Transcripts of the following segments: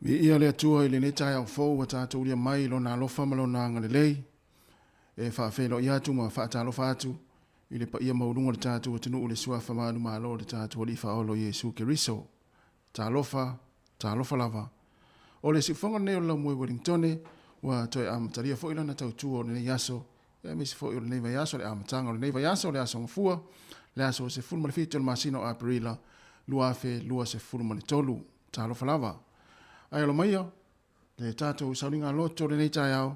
Mi ia le atua i le netai au fou wa tātou lia mai lo na alofa ma lo na ngale lei. E whaafelo i atu ma whaata alofa atu. I le pa ia maurunga le tātou atinu u le suafa maanu ma alo le tātou li whaolo Yesu Keriso. Tā alofa lava. O le sifonga neo lau mwe Wellingtone wa toi amataria fo ilana tau tua o le nei aso. E misi fo ilo le nei vai aso le amatanga o le nei vai aso le aso ngafua. Le aso se fulma le fito le masino a Aprila. Lua afe lua se fulma le tolu. Tā alofa lava. Ai alo mai le tātou sauringa loto le nei tai au,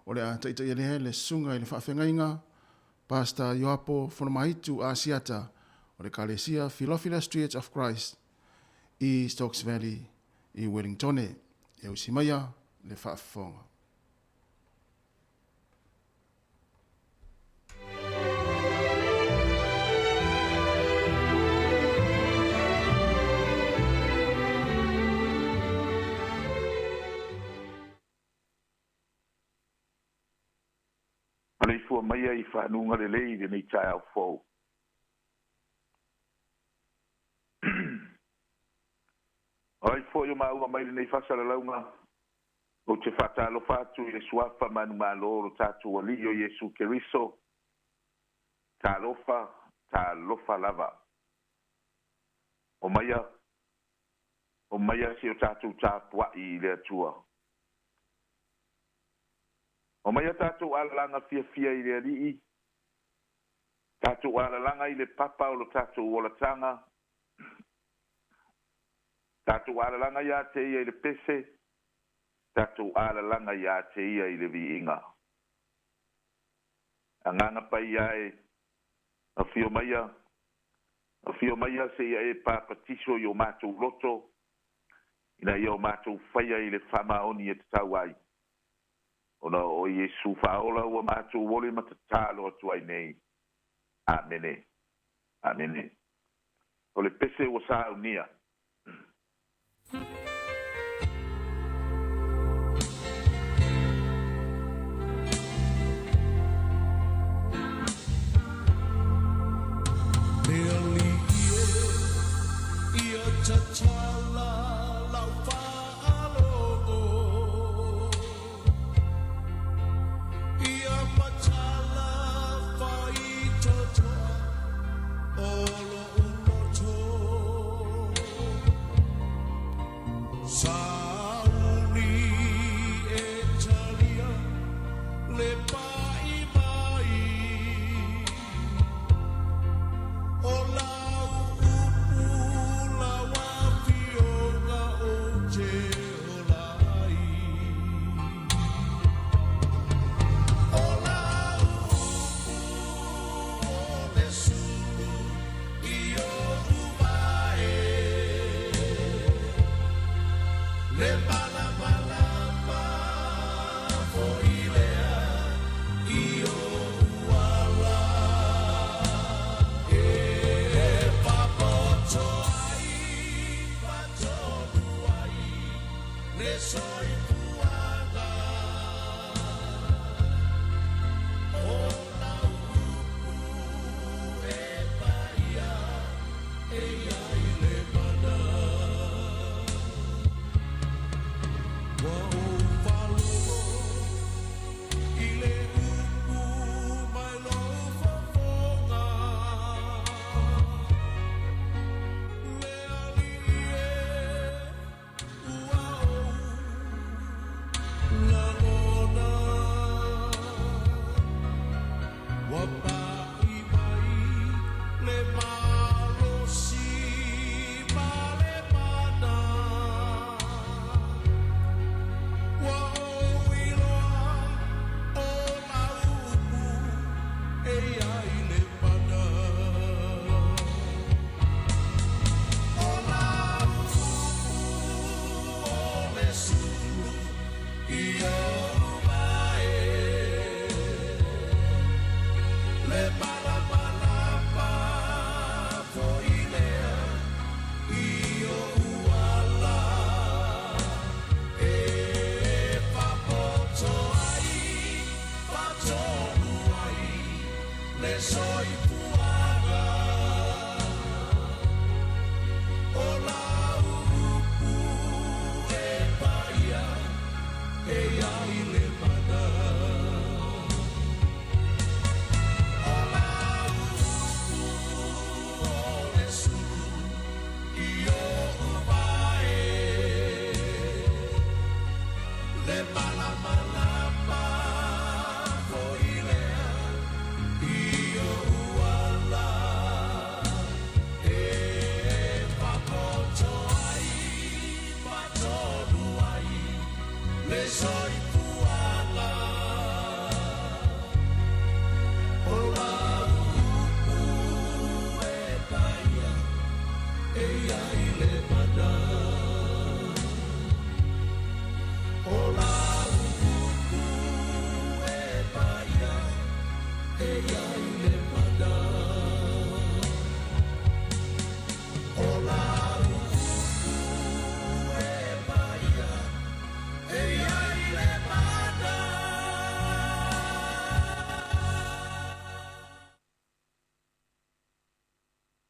o le a taita i le sunga i le whaafengainga, Pastor Yoapo Fonamaitu a Siata, o le Kalesia Philophila Street of Christ, i Stokes Valley, i Wellingtone, e usimaia le whaafonga. Alei fua mai ai whanunga le lei de nei tai au fau. Alei fua yo maua mai le nei whasara launga. O te whatalo whatu i le suafa manu maloro tatu ali o Yesu Keriso. Ta lofa lava. O maia si o tatu tāpua i le atua. O mai tātou alalanga fia i le alii. Tātou alalanga i le papa o lo tātou olatanga. Tātou alalanga ia te ia i le pese. Tātou alalanga ia te ia i le viinga. Anganga pa ia e a fio maia se ia e papatiso i o mātou loto. Ina i o mātou whaia i le whamaoni e te tau ai. Ona o Yesu faola ua mātou wole matatalo atu ai nei. Amene. Amene. O le pese ua sa unia. Feel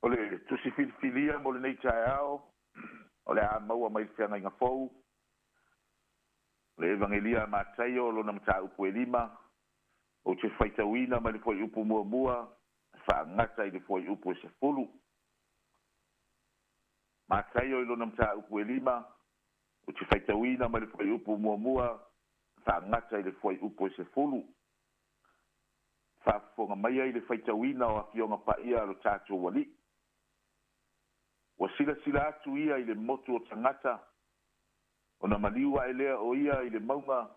o le tusi filifilia mo le nei taeao o le a maua mai le feagaiga fou le evangelia matai o lona mataupu e lima o te faitauina ma le foi upu muamua faagata i le foi upu e sefulu matai o i lona mataupu e lima o te faitauina ma le foi upu muamua faagata i le foi upu e sefulu faafofoga maia i le faitauina o afioga paia lo tatou alii ua silasila atu ia i le motu o tagata ona maliu ae lea o ia i le mauga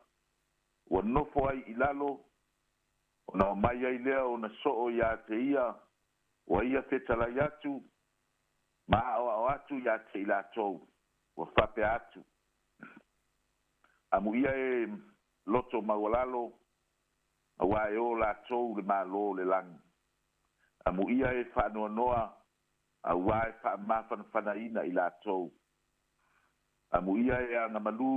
ua nofo ai i lalo ona o mai ai lea ona so'o iā te ia ua ia fetalai atu ma a'oa'o atu iā te i latou ua fa'apea atu amu'ia e loto maualalo auā e o latou le mālō le lagi amu'ia e fa'anoanoa auā e fa'amafanafanaina i latou amu'ia e agamalū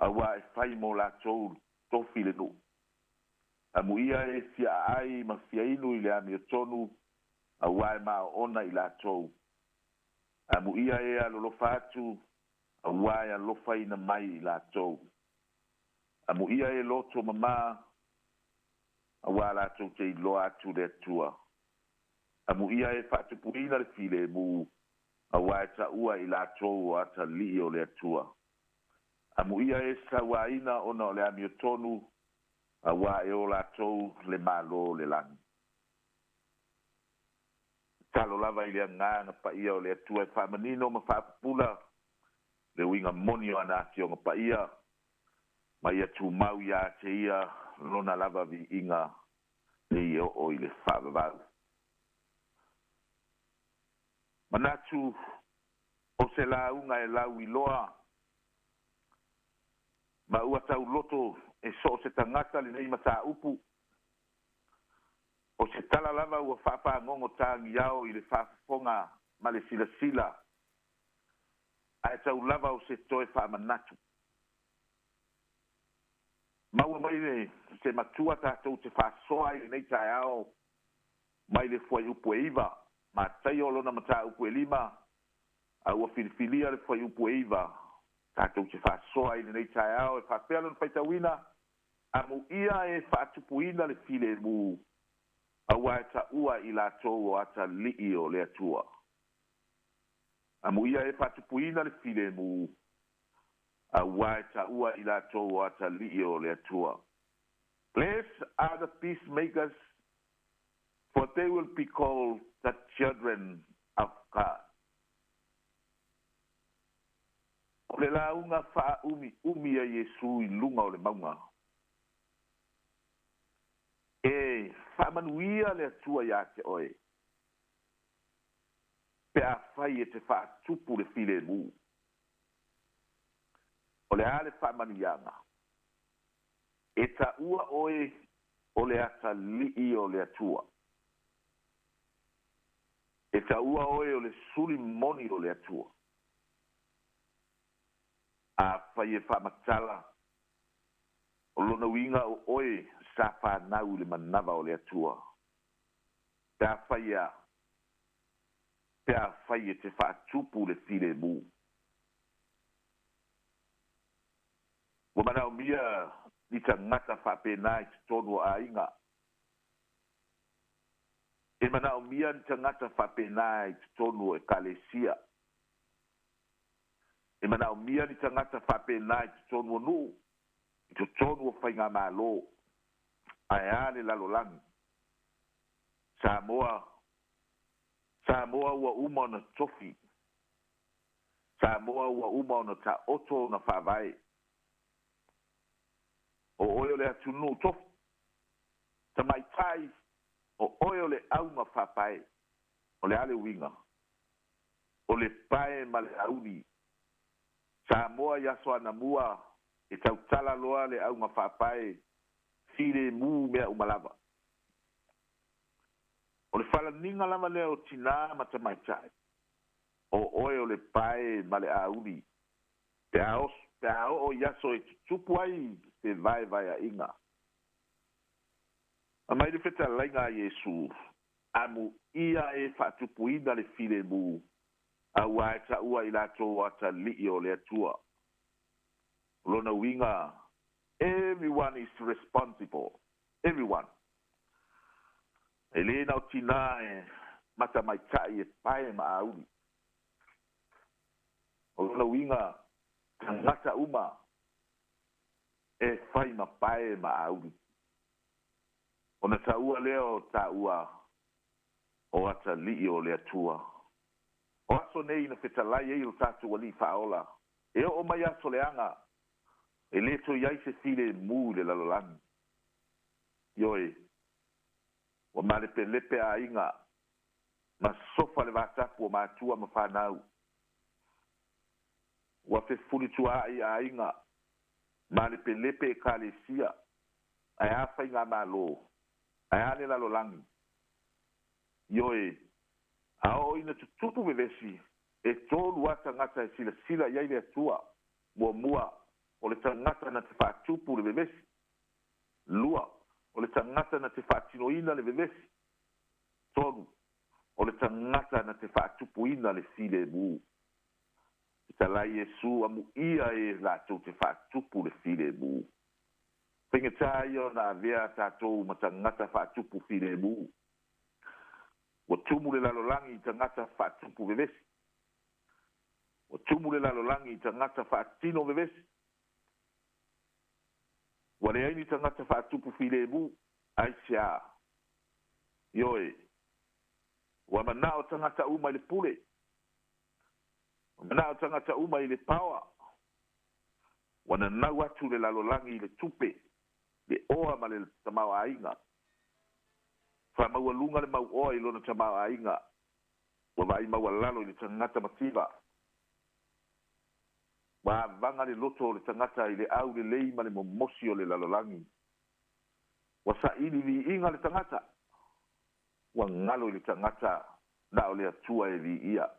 auā e fai mo latou tofi le nu'u amu'ia e fia'a'ai ma fiainu i le amiotonu auā e ma'o'ona i latou amu'ia e alolofa atu auā e alofa ina mai i latou amu'ia e loto mamā auā latou te iloa atu le atua amu'ia e fa'atupuina le filemu auā e ta'ua i latou o atali'i o le atua amu'ia e sauāina ona o le amiotonu auā e o latou le mālō le lagi talo lava i le agaga pa'ia o le atua e fa'amanino ma fa'apupula le uiga moni o ana afioga pa'ia ma ia tumau iā te ia lona lava vi'iga le i o'o i le fa'avavau manatu o se lauga e lau iloa ma ua tauloto e so o se tagata lenei matāupu o se tala lava ua fa'apagogo tagiao i le fa'afofoga ma le silasila ae tau lava o se toe fa'amanatu maua mai le se matua tatou te fa'asoa i lenei taeao mai le fuai upu e iva matai o lona mataupu e lima a ua filifilia le fuai upu e iva tatou te fa'asoa i lenei taeao e fa'apea lona faitauina amu'ia e fa'atupuina le filemu auā e ta'ua i latou o atali'i o le atua amu'ia e fa'atupuina le filemu auā e ta'ua i latou o atali'i o le atua blessed are the peacemakers for they will be called the children of God o le launga fa'aumi a Iesu i lunga o le maunga e fa'amanuia le atua iā te oe pe a fai e te fa'atupu le filemu o le a le fa'amanuiaga e ta'ua oe o le atali'i o le atua e ta'ua oe o le suli moni o le atua a fai e fa'amatala o lona uiga o oe sa fanau le manava o le atua pe a fai e te fa'atupu le filemu ua manaomia i tagata fa'apena i totonu o āiga e manaomia ni tagata fa'apena i totonu o ekalesia e manaomia ni tagata fa'apena i totonu o nu'u i totonu o faiga mālō ae ā le lalolagi Samoa ua uma ona tofi Samoa ua uma ona ta'oto ona fa'avae o oe o le atunuu tofu tamaitai o oe o le auga fa'apae o le ale uiga o le pae ma le auni Samoa i aso anamua e tautala loa le auga fa'apae filemu mea uma lava o le falaniga lava lea o tinā ma tamaitai o oe o le pae ma le auni pe a o'o i aso e tutupu ai te vaevaea'iga a mai le fetalaiga a Iesu amu ia e fa'atupuina le filemu aua e ta'ua i latou atali'i o le atua lona uiga everyone is responsible everyone e lē na o tinā e matamaita'i e pae ma auli o lona uiga tagata uma e fai ma pae ma auli ona ta'ua lea o ta'ua o atali'i o le atua o aso nei na fetalai ai o tatou ali'i fa'aola e o'o mai aso leaga e lē toi ai se filemu le lalolagi ioe ua malepelepe aiga ma sofa le vatapu o matua ma fanau ua fefuli tua'i aiga malepelepe e kalesia ae a faiga mālō ae a le lalolagi ioe a o ina tutupu vevesi e tolu a tagata e silasila i ai le atua muamua o le tagata na te fa'atupu le vevesi lua o le tagata na te fa'atinoina le vevesi tolu o le tagata na te fa'atupuina le filemu i talai iesu amu'ia e latou te fa'atupu le filemu faigatā ia ona avea tatou ma tagata fa'atupu filemu ua tumu le lalolagi i tagata fa'atupu vevesi ua tumu le lalolagi i tagata fa'atino vevesi ua leai ni tagata fa'atupu filemu aisiā ioe ua mana'o tagata uma i le pule ua mana'o tagata uma i le paoa ua nanau atu le lalolagi i le tupe le oa ma le tamaoaiga faamaualuga le mauoa i lona tamaoaiga ua va'ai maua lalo i le tagata masiva ua avaga le loto o le tagata i le au lelei ma le momosi o le lalolagi ua sa'ili vi'iga le tagata ua galo i le tagata na o le atua e vi'ia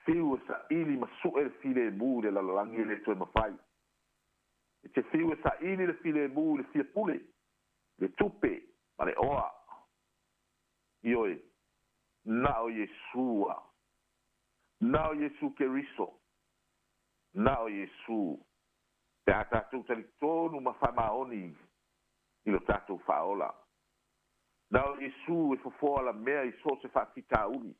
fiu e sa'ili ma su'e le filemu le lalolagi e le toe mafai e te fiu e sa'ili le filemu i le fiapule le tupe ma le oa ioe na o iesua na o iesu keriso na o iesu pe a tatou talitonu ma fa'amaoni i lo tatou fa'aola na o iesu e fofoa la mea i so se fa'afitauli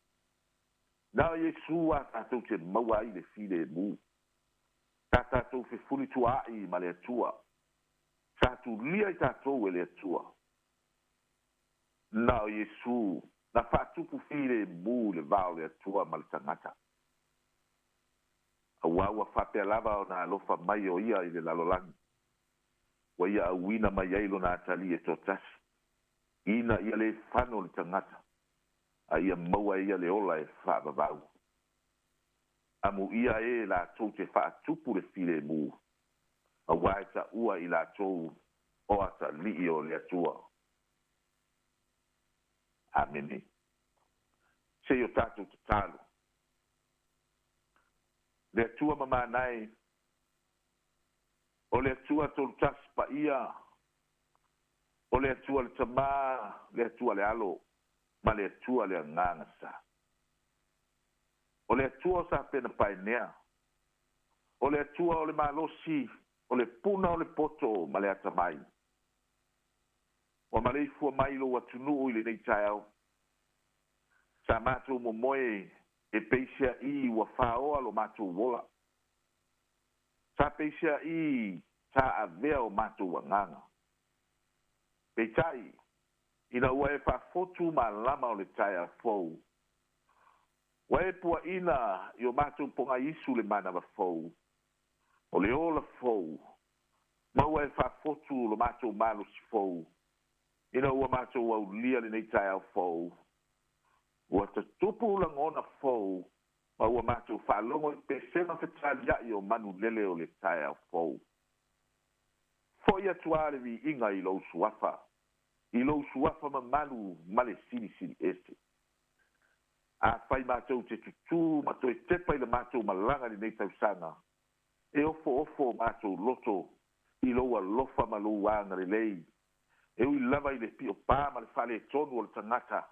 na o iesu a tatou te maua ai le filemu ta tatou fefuli tua'i ma le atua tatulia i tatou e le atua na o iesu na fa'atupu filemu le va'o le atua ma le tagata auā ua fa'apea lava ona alofa mai o ia i le lalolagi ua ia auina mai ai lona atali e totasi ina ia le fano le tagata a ia maua ia le ola e fa'avavau amu'ia e latou te fa'atupu le filemu auā e ta'ua i latou o atali'i o le atua amene sei o tatou tatalo le atua ma manai o le atua tolutasi pa'ia o le atua le tamā le atua le alo ma le atua le agaga sa o le atua o sa pena paenea o le atua o le malosi o le puna o le poto ma le atamai ua ma le ifua mai lou atunu'u i lenei taeao sa matou momoe e peisia'i ua fāoa lo matou ola sa peisia'i sa avea o matou agaga peita'i ina ua e fa'afotu malama o le taeafou ua e pua'ina i o matou pogaisu le manavafou o le ola fou ma ua e fa'afotu lo matou malosi fou ina ua matou aulia lenei taeafou ua tatupu lagona fou ma ua matou fa'alogo i pesega fetalia'i o manu lele o le taeafou fo'i atu ā le vi'iga i lou suafa mamalu ma le silisili ese afai matou te tutū ma toe tepa i le matou malaga lenei tausaga e ofo matou loto i lou alofa ma lou aga lelei e ui lava i le pio pā ma le fale tonu o le tangata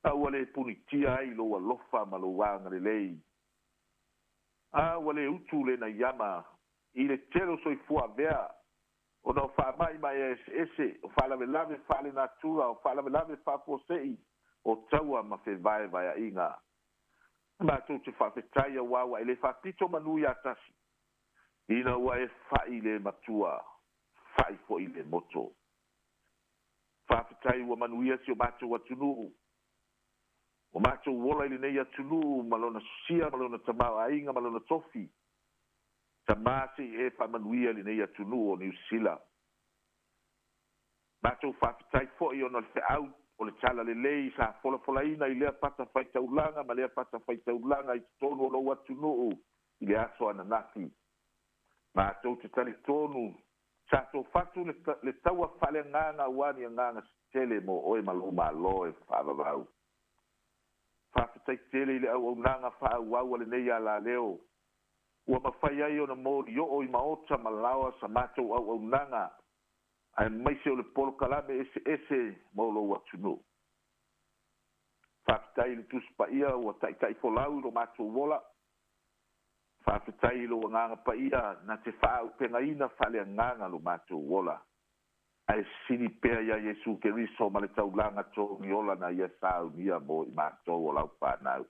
a ua le punitia ai lo alofa ma lo wanga le lei a ua le utu le na yama i le tero soifua vea ona o fa'amai mai ese o fa'alavelave fa'alenatura o fa'alavelave fa'aposei o taua ma fevaevaea'iga matou te fa'afetai auā ua e lē fa'apito manui a tasi ina ua e fa'i le matua fa'i fo'i le moto fa'afetai ua manuia si o matou atunu'u o matou ola i lenei atunu'u ma lona susia ma lona tamā'aiga ma lona tofi tamā se'i e fa'amanuia lenei atunu'u o niusila matou fa'afetai fo'i ona le fe'au o le tala lelei sa folafolaina i lea pata faitaulaga ma lea pata faitaulaga i totonu o lou atunu'u i le aso ananafi matou te talitonu sa tofatu le taua fa'aleagaga auani agaga tele mo oe ma lou mālō e fa'avavau fa'afetai tele i le auaunaga fa'auau a lenei a laleo ua mafai ai ona molio'o i maota ma laoa sa matou auaunaga ae maise o le polokalame ese mo lou atunu'u fa'afetai le tusi pa'ia ua ta'ita'i folau i lo matou ola fa'afetai lo agaga pa'ia na te fa'aupegaina fa'aleagaga lo matou ola ae sini pea ia iesu keriso ma le taulaga toni ola na ia saunia mo i matou o lau fanau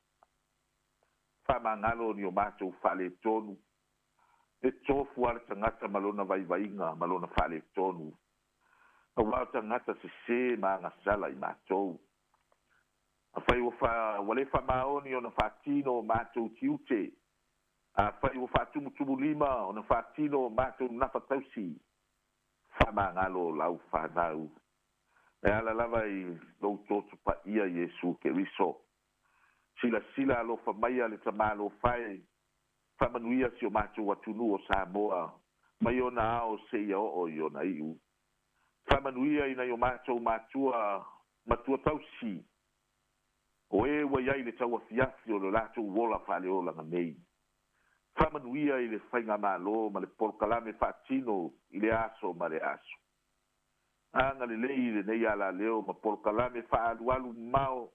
fa'amagalo ni o matou fa'aletonu e tofu a le tagata ma lona vaivaiga ma lona fa'aletonu auā o tagata sesē ma agasala i matou afai ua lē fa'amaoni ona fa'atino o matou tiute afai ua fa'atumutumu lima ona fa'atino o matou nafa tausi fa'amagalo o lau fanau e ala lava i lou totu pa'ia iesu keriso silasila alofa maia le tamālofae fa'amanuia si o matou atunu o Samoa mai ona ao se'ia o'o i ona i'u fa'amanuia ina i o matou matua tausi o e ua iai le tauafiafi o le latou ola fa'aleolaga nei fa'amanuia i le faiga mālō ma le polokalame fa'atino i le aso ma le aso aga lelei lenei a laleo ma polokalame fa'aalualu mao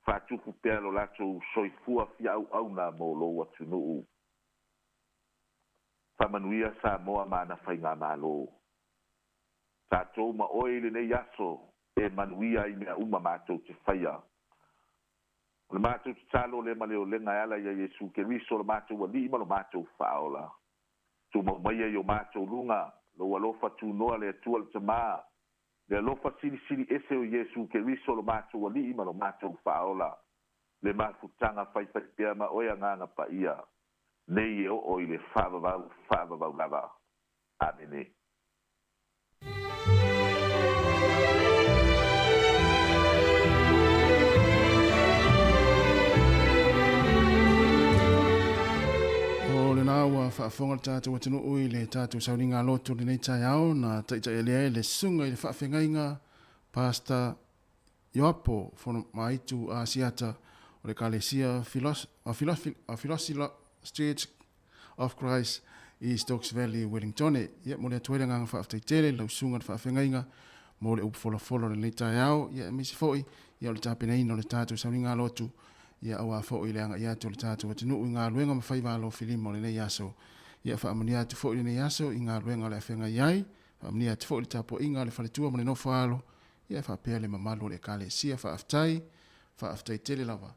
fa'atupu pea lo latou soifua fia'au'auna mo lou atunu'u fa'amanuia Samoa ma na faiga mālō tatou ma oe i lenei aso e manuia i mea uma matou te faia o le matou tatalo le maleolega e ala ia iesu keriso o le matou ali'i ma lo matou fa'aola tumaumaia i o matou luga lou alofa tunoa le atua le tamā le alofa silisili ese o iesu keriso o lo matou ali'i ma lo matou fa'aola le mafutaga faifai pea ma oe agaga pa'ia nei e o'o i le fa'avavau lava amene ua fa'afoga le tatou atunuu i le tatou sauliga lotu lenei taeao na taʻitaʻi lea le suga i le fa'afegaiga pasta Ioapo fonamaitu asiata o le kalesia Philosophy Church of Christ i Stokes Valley Wellington ia mo le atuele gaga fa'afetaitele lausuga le fa'afegaiga mo le upu folafolo lenei taeao ia misi fo'i ia o le tapenaina o le tatou sauliga lotu ia aua fo'i le anga ia to le tatou atunuu i ngā luenga mawhai walo filimo le nei aso. Ia whaamania atu fo'i le nei aso i ngā luenga le awhenga iai. Whaamania atu fo'i le tapo inga le whaletua mo le no whaalo. Ia whapea le mamalu le kale sia whaaftai tele lava.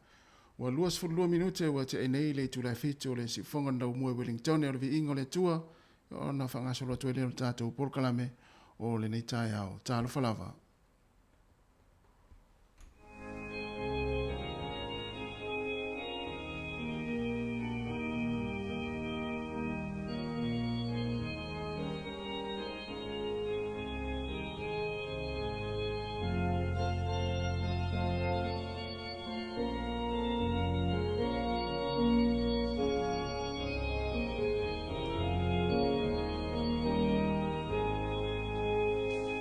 Wa luas fulua minute wa te enei le tu la fito le si fonga ndau mua Wellington e o le vi ingo le tua. O na whangasolo atu e leo le tatou porkalame o le nei tai au. Tālo whalava.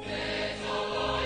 Let's go,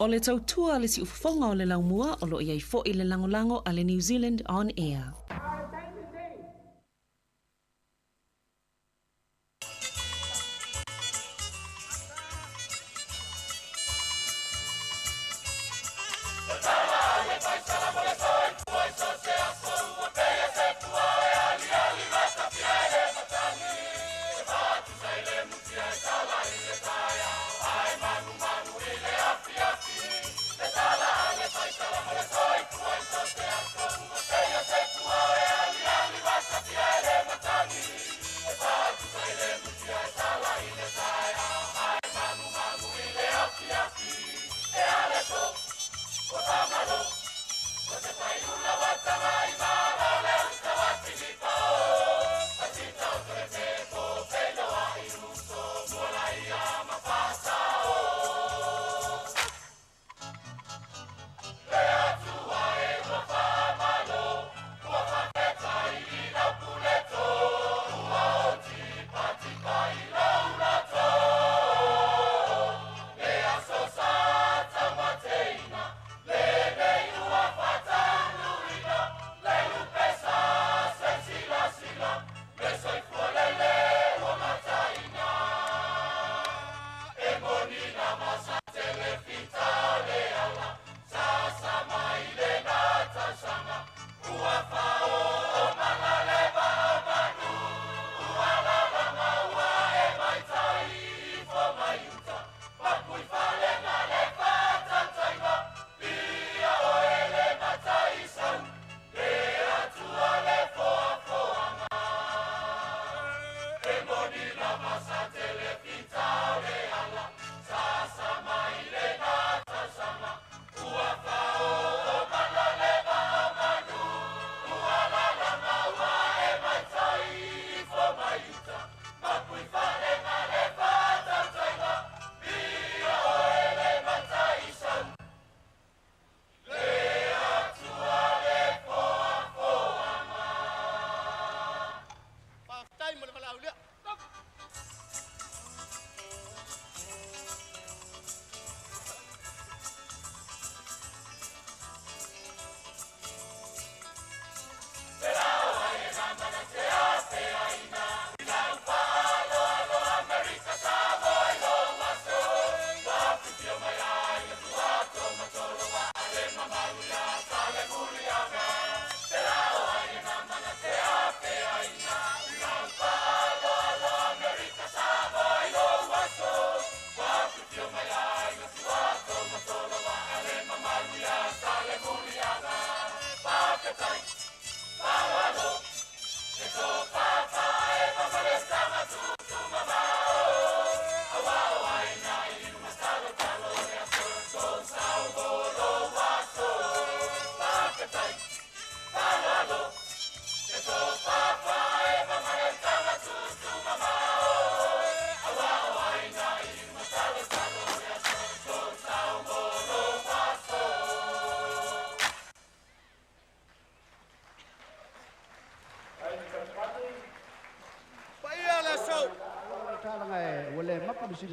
O le tautua le si ufafonga o le laumua o lo iai fo i le langolango a le New Zealand On Air.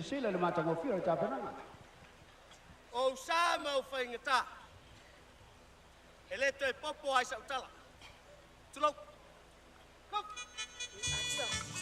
Sila le mata ngo fio ta pena. O sa mau whaingata. E le te popo ai sa utala. Tulau. Kom. Lele,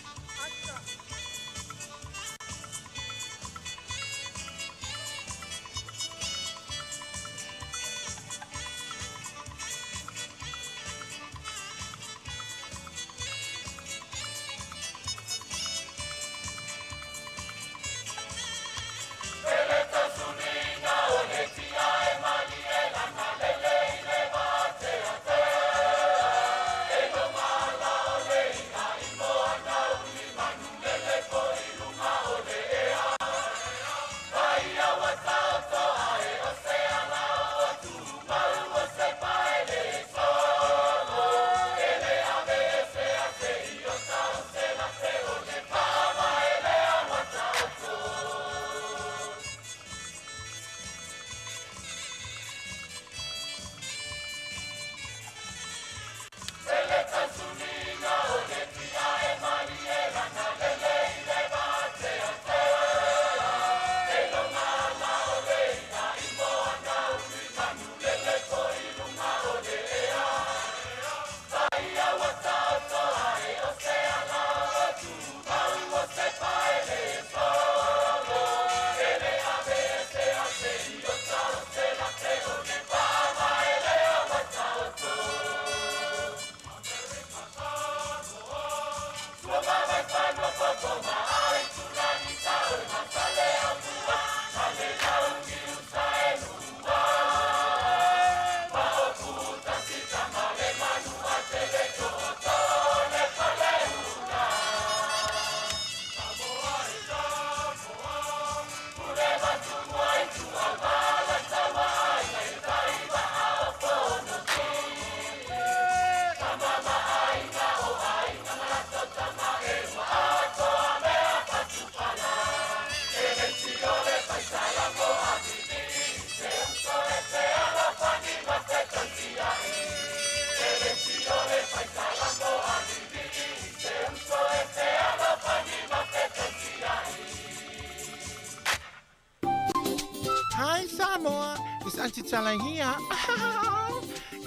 Hi Samoa, it's Auntie Chala here.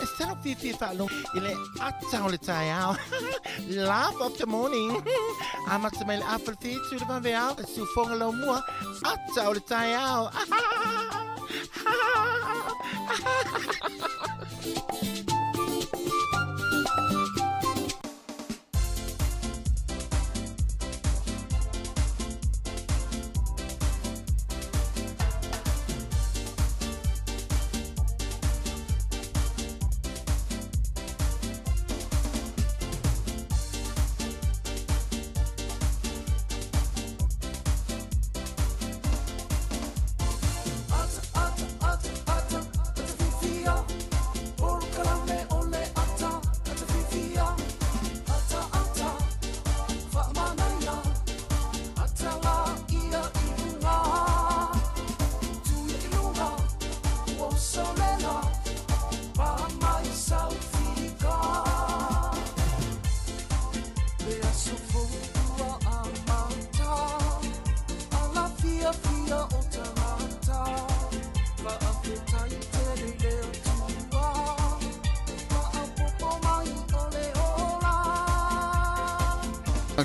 Instead of Fifi Fallo, il est attends le taille. Laugh of the morning. I'm at my apple feet to the Bambia, so for a little more. Attends le taille.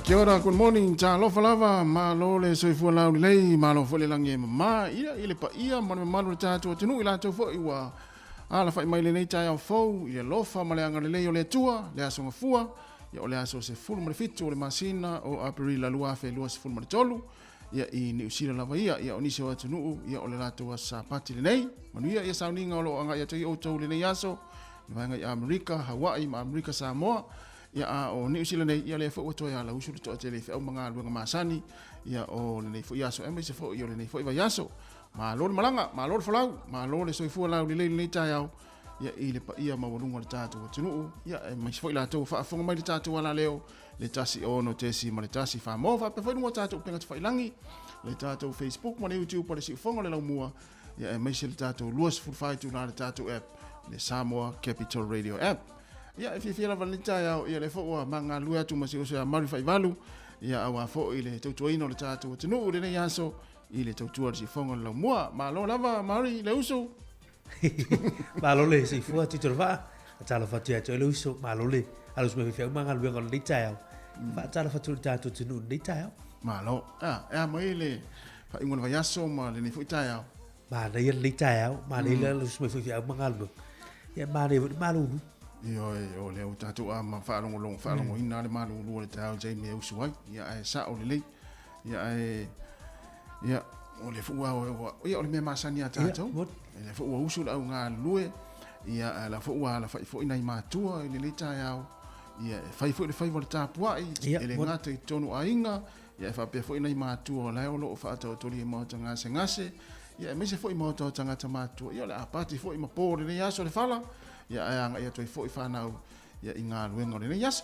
Kia ora, good morning, ta lofa lava, ma lo le soifua lau ni lei, ma lo fole langi e mama, ia, ile pa ia, ma le malu le tātua tinu, ila tau fo iwa, ala fai mai le nei tai au fau, ile lofa, ma le anga le lei o le atua, le aso ngafua, ia o le aso se fulu ma le fitu, o le masina, o apiri la lua fe lua se fulu ma le tolu, ia i ni usila lava ia o nisi o atunu, ia o le latua sa pati le nei, manu ia sauninga o lo anga ia tui o tau le nei aso, ni vaenga i Amerika, Hawaii, ma Amerika Samoa, ia o New Zealand nei ia le fo o toia la usu to tele fe o manga luenga masani ia o le nei fo iaso e mai se fo ia le nei fo ia iaso ma lo malanga ma lo folau ma lo le soifua la le nei tai au ia i le pa ia ma volunga le tatu tunu ia e mai se fo ila to fa fonga mai le tatu ala leo le tasi o no tesi ma le tasi fa mo fa pe fo no tatu penga fa ilangi le tatu Facebook ma le YouTube pa le si fonga le la mua ia e mai se le tatu luas fu fai tu na le tatu app le Samoa Capital Radio app. Ia e fia lava lita ia le fo'ua manga lua tu masi o se mari fai valu ia awa fo i le tautuaina o le tātou tunu o le nei aso i le tautua si fonga la mua ma lo lava mari le uso ma lo le si fua titolo va tala fatia to le uso ma lo le alus me fia manga lua ngol lita ia fa tala fatu le tātou tunu lita ia ma lo mai le fa ingona vai aso ma le ni fuita ia ma le lita ia ma le alus me fia manga lua ia ma le malu Yo le o tatu a ma whaalongo ina le malu lua le tau jai me usuai ia e sa o le lei ia o le fuua o le mea masani a tātou le fuua usu la au ngā lue ia la fuua la fai fo ina i mātua i le lei tai au ia fai fo le fai o le tāpuai e le ngata i tonu a inga ia e whapea fo ina i mātua o lai o lo o whaatau tori e mauta ngase ngase ia e mese fo i mauta o tangata mātua ia le apati fo i mapore le aso le fala ia anga ia toi foi whanau ia i ngā luenga o le nei yas.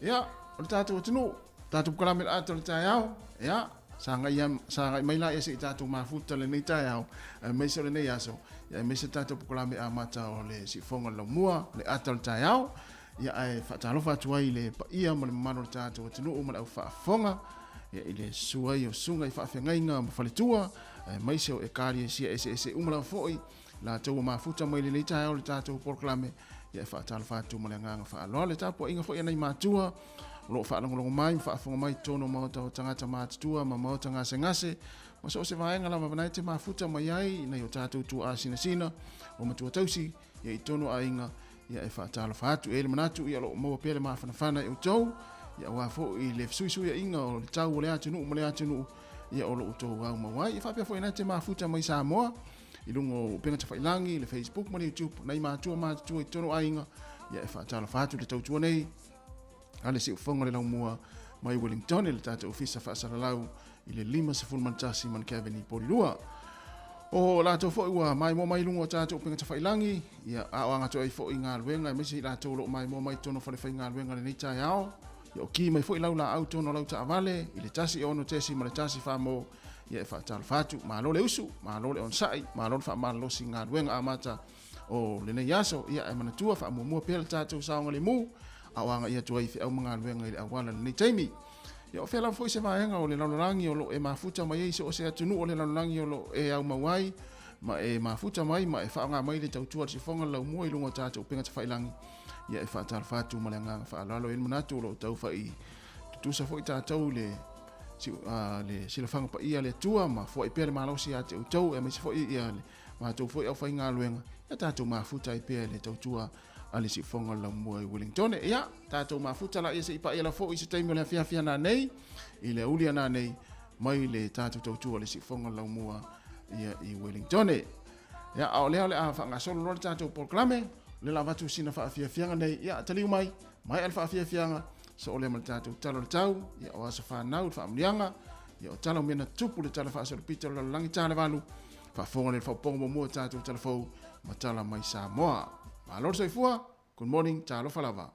Ia, o le tātou tinu, tātou kalame le ato le tai au, ia, sanga i maila ia se i tātou mafuta le nei tai au, meise o le nei aso, ia meise tātou kalame a mata o le si fonga la mua, le ato le tai au, ia ai whaatalofa atuai le pa ia ma le mano le tātou tinu o ma le au whaafonga, ia i le suai o sunga i whaafengainga ma whaletua, meise o e kāri e sia ese umala foi, la tau mafuta mai le leita o le tātou porklame ia fa tal fatu mo le nganga fa lo le tapo inga fo ia nei matua lo fa longo mai fa fonga mai tono mo to tangata matua ma mo tanga ngase mo so se vaenga la mai te mafuta mai ai nei o tātou tu asina sina o matua tausi ia i tono ainga ia e fa tal fatu ele manatu ia lo mo pele ma fana e tau ia wa fo i le suisu ia inga o le tau le atunu mo le atunu ia o lo to wa mo wai fa pe fo ina te mafuta mai Samoa i lungo penga tawhailangi, le Facebook, ma le YouTube, nei mātua i tono ainga, ia e whaatala whātu le tautua nei, ale se ufonga le lau mua mai Wellington, le tātou ofisa whaasara lau, i le 5 mantasi man Kevin i Porirua. O lātou fo iwa mai mo mai lungo tātou penga tawhailangi, ia ao anga toa i fo i ngā luenga, mese i lātou lo mai mo mai tono whale whai ngā luenga le nei tai ao, ia o ki mai fo i lau la au tono lau ta avale, i le tasi ono tesi ma le tasi whamo, ia e whaatal whātu, mā lo le usu, mā lo le onsai, mā lo le whaamalosi ngā ruenga amata o le nei aso, ia e manatua whaamumua pēle tātou saonga le mū, awanga ia tua i whiau mga ruenga i le awala le nei taimi. Ia o whela fwoi se vaenga o le lanorangi o lo e mafuta mai eise o se atunu o le lanorangi o lo e au mawai, ma e mafuta mai, ma e whaanga mai le tautua si whonga lau mua i lunga tātou penga te whailangi. Ia e whaatar whātu ma le nganga whaalalo e manatu o lo tau whai. Tutusa fwoi tātou le sila whanga pa ia le tua, ma fwoi pia le malausi a te utau, e maise fwoi ia le mātou fwoi au whai ngā luenga. Ia tātou mafuta i pia le tautua ali si fonga la mua i Wellington. Ia, tātou mafuta la ia se ipa ia la fo i se taimi o le fia nā nei, i le ulia nā nei, mai le tātou tautua ali si fonga la mua ia i Wellington. Ia, ao lea le a whanga solo lor tātou polklame, le la watu sina wha fia nei, ia, taliu mai al wha fia so o le mal tātou talo le tau, ia o asa whanau, wha amlianga, ia o talo mena tupu le tala wha asolo pita o la langi tāle walu, wha fonga le whaupongo mua tātou talafou, ma tala mai Samoa. Malor soifua, good morning, talo falava.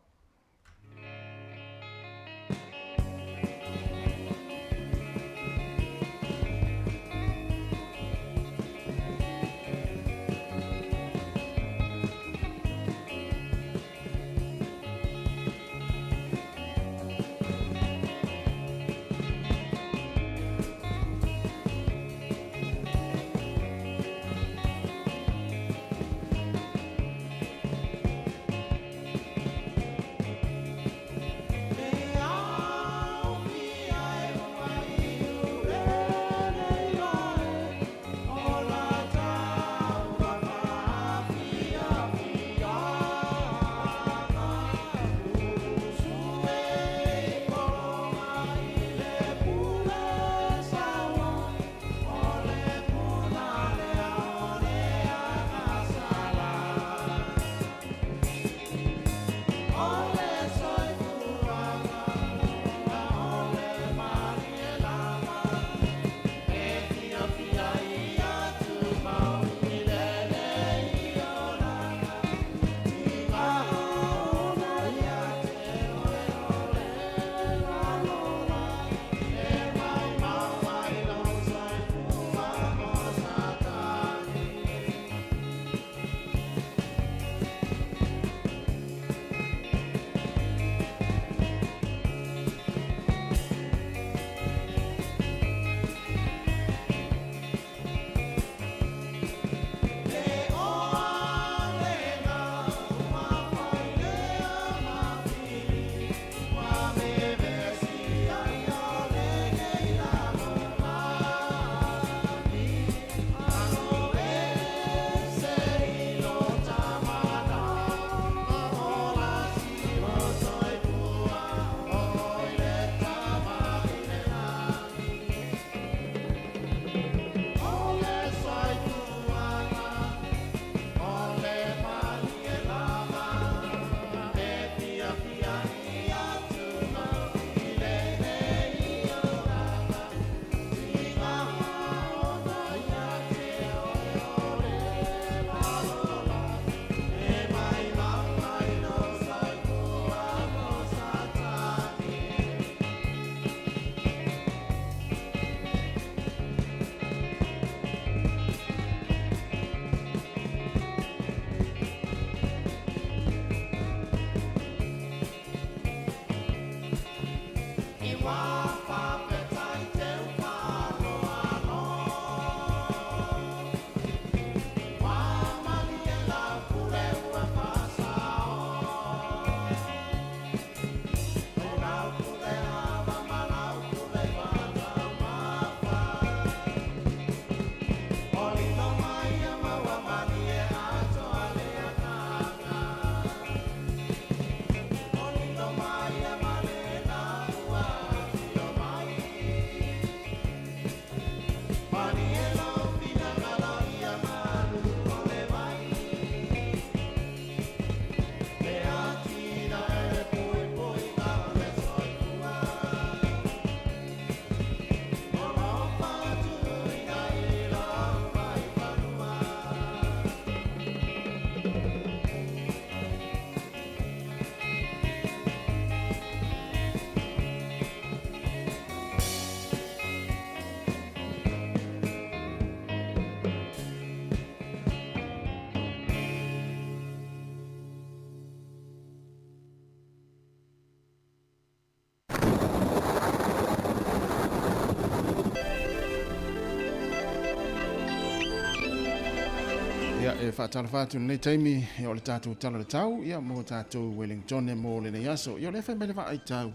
Ia e whaatala whātu nei taimi e o le tātou tala le tau, ia mō tātou Wellington e mō le nei aso. Ia o le whai mele wha ai tau.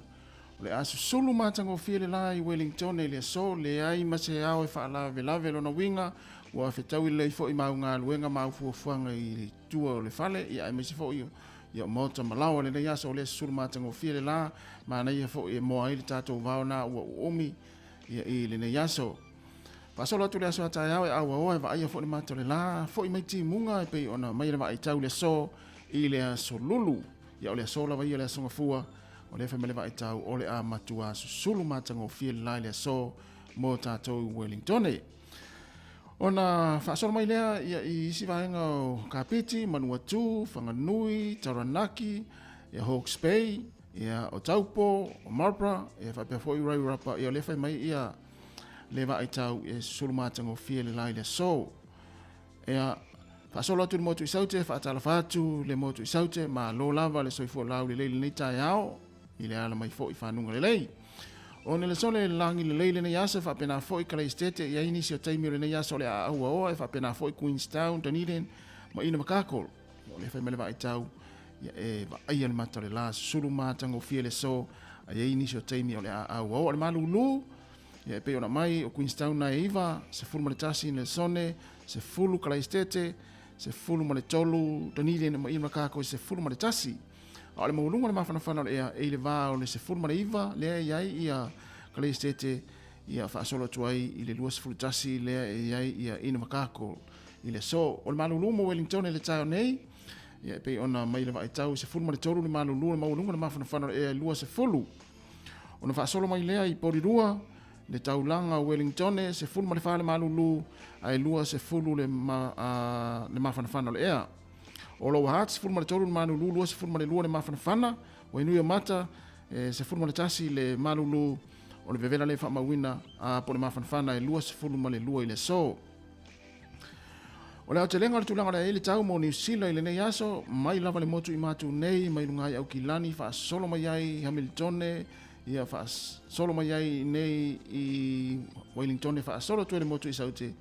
O le aso sulu mātango whia le la i Wellington e le so, le ai mase au e whaalawe lawe lona winga, ua whetau i lei fo i mau ngā luenga mau fuafuanga i le tua o le whale, ia e mese fo i ia mota malawa le nei aso o le sulu mātango whia le la, ma nei e fo i moa i le tātou vaona ua uomi ia i le nei aso. Pasolo atu le aso atai au e au aoa e vaia fo le mato le la, fo i mai ti munga e pei ona mai le vai tau le so i le aso lulu. Ia o le aso la vai le aso ngafua, o le whamele vai tau o le a matua sulu matango fia le lai le aso mo tātou Wellingtone. Ona whaasolo mai lea ia i isi vahenga o Kapiti, Manuatu, Whanganui, Taranaki, ia Hawke's Bay, ia o Taupo, o Marlborough, ia whapea fo i Raurapa, ia o le whai mai ia le va ai tau e sulu mātango fia le lai le so. Ea, whaasolo atu le motu i saute, whaatala whātu le motu i saute, ma lo lava le soifua lau le leile nei tai ao, i le ala mai fo i whanunga le lei. O ne le sole le langi le leile nei asa, whapena fo i Kalaistete, ia inisi o taimi o le nei asa o le a aua oa, e whapena fo i Queenstown, Dunedin, ma ina makakol. O le whai mele va ai tau, ia e va ai ale mata le la, sulu mātango fia le so, ia inisi o taimi o le a aua oa, le malulu, ia pe ona mai o Queenstown na iva se fulu ma le tasi ne sone se fulu Kalaistete se fulu ma le tolu Dunedin ma ina kako se fulu ma le tasi o le maulunga le mafana le e le va o le se fulu ma le iva le iai ia Kalaistete ia faasolo tuai i le lua se fulu tasi le iai ia ina kako i le so o le malulu mo Wellington le tau nei ia pe ona mai le vai tau se fulu ma le tolu le malulu le maulunga le mafana e lua se fulu ona faasolo mai le i porirua le taulanga Wellington se fulu ma le whale malulu ai lua se fulu le mawhanawhana le ea. O lo wahat se fulu ma le tolu le malulu lua se fulu ma le lua le mawhanawhana o inui o mata se fulu ma le tasi le malulu o le vevela le whamawina po le mawhanawhana e lua se fulu ma le lua i le so. O le au te lenga le tulanga le ele tau mo New Zealand le nei aso mai lava le motu i matu nei mai lungai au kilani wha solo mai ai Hamiltone ia fa solo mai ai nei i Wellington fa solo tu le motu i saute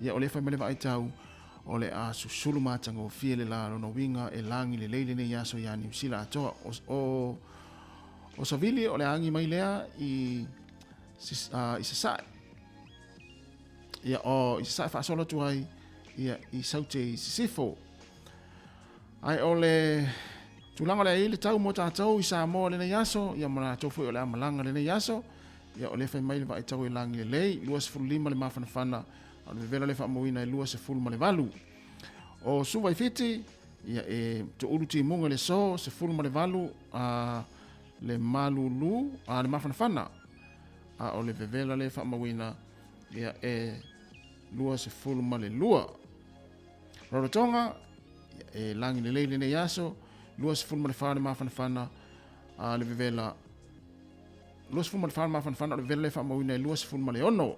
ia ole fa mele vai tau ole a susulu matango fiele la no winga e langi le leile nei aso ia New Zealand to o savili ole angi mai lea i se sa ia o i sa fa solo tu ai ia i saute i sifo ai ole tulanga le ile tau mo tātou i sa mo le nei aso, ia mana tofu o le amalanga le nei aso, ia o le whai mai le vai tau i langi le lei, lua se fulu lima le mawhanawhana, a le vela le whamawina e lua se fulu ma le valu. O suwa i fiti, ia e to uruti munga le so, se fulu ma le valu, le malulu, le mawhanawhana, o le vela le whamawina, ia e lua se fulu ma le lua. Rorotonga, ia e langi le lei le nei aso, lua se fulu ma le whare mawhanawhana le vevela. Lua se fulu ma le whare mawhanawhana le vevela le whamawina e lua se fulu ma le ono.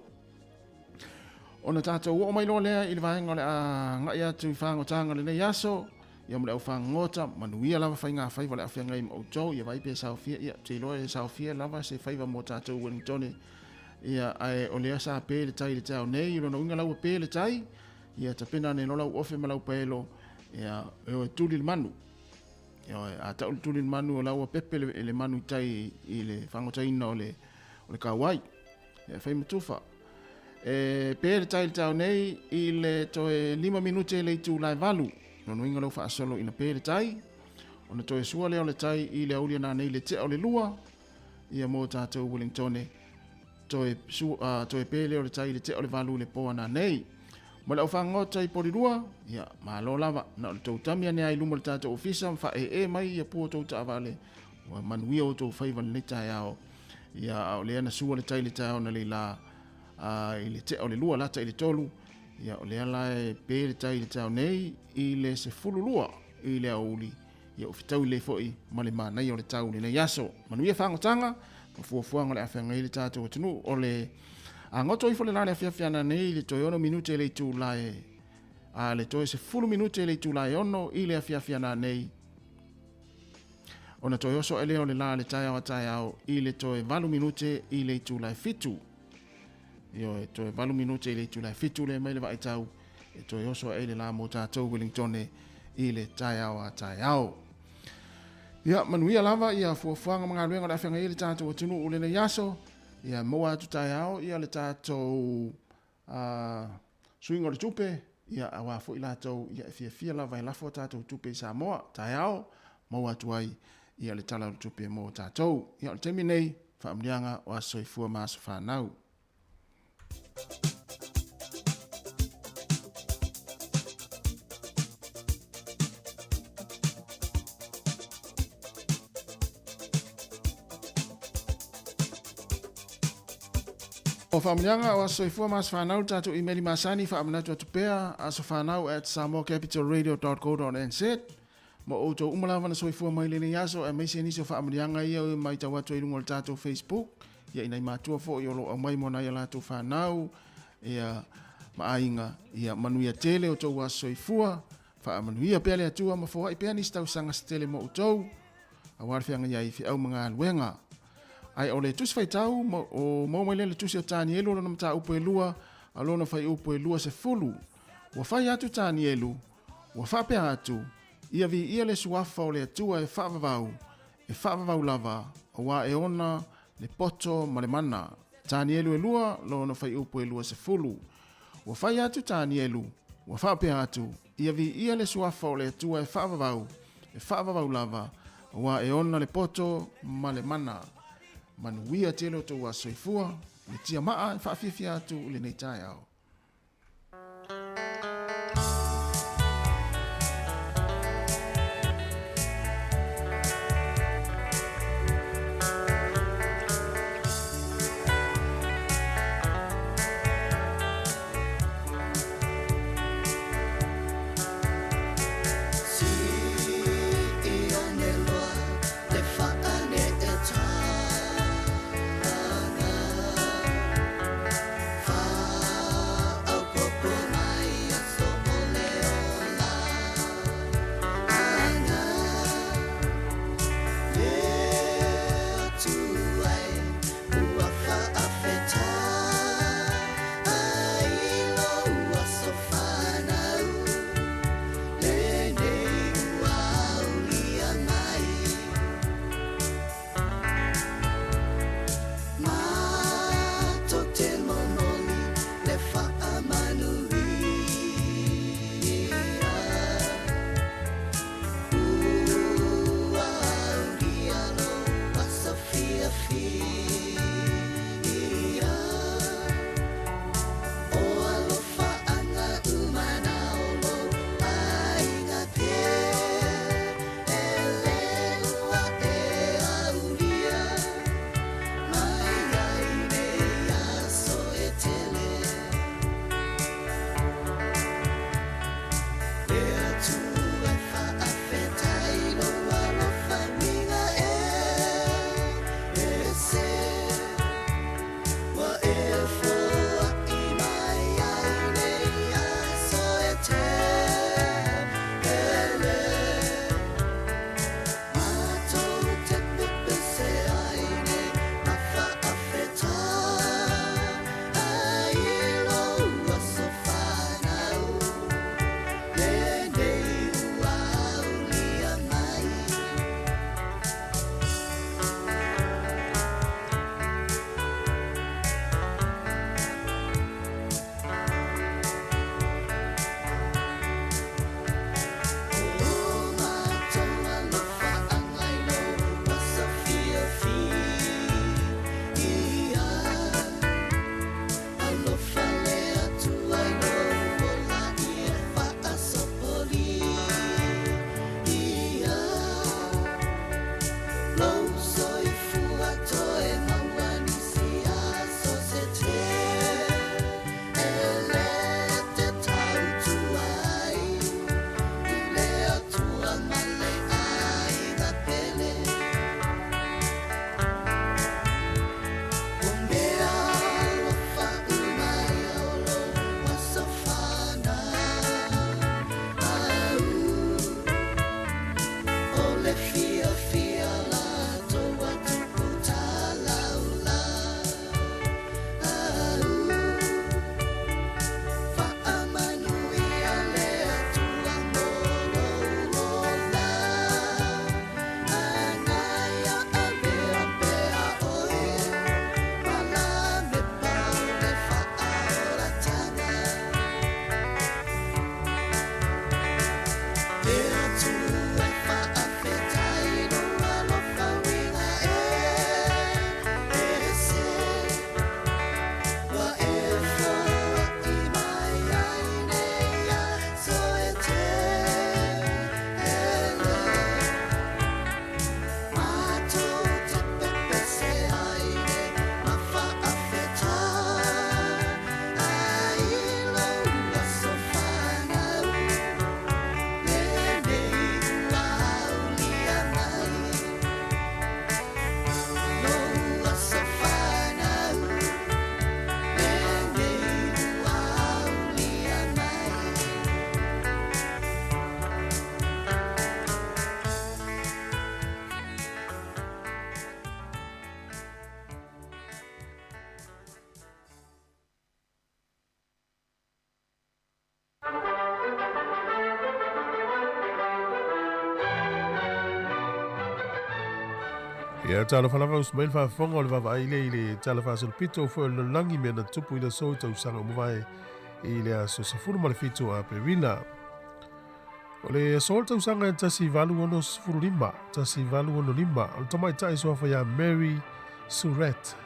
Ona tātou o mai loa lea i le vahenga le a ngai atu i whangotanga le nei aso, ia mo le au whangota, manuia lava whai ngā whaiva le awhia ngai ma autou, ia vai pe saofia, ia te loa e saofia lava se whaiva mo tātou Wellington, ia ai o lea sa pe le tai le tau nei, ilo na unga lau pe le tai, ia tapena ne lola u ofe ma lau paelo, ia e tuli le manu. A tau le tuli manu o laua pepe le manu tai i le whangotaina o le kauai. E whai matuwha. Pe le tai le tau nei i le toe 5 minute le itu lai valu. Nono inga lau whaasolo ina pe le tai. O na toe sua leo le tai i le aulia nā nei le te o le lua. Ia mō tātou Wellington. Toe pe leo le tai le te o le valu le poa nā nei. Ma le au whangota i porirua, ia, ma lo lava, na le tau tamia ne ai luma le tātou ofisa, mwha mai ia pua tau ta avale, wa manuia o tau whaiva le tai ao, ia o le ana sua le tai le tai ao na le la, i le te o le lua lata i le tolu, ia o le ala e pe le tai le tai ao nei, i le se fulu lua, i le auli, ia o fitau i le foi, ma le mana i o le tau le nei aso, manuia whangotanga, ma fuafuanga le awhenga i le tātou atunu, o le a ngoto i fole lale afiafiana nei le toi ono minute le tu lae a le toi se fulu minute le tu lae ono i le afiafiana nei ona toi oso ele o le la le tai au i le toi valu minute i le tu lae fitu io e toi valu minute i le tu lae fitu le mai le vai tau e toi oso e le la mo tātou Wellington i le tai au a tai au. Ia manuia lava ia fuafuanga mga luenga da whenga i le tātou atunu o le na yaso, ia moa atu tai au, ia le tātou suinga le tupe, ia awa fo i lātou, ia fia lava i lafo tātou tupe sa moa, tai au, moa atu ai, ia le tala le tupe mo tātou. Ia le temi nei, whaamlianga o aso i fua maaso whanau. O whaamlianga o aso i fua maaso whanau tātou i meri masani whaamanatu atu pēr aso whanau at samoacapitalradio.co.nz. Mo o tō umalawa na soifua mai lene yaso e meise nisi o whaamurianga ia o mai tau atu e rungo le tātou Facebook. Ia inai mātua fo i olo au mai mona ia lātou whanau. Ia maainga ia manuia tele o tō a soifua. Whaamanuia pēle atua ma fōa i pēa nisi tau sanga stele mo o tōu. A warwhianga ia i fi au mga aluenga. Ai o le tusi whai tau o mau mai le tusi o tāni elu lona mta upo e lua. A lona whai upo e lua se fulu. Wa whai atu tāni elu. Wa whapea atu. Ia vi ia le suafa o le atua e whaavavau lava, o wā e ona, le poto, ma le mana. Tāni elu e lua, lo na whai upo e lua se fulu. Wa whai atu tāni elu, wa whaapea atu, ia vi ia le suafa o le atua e whaavavau lava, o wā e ona le poto, ma le mana. Manuia telo tō wa soifua, le tia maa e whaafifia atu le nei tai au. Fa Ia tala falava usmail fa fonga le vava ile tala fa sul pito fo le langi me na tupu ile so tau sanga mo vai ile aso se furu male fito a perila. Ole sol tau sanga tasi valu ono furu lima, tasi valu ono lima. Ole tamai tai so fa ya Mary Surratt.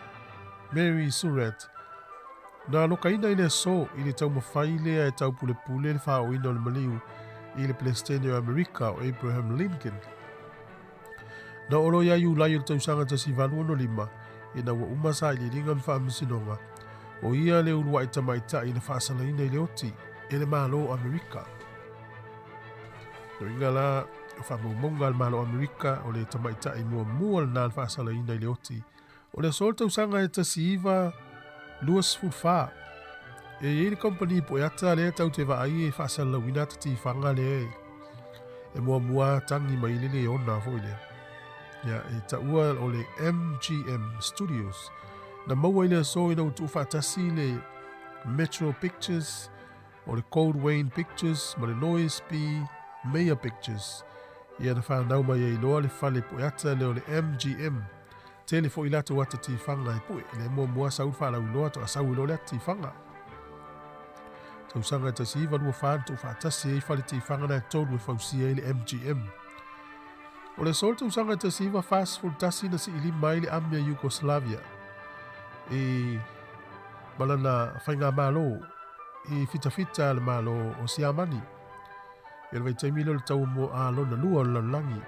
Na lokaina ile so ile tau mafaile e tau pule le fa o ino le maliu ile Palestina America o Abraham Lincoln. Na olo ya yu lai tau sanga tasi valu ono lima ina wa umasa ile ringan fa misinonga o ia le urua ita maita ile fa salaina ile oti ile malo America. Ringa la fa monga al malo America o le tamaita i mua na fa salaina ile oti o le sol tau sanga tasi iva luas fufa e ile company po yata le tau te va ai fa salawina ti fanga le e mua tangi mai le ona fo ile. Ya e taua o le MGM Studios. Na maua ile so ina utu fatasi le Metro Pictures o le Cold Wayne Pictures ma le Noise P Meyer Pictures. Ia na whanau mai e loa le fale po ata le o le MGM. Tele fo ilata wata ti whanga e pui. Le mua sau whanau loa to a sau ilo le ti whanga. Tau sanga ta si iwa lua whantu fatasi e fale ti whanga na tonu e fausia le MGM. O le sol tau sanga te siwa fast food tasi na si ili mai le amia Yugoslavia. E malana whainga malo. E fita le malo o Siamani. E le taimilo le tau mo a lona lua o langi.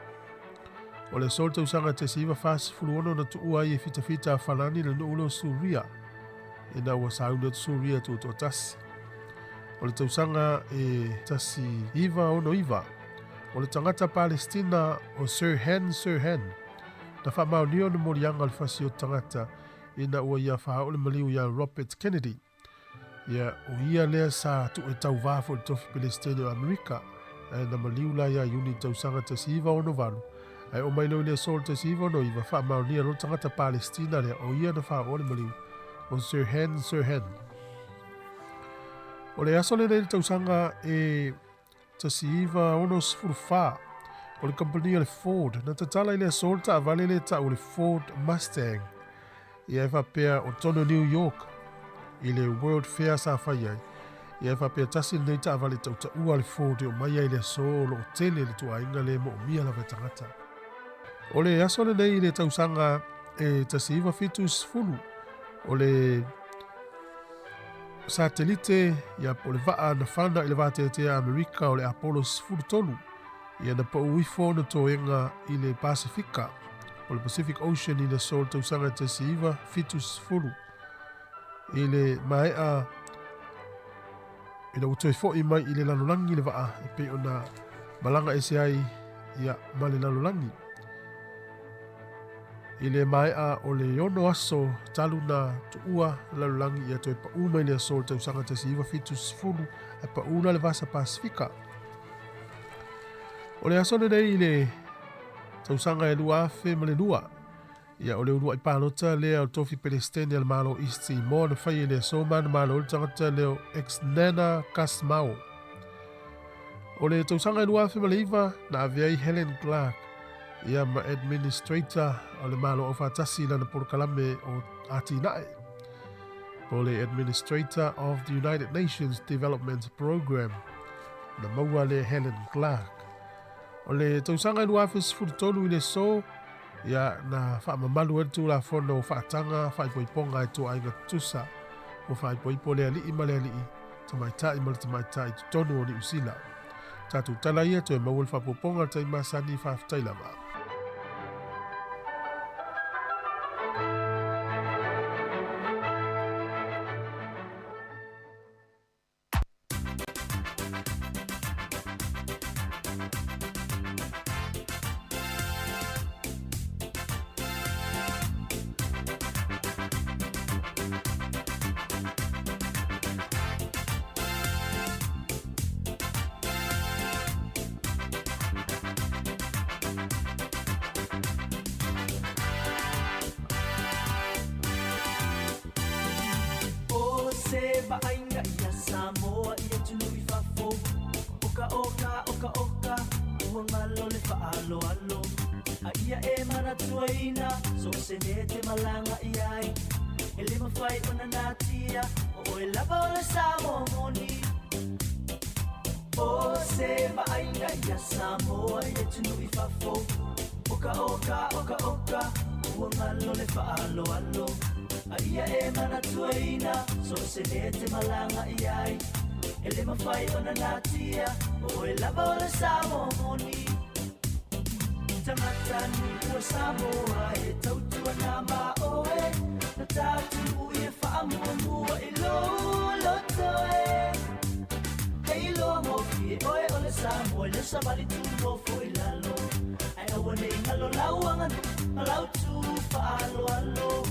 O le sol tau sanga te siwa fast food ono na tuua e fita whanani le nuulo Suria. E na ua sauna Suria tu to tasi. O le tau sanga e tasi iwa ono iwa. O le tangata Palestina o Sirhan. Na whamau nio na morianga le fasi o tangata ina ua ia wha o le maliu ia Robert Kennedy. Ia o ia lea sa tu e tau wafo le tofi Palestina o Amerika. E na maliu la ia uni tau sanga te siva o no valu. Ai o mailo lea sol te siva o no iwa whamau nia lo tangata Palestina lea o ia na wha o le maliu o Sirhan. O le aso le tau sanga e tasi iwa onos furufa o le company le Ford na tatala ile solta avale le ta o le Ford Mustang ia whapea o tono New York i le World Fair sa whaiai ia whapea tasi nei ta avale tauta ua le Ford o mai ai le solo o tele le tua inga le mo mia la vetangata o le aso le nei le tausanga e tasi iwa fitus fulu o le Satelite ia po le vaa na whana i le vate te Amerika o le Apollos fulutolu. Ia na po uifo na toenga i le Pasifika o le Pacific Ocean i le sol tausanga te siiva fitus fulu. I le maea i na utoi fo i mai i le lanolangi le vaa e pe o na malanga ese ai ia ma le lanolangi. I le maea o le yono aso talu na tuua lalulangi ia toi pa uma i le asol tau sanga te siiva fitus fulu a pa una le vasa Pasifika. O le aso nei i le tau sanga e lua afe ma le lua. Ia o le urua i pālota lea o tofi Palestina le malo East Timor na whai i le aso mana malo le tangata leo ex-Nana Kasmao. O le tau sanga e lua afe ma le iwa na aviai Helen Clark. Ia ma administrator o le malo o fatasi lana porokalame o Atinae. Po le administrator of the United Nations Development Program. Na maua le Helen Clark. O le tausanga lua fes futolu i le so. Ia na whaamamalu e tu la fono o whaatanga whaipoiponga e tu ainga tusa. O whaipoipo le alii ma le alii. Tamaitai ma le tamaitai tonu o ni usila. Tatu tala ia tu e mawul whapoponga tai masani whaaftailama. Ia e mana tuaina, so se ne te malanga iai. E lima fai ona natia, o e lava o le Samoa O se maaina ia Samoa ia tunu I fafo. Oka oka, oka oka, ua ngalo le faalo alo. Ia e mana tuaina, so se ne te malanga iai. E lima fai ona natia, o e lava o le Samoa Tangata nua Samoa e tautua nā maoe Na tātu I e whaamua I loto e Hei loa mofi e oe o le Samoa Le savali tu mofo I lalo Ai aua nei ngalo lau anganu Malau tu whaalo alo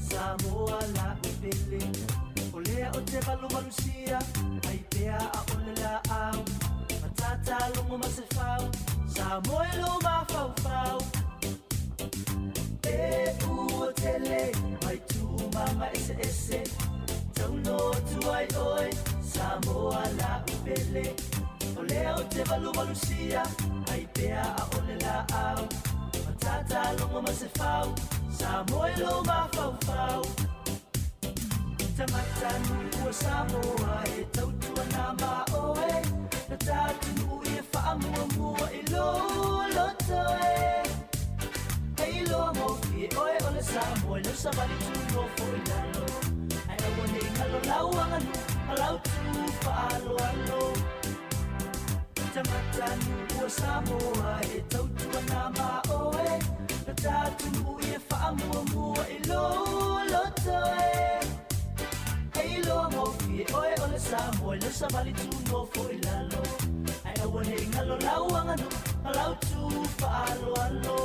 Samoa la upele Olea o te valu malusia Ai pea a ole la au Matata longo ma se fau Samoa e lo ma fau fau E ua tele Mai tu mama ese Tauno tu ai oi Samoa la upele Olea o te valu malusia Ai pea a ole la au Matata longo ma se fau Samoa e lo ma fau fau Tangata nua Samoa e tautua nā maoe Na tātu nui e whaamua I loto e Hei loa mofi e oe o le Samoa Lau savali tu nofo I lalo Ai aua nei ngalo lau anganu Malau tu whaalo alo Tangata nua Samoa e tautua nā maoe Na tātu nui e whaamua I loto e Hei loa mofi e oe o le Samoa Le savali tu nofo I lalo Ai aua nei ngalo lau anganu Malau tu whaalo alo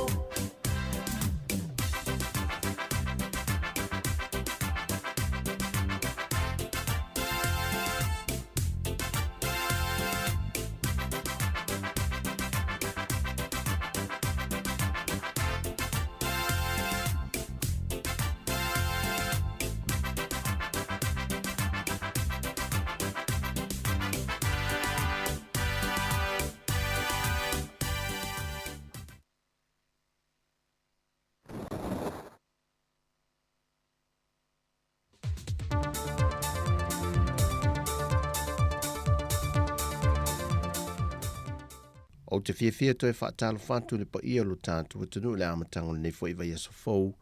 O te whiawhia toi whaatalo whātu le pa ia lo tātu tunu le amatanga nei fo iwa iaso fau,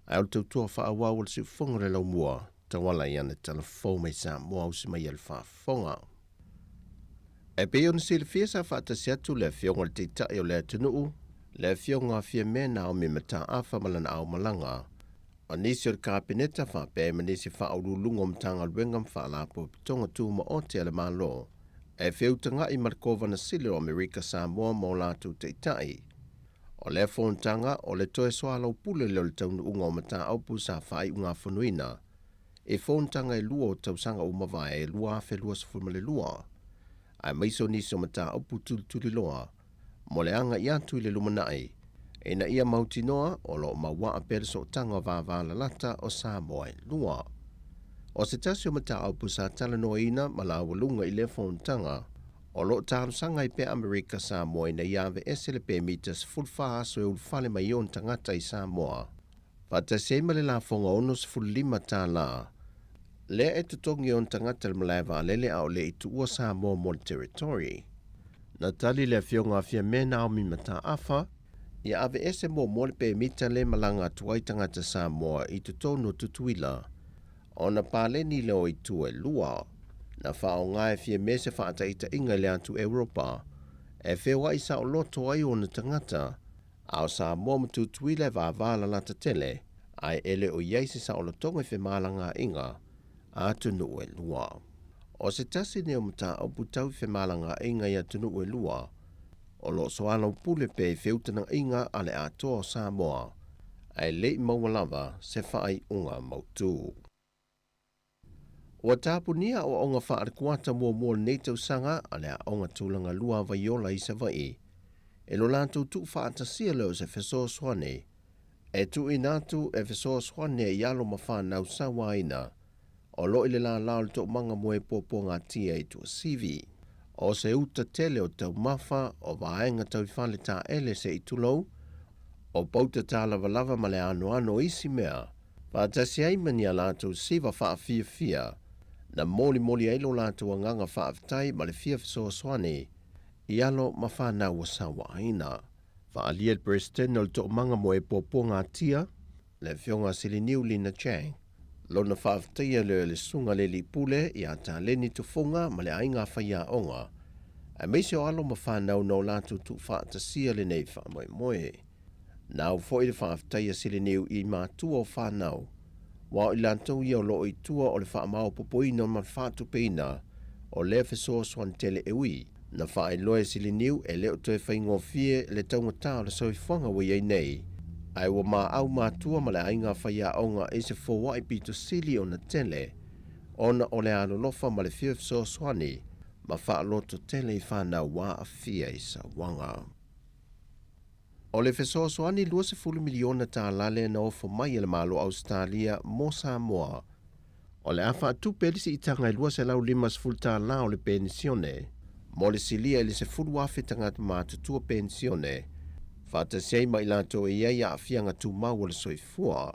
ai o tautua whaawau le si whonga le lau mua, tawala i ana tala fau mai sa mua au si mai al whaafonga. E pe iona si le whia sa whaatasi atu le whionga le teitai o le atunuu, le whionga whia mena o me mata awha malana au malanga, o nisi o le kāpeneta whape ma nisi whaaurulunga o mtanga luenga mwhaalapo pitonga tu ma o te ale malo, e whiutanga I Markova na sile o Amerika Samoa mo lātu teitai. O le whontanga o le toe soa lau pule leo le taunu unga o mata aupu sa whai unga whanuina. E whontanga e lua o tausanga umawai e lua awhe lua safuma le lua. Ai maiso nisi o mata aupu tuli loa. Mo le anga I atu I le lumanai. E na ia mauti noa o lo maua a perso tanga vāvala lata o Samoa lua. O se tasi o mata aupu sa tala noa ina ma la walunga I le whontanga. O lo tāru sanga I pe Amerika Samoa na iave esele pe mitas fulfa aso e ulfale mai on tangata I Samoa. Pata seima le la fonga onos fulima tā la. Le e tutongi on tangata le malaiva lele au le itu ua Samoa mon territory. Na tali le fionga fia mena au mi mata afa. Ia ave ese mo mole pe mita le malanga tuai tangata Samoa I tutono tutuila. Ona pale ni leo I tu e lua. Na whao ngai fie mese whaataita inga le atu Europa. E whewa I sa o loto ai o na tangata. Ao sa momutu tuile va vala lata tele. Ai ele o yeisi sa o lotonga fe malanga inga. Atu nu e lua. O se tasi ne o mata o putau fe malanga inga I atu nu e lua. O lo soana o pule pe feutana inga ale atoa o Samoa. ai le maumalawa se whaai unga mautu. Ua tāpunia o onga whaarekuata mua nei tausanga a lea onga tūlanga lua vaiola i Savai. E lo lātou tu whaatasia leo se Fesoa Swane. E tu inatu e Fesoa Swane e ialo mawhanau sawaina. O lo ile la lao le manga moe popo ngā tia i tu sivi. O se uta tele o tau mafa o vaenga tau whale tā ele se i tulou. O pauta tā lava ma le ano isi mea. Whaatasi aimani a lātou siva whaafia fia. Na moli ailo lātou anganga whaafitai ma le fia Fesoa Swane. Ialo ma whanau o sawaina. Whaalia le Preston o le tō manga moe popo ngā tia. Le fionga siliniu Lina Chang. Lona whaaftaia le sunga le li pule i a tā leni tufunga ma le ainga whaia onga. A meise o alo ma whanau no lātou tu whaatasia le nei whaamoe. Nau fo i le whaaftaia siliniu i mātua o whanau. Wa i lātou i o lo i tua o le whaamao popoina ma whaatu peina o le Fesoa Swane tele ewi. Na whae loe siliniu e leo toe whaingo fie le taungatā o le soifonga wei ei nei. Ai wa mā au mātua ma le ainga whaia onga e se fōwai pito sili o na tele. Ona o le alolofa ma le fia Fesoa Swane ma wha loto tele i whanau wā a fia i sa wanga. O le Fesoa Swane 20 miliona tā lale na ofo mai le malo Australia mo Samoa. O le awha atu pelisi i tanga i 2.5 tā la o le pensione. Mo le silia le se fulu afe tangata mātutua pensione. Whata sei mai lato e iei a fianga tu mau le soifua.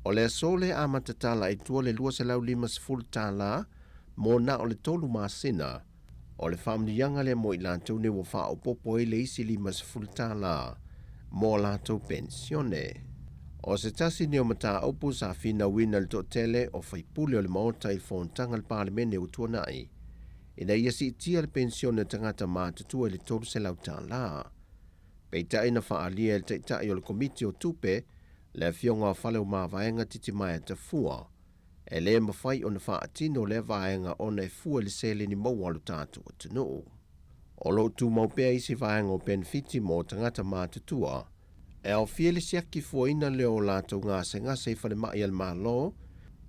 O le sole a matatala e tua le 2.5 tā la mo na o le tolu masina. O le whamnianga le mo i lato ne wa wha o popo e le isi 5 tā la mo lato pensione. O se tasi ni o mata opu sa fina wina le to tele o whaipule o le maota i whontanga le parlemene o tuanai. Ina ia si itia le pensione tangata mātutua le tolu se lau tā la. Peita ina whaalia le teitai o le komiti o tupe, le fionga o whale o māwaenga titi mai ata fua. E le mawhai o na whaatino le vaenga o na e fua le sele ni maualu tātu o tunu. O lo tu maupea isi vaenga o benefiti mo tangata mātutua. E au fie le siaki fua ina leo lātou ngase i whale mai al mālo,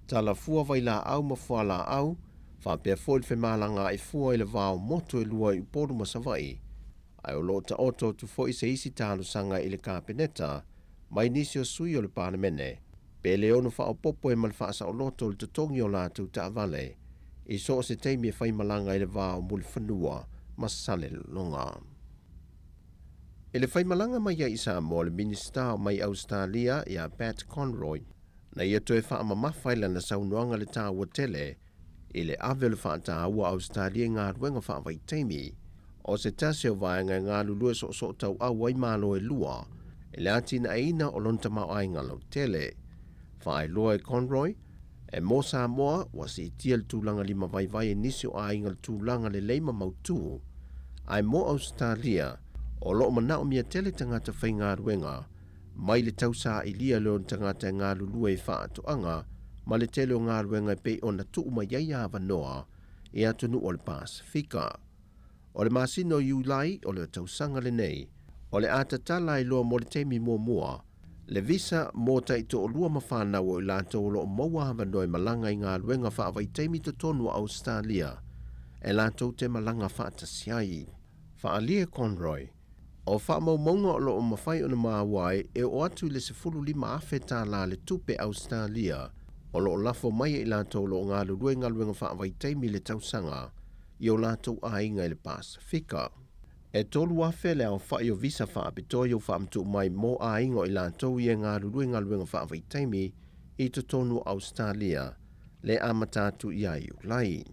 tala fua vai la au ma fua la au, whapea fōi whi mālanga i fua i le vāo moto e lua i poru ma Savai. Ai o lota oto tu fōi se isi tālu sanga i le kāpeneta, mai nisi o sui o le pānemene. Pe leonu wha o popo e malwhaasa o loto le tutongi o lātou ta vale. I so se teimi e whai malanga i le vāo muli whanua, ma sale longa. E le whai malanga mai ia isa mo le minister mai Australia ia Pat Conroy. Na ia toe wha ama mawhaila na saunuanga le tā ua tele, i le awele whaata ua Australia ngā ruenga wha vai teimi. O se tase o vaenga ngā lulue so tau au ai malo e lua, e le atina eina o lonta mau ai ngā lau tele. Whae loa e Conroy, e mo Samoa wa si itia le tūlanga 5 vai e nisi o ai ngā tūlanga le leima mautu. Ai mo Australia, o loo mana o mia tele tangata whai ngā ruenga, mai le tausa i lia leo tangata ngā lulue e whaatoanga, ma le tele o ngā ruenga pe o na tuu ma iai awa noa e atunu o le Pasifika. O le masino iulai o le tausanga le nei, o le atatala i loa mo le teimi mua, le visa mo ta i to o lua mawhana o i lato o lo maua hawa noi malanga i ngā ruenga whaavai teimi to tonu a Australia, e lato te malanga whaatasiai. Whaalia Conroy, o whaamaumonga o lo o mawhai o na maawai e o atu le se 15 afe tā la le tupe Australia, o lo lafo mai i lato lo ngā luruenga whaavai teimi le tausanga, i o lātou ainga i le Pasifika. E tolu afe le au whai o visa whaapitoi o whaamtu mai mō ainga i lātou i ngā ruenga whaavai teimi i to tonu Australia le amatatu i ai ulai.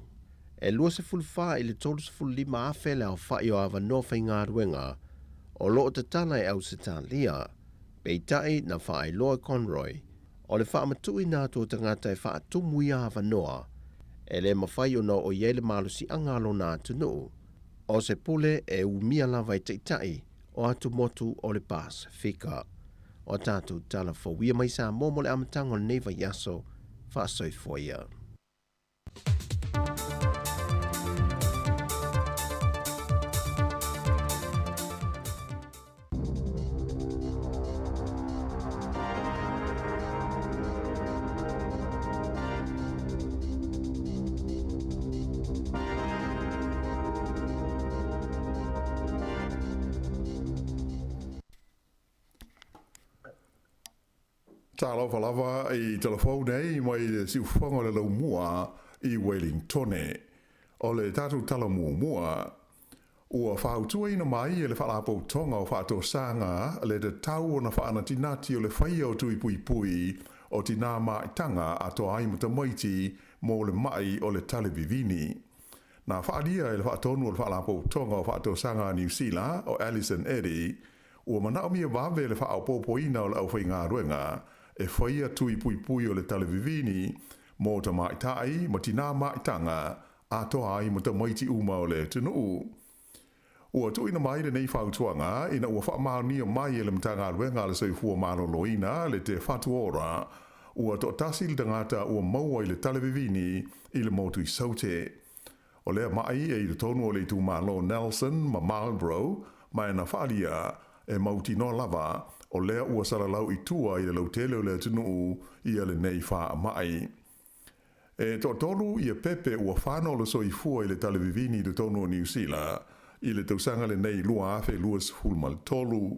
E lua se fulwha i le tolu se 15 afe le au whai o awa no whai ngā ruenga o loo te tala e Australia. Peitai na whai loa Conroy o le whaamatu i nātou tangata e whaatumu i awa noa e le mawhai o no o iele malusi angalo nā tunu, o se pule e umia lava i teitai o atu motu o le Pasifika. O tātou tala whauia mai sa momo le amatango neva yaso whaasoi foia. Talo falava I telefone nei mai si fonga le mua I Wellington o le tatu tala mua ua whautua ina mai e le whalapo tonga o whaato sanga le te tau na whaana tinati o le whaia o tui pui pui o tina maitanga a toa ai muta maiti mō le mai o le talevivini. Nā whaadia e le whaatonu o le whalapo tonga o whaato sanga New Zealand o Alison Eddy ua manao mia wawe le whaapopo ina o le au whainga ruenga e whaia tui pui pui o le talevivini mō ta maitai mo tina maitanga a toa ai muta maiti uma o le tunu. Ua tu ina mai le nei whautuanga ina ua whaamaunia mai e le mtanga luenga le soifua maloloina le te whatu ora ua to tasi le tangata ua maua I le talevivini I le motu I saute. O lea mai e I le tonu o le tu malo Nelson ma Marlborough mai na whaalia e mauti no lava o lea ua salalau I tua I le lautele o le tunu I le nei wha mai. E to tonu I pepe ua whano le soifua I le talevivini le tonu o New Zealand I le tausanga le nei lua afe luas fulmal tolu.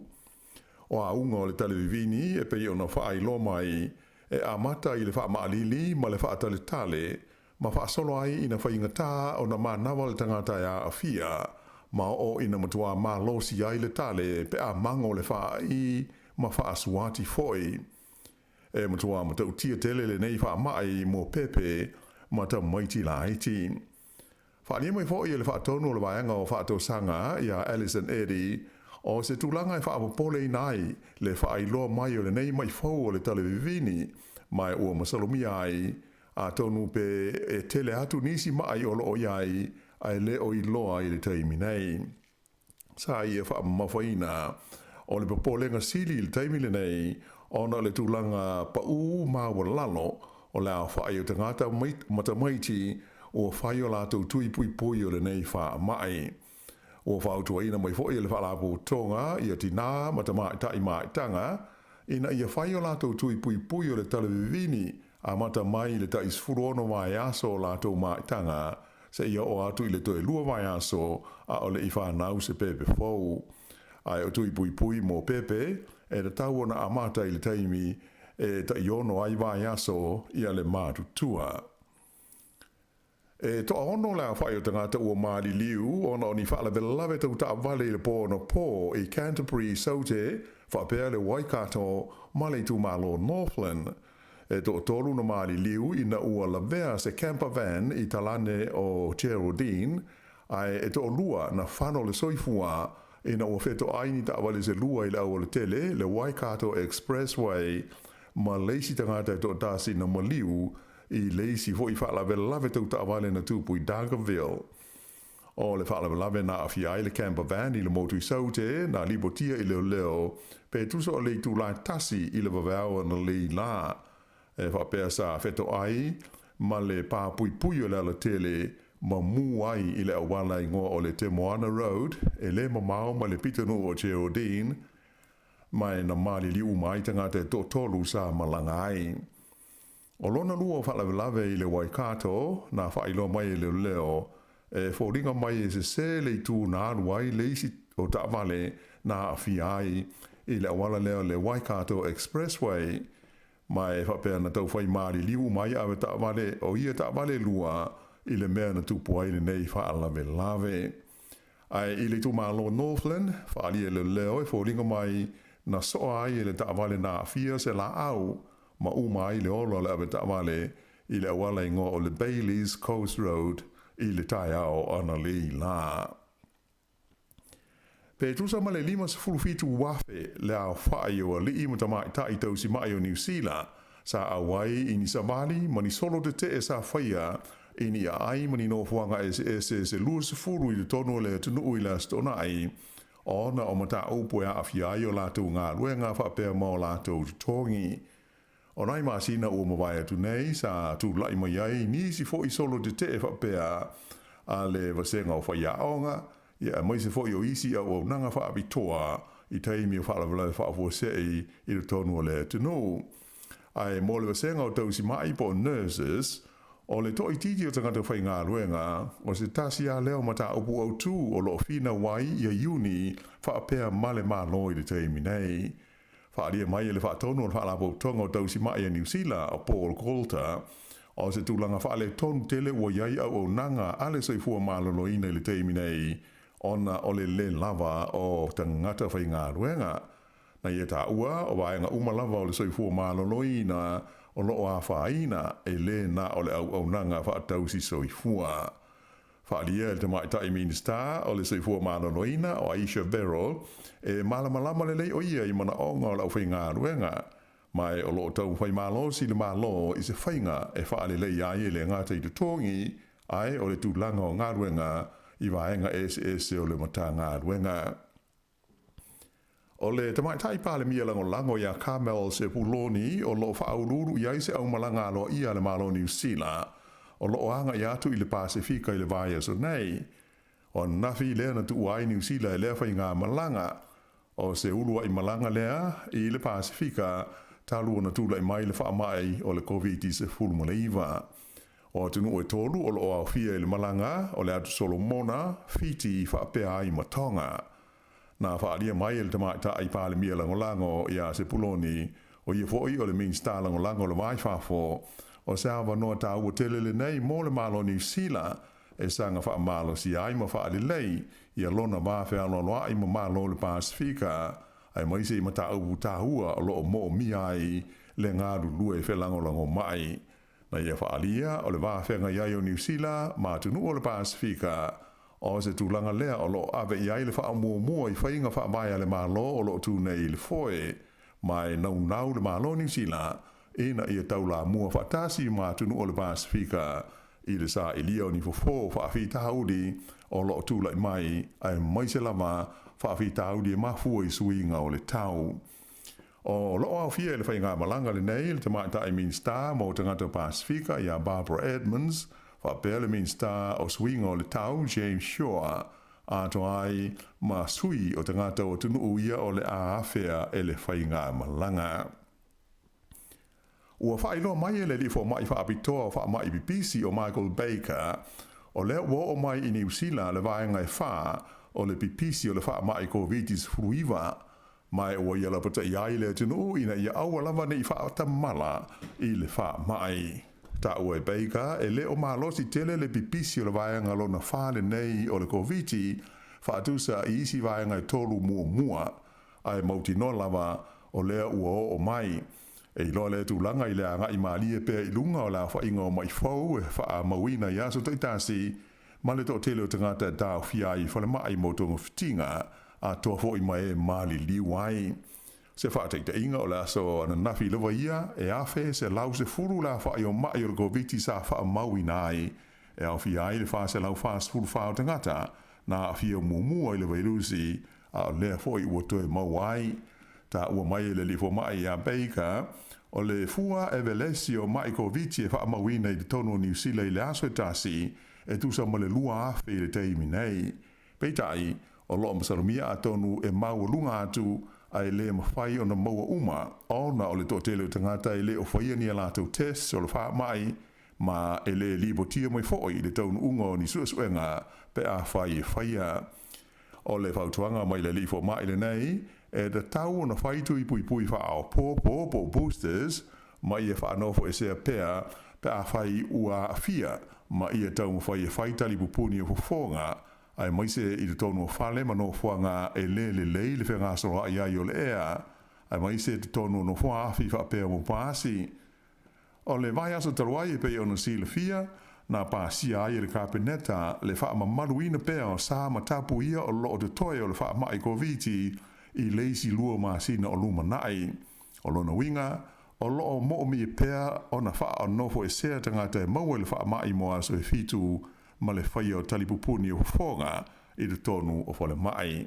O a unga o le talevivini e pei ona wha I loma I e a mata I le wha maalili ma le wha tale tale ma wha solo ai ina wha ingata o na ma nawa le tangata ya a fia ma o ina matua ma losi ai le tale pe a mango le wha I ma wha asuati foi. E matua ma tau tia tele le nei wha mai mo pepe ma ta maiti la haiti. Whaania mai fōi e le whaatonu o le waianga o whaato sanga I a Alison Eddy o se tūlanga I whaapopole nai le whaailoa mai o le nei mai fau o le talevivini mai ua masalomia ai a tonu pe e tele atu nisi mai o loo iai ai le o iloa I le taimi nei. Sa I e whaamawhaina o le papolenga sili le taimi le nei ona le tūlanga pa ma lalo o le a whaai o tangata matamaiti o whaio lātou tui pui pui o le nei wha mai. O whautua ina mai fōi le whalapo tonga I a tina matamai tai maitanga ina I a whaio lātou tui pui pui o le talevivini a matamai le tai sfurono mai aso lātou maitanga se ia o atu I le toe lua mai aso a o le I whanau se pepe fōu. Ai o tui pui pui mō pepe e le tau ona amata I le taimi e ta iono ai vai aso I a le mātutua. E to ono la whai o tangata ua maari liu ona o ni whaala velave tau ta vale le po no po I Canterbury saute whapea le Waikato ma le tu malo Northland. E to tolu na maari liu ina ua lavea se camper van I talane o Geraldine ai e to lua na whano le soifua ina ua wheto aini ta vale se lua I le au le tele le Waikato Expressway ma leisi tangata to tasi na maliu I leisi fo I whaalave lave tau ta wale na tupu I Dargaville. O le whaalave lave na awhiai le camper van I le motu I saute na libotia I leo leo pe tuso o le tu lai tasi I le wawao na le la. E whapea sa wheto ai ma le pā pui pui o le ala tele ma mu ai I le awala ingoa o le Te Moana Road e le mamao ma le pitanu o Geraldine mai na mali liu mai tangata to tolu sa malanga ai. O lona lua o whalavelave I le Waikato, na whailo mai I le leo, e whoringa mai e se le tū nā ruai leisi o ta'wale na awhiai I le awala leo le Waikato Expressway, mai whapea na tau whai maari liu mai awe ta'wale o ia ta'wale lua I le mea na tupu ai le nei whaalavelave. Ai I le tū malo Northland, whaali e le leo e whoringa mai na soa ai le ta'wale na awhia se la au, ma umai le olo le abeta wale I le awala ingo o le Bailey's Coast Road I le tai ao ana le la. Pe tusa ma le 5 fitu wafe le a whaai o li ima tamai tai tausi mai o New Zealand sa awai I ni samali ma ni solo te te sa whaia I ni a ai ma ni no fuanga se lua se furu I le tono le tunu I la stona ai ona o mata upo ya awhiai o lātou ngā ruenga whapea mao lātou tongi. O nai masina ua mawai atu nei sa tu lai mai ai nisi fo I solo te te whapea a le vasenga o whaia aonga ia mai se fo I o isi a o nanga whaapitoa I taimi o whaalawala whaafuasei I le tonu o le tunu. Ai mo le vasenga o tausi mai po nurses o le toi titi o tangata whai ngā ruenga o se tasi a leo mata upu au tū o lo fina wai I a uni whaapea male mā loi le taimi nei. whaaria mai e le whaatono o whaalapo tonga o tausi mai e New Zealand o Paul Coulter, o se tūlanga whaale tonu tele ua iai au nanga ale soifua malolo ina le teimi nei, ona o le lava o tangata whai ngā ruenga. Na ia tā ua, o waenga umalava o le soifua malolo ina, o loo a whaina e le na o le au nanga whaatausi soifua. Whaalia le te maitai minista o le soifua malolo ina o Aisha Beryl, e malamalama le lei o ia I mana onga o lau whai ngā ruenga. Mai o loo tau whai malo si le malo I se whainga e whaale lei ai le ngāta I te tongi, ai o le tūlanga o ngā ruenga I waenga SS o le mata ngā ruenga. O le te maitai pāle mia lango ia Carmel se puloni o loo whaaururu I aise au malanga aloa ia le malo New Zealand, o loo anga I atu I le Pasifika I le vaia so nei. O nafi lea na tu uai New Zealand e lea whai ngā malanga, o se ulua I malanga lea I le Pasifika, talu na tula I mai le whaamai o le COVID-19. O tunu e tolu o loo au fia I le malanga o le atu Solomona, Fiti whaapea I matonga. Na whaalia mai e le tamaita I pāle mia lango ia se puloni o ia foi o le minsta lango le mai whafo o sawa noa tā ua telele nei mō le malo New Zealand e sanga wha malo si ai ma whaale lei ia lona mawhea loa I ma malo le Pasifika ai maise I mata au tāhua o loo mō mi ai le ngāru lue whe lango mai. Na ia whaalia o le wāwhenga iai o New Zealand ma tunu o le Pasifika o se tūlanga lea o lo ave iai le wha mua I whainga wha mai le malo o lo tū nei le foe mai nau le malo New Zealand ina ia taula mua whatasi ma tunu o le Pasifika I le sa ilia o ni fofo whaafitahaudi o lo tūlai mai ai maise lama whaafitahaudi e mafua I suinga o le tau. O lo au fia le whainga malanga le nei le te maita I minsta mo tangata Pasifika ia Barbara Edmonds whapea le minsta o swinga o le tau James Shaw ato ai ma sui o tangata o tunu uia o le aafea e le whainga malanga. Ua whailo mai e le lifo mai whaapitoa o whaamai bipisi o Michael Baker o le wo o mai I New Zealand le vaenga e wha o le bipisi o le whaamai COVID-19 fruiva mai ua ia la pata iai le tunu ina ia aua lava nei whaatamala I le whaamai. Ta ue Baker e le o malosi tele le pipisi o le vaenga lo na whale nei o le COVID whaatusa I isi vaenga I tolu mua ai mauti no lava o lea ua o mai e ilo le tūlanga I le anga I maalie pēr I lunga o la whainga o mai fau e wha mawina I aso taitasi ma le to tele o tangata dao fiai whale mai motonga fitinga a toa fo I mai e mali liwai. Se whaataita inga o la so ana nafi lewa ia e awhe se lau se furu la wha I o mai o le COVID sa wha maui nai e au fi ai le wha se lau wha furu wha o tangata na a fi o muamua I le vairusi a o lea fo I ua toe mauai ta ua mai le lifo mai a Baker o le fua e velesi o mai COVID e wha maui nei le tono New Zealand I le aso e tasi e tusa ma le lua awhe I le teimi nei. Peitai o loo masalumia a tonu e mau lunga atu ai le mawhai o na maua uma o na o le tō tele o tangata I le o whaia ni a lātou test o le wha mai ma e le libotia mai fōi le taunu unga o ni suasuenga pe a whai e whaia. O le whautuanga mai le lifo mai le nei e da tau o na whaitu I pui wha ao pō boosters mai e whanofo e sea pea pe a whai ua awhia ma ia tau mwhai e whaitali pupuni o whonga ai maise I le tonu whale ma no whanga e le whenga sora I ai o le ea. Ai maise te tonu no whaafi whapea mo pāsi. O le vai aso taruai e pei o na sila fia, na pāsi ai le kāpeneta le wha mamaruina pea o sā matapu ia o loo te toi o le wha mai koviti I leisi lua māsina o luma nai. O lona winga, o loo mo mi e pea o na wha o nofo e sea tangata e maua le wha mai mo aso e fitu ma le whaia o talipupuni o whonga I le tonu o whale mai.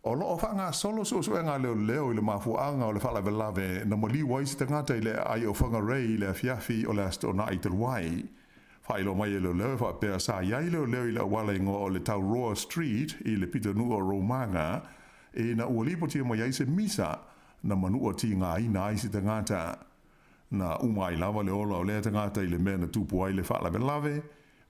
O loo whanga solo suenga leo I le mafuanga o le whala velave na mo li waisi tangata I le ai o whanga rei I le fiafi o le asto na I talwai. Whailo mai e leo wha pēr sa iai leo I le awala ingo o le tau Roa Street I le pita nua o Romanga e na ua lipotia mo iai se misa na manua ti ngā ina ai si tangata. Na umai lava le ola o lea tangata I le mea na tupu ai le whala velave,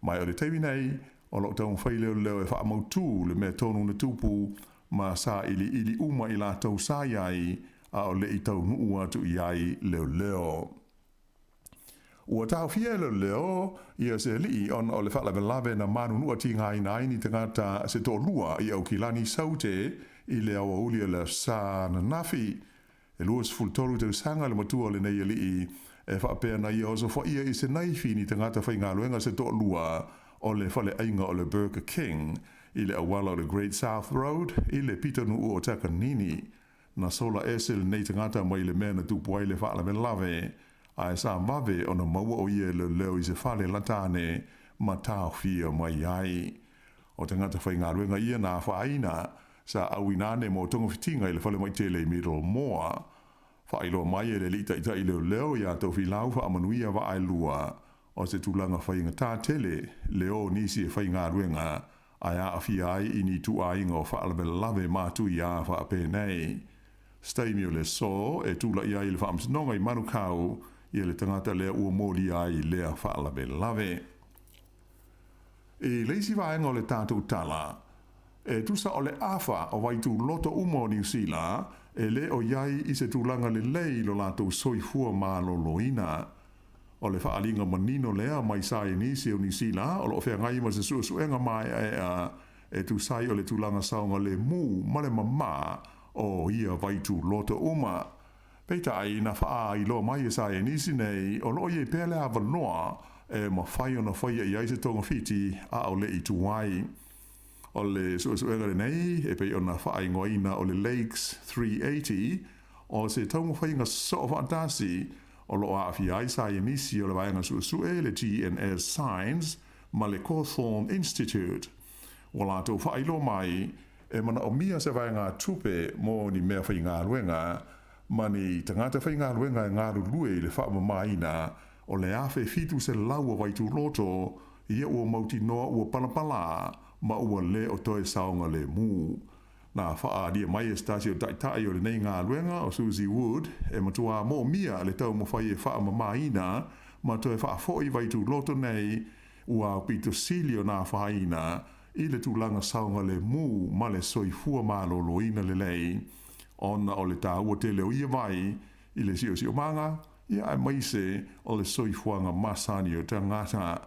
mai o le tewi nei, o lo tau whaileo leo e wha mautū le mea tonu na tupu ma sa ili uma i lātou sa iai a o le i tau nuu atu iai leo. Ua tau fia leo ia se li on o le whalawe na manu nua ti ngai nai ni tangata se tō lua i au kilani saute i le awa ulia le sa na nafi. E luas fultolu te sanga le matua le nei li e whaapea na ia oso ia i se naifi ni tangata whai ngā luenga se tō lua o le whale ainga o le Burger King i le awala o le Great South Road i le pitanu o Takanini. Na sola esel nei tangata mai le mea na tupuai le whaalawe lawe ai sa mawe o na maua o ia le leo i se whale latane ma tau fia mai ai. O tangata whai ngā ruenga ia nā whaina sa awinane mo tonga fitinga i le whale mai tele Middle Moa. Whailo mai e le lita i leo ia tau whilau wha amanuia wa ai lua o se tūlanga whai ngā tā tele leo nisi e whai ngā ruenga ai a awhia ai i ni tu ainga o whaalawe lawe mātu i a wha ape nei. Staimio le so e tūla i ai le whaamsinonga i manukau i le tangata lea ua mōri ai lea whaalawe lawe. E leisi vaenga o le tātou tala, e tusa o le awha o waitu loto umo New Zealand, e le o iai i se tūlanga le lei lo lātou soifua mā loloina. O le whaalinga manino lea mai sai nisi o New Zealand, o lo whea ngai ma se suenga mai e tu sai o le tūlanga saunga le mū ma le mamā o ia waitu loto uma. Peita ai na faa i lo mai sa e nisi nei o lo ye pele ava noa e ma fai ona fai i ai se tonga fiti a o le i tuai. O le suenga nei e pei ona fai ngoina o le Lakes 380 o se tonga fai nga so fantasi o lo a fi ai sa e nisi o le vaenga sue le GNS Science ma le Cawthorne Institute. O la to fai lo mai e mana o mia se vaenga tupe mo ni mea fai ngā ruenga mani tangata whai ngā ruenga e ngā rulue le wha mamaina o le awhe fitu se laua waitu loto ia ua mauti noa ua palapala ma ua le o toe saonga le mū. Nā wha lia mai e stasi o taitai o le nei ngā ruenga o Susie Wood e matua mō mia le tau mo whai e wha mamaina ma toe wha foi waitu loto nei ua pito silio nā whaina i le tūlanga saonga le mū ma le soifua māloloina le lei. Ona o le tāua te leo ia vai i le sio manga, ia ai maise o le soifuanga masani o tangata.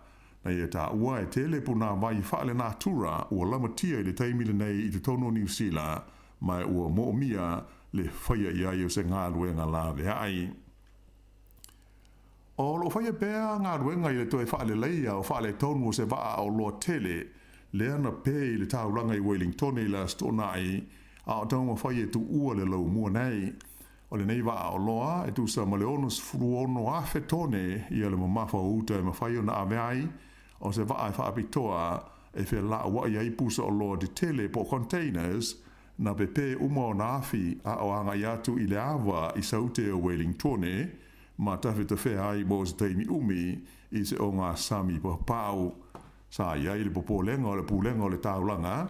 Na ia tāua e te le puna vai whaale nā tura ua lamatia i le taimile nei i te tono New Zealand, mai ua moomia le whaia i ai o se ngā ruenga lawe ai. O lo whaia bea ngā ruenga i le toe whaale leia o whaale tonu o se waa o loa tele, le ana pē i le tāuranga i Wellington i la stonai, a o taunga whai e tu ua le lau mua nei. O le nei waa o loa e tu sa maleonos fruono a whetone i ale mamafa o uta e mawhai o na aveai o se waa e whaapitoa e whea la wa i aipusa o loa de tele po containers na pepe uma o na afi a o anga i atu i le awa i saute o Wellingtone ma tawhi te whea ai mo se teimi umi i se o ngā sami pa pau. Sa i ai le popolenga o le pulenga o le taulanga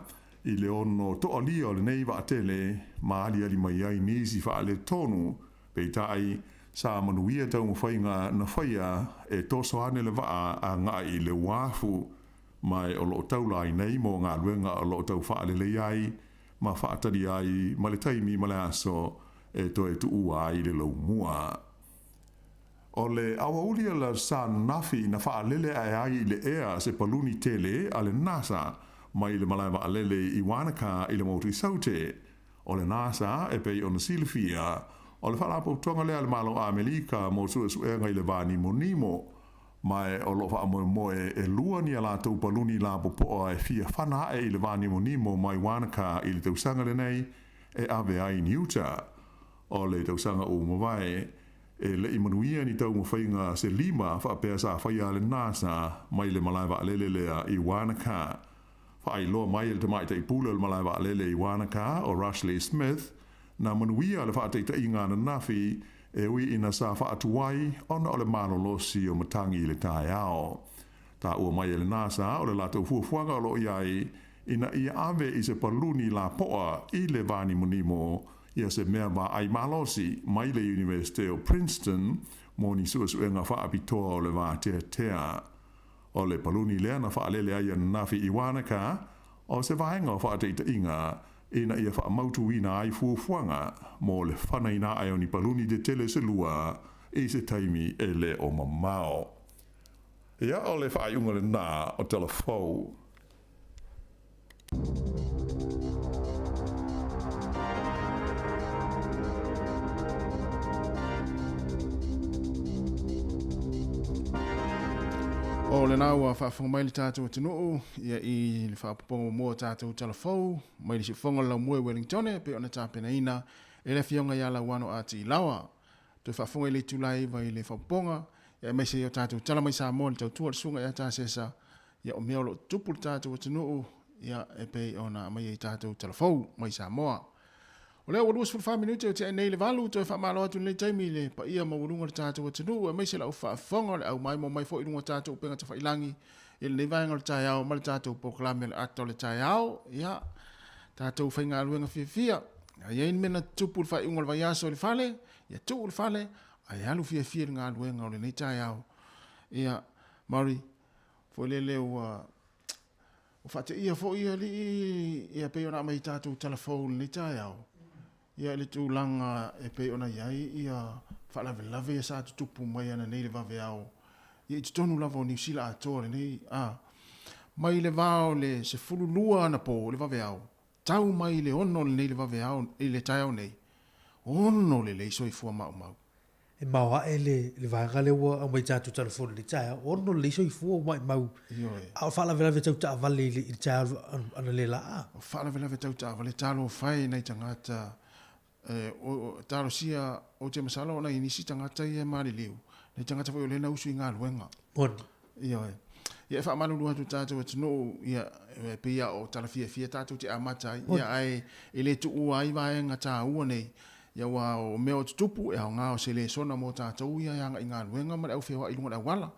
i le ono toa lia o le nei wa tele ma ali ali mai ai nisi wha le tonu pei tai sa manuia tau mwhainga na whaia e toso ane le waa a ngā i le wafu mai o lo taula ai nei mo ngā luenga o lo tau wha le ai ma wha atari ai ma le taimi ma le aso e to e tu ua ai le lau mua. O le awa ulia la sa nafi na wha lele ai le ea se paluni tele a le NASA mai le malai wa alele i Wanaka i le mautri saute. O le NASA e pei o na silfia, o le whalapo tonga lea le malo a Amerika mo suenga i le vani monimo, mai o lo wha moe e lua ni ala tau paluni la popoa e fia whana e i le vani monimo mai Wanaka i le tausanga le nei e ave ai ni uta. O le tausanga o mawai e le imanuia ni tau mawhainga se lima whaapea sa whaia le NASA mai le malai wa alele lea i Wanaka. Ai loa mai le tamai tai pula le malai wa lele i Wanaka o Rushley Smith na manuia le whaatei tai ngana nafi e ui ina sa whaatuai ona o le manolosi o matangi le tai ao. Ta ua mai le NASA o le lato fuafuanga o lo iai ina ia ave i se paluni la poa i le vani monimo ia se mea wa ai malosi mai le University of Princeton mo ni suenga whaapitoa o le wā tea. O le paluni lea na whaalele ai an nafi i Wanaka, o se vaenga o whaateita inga ina ia whaamautu ina ai fuafuanga mo le whana ina ai ni paluni de tele se lua e se taimi e le o mamao. Ia o le whaaiunga le nā o telefou. O le nā ua whaafonga mai le tātou atunuu, ia I le whaapoponga mua tātou telefou, mai le si whonga lau mua Wellingtone, pe ona tāpena ina, e le fionga ia la wano ati lawa. Toi whaafonga I le tūlai vai le whaapoponga, ia mai se o tātou tala mai sā mua le tautua le sunga ia tā sesa, ia o mea o lo tupu le tātou atunuu, ia e pe ona mai I tātou telefou, mai sā mua. O leo walua sifuru 5 minute o te nei le valu, toi whaamalo atu le taimi le pa ia mawurunga le tātou atunu, e meise la u whaafonga le au mai mo mai fo irunga tātou upenga ta whailangi, I le nevaenga le tai au, ma le tātou poklame le ato le tai au, ia, tātou whainga aluenga fia. A ien mena tupu le whaiunga le vaiaso le fale, ia tuu le fale, a alu fia le ngā aluenga o le nei tai au. Ia, Mauri, fo le leo o whate ia fo ia li, ia pe ona mai tātou telefone le tai au. Ia le tūlanga e pe ona iai, ia whalawe e sa tutupu mai ana nei le wawe au. Ia I tonu lava o New Zealand atoa le nei, mai le vao le se fulu lua ana po le wawe au. Tau mai le ono le nei le wawe au, I le tai au nei. Ono le le soi fua mau mau. E maua e le vanga le ua au mai tātou telefone le tai au, ono le soi fua mai mau. Au whalawe tau ta avale le tai au ana le la a. Whalawe tau ta avale talo whai nei tangata, o taro sia o te masala ona inisi tangata I e maari liu. Nei tangata fo lena usu I ngā luenga. Oni. Ia e. Ia e whaamanu lua tu tātou atunu, ia pe ia o tala fia tātou te amata. Ia ai e le tu ua I vaenga tā ua nei. Ia wa o meo tutupu e au ngā o se le sona mo tātou ia I ngā luenga ma le au whiwa I lunga le wala.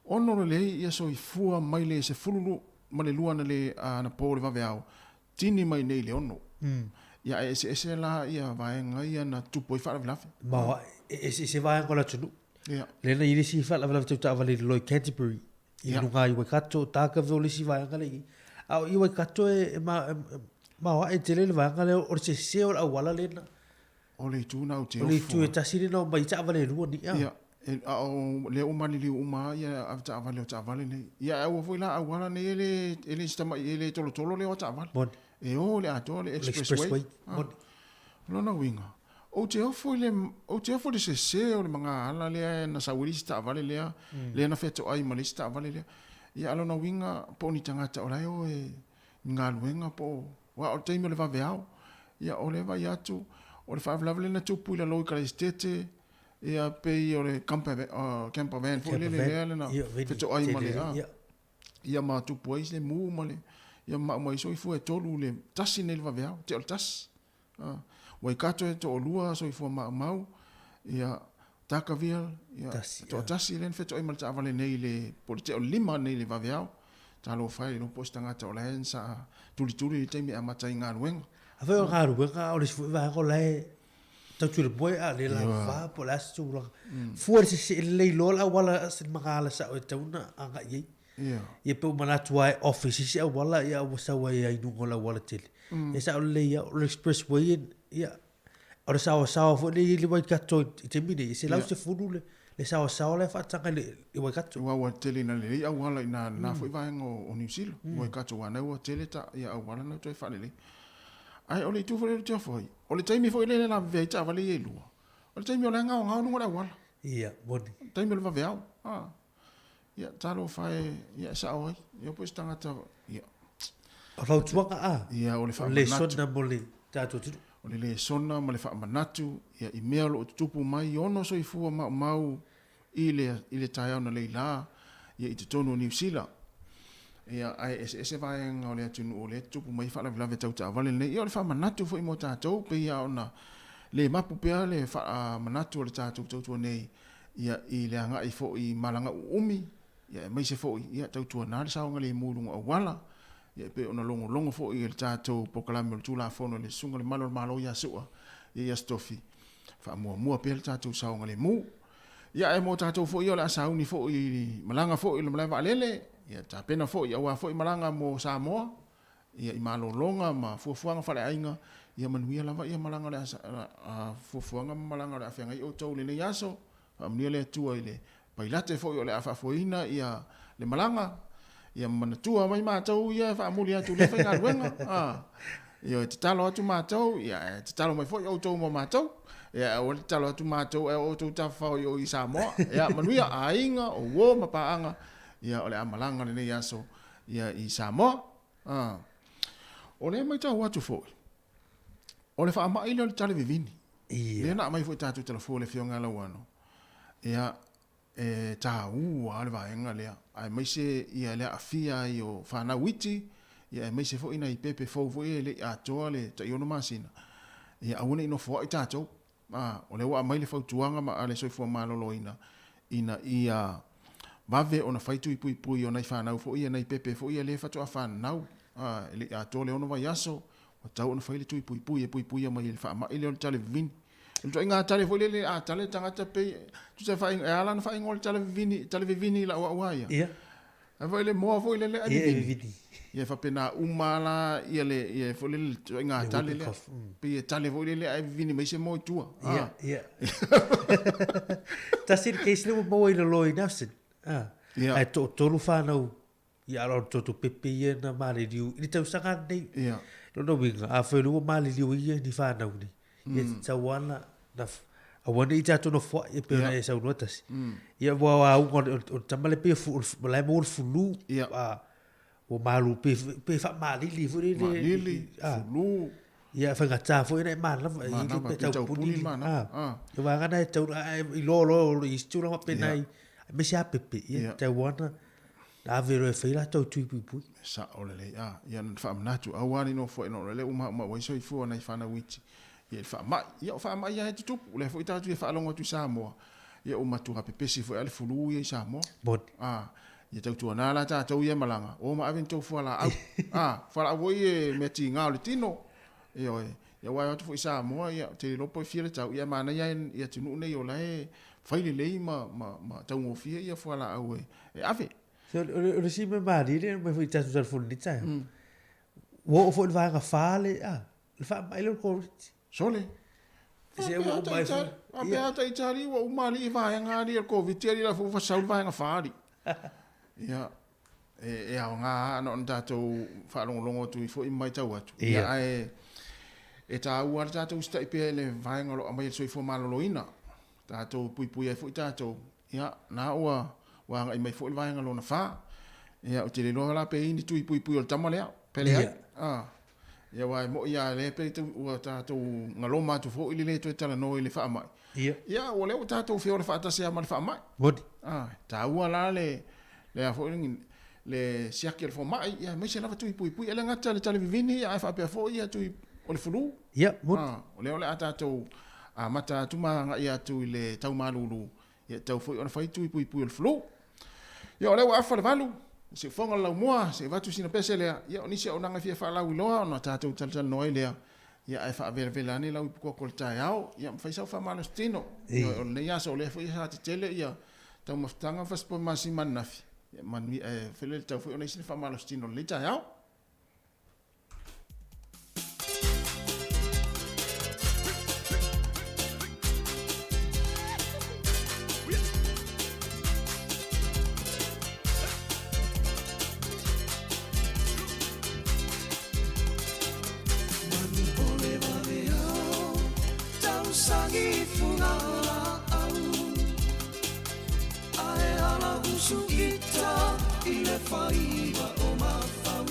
Ono le ia so I fua mai le se fululu ma le lua na le na po le vawe au. Tini mai nei le ono. Ia ese la ia vaenga ia na tupu I whaalawilawe. Maua, ese vaenga la tunu. Lena I lisi whaalawilawe tau ta avale loi Canterbury. I lunga I Waikato, tāka veo lisi vaenga legi. Au I Waikato e maua e te le vaenga leo, o se se o la wala lena. O le tūna o te ofu. O le tū e tasiri na o mai ta avale rua ni. Ia, o le umani li uma ia avta avale o ta avale nei. Ia au foi la awala nei ele stama ele tolo le o ta avale. Bon. E o le ato le expressway. Lona winga. O te ofo le se o le mga ala le na sawiri sta avale le na feto ai mali sta avale le. Ia lona winga po ni tangata o lai o e ngaluenga po. Wa o te me le va veao. Ia o le va yatu o le fa le na tupu la loi kala stete. Ia pe o le camper van fo le na feto ai mali. Ia ma tupu ai le mu mali. Ia mai so I fu e tolu le tasi nei va vea, te o tas. Waikato e to o lua so I fu mau. Ia Takaville, ia to tasi len feto ai mal ta vale nei le por te o lima nei le va vea. Talo fai no postanga to la ensa tuli te mi amata inga ruenga. A fe o nga ruenga o le fu va ko le tau tu le boy a le la va po la stu la. Fu se le lola wala se magala sa o tauna anga ye. Ia pe manatu ai office si au wala ia wasa wai ai nungo la wala tele. E sa le ia o expressway ia o sa fo le wai kato I te mine se lau se funu le sa le fa tanga le wai kato. Wa tele na le ia wala na fo vai o New Zealand. Wai kato wa na o tele ta ia au wala na to fa le. Ai o le tu fo le tu fo. O le taimi fo le na ve ta vale ye lua. O le taimi o la ngau nungo la wala. Ia, boni. Taimi le va veao. Ia talo fai ia sa oi ia pois tangata ia o fau tuanga ia o le fa le sona mole tatu o le sona ma le fa manatu ia I mea lo tupu mai ono so I fua mau I le tai ona leila ia I te tonu New Zealand ia ai ese vai o le atunu o le tupu mai fa la tau ta vale nei ia o le fa manatu fo I mo tatou pe ia ona le mapu pe le fa manatu o le tatou nei ia I le anga I fo I malanga umi ia mai se fo ia tau tua na sa nga le mulunga o wala ia pe ona longo fo I le tatou pokalame o tula fono le sunga le malo ia sua ia stofi fa mua pe le tatou sa nga le mu ia e mo tatou fo ia la sa uni fo I malanga fo I le malava lele ia ta pena fo ia wa fo I malanga mo Samoa ia i malolonga ma fuafuanga whaleainga, ia manuia lava ia malanga le fuafuanga malanga le awhenga i o tau le nei aso, manuia le atua i le pailate fo i o le awhafoina ia le malanga, ia manatua mai mātau ia whaamuli atu le whainga ruenga, ia te talo atu mātau, ia te talo mai fo i o tau mo mātau, ia o le talo atu mātau e o tau tawhau i o i Samoa, ia manuia ainga o uo mapaanga, ia o le amalanga le nei aso, ia i Samoa, o le mai tau atu fo o le wha mai le tale vivini. Le na mai foi tatu telefone le fionga la wano. Ia ta le vaenga lea. Ai mai se ia le afia i o whana witi. Ia mai se fo ina i pepe fo le atoa le ta iono masina. Ia auna ino fo i tatu. O le wa mai le fautuanga ma ale soi fo malolo ina. Ina ia vave ona faitu i pui ona i whanau fo ia nei pepe fo ia le fatu a whanau. Le atoa le ono vai aso. Tau ona faile tui pui a mai le whaama ile o le tale vivini. Ilo inga tale fwile le a tale tangata pe tu se whaing e ala na whaing o le tale vivini la ua uaia. Ia. A fwile moa fwile le a vivini. Ia whapena umala ia le ia fwile le inga tale le. Pe ia tale fwile le a vivini mai se moi tua. Ia. Tasir keis le mo i le loi nafsin. Ai tolu whanau. Ia alo toto pepe ia na mare riu. Ili tau sanga nei. Ia. No winga a felu mali liu ia ni whanau ni. Ia tawana na awana i tato no fwa ia pera e sau notas. Ia wa o tamale pe malai mo fulu. Ia o malu pe fa mali li fu li fulu. Ia whanga tā fo ina e mana i pe tau puni mana. Ia wangana e tau i lo i stura ma penai. Me se a pepe ia tawana. A vero e whaila tau tui pui. Sa o lele, ia na whaamnatu. Awani no fo ino lele uma waiso i fua nei whana witi. Ia whaamai, ia o whaamai ia he tutupu. Ule fo i tatu ia whaalonga tu Samoa. Ia umatua pepesi fo ale fulu ia i Samoa. Bod. Ia tau tua nala tātou ia malanga. O ma awen tau fuala au. Fuala au i me ti ngā o le tino. Ia wai atu fo i Samoa. Ia te lopo i fiele tau. Ia mana ia tinu nei o lai. Whaile lei ma tau ngofia ia fuala au e ave. So o si me mari le me foi tatu telefone ni tsa. Wo fo va nga fale le fa mai lo ko sole. Se wo mai fo. A pe ata i tari wo mali va nga ri ko viteri la fo fa sa va nga fali. Ia a nga no tatu fa longo tu fo i mai tau atu. Ia e ta u ar tatu sta i pe le va nga lo mai so fo malo ina. Tatu pui fo tatu. Ia na wa i mai fo vai ngalo na fa ia o te lo la pe ni tui pui o tama le pele ia wa mo ia le pe tu o ta tu ngalo ma tu fo i le tu tala no i le fa mai ia o le o ta tu fo le fa ta se ma le fa mai bodi ta wa la le fo le siakel fo mai ia me se la tu pui ele ngata le tale vivini ia fa pe fo ia tu o le fulu ia bodi o le ata tu mata tu ma ia tu le tau malulu ia tau fo ona fai tu pui o le fulu. Ia ole wa fa valu se fonga la moa se vatu sina pese le ia oni se ona ngafia fa la ulo no tatu tal no ile ia ai fa ver velani la ko ko taiao ia fa sa fa malostino o le ia so le fo ia te tele ia tau maftanga fa spo masiman nafi ia man fele tau fo ona sina fa malostino le taiao. Whaiwa o ma whau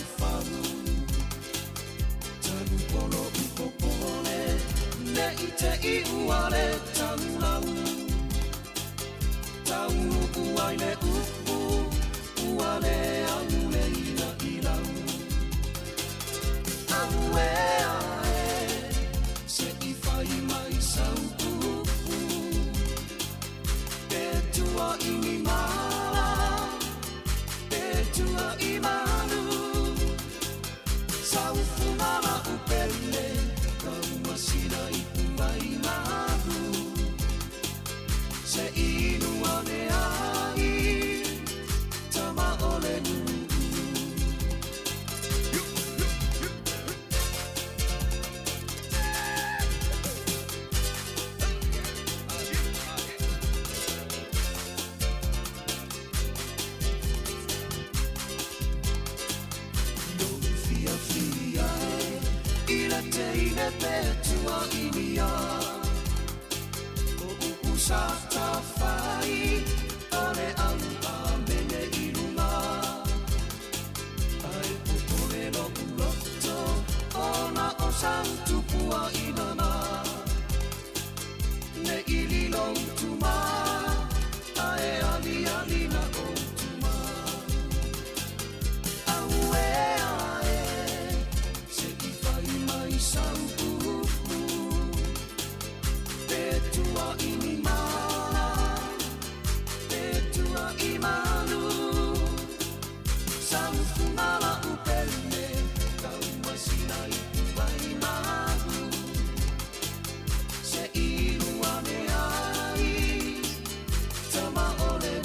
Tanu polo upopole Ne i te i uare tanu lau Taunu uai le upu Uale au le ina i lau Au e ae Se i whai mai sau upu E tua i mi mala tua i manu Sau fumama upele Kau masina i pumai manu petua inia o usata fai ole au a mene ilunga ai pupule no puloto ona o santupua inana ne ililo tuma ae ali ali na o tuma aue ae se i fai mai sampu petua inima petua imanu samfunala upele kaumasina ituai mahu se iluane ai tama ole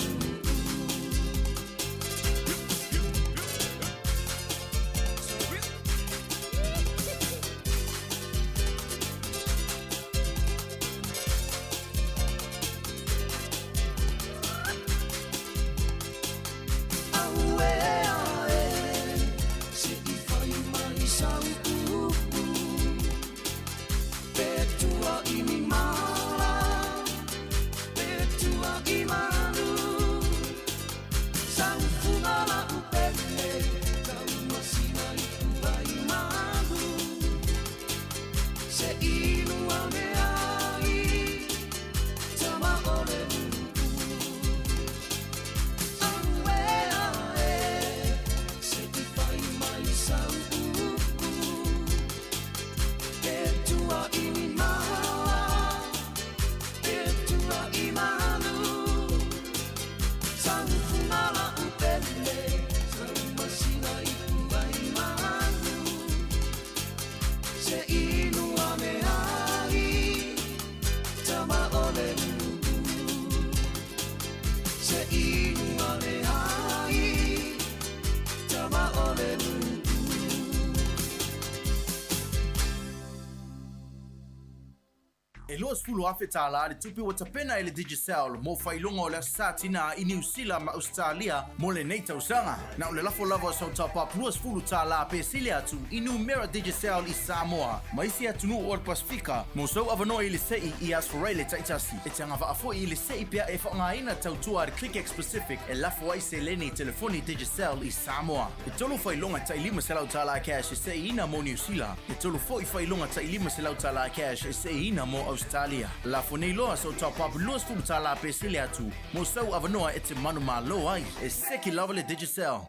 Los fulu afe tala le tupi o tapena ele Digicel mo failonga o le satina i New Zealand ma Australia mo le nei tausanga. Na o le lafo lava sau tapap luas fulu tala pe sile atu i numera Digicel i Samoa. Ma isi atu nu o le Pasifika mo sau avano i le sei i asforai le taitasi. E te angava afo i le sei pia e whaangaina tautua le ClickX Pacific e lafo ai se leni telefoni Digicel i Samoa. E tolu failonga ta ilima se lau tala cash e sei ina mo New Zealand. E tolu fo i failonga ta ilima se lau tala cash e sei ina mo Australia. La fonei loa so top up luas fu tala pe sile atu. Mo sau avanoa e te manu malo ai. E seki lava le Digicel.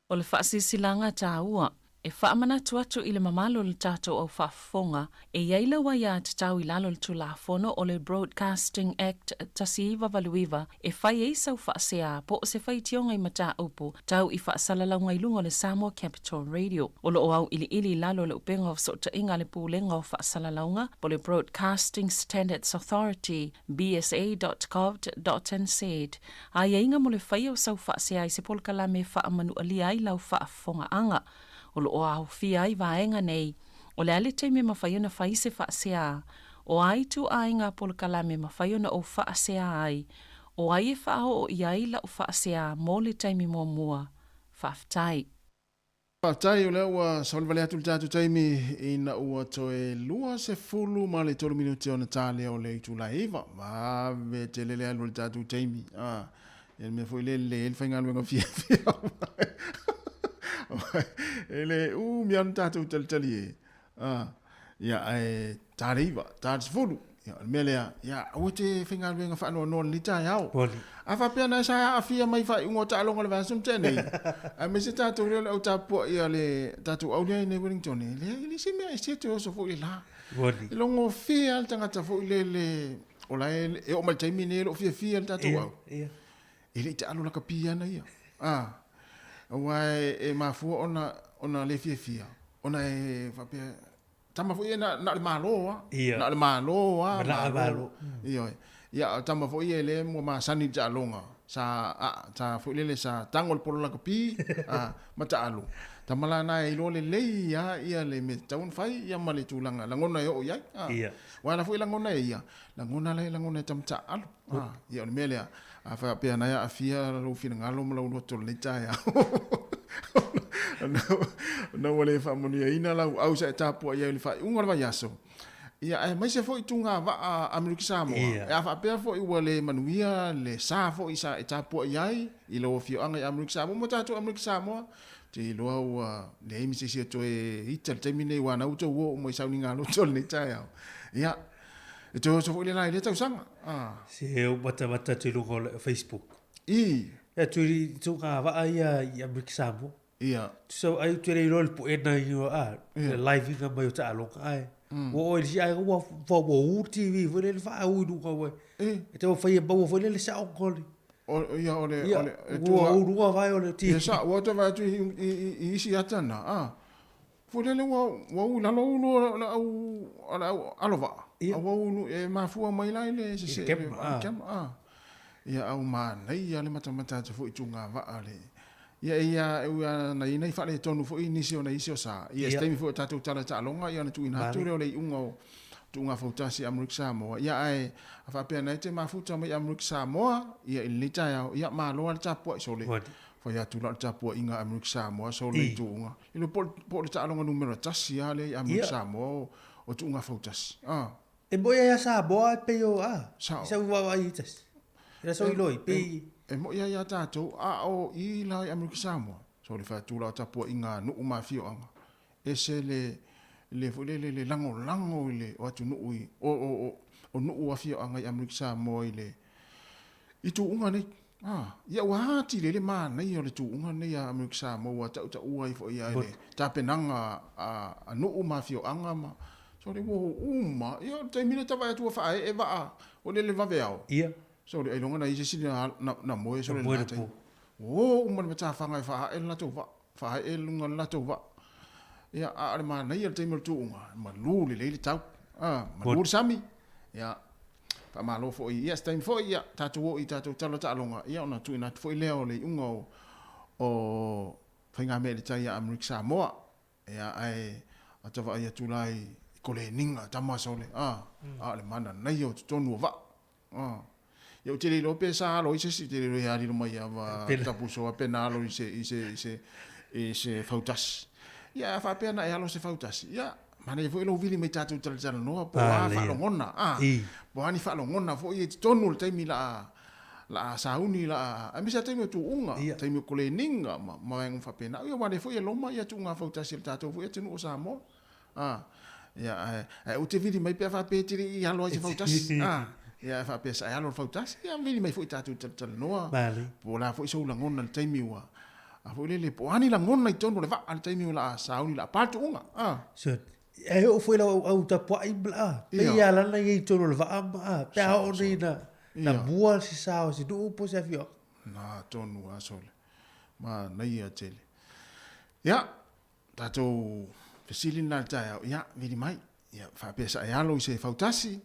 O le whaasisilanga tā ua, e whaamana tuatu i le mamalo le tātou au whaafonga, e iaila wa ia te tau i lalo le tulafono o le Broadcasting Act tasiiwa valuiva, e whai e sau whaasea po o se whai tionga i mata upu, tau i whaasalalau i lunga le Samoa Capital Radio. O lo o au ili lalo le upenga o sota inga le pūlenga o whaasalaunga, po le Broadcasting Standards Authority, bsa.gov.nz. A inga mo le whai o sau whaasea i se polkalame whaamanu ali ai lau whaafonga anga. O lo o au fia i vaenga nei, o le ale teime mawhaiona whai se whaasea, o ai tu ainga polkalame mawhaiona o whaasea ai, o ai e whao o iai la o whaasea mō le teime mua, whaftai. Whaftai o lea ua saulivale atu le tātu teime ina ua toe lua se fulu ma le tolu minuti o na tāle o le itu la iwa, ma ve te lele alu le tātu teime, e me fo i le whaingaluenga fia. Ele mian tatu tali e ya e tariva tats fulu ya melea ya o te finga venga fa no no lita ya a fa pena sa afia mai fa un ota longa le vasum tene a me se tatu le o tapo ya le tatu au le Wellington le se me se to so fo la longo fia tanga ta fo le o la e o mal taimi ne lo fia tatu au ele te alo la kapia na ia Wai e mafu ona le fia ona e fa pe tama fu na le malo na le malo na malo ia tama fu le mo ma sani ja longa sa ta fu le sa tangol polo la kapi mata alu tamala na i lo le ia le me taun fai ia male tulanga la ngona yo ia wala fu la ngona ia la ngona tamta alu ia le mele a fa pe na ia afia lo fina ngalo mo lo to le taia Na wale fa mo ia ina la au sa tapu ia le fa unga va yaso. Ia ai mai se foi tunga va Amerika Samoa. Ia fa pe foi wale manuia le sa foi sa tapu ia I lo fio anga Amerika Samoa mo tatu Amerika Samoa. Te lo au le mi se se to e ita te mine wana u to wo mo sa ninga lo to le tai au. Ia e to so foi le lai le tau sanga. Se o bata te lo Facebook. Ya tu ka va ia Amerika Samoa. Ia. So ai tu le rol po ena yo live nga mai ta lo ai. Wo o si ai wo wo TV vo le fa u du ka we. E te fa ia ba wo le sa o ko. Ia ole wo vai ole ti. Ia sa wo to va tu I si atana. Fo le wo la lo la au alova. Wo e ma fu mai lai le se. Ia au mana ia le mata te fo I tunga va ale. Ia na ina fa le tonu fo I nisi ona isi o sa. Ia stemi fo tatu tala ta longa ia na tu ina tu le unga tunga fo tasi Amerika Samoa. Ia ai fa pe na te mafuta mai Amerika Samoa ia ilita ia ma lo ta po so le. Fo ia tu la ta po inga Amerika Samoa so le tunga. Ilo po ta longa numero tasi ale Amerika Samoa o tunga fo tasi. E boia ia sa boa pe yo Sa wa I tas. Era so loi pe e mo ia tatou o I la Amerika Samoa so le fa tu la tapu inga no ma fio anga e se le fo le lango le o tu no o no o fio anga Amerika Samoa le I tu unga nei ia wa ti le ma nei o le tu unga nei Amerika Samoa ta ua I fo ia le ta penanga a no ma fio anga ma so le wo uma ia te mina ta va tu fa e va o le va veao ia so le longa na ise sini na moe so le lata. Uma ta fanga fa e la to va. Fa e lunga la to va. Ya ale ma na ia te mo tu unga. Ma lu le tau. Ma lu sami. Ya pa ma lo fo ia time fo ia tatu o I tatu talo ta longa. Ia ona tu ina fo leo le unga o fainga me le tai Amerika Samoa. Ya ai atava ia tu lai ko le ninga tama so le. Ale mana na ia tonu va. Yo te lo pe sa lo ise te lo ya lo mai va tapu so pena lo ise fautas ya fa pena ya lo se fautas ya mana e foi lo vili me tatu tala no po fa lo ngona po ani fa lo ngona fo I tonu te mi la sauni la a mi sa te mo tu unga te mo ko le ninga ma en fa pena yo ma foi lo mai ya tu nga fautas il tatu fo te no sa mo ya o te vili mai pe fa pe ti ya lo se fautas ia fa pesa ai alo fautas ia vili mai foi tatu tal noa po la foi so la ngona le taimiwa a foi le po ani la ngona I tonu le va al taimiwa la sauni la patu unga so e o foi la au ta po I bla pe ia la na I tonu le va pe o ni na bua si sao si du po se fio na tonu a sole ma na ia tele ia tatu fesilin na ta ia vili mai ia fa pesa ai alo se fautasi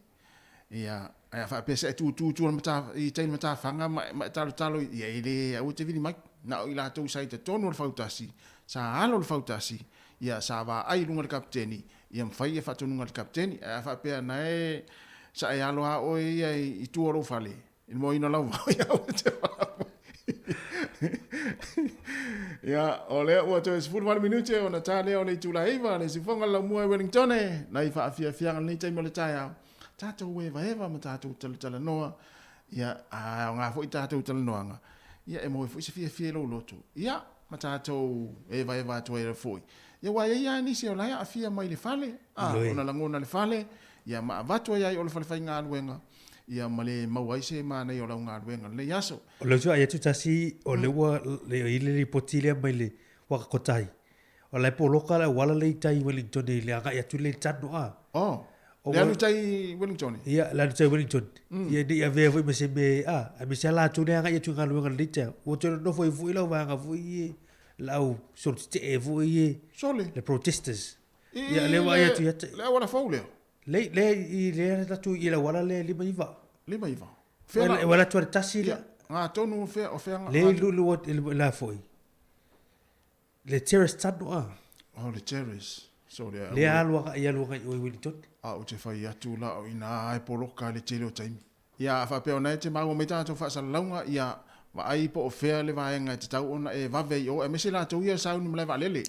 ia ai fa pesa tu mata I tain mata fanga ma talo ia ile o te vini mai na o ila tu sai te tonu le fautasi sa alo le fautasi ia sa va ai lunga le kapteni ia mfai e fa tonu le kapteni ai fa pe na e sa ai alo a o ia I tu oro fale il mo ina lava ia o te ia ole o to es full 1 minute ona tale o le tula eva le sifonga la mo Wellington na I fa afia ni tai mo le tai tato we va eva ma tato tala noa ia nga foi tato tala noa ia e mo foi se fie lo loto ia ma tato eva to era foi ia wa ia ni se ola ia fia mai le fale ona la ngona le fale ia ma va to ia o le fale fainga luenga ia ma le mawai se ma nei o la nga luenga le yaso o le ia tu tasi o le wa le ile potile mai le wa kotai o le poloka la wala le tai Wellington le nga ia tu le tano le alu tai Wellington ia la tai Wellington ia dia ve foi me a me se la tu le nga ia tu nga luenga le tau o te no foi la va nga foi lau sorte e foi le protesters ia le wa ia tu le wala faule le tu ia la wala le lima iva Fela wala tu tasi la tonu fe o fe le lu la foi le terrorist tano le terrorist so le alwa ia lu o Wellington o te fai atu la o ina ai poloka le tele o taimi ia fa pe ona te mago meta to fa sa launga ia wa ai po fea le vaenga te tau ona e vave i o e mese la tau ia sau ni mle valele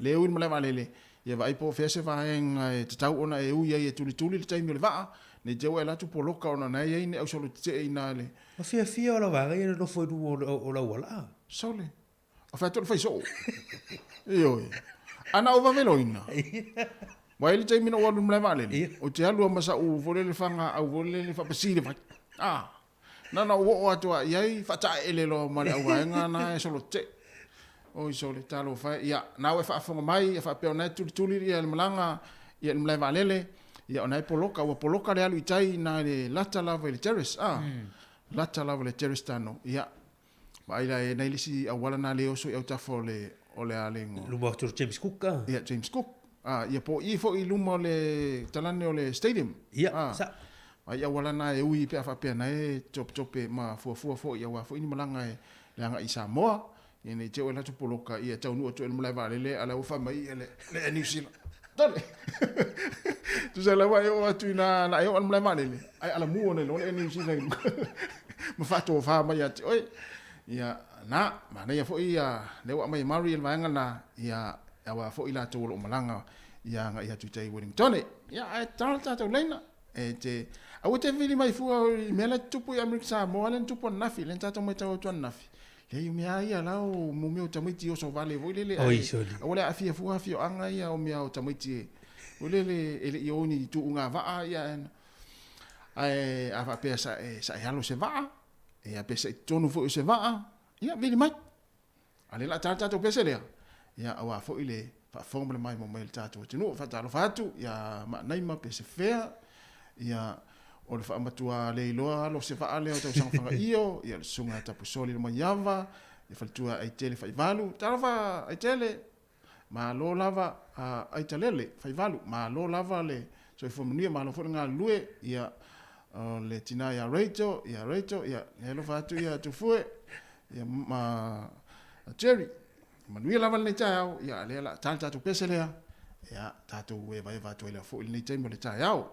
le u ni mle valele ia vai po fea se vaenga e te tau ona e u ia e tuli le taimi le va ne te o la tu poloka ona nei ai ne au solo te ina le ma fia o la vaga ia no foi du o la wala sole o fa to fa so io ana o vave loina Wai le taimi na walu mle valele o te alu masa u vole le fanga au vole le fa pasile fa na o atua iai fata ele lo male au nga na e solo te o solo talo fa ia na o fa fonga mai fa pe ona tuli ia le malanga ia le mle valele ia ona poloka le alu itai na le lata lava le terrace lata lava le terrace tano ia mai la e na ilisi awala na le oso ia tafo le ole alengo lu mo James Cook ia James Cook ia po i fo i lumo le talane o le stadium ia sa ai awala na e ui pe fa pe na e chop ma fo ia wa fo ini malanga e langa i Samoa ine te ola tupoloka ia tau nu o tu mlai valele ala o fa mai le New Zealand dale tu sa la wa o tu na o mlai valele ai ala mu ne lo le New Zealand ma fa to fa mai ati oi ia na ma na fo ia le wa mai Mariel vanga na ia wa fo ila to lo malanga ia nga ia tu tai Wellington ia ai tanta to lena e te au te vili mai fua mele tupu i Amerika Samoa len tupu nafi len tato mai tau tuan nafi le i mea ia lau mo meo tamiti o so vale voi lele au le afia fua afio anga ia o mea o tamiti o lele ele i oni tu unga vaa ia ai a fa pesa sa halo se vaa e a pesa tonu fo se vaa ia vili mai ale la tato pesa le ia au a fo ile fa formula mai mo mail tato tinu fa talo fatu ia ma naima pesa fair ia o le whaamatua leiloa lo se whaale o tau sangwhanga io ia le sunga tapu soli le maiava ia whaltua ai tele whaivalu tarawa ai tele ma lo lava ai talele whaivalu ma lo lava le so i whamunia ma lo whore ngā lue ia le tina ia Rachel ia helo whatu ia tufue ia ma Jerry manuia lava le tai au ia le la tatu pese lea ia tatu e vai vatu ele fo ile tai mo le tai au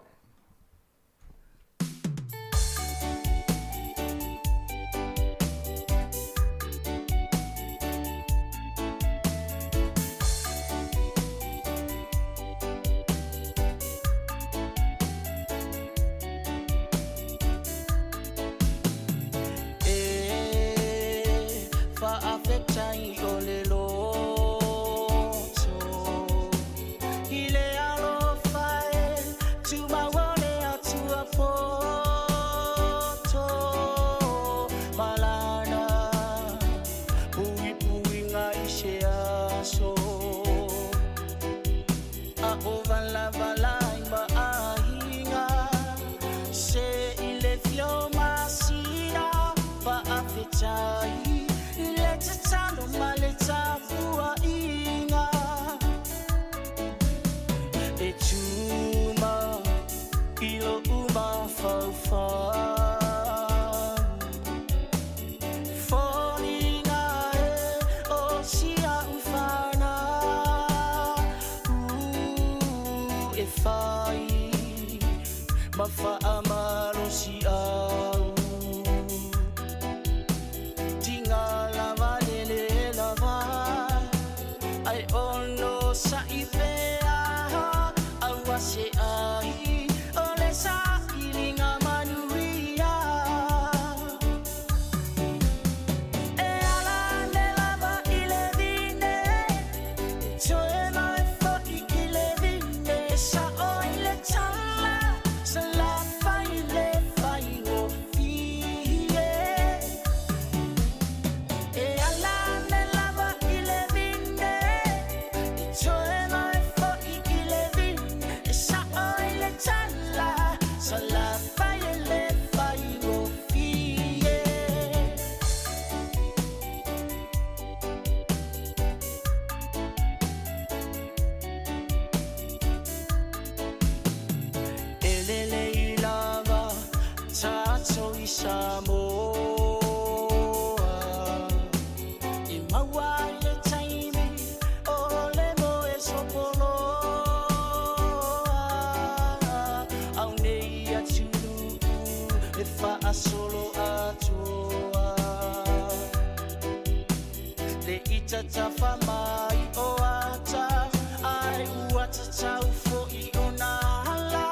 tatafa mai o ata ai ua tatau fo'i ona hala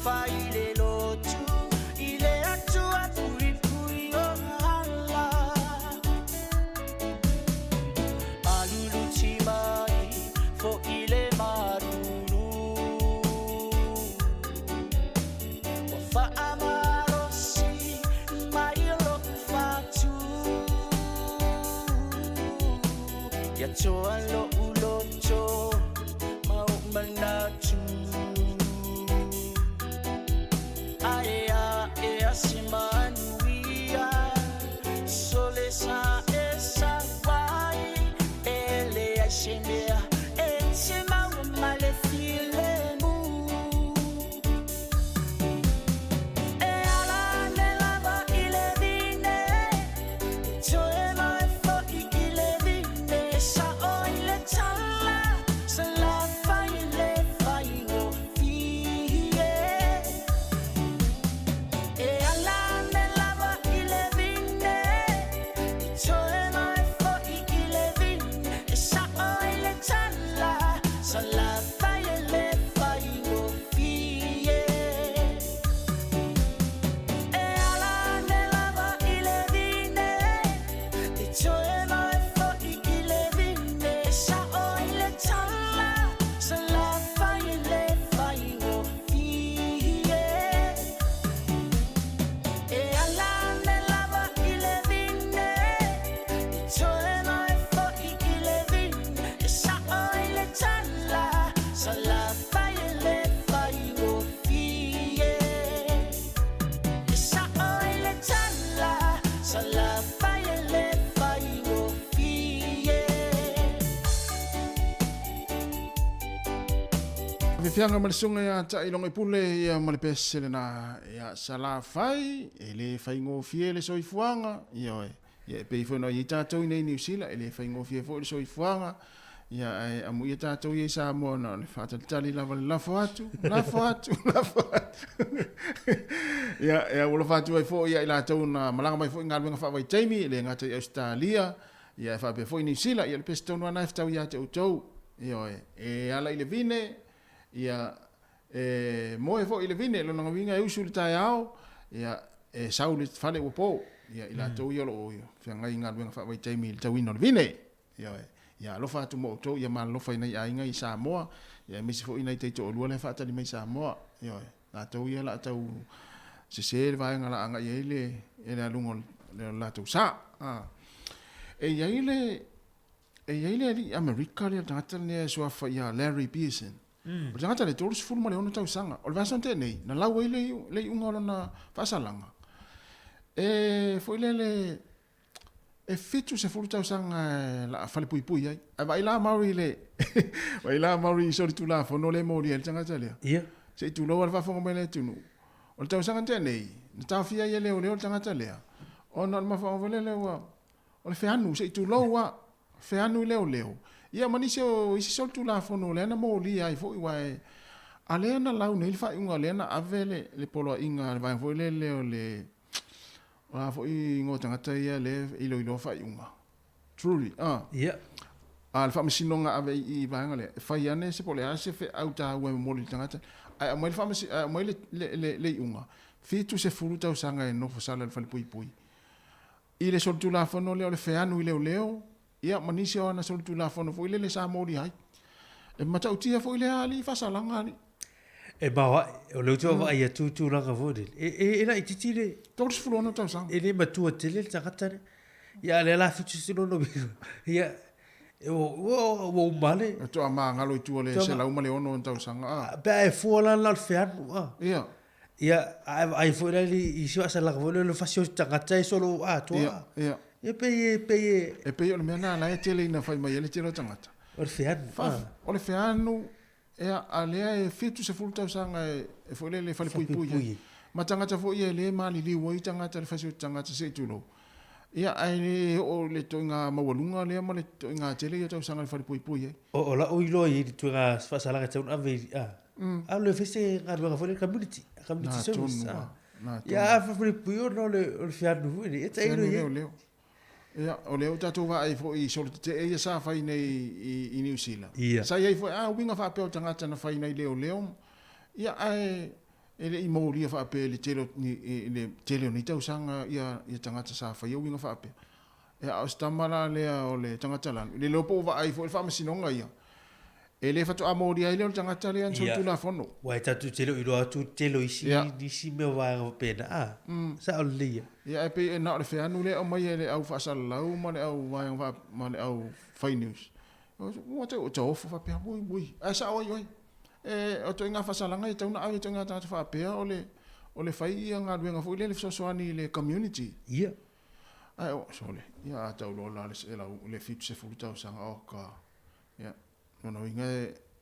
fai le lotu i le atua pui pui o hala alulu ti mai fo'i le maruru wa fa'amarosi mai o loku fatu ya toa lo uloto mau manatu aya ea simanuia sole sa esa vai ele a shemea etse mau male filemu e ala ne lava ile vine toe mai fo ile vine sa oile tala sa la fai le fai o fie e ala ne lava ile vine toe mai fo ile vine sa oile tala sa la fai le fai o fie e ala ne lava ile vine toe mai fo ile vine sa oile tala sa la fai le fai o fie e ala ne lava ile vine toe mai fo ile vine sa oile tala sa la fai le fai o fie sa oile tala sa la fai le fai o fie Fianga malisunga ya ta ilonga pule ya malipese na ya sala fai ele fai ngo fie le soifuanga yo ya pe fo no yita to nei New Zealand ele fai ngo fie fo le soifuanga ya amu yita to ye sa mo no le fata tali la foatu ya wala fatu ai fo ya ila to na malanga mai fo ngal fa vai taimi le ngata Australia ya fa pe fo New Zealand ya le pesto no na fta ya to yo ala ile vine ia mo fo ile vine lo nga winga usu ta yao ia sauli fale wo po ia ila to yo lo yo fianga inga wenga fa vai taimi ta wino vine ia lo fa tu mo to ia mal lo fa ina ia inga i Samoa ia misi fo ina te to lo le fa ta ni mai Samoa ia la to ia la to se va nga la anga ile ina lungo la to sa e ia ile di America le tata ne so fa ia Larry Pearson o tangata le tolu sefulu ma le ono tausanga o le vaso ante nei na lau ai le unga lona faasalanga foi le fitu sefulu tausanga la fale pui ai vai la mauri le vai la mauri so tu la fono le mori el tangata le ia se tu lo va fonga mele tunu o le tausanga ante nei na tafia ia le o tangata le ona ma fa le wa o le feanu se tu lo wa feanu leo ia manise o isi sol tu la fono le na mo li ai fo wai ale na lau nei fa unga le na avele le polo inga vai fo le wa fo i ngota ngata ia le ilo fa unga truly ia al fa misinonga ave i vai ngale fa iane se pole ase fe auta we mo li tangata ai mo fa misi mo le unga fitu se furuta usanga e no fo sala le fa pui ile sol tu la fono le fe anu leo ia manisi ona sol tu la fono foi le sa mori ai e mata utia foi le ali fasalanga ali e bawa o le tu va ia tu la gavode e la ititile todos fulono tau sang e le matu tele takata ia le la fitu sino no ia o male to ama ngalo tu le se la uma le ono tau sang ba e fuola la fean ia ai foi le i sio sa la gavode le fasio takata solo to ia e pe o le mena na e tele ina fai mai ele tele tangata o le feanu e alea e fitu se fulta sanga e foi le fale pui ma tangata foi ele mali li wo tangata le fasio tangata se tulo ia ai o le toinga mawalunga le ma le toinga tele ia sanga le fale pui o la o ilo i tu ga fa sala ga tun ave a le fese ga ga foi le community service ia fa pui no le fianu e tai Ia, o leo tātou wa ai fo I solo te e sa whai nei I New Zealand. Ia. Sa iai fo, winga wha peo tangata na whai nei leo leo. Ia, ele I mauria wha peo le telo ni tau sanga ia tangata sa whai, winga wha peo. Ia, o stamara lea o le tangata lan. Le lopo wa ai fo, le wha masinonga ia. E le fatu amauria I leo tangata lea nso tuna fono. Wai tatu telo I roa tu telo isi mea wāga pena. Sa o lia. Ia e pe na le feanu le o mai le au fa salau ma le au vai ma le au fai news. O te o tofu fa pe ui. A sa oi. O to inga fa salanga I tauna au to inga ta fa pe o le fai ia nga luenga fo le so ani le community. Ia. Ai o so le. Ia ta lo la le fit se fu ta sanga o ka. Ia. No inga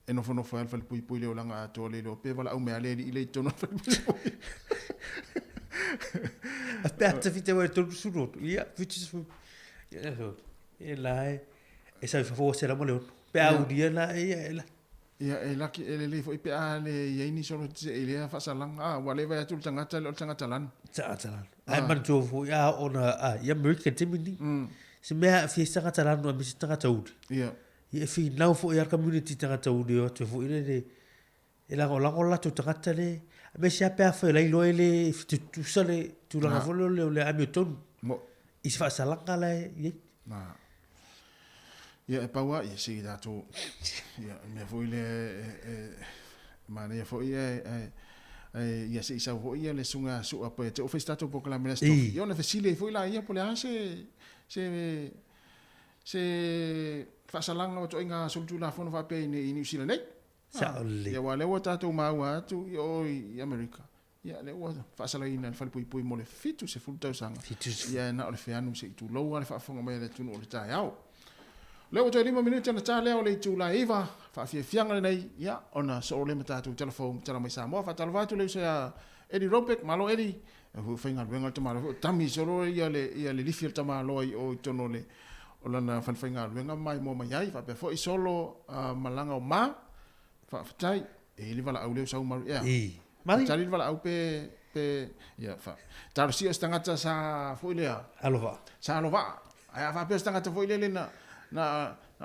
e no fono fa alfa pui le o langa to le lo pe vala au me ale I le to no fa pui. Aspetta, fite vuoi tutto su roto. Ia, fite su. E là e sai fa forse la mole. Pe audia la e la. Ia e laki e le foi pe ale ye ni solo e le fa salanga wale va tu tangata lan. Tangata. Ai man jo fu ya ona ia America timini. Se me fi tangata lan no mi tangata ud. Ia. Ia fi now fu ia community tangata ud yo tu fu ile e la gola tu tangata le. Me se pe fa le lo ele tu sale tu la volo le Hamilton. Mo I fa salanga la ye. Na. Ia e paua ia si da tu. Ia me foi le ma ne foi ia se sa foi ia le sunga su apa te ofestato po la mesto. Io ne facile foi la ia po le se fa salanga o to inga sul la fono va pe ni New Zealand nei. Ia wale o tātou maua atu I Amerika. Ia le o whasalaina le whalipui mo le fitu se fultau sanga. Ia na o le whianu se I tu loua le whaafonga mai le tunu o le tae au. Leo toi 5 minuti ana tā leo le I tu la iwa. Whaafianga nei. Ia ona so o le matātou telefon tala mai Samoa. Whatalawatu leo se a Eddie Ropek. Malo Eddie. Hu whainga ruenga le tamalo. Tami soro ia le lifi le tamalo o I tono le. O lana whainga ruenga mai mo mai ai. Whapea fo I solo malanga o maa. Fatai e li vala au leo sau maru ia. Mari. Tari vala au pe ia fa. Taro si stangata sa foi lea. Alova. Sa alova. Ai fa pe stangata foi lele na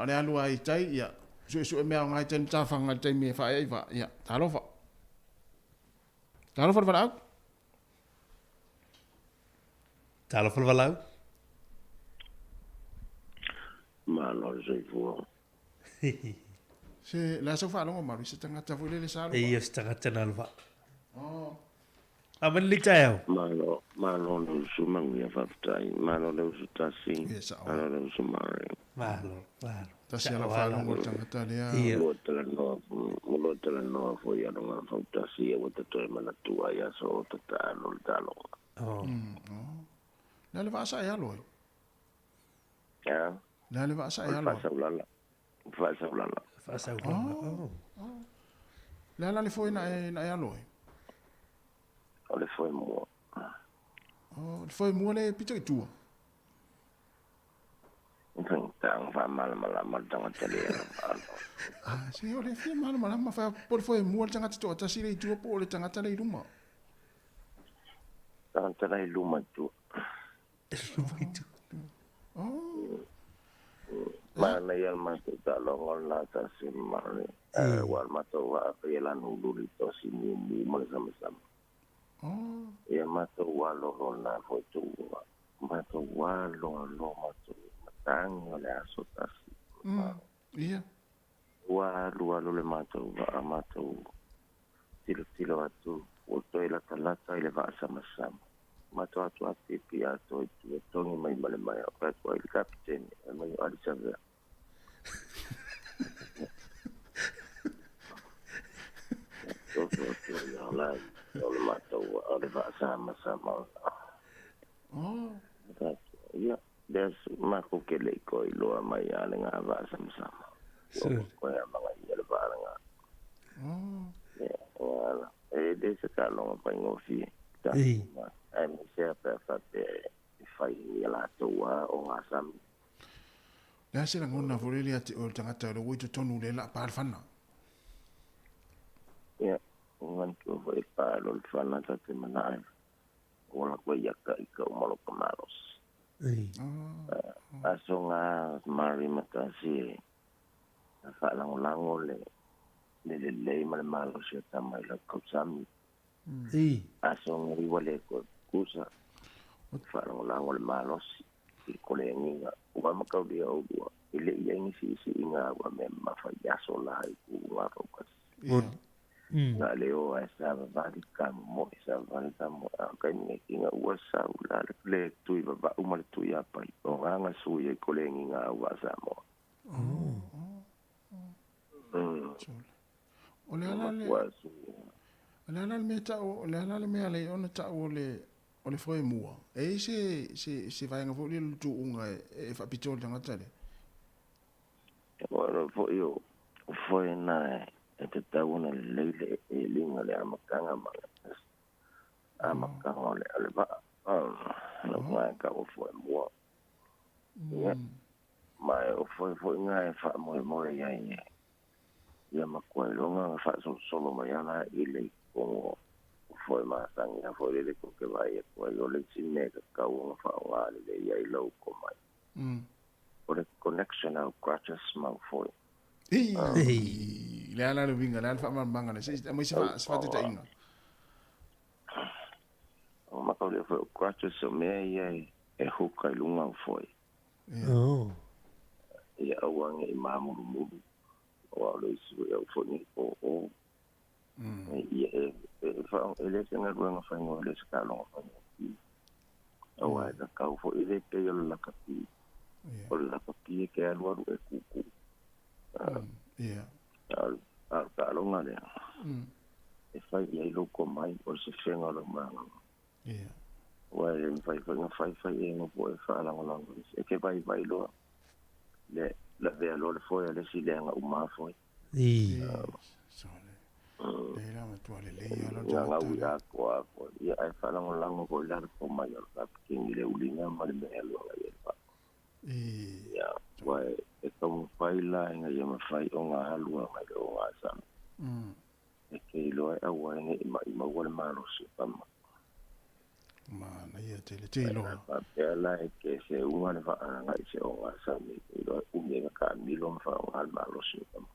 le alu ai tai ia. Su me ngai ten ta fanga tai me fa ai va ia. Alova. Alova vala au. Alova vala au. Ma no sei fu. Se la so fa longo maru se tangata foi lele sa alova. E ia tangata na alova. Oh. Aman li tayo. Malo no sumangi a fatai, malo no sutasi. Malo no sumari. Malo. Tasi ala fa longo tangata lea. Mulo tala no foi a longa fautasi e wata toi mana tua ia so tata no talo. Oh. Na le va sa ia loi. Ya. Na le va sa ia loi. Fasa ulala. Oh. La le foi na ia loi. O le foi mua. Oh, le foi mua le pito I tua. Tang fa mala tanga tele. Se o le fi mala ma fa por foi mua le tanga to ta si le tua po le tanga tele luma. Tanga tele luma tu. Oh. Mana yang masuk talongon la ta simari. Wal mato wa pelan hulu to sini mu sama-sama. Oh. Ya mato walo na foto. Mato walo mato matang le asotasi. Iya. Walo le mato tilo atu. Foto ila talata ile va sama-sama. Mato atu apipi ato itu tongi mai mai apa tu il kapten mai ali sabe. Oleh mato ada sama-sama. Oh. Ya, des maku kele ko ilo mai ale ngava sama-sama. Ko ya mga ile baranga. Oh. Ya, wala. Des kalong pa ngofi. Ai mi se pa fai la tua o asam. La se la ngona volele ati o tangata le wito tonu le la pa fana. Ya, ngan ko vai pa lo fana ta te manai. Wala ko ya ka ika o malo kamaros. Asonga mari matasi. Whaalangolango le malo siya tamay lang kausami. Asonga iwale ko kusa. Whaalangolango le malos. Ikolengi nga. Uwa makaw diya uwa. Ile yang si inga wa memma fayaso lahi ku wa rokas. Nga leo ay sa bali kam mo sa bali kam kay ni inga wa sa ula le tu ba umal tu ya pa o nga suye kolengi nga wa sa mo. Ole ala le mea le ona ta ole foi mua. E se vai nga fo le tu unga e fa pitol tanga tale. Bueno, foi na tauna leile linga le amakanga le ba no mai ka foi mo mai foi nga fa mo ya makwai longa fa solo mai ana ile ko foi ma tanga foi le ko ke vai ko yo le chine ka u fa wa le ya ilo ko mai por connection au crutches mau foi. Le ala le vinga, le ala fa manga le se mai sa te inga. O makau le foi crutches so me e hukai lunga foi. Ya awang e mamu. O le su e foi ni o. Fa ele se nga ruanga fa ngo le ska lo fa. O ai da kau foi ele pe yo la kapi. O la papi ke aluaru e kuku. Al longa le. E fai ia loko mai o se fenga lo manga. Wai e fai e no po e fa la longa. E ke vai lo. Le la vea lo le foi le si lenga uma foi. Le la matua le ia lo nga uia ko ia ai fa la longa ko la ko mai o ka kingi le ulinga ma le lo ia fa. Ya, wai e tau faila inga ia mawhai o ngā halua mai o ngā sana. E kei loa e awa inga ima wale maro si pama. Mana ia te loa. Pea la e ke se unga le whaanga i se o ngā sana. I loa umienga ka milo ma whaanga hal maro si pama.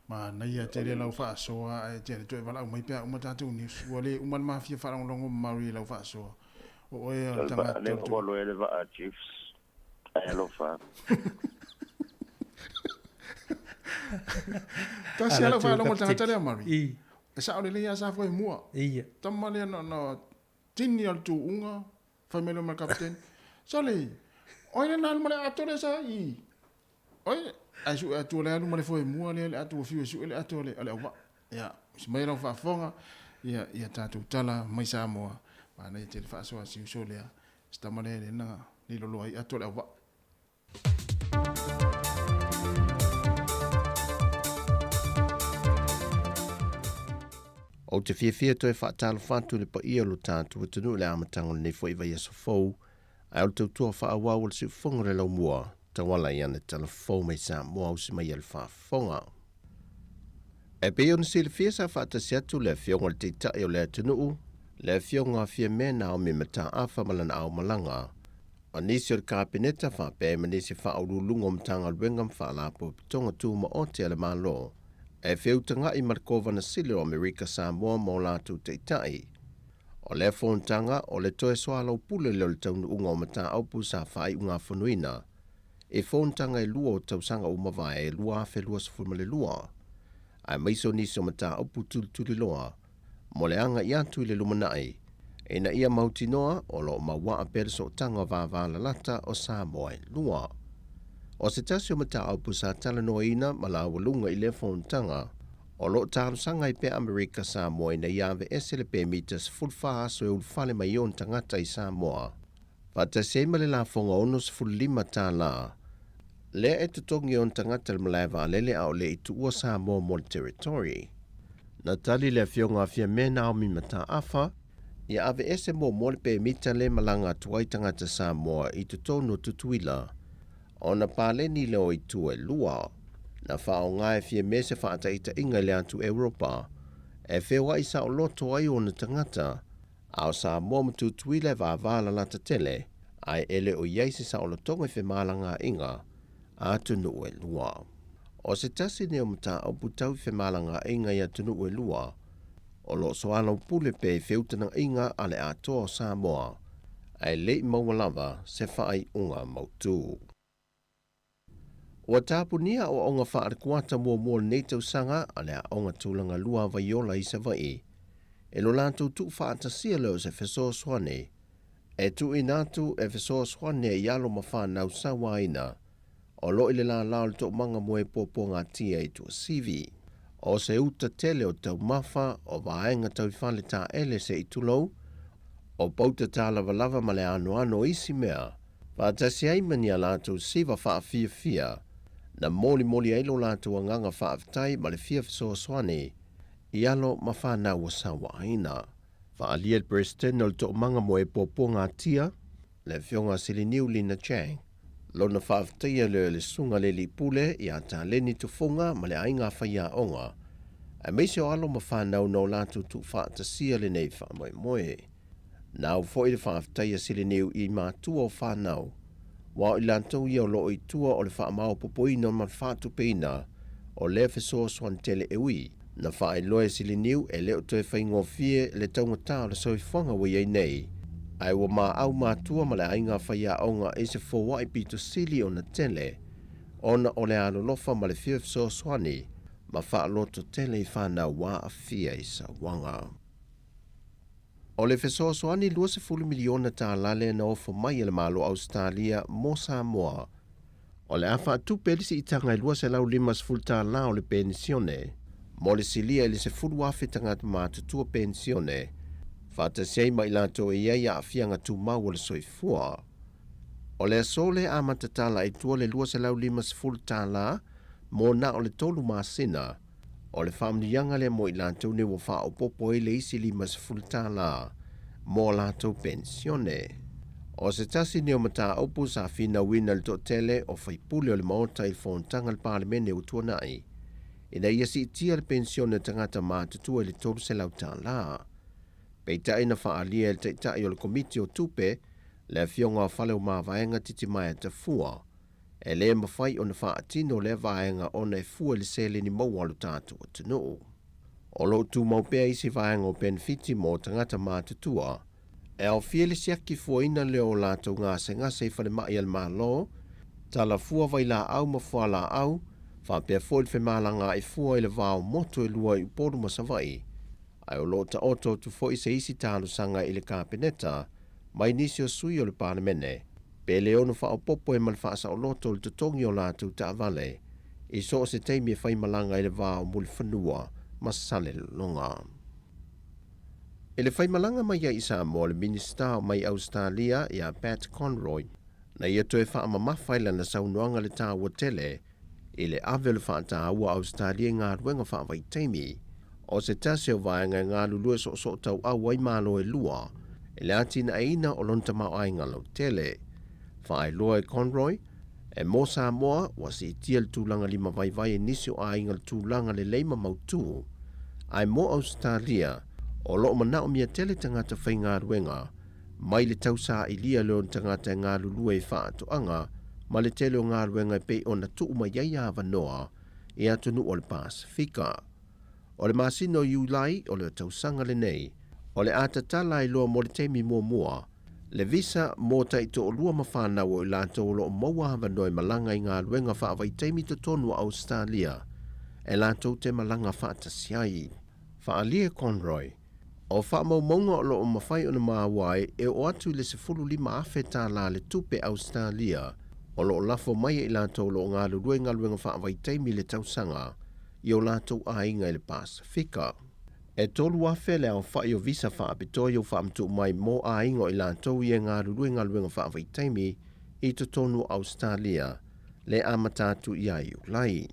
Mana ia te le lau whaasoa e te le toi wala umai pia umatatu ni wale uman mafia whaangongo mauri lau whaasoa. O e a tangata. Le kolo e le waa chiefs. Hello, fa. Ta sia la fa lo tanga tale mari. E sa ole ya sa foi mua. Ia. Tamale no tini al tu unga famelo ma captain. Sole. Oi na male atore sa I. Oi asu atu le no male foi mua le atu fiu su le atole ale wa. Ya, mai lo fa fonga. Ya tatu tala mai sa moa. Ma na te fa so si so le. Sta male le na ni lo lo ai atole wa. O te fia toi whaatalo whantu le pa ia lo tātu o tunu le amatango le nei i Yesu fou, ai o tautua whaawau le siu whongore lau mua, tawala i ane tala fou mai sa mua au si mai el whaafonga. E pe yon si le fia sa whaatasi atu le fionga le te tai o le atunuu, le fionga fia mena o me mata awha malana au malanga, o nisi o le kāpeneta whape ma nisi whaurulungo mtanga luenga mwhaalapo pitonga tūma o te ale malo, e whiutanga i Markova na sile o Amerika Samoa mō lātu te itai. O le whontanga o le toe soa lau pule leo le taunu unga o mata aupu sa whai unga whanuina. E whontanga e lua o tausanga umawai e lua awhe lua sifurma le lua. Ai maiso nisi o mata aupu tuli loa. Mo le anga i atu i le lumanai. E na ia mautinoa o lo maua a perso tanga vāvā lalata o Samoa e lua. O se tasi o mata aupu sa tala noa ina ma la walunga i le whontanga. O lo tālusanga i pe Amerika Samoa i na iave ese le pe mitas fulfa aso e ulfale mai yon tangata i Samoa. Vata seima le la fonga onos fulima tā la. Le e tutongi yon tangata le malaiva lele au le i tuua Samoa mo le territory. Na tali le fionga fia mena o mi mata afa, i ave ese mo le pe mita le malanga tuai tangata Samoa i tutono tutuila. O na pale ni leo i tu e lua. Na whao ngai fie mese whaata ita inga le atu Europa. E whewa isa o loto ai o na tangata. Ao sa momutu tuile va vala lata tele. ai ele o iai se sa o lo tonga fe malanga inga a tunu e lua. O se tasi ne o mta au putau fe malanga inga ia tunu e lua, o lo soala pule pe feutana inga ale a toa Samoa, ai lei maungalava se whaai unga mautu. Ua tāpunia o onga whaarekuata mua nei tausanga ale a onga tūlanga lua vaiola i sa vai, e lo lantou tu whaatasia leo se fesoa swane, e tu inatu e fesoa swane e yalo mawhanau sawaina, o lo ile la lao to manga moe popo ngā tia i tua sivi. O se uta tele o tau mawha o vaenga tau whale tā ele se i tulou, o pauta tā lava male ano isi mea, whaatasi aimani a lātou siva wha fia, na moli eilo lātou anganga whaafitai ma le fia fesoa swane, i alo ma whanau wa sawa aina. Whaalia Preston o to manga moe popo ngā tia, le fionga siliniu Lina Chang. Lona whaafitaia le sunga le li pule i a tā leni tufunga ma le ainga whaia onga. A meise o alo ma whanau no lātou tu whaatasia le nei wha moe. Nau fwoi le whaafitaia siliniu i mātua o whanau. Wao i lantou ia o loo i tua o le wha mao popoina ma whaatu peina o le fesoa swan tele ewi. Na whae loe siliniu e leo toe whaingo fie le taungata o le soifonga wa iei nei. Ai wa maa au mātua ma le ainga whaia onga e se fōwa i pito sili o na tele. Ona o le alolofa ma le fia fesoa swani ma wha loto tele i whanau wā a fia i sa wanga. O le fesoa swani 20 miliona tā lale na ofo mai le malo Australia mo Samoa. O le awha tu pelisi i tanga i 2.5 tā la o le pensione. Mo le silia le se fulu afe tangata mātutua pensione. Whata sei mai lato e iei a fianga tu mau o le soifua. O le asole a matatala i tua le 2.5 tā la mo na o le tolu masina. O le whamnianga le mo i lato ne wa wha o popo e le isi 5 tā la mo lato pensione. O se tasi neo mata opu sa fina wina le to tele o whaipule o le maota i fontanga le parlemene o tuanai. Ina ia si tia le pensione tangata mātutua le tolu se lau tā la. Peita ina whaalia le teitai o le komiti o tupe, le fionga o whale o maa vaenga titi mai ta fua. E le mawhai o na whaatino le vaenga o na e fua le sele ni maualu tātu o tunu. O lo tu maupea isi vaenga o benefiti mo tangata mātutua, e au fie le siaki fua ina leo lātou ngase i whale mai al maa lo, tala fua vai la au ma fua la au, whapea fōi le whemalanga i fua i le vāo moto e lua i uporu masawai. Ai o lo ta oto tu fōi se isi tālu sanga i le kāpeneta, mai nisi o sui o le pānemene, pe leonu wha o popo e malwhaasa o loto le tutongi o lātou ta avale, i so se teimi e whaimalanga i le vāo muli whanua, masale longa. E le whaimalanga mai ia isa mo le minister mai Australia ia Pat Conroy, na ia toe wha amamawhaila na saunoanga le tā ua tele, i le avele whaata ua Australia ngā ruenga whaavai teimi, o se tase o vaenga ngā lulue so tau au ai malo e lua, e le atina eina o lonta mau ai ngā lau tele. Whaai loa e Conroy, e mo Samoa wa si tia le tūlanga 5 vai e nisi o ai ngā tūlanga le leima mautu, ai mo Australia, o loo manao mia tele tangata whai ngā ruenga, mai le tausa i lia leon tangata ngā lulue i whaatoanga, ma le tele o ngā ruenga pei o na tuu mai iai awa noa e atunu o le Pasifika. O le masino iulai o le tausanga le nei, o le atatala i loa mo le teimi mua, le visa mo ta i to o lua mawhanau o i lato o loo maua awa noa malanga i ngā ruenga whaavai teimi to tonu a Australia, e lato te malanga whaatasiai. Whaalia Conroy, o whaamau maunga o loo mawhai o na maawai e o atu le se 15 afe tā la le tupe Australia, o loo lafo mai i lātou lo ngā luruenga whaavai teimi le tausanga i o lātou ainga i le Pasifika. E tolu afe le au whai o visa whaapitoi o whaamtu mai mō ainga i lātou i ngā luruenga whaavai teimi i to tonu Australia le amatatu i ai ulai.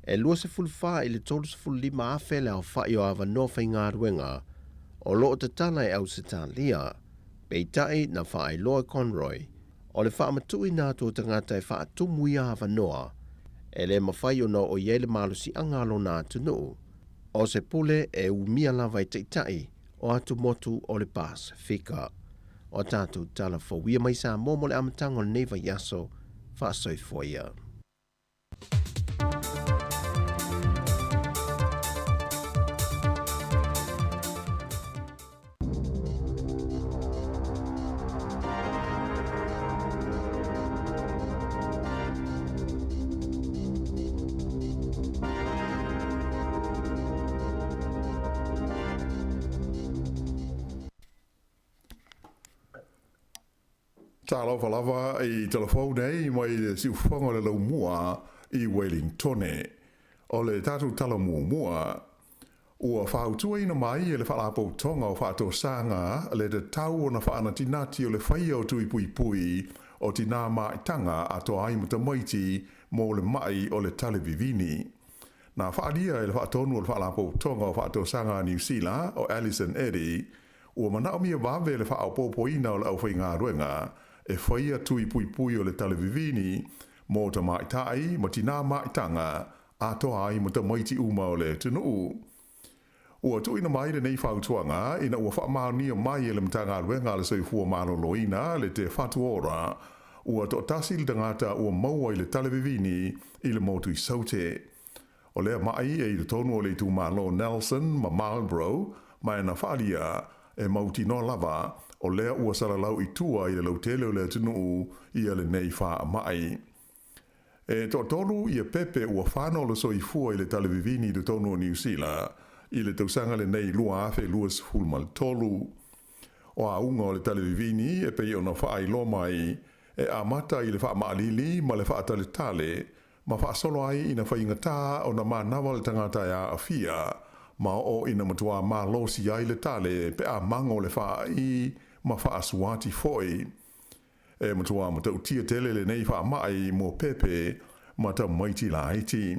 E lua se fulwha i le tolu se 15 afe le au whai o awa nowhai ngā ruenga o loo te tala e Australia, peitai na whai loa Conroy, o le whaamatui nā tō tangata e whaatumu i awa noa, e le mawhai o o iele malusi angalo nā tunu, o se pule e umia lava i teitai o atu motu o le Pasifika. o tātou tala fo ia mai sa mo mo le amatanga o le neiva yaso whaasoifua ia. Tālo lava i telefone nei mai le siufonga le lau mua i Wellingtone. O le tātou tala mua ua whautua ina mai e le whalapo tonga o whaato sanga le te tau o na whaana tinati o le whaia o tui pui pui o tina maitanga a toa ai muta maiti mo le mai o le televivini. Nā whaadia e le whaatonu o le whalapo tonga o whaato sanga New Zealand o Alison Eddy ua manao mia wawe le whaapopo ina o le au whainga ruenga e whaia tui pui pui o le televivini mo ta maitai mo tina maitanga a toa ai muta maiti uma o le tunu. Ua tu ina mai le nei whautuanga ina ua whaamaunia mai e le mtanga ruenga le soifua malo loina le te whatuora ua to tasi le tangata ua maua i le televivini i le motu i saute. O lea mai e i le tonu o le tu malo Nelson ma Marlborough mai na whalia e mauti no lava o lea ua salalau i tua i le lautele o le tunu i le nei wha mai. E to tonu i a pepe ua whano le soifua i le televivini i le tonu o New Zealand i le tausanga le nei lua afe luas fulmal tolu. O a unga o le televivini e pei ona wha ai mai e a mata i le wha maalili ma le wha tale tale ma wha solo ai ina wha ingata o na manawa le tangata a afia ma o ina matua ma losi ai le tale pe a mango le wha ai ma wha asuati foi. E matua mata utia tele le nei wha mai mo pepe ma ta maiti la haiti.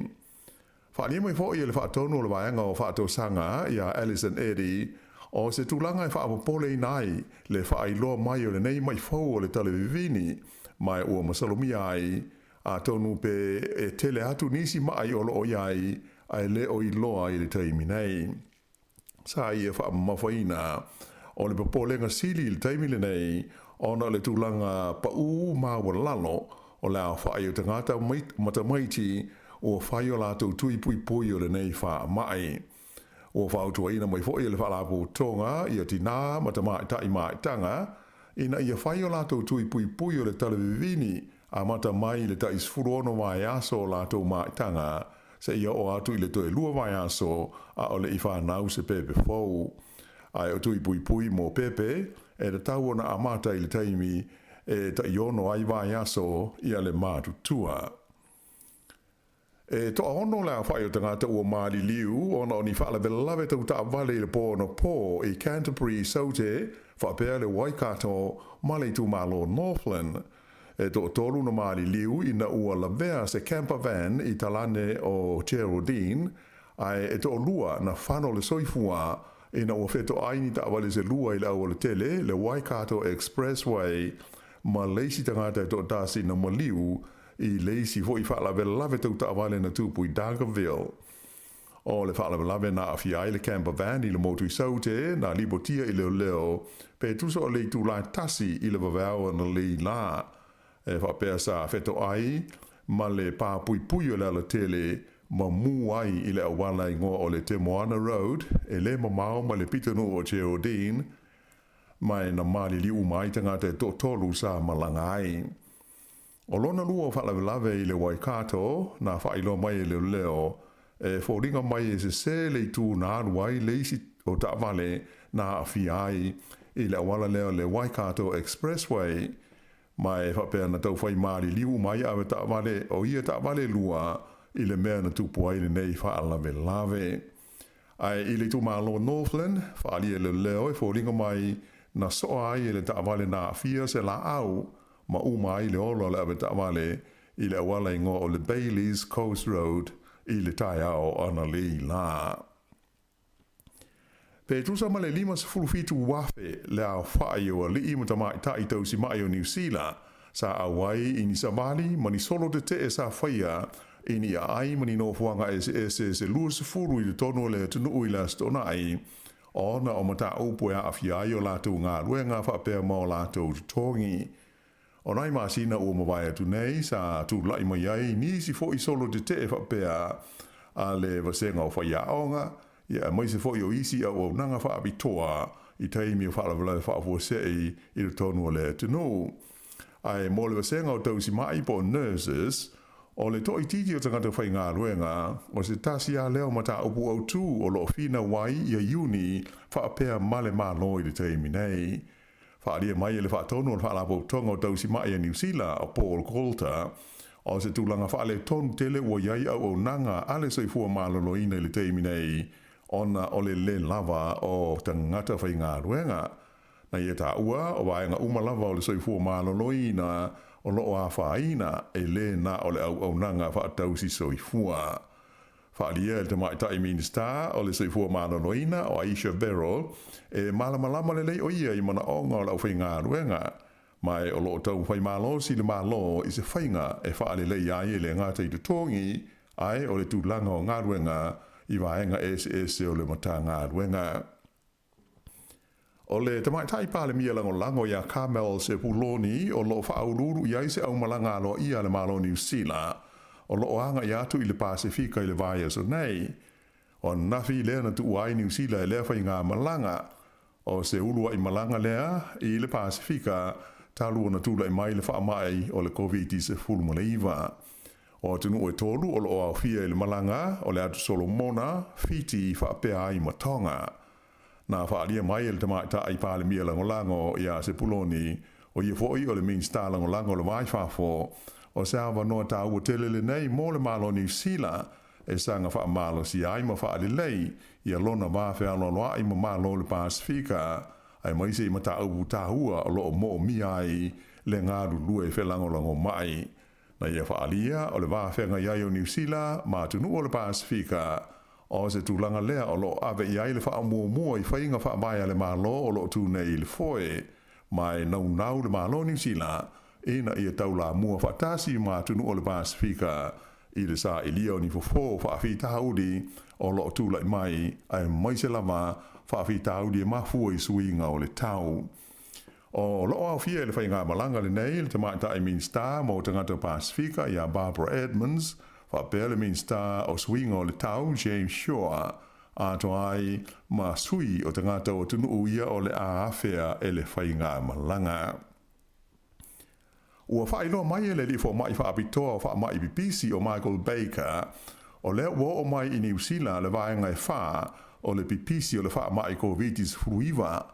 Whaania mai foi le wha tonu le waianga o wha sanga ia Alison Eddy o se tūlanga e wha apopole nai le wha ai loa mai o le nei mai fau o le televivini mai ua masalomia ai a tonu pe e tele atu nisi mai o loo iai ai le o i loa i le taimi nei. Sa i e wha mafaina o le papolenga sili le taimi le nei ona le tūlanga pa u mawa lalo o le a wha i o tangata mata maiti o whai o lātou tui pui pui o le nei wha mai. O whautua ina mai fo i le whalapo tonga i a tina mata maitai maitanga ina i a whai o lātou tui pui pui o le televivini a mata mai le ta isfurono mai aso o lātou maitanga se ia o atu i le toe lua mai aso a o le i whanau se pepe fau. Ai o tui pui pui mo pepe e le tau ona a mata i le taimi e ta iono ai vai aso i a le mātu tua. E toa ono la whai o tangata ua maali liu ona o ni whaala velawe tau ta vale le po no po i Canterbury saute whapea le Waikato male tu malo Northland. E to tolu na maali liu ina ua lavea se camper van i talane o Geraldine ai e to lua na whano le soifua ina ua wheto aini ta vale se lua i la o le tele le Waikato Expressway ma leisi tangata to tasi na maliu i leisi fo i whaala lave tau ta vale na tupu i Dargaville. O le whaala lave na awhiai le camper van i le motu i saute na libotia i leo leo pe tuso o le tu lai tasi i le vavao na le la. E whapea sa wheto ai ma le pā pui pui o le ala tele ma mu ai i le awala i ngoa o le Te Moana Road e le mamao ma le pitanu o Geraldine mai na mali liu mai tangata e to tolu sa malanga ai. O lona lua o whalawelawe i le Waikato, na whailo mai e leo leo, e whoringa mai e se le tū nā ruai leisi o ta'wale na awhiai i le awala leo le Waikato Expressway, mai whapea na tau whai maari liu mai awe ta'wale o ia ta'wale lua i le mea na tupu ai le nei whalawelawe. Ai i le tu malo Northland, whaali e leo leo e whoringa mai na soa ai e le ta'wale na awhia se la au, ma umai le olo le abeta wale i le awala ingo o le Baileys Coast Road i le tai ao ana le la. Pe tusa ma le 5 wafe le a whae o li imata mai tai tausi mai o New Zealand sa awai i ni samali ma ni solo te e sa whaia i ni ai ma ni no fuanga se luas furu i le tono le tunu i la stona ai ona o mata upo ya afiai o lātou ngā ruenga whapea mō lātou tongi. O nai māsina ua mawai atu nei, sa tu lai mai ai, nisi fo i solo te te whapea a le vasenga o whai aonga, ia mai se fo i o isi au au nanga whaapitoa i taimi o whaalawala whaafua sei i le tonu o le tunu. Ai mō le vasenga o tausi mai po nurses, o le toi titi o tangata whai ngā ruenga, o se tasi a leo mata upu au tū o lo fina wai i a uni whaapea male mālo i le taimi nei. Whaaria mai e le whaatonu o le whaalapo tonga o tausi mai a New Zealand o Paul Coulter, o se tūlanga whaale tonu tele ua iai au nanga ale soifua mālolo ina i le taimi nei, ona o le lava o tangata whai ngā ruenga. Na ia tā ua, o waenga umalava o le soifua mālolo ina, o loo a whaina e le na o le au nanga whaatausi soifua. Whaalia e le tamai tai minista o le soifua mālolo ina o Aisha Beryl, e malamalama le lei o ia i mana onga o lau whai ngā ruenga, mai o loo tau whai mālo si le mālo i se whainga e whaale lei ai e le ngāta i te tongi, ai o le tūlanga o ngā ruenga i waenga SS o le mata ngā ruenga. O le tamai tai pāle mia lango ia Carmel se puloni o loo whaaururu i aise au malanga alo ia le mālo New Zealand, o loo anga i atu i le Pasifika i le vaia so nei. O nafi lea na tu uai New Zealand e lea whai ngā malanga, o se ulua i malanga lea i le Pasifika, talu na tula i mai le whaamai o le COVID-19. O tunu e tolu o loo au fia i le malanga o le atu Solomona, Fiti i whaapea ai matonga. Na whaalia mai e le tamaita ai pāle mia lango i a se puloni o ia foi o le main star lango le vai whafo o se awa noa tā ua telele nei mō le mālo New Zealand e sanga wha mālo si ai ma whaale lei i a lona wāwhea loa ai ma mālo le Pasifika ai maise i mata au tāhua o loo mō mi ai le ngāru lue whelango mai. Na ia whaalia o le wāwhenga iai o New Zealand ma tunu o le Pasifika o se tūlanga lea o lo ave i aile wha mua i whainga wha mai ale mālo o lo tūnei le foe, mai nau le mālo New Zealand, ina ia taula mua whatasi mā tunu o le Pasifika, i le sa ilia o ni fofo whaafita hauri o lo tūlai mai, ai maise lama whaafita hauri e mafua i suinga o le tau. O lo au fia le whainga malanga le nei, le tamaita i minsta mo tangata Pasifika i a Barbara Edmonds, whapea le minsta o swinga o le tau James Shaw a to ai ma sui o tangata o tunu uia o le aafea e le whainga malanga. Ua whainoa mai e le lifo mai whaapitoa o whaamai BBC o Michael Baker o lea ua o mai i New Zealand le vaenga e wha o le BBC o le whaamai COVID-19 fruiva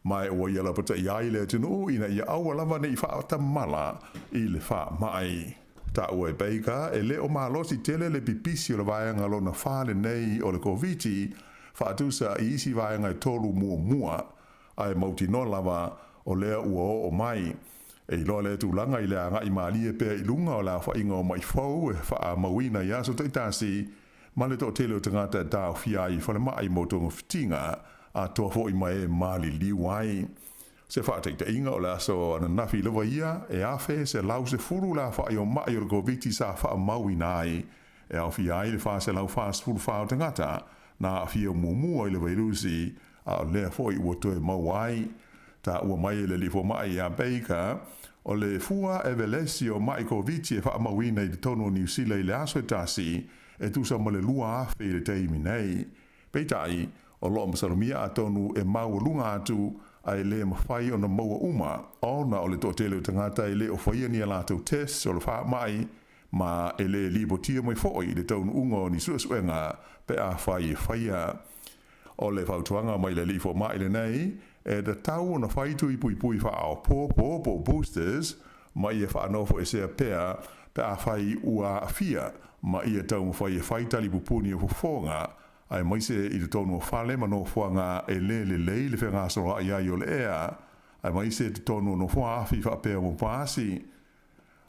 mai ua ia la pata i ai le tunu ina ia aua lava ne i whaatamala i le whaamai. Ta ue Baker e le o malosi tele le pipisi o le vaenga lo na whale nei o le COVID whaatusa i isi vaenga i tolu mua ai mauti no lava o lea ua o mai. E ilo le tūlanga i lea ngai maali e pēr i lunga o la whainga o mai fau e wha mawina i aso taitasi ma le tō tele o tangata dāo fiai whale mai motonga fitinga a tō fo i mai e maali liwai. Se whaataita inga o le aso ana nafi lewa ia e awhe se lau se furu la wha i o mai o le COVID sa wha maui nai e au fi ai le wha se lau wha furu wha o tangata na a fi o muamua i le vairusi a o lea fo i ua toe mau ai. Ta ua mai e le lifo mai a Baker o le fua e velesi o mai COVID e wha maui nei le tono New Zealand i le aso e tasi e tusa ma le lua awhe i le teimi nei. Peitai o loo masalomia a tonu e mau lunga atu ai le mawhai o na maua uma o na o le tō tele o tangata e le o whaia ni a lātou test o le wha mai ma e le libotia mai fōi le taunu unga o ni suasuenga pe a whai e whaia. O le whautuanga mai le lifo mai le nei e da tau o na whaitu i pui wha ao pō boosters mai e wha anofo e sea pea pe a whai ua fia ma i e tau mwhai e whai tali pupuni o fufonga ai maise i te tonu o whale ma no whanga e le whenga sora i ai o le ea. Ai maise te tonu no whaafi whapea mo pāsi.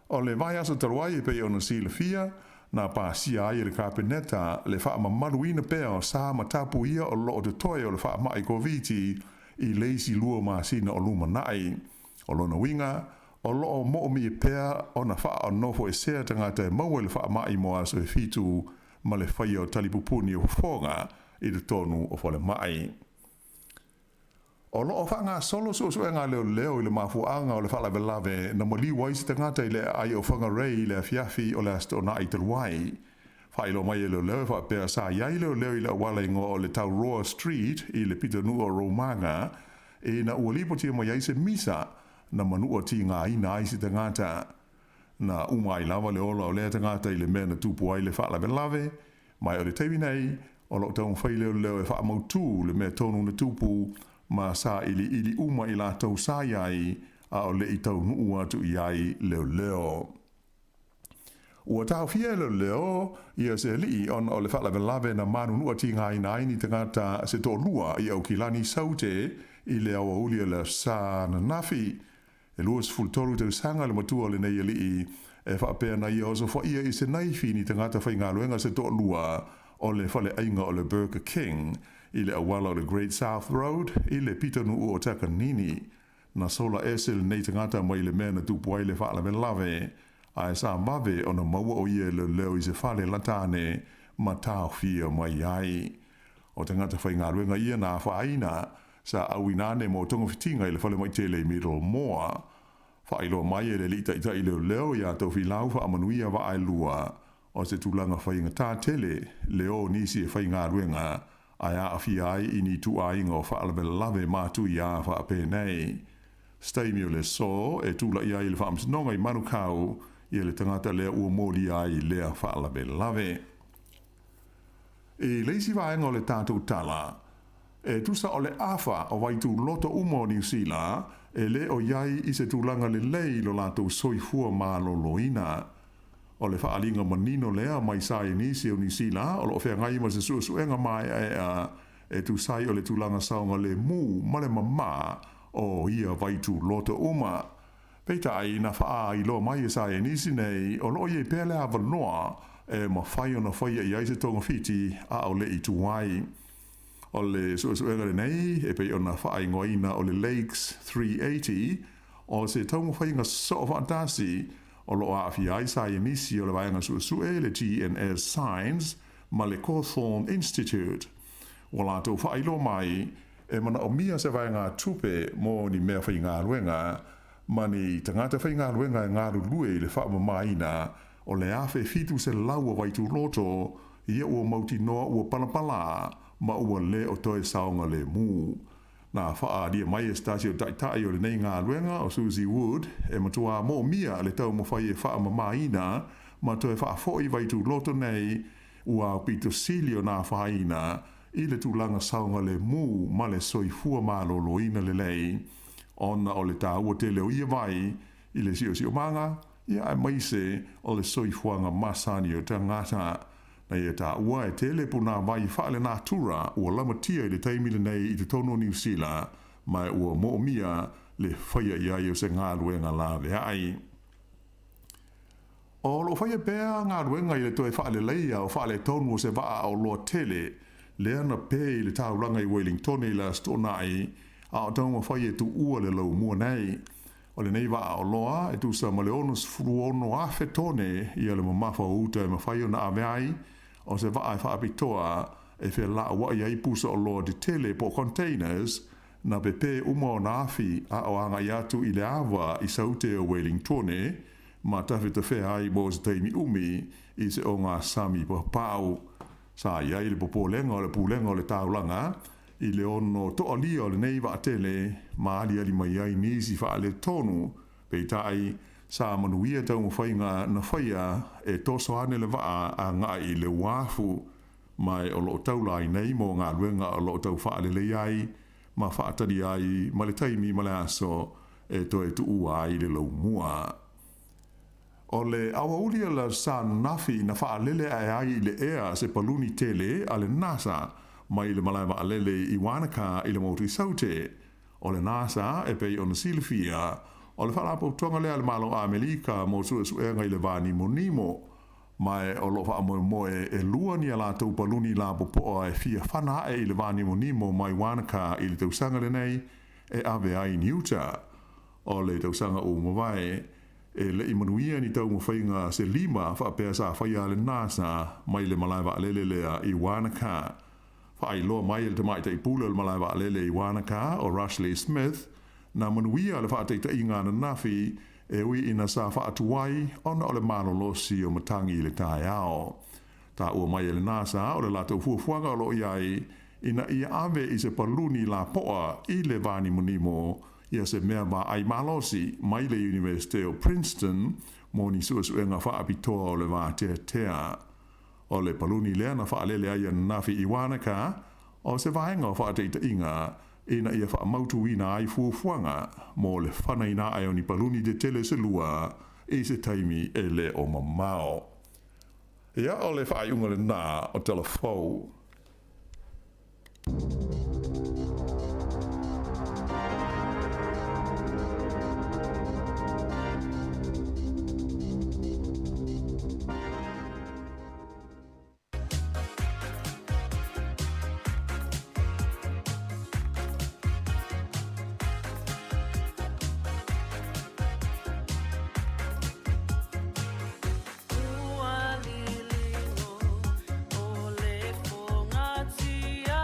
O le vai aso taruai e pei o na sila fia, na pāsi ai e le kāpeneta le wha mamaruina pea o sā matapu ia o loo te toi o le wha mai COVID i leisi lua māsina o luma nai. O lona winga, o loo mo mi e pea o na wha o nofo e sea tangata e maua le wha mai mo aso e fitu ma le whaia o talipupuni o whonga i te tonu o whale mai. O lo o whanga solo so ngā leo i le mafuanga o le whala velave na mo li waisi te ngata i le ai o whanga rei i le fiafi o le asto na i te ruai. Whailo mai e leo wha pēr sa iai leo i le wala ingo o le tau Roa Street i le pita nua Romanga e na ua lipo tia mo iai se misa na manua ti ngā ina ai si te ngata. Na umai lava le ola o lea te ngata i le mea na tupu ai le whala velave mai o le tewi nei o lo tau mwhai leo e wha mautu le mea tonu na tupu ma sa ili uma i la tau sa iai a o le i tau nuu atu iai leo. Ua tau fia leo ia se li on o le whala velave na manu nua ti ngā ina ni te ngata se tō lua i au kilani saute i le awa ulia le sa na nafi. E luas fultolu te sanga le matua le nei li e whapea na ia oso wha ia i se naifi ni te ngata whai ngā luenga se tō lua o le whale ainga o le Burger King i le awala o le Great South Road, i le pitanu o Takanini, na sola esel nei tangata mai le mea na tupuai le whaala me lave, a e sa mave o na maua o ia le leo i se whale latane, ma tau fia mai ai. O tangata whai ngā ruenga ia na whaina, sa awinane mo tonga fitinga i le whale mai tele Middle Moa, whailo mai e le lita ita i leo ia tau whilau wha amanuia wa ai lua, o se tūlanga whai ngā tā tele, leo nisi e whai ngā ruenga, ai a awhia ai i ni tu ai ngā whaalabe lave mātu i a wha apē nei. Staimio le so e tūla i ai le whaamsinonga i manu kau i le tangata lea ua mōli ai lea whaalabe lave. E leisi vaenga o le tātou tala, e tusa o le awha o waitu loto umo o New Zealand, e le o iai i se tūlanga le lei lo lātou soifua mā loloina. O le whaalinga manino lea mai sai nisi o New Zealand, o lo whea ngai ma se suenga mai e tu sai o le tūlanga saunga le mū ma le mamā o ia vaitu loto uma. Peita ai na whaa i lo mai e sai nisi nei, o lo ie pēle a wanoa e ma whai o na whai i aise tonga whiti a o le i tuai. O le suenga le nei, e pei o na whai ngoina o le Lakes 380, o se taunga whai ngā so whaantasi, o lo a fi ai sa inisi o le vaenga suesue le GNS Science ma le Cawthorne Institute. O la tau whailo mai e mana o mia se vaenga tupe mo ni mea whai ngā ruenga ma ni tangata whai ngā ruenga e ngā rulue le wha mamaina o le awhe fitu se laua waitu loto ia ua mauti noa ua palapala ma ua le o toe saonga le mū. Na wha dia mai e stasi o taitai o le nei ngā ruenga o Susie Wood e matua mō mia le tau mo whai e wha mamaina ma toe wha fōi vaitu loto nei ua pito silio nā whaina i le tūlanga saunga le mū ma le soifua mālo loina le lei. Ona o le tā ua te leo ia vai i le sio manga ia ai maise o le soifuanga masani o tangata. Na ia tā ua e tele puna vai whaale nā tura ua lamatia i le taimile nei i te tono New Zealand mai ua moomia le whaia iai o se ngā ruenga lawe ai. O lo whaia pēr ngā ruenga i le toi whaale leia o whaale tonu o se waa o loa tele le ana pē i le tāuranga i Wellington i la stonai a o taunga whaia tu ua le lau mua nei. O le nei waa o loa e tu sa maleonus fruono a fetone i ale mamafa o uta e mawhaio na aveai o se waa e whaapitoa e whea la wa iai pusa o loa de tele po containers na pepe uma o naafi a o anga i atu i le awa i saute o Wellingtone ma tawhi te whea ai mo se teimi umi i se o ngā sami pa pau. Sa iai le popolenga o le pulenga o le taulanga i le ono to alia o le nei wa tele ma ali ali mai ai nisi wha le tonu pei tai sa manuia tau mwhainga na whaia e toso ane le waa a ngā i le wafu mai o lo taula i nei mo ngā ruenga o lo tau wha le ai ma wha atari ai ma le taimi ma le aso e to e tu ua ai le lau mua. O le awa ulia la sa nafi na wha lele ai le ea se paluni tele a le NASA mai le malaiwa alele i Wanaka i le mauti saute. O le NASA e pei ona silifia, o le whalapo tonga lea le malo a Amerika mo suenga i le vani monimo, mai o lo wha moe e lua ni a la tau paluni la popoa e fia whana e i le vani monimo mai Wanaka i le tausanga le nei e ave ai ni uta. O le tausanga o mawai e le imanuia ni tau mwhainga se lima wha pēr sa whaia le NASA mai le malaiwa alele lea i Wanaka. whaailoa mai le tamai tai pula le malai wa lele i Wanaka o Rushley Smith, na manuia le whaatei ta inga na nafi e ui ina sa whaatuai ona o le malolosi o matangi le tae ao. Ta ua mai le nasa o le lato fuafuanga o lo iai ina ia ave i se paluni la poa i le vani munimo ia se mea ma ai malosi mai le University of Princeton mo ni suenga whaapitoa o le vā tea. O le paluni lea na whaalele ai na nafi i Wanaka o se vaenga o whaateita inga ina ia whaamautu ina ai fuafuanga mo le whanaina ai o ni paluni de tele se lua i se taimi e le o mamao. Ia o le whaaiunga le nā o telefou. Ua lilingo o le fongatia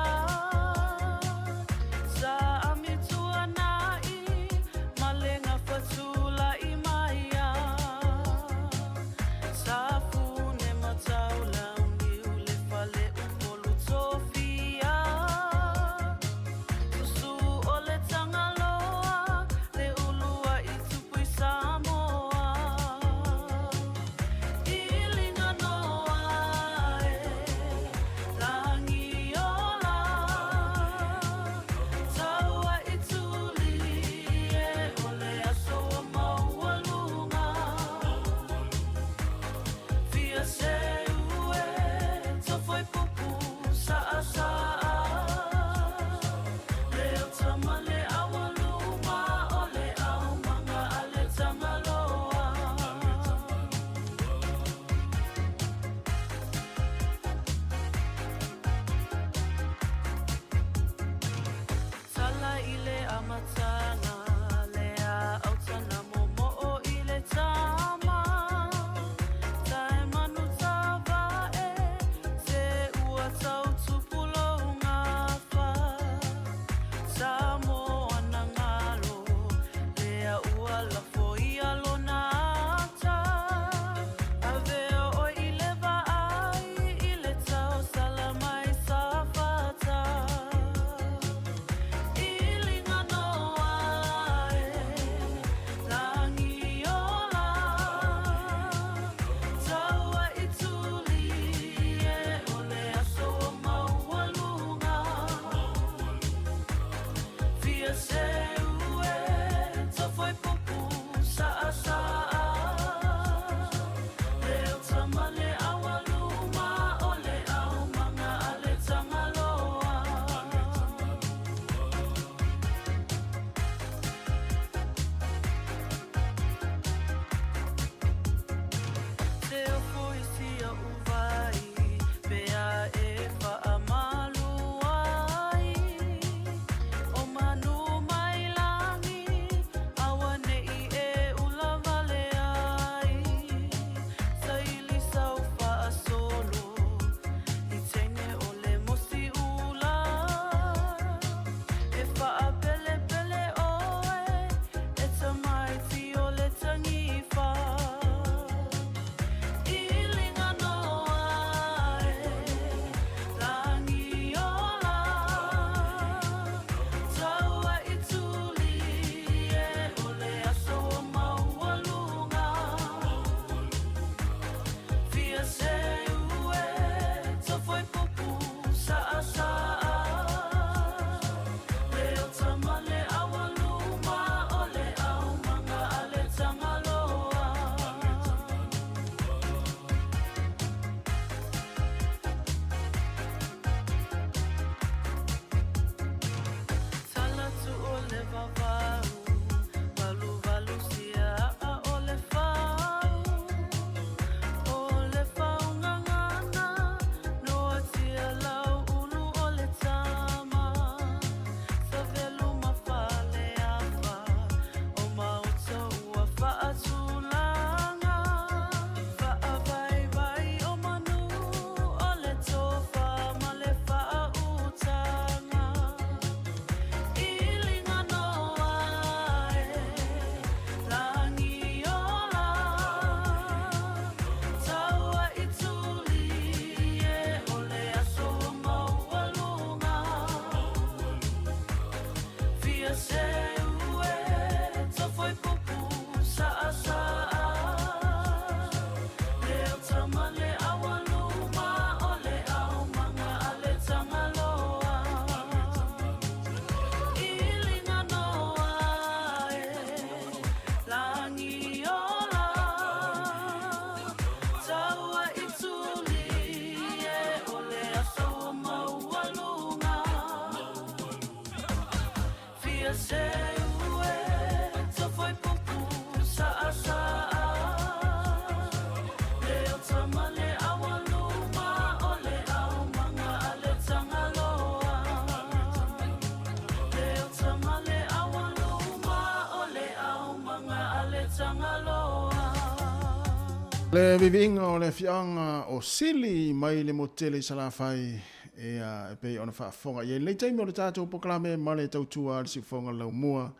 Le vivinga o le fianga o sili mai le motele salafai e pe ona fa fonga ye le taimi o le tatou poklame ma le tautua le si fonga lau mua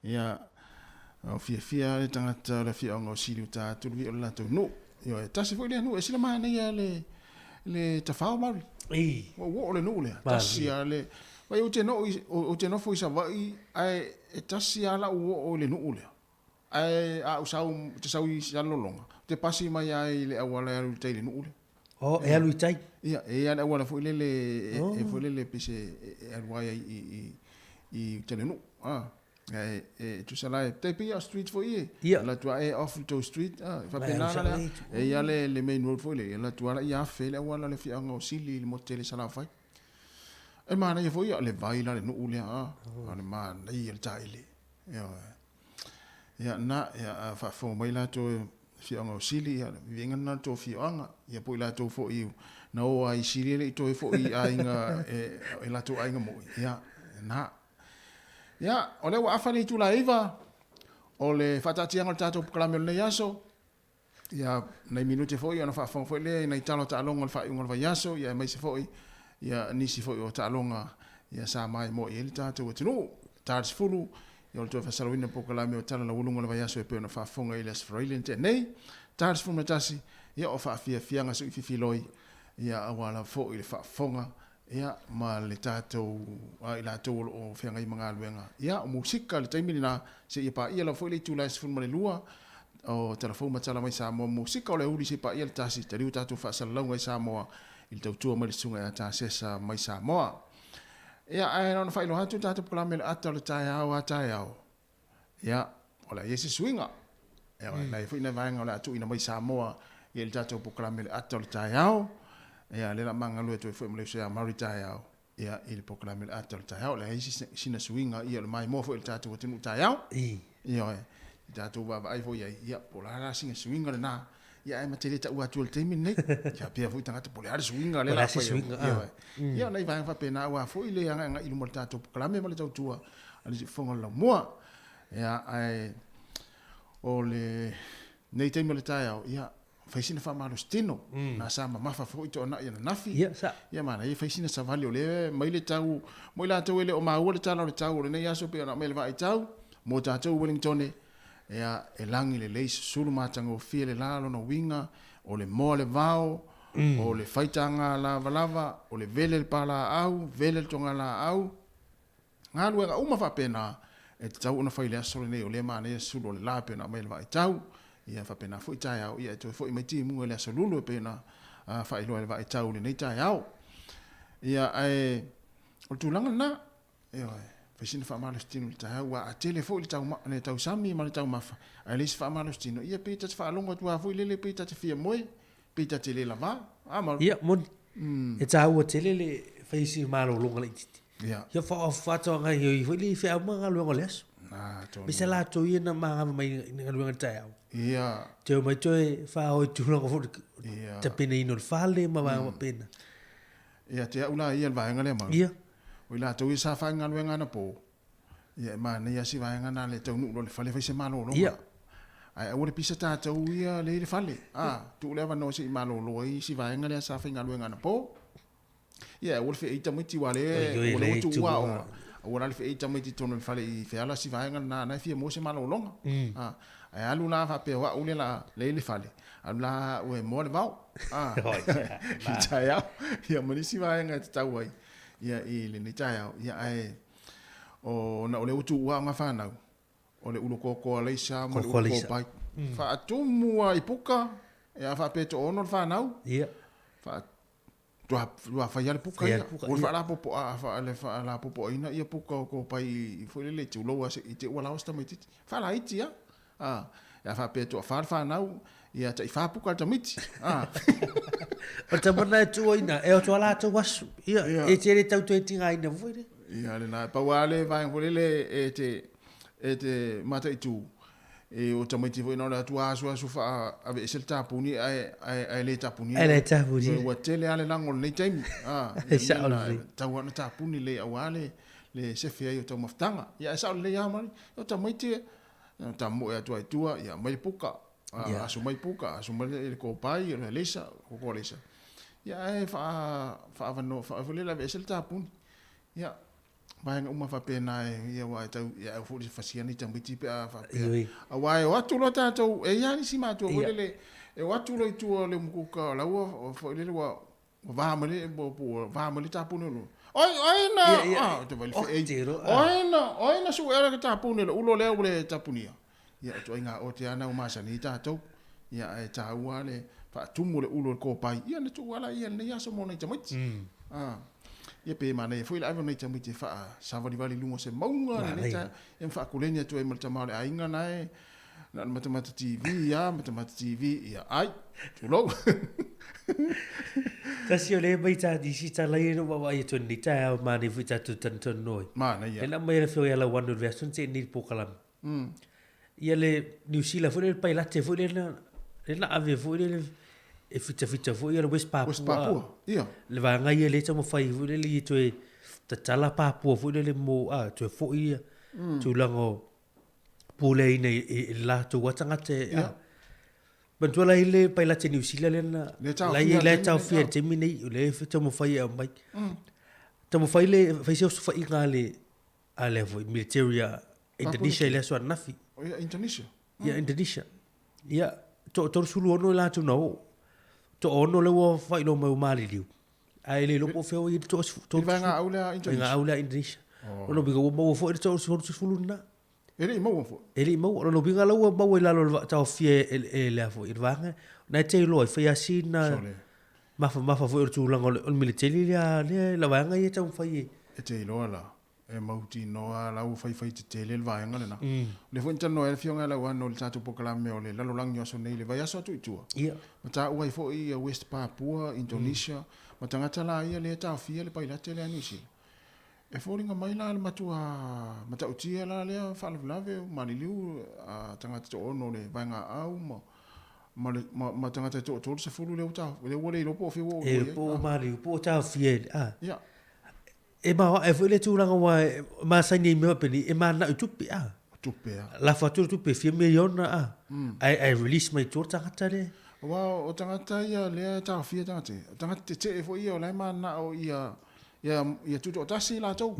ia o fia le tangata le fianga o sili o tatou vi o latou no yo e tasi foi le no e sila mana ia le tafao mari o le no le tasi a le vai o te no foi sa vai ai e tasi ala o le no le ai a usau te sau i salolonga te pasi mai ai le awala alu tai le nuule e alu tai ia e ana awala foi le e foi le pese alu ai i te nu e tu sala te pia street foi la tua e off to street fa penala e ia le main road foi le la tua ia fe le awala le fianga o sili le motel sala fai e mana ia foi le vai la le nuule ana mana ia le tai le ia na ia fa fo mai la to fianga o sili ia vinga na to fianga ia po la to fo i na o ai sili le to fo i ainga e la to ainga mo ia na ia ole wa afani tu la iva ole fatati ang tato klame le yaso ia na minute fo ia na fa fo le na italo ta longa fa un va yaso ia mai se fo ia ni si fo o ta longa ia sa mai mo ele tato o tinu tars fulu yo to fa salwina pokalame o tala la ulunga le yaso e pe na fa fonga ile Australian te nei tars fu metasi ia o fa fianga so fi filoi ia awala fo ile fa fonga ia ma le tato ai la to o fianga i manga luenga ia o musika le taimi na se ia pa ia la fo ile tu la fu ma le lua o telefon matala mai sa mo musika o le uli se pa ia tasi te riu tato fa salonga i sa mo il tautua ma le sunga ia ta sesa mai sa mo ia ai no fa ilo hatu tato plame le ata le tai au atai au ia ola yesi swinga ia lai fu ina vanga ola tu ina mai Samoa ia le tato plame le ata le tai au ia le la manga lu tu fu mo le sia mari tai au ia il plame le ata le tai au la yesi sina swinga ia le mai mo fu il tato tinu tai au ia tato va ai fu ia pola la singa swinga na ia ai matele ta ua tu le temi nei ia pia fu tanga te pola swinga le la ia nei vai fa pena ua fu ile anga ilu mo tato plame mo le tautua ali si fonga la moa ia ai ole nei te mo le taio ia faisina fa malo stino na sa mama fa fu to na ia nafi ia mana ia faisina sa vale ole mai le tau mo la tau ele o ma o le tala le tau le nei aso pe na me le vai tau mo tato Wellington ia e langi le leis sulu matango fie le lalo na winga o le mo le vao o le faitanga lava o le vele le pala au vele le tonga la au ngā luenga uma fa pena e tau una fai le aso le nei o le mana ia sulu le la pena mai le vai tau ia fa pena foi tai au ia to foi mai ti mu le aso lulu pena fa ilo le vai tau le nei tai au ia ai o tulanga na ia faisina fa malostino le tai au a telefo le tau le tau sami ma le tau mafa ai le fa malostino ia pe ta fa longa tu a foi le pe ta fia moi pe ta tele lava ama ia mon e tau o tele le faisi malo longa le titi ia fa to nga i foi le fa ma longa le aso bisa la to ia ma mai nga longa tai au ia te mai toi fa o tu longa fo te pena ino fale ma va pena ia te una ia va nga le ma ia o la to isa fa nga longa na po ia ma ne ia si va nga na le to nu le fale fa se malo lo ia ai o le pisa ta to ia le fale tu le va no si malo lo i si va nga le sa fa nga longa na po ia o le fe ita miti wale o le tu wa o le fe ita miti tono le fale i fe ala si va nga na fi mo se malo longa ai alu la fa pe wa o le fale ala o mo le va ia mo si va nga ta wai ia i le ni tai ia ai o na o le utu wa nga fa na o le ulo ko le sa mo ko pai fa atumu ai puka ia fa pe to ono fa na ia fa tua fa ia le puka ia o fa la popo fa la popo ina ia puka ko pai fo le tu lo se i te wala sta mai titi fa la iti ia ia fa pe to fa na ia ta fa puka ta miti o ta mana tu ina e o to la to wasu ia e tere tau tu tinga ina foi Ia le na pa wale vai ngolele e te mata i tu. E o tamaiti foi na tu aso fa ave sel tapuni ai le tapuni. Ai le tapuni. Wa tele ale langol nei taimi. Ah. Tau na tapuni le awale le sefe ai o tau maftanga. Ia sa le ya mari. O tamaiti ta mo e tu tua ia mai puka. Aso mai puka, aso mai le ko pai le lesa, ko lesa. Ia e fa no fa le la sel tapuni. Ia vai uma fa pena ia wa tau ia fu fasia ni tambiti pe fa pe a wai o atu lo tatou e ia ni sima tu le e watu lo tu le muka la o fo le wa va male tapu no oi na te vai fe oi na su era tapu no ulo le tapunia ia to inga o te ana o masani tatou ia e taua le fa tumu le ulo ko pai ia na tu wala ia ne ia so mo na tamiti ia pe mana e foi la ave nei tamiti fa savali vali lungo se maunga nei ta en fa kulenia tu e malta male ainga nai na matamata TV ia ai tu lo kasi ole bai ta di si ta lai no wa ia tu ni ta ma ni vita tu tan noi mana ia ela mai fe ia la one version se ni pokalam ia le New Zealand foi le pai la te foi le ave foi le e fita foi ia West Papua ia le va ngai le tamo fai foi le tu e ta tala Papua foi le mo tu foi ia tu lango pule nei la tu watanga te bantu la ile pai la te New Zealand la ile tau fia te mini le fita mo fai a mai tamo fai le fai se fai ngale ale foi military Indonesia le so nafi Indonesia ia Indonesia ia to sulu ono la tu no to ono le wo fai no mau mali liu ai le lopo feo i to vanga aula Indonesia ono bigo mo fo to sulu na ele mo ono binga lo mo la lo ta fie e le fo i vanga na te lo fai asina mafa fo tu lango on military le vanga ia tau fai e te lo la e mauti no ala u fai te tele le vai ngana le fo intano e fionga la wano le tatu pokala me ole la lo lang yo so nei le vai aso tu tua ia mata u ai fo i West Papua Indonesia mata ngata la ia le ta fia le pai la tele anisi e fo ringa mai la matua mata utia la le fa lave maliliu a tanga to ono le vai nga au ma tanga to se fulu le uta le wole lo po fi wo e po mali po ta fia ia e ma e foi le tūranga wa ma sai nei me peni e ma na tupi tupi la fatura tupi 4 million I release my tour tangata le wa o tangata ia le ta fia tangata te e foi ia le ma na o ia tu to tasi la tau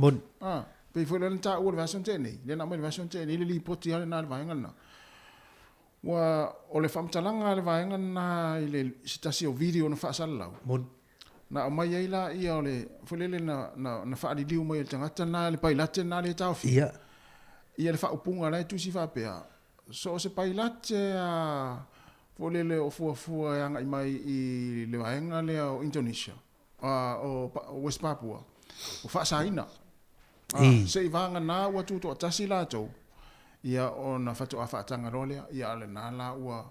pe foi le ta o version te nei le na mai version te nei le poti ale na va ngana wa o le famtalanga le va ngana ile sitasi o video na fa salau na mai ai la ia ole fulele na fa ali liu mai tangata na le pai late na le tau ia le fa upunga la tu si fa pe so se pai late a fulele o fu anga mai i le vaenga le o Indonesia o West Papua o fa saina se vanga na wa tu to tasi la to ia ona fa to afa tanga role ia le na la wa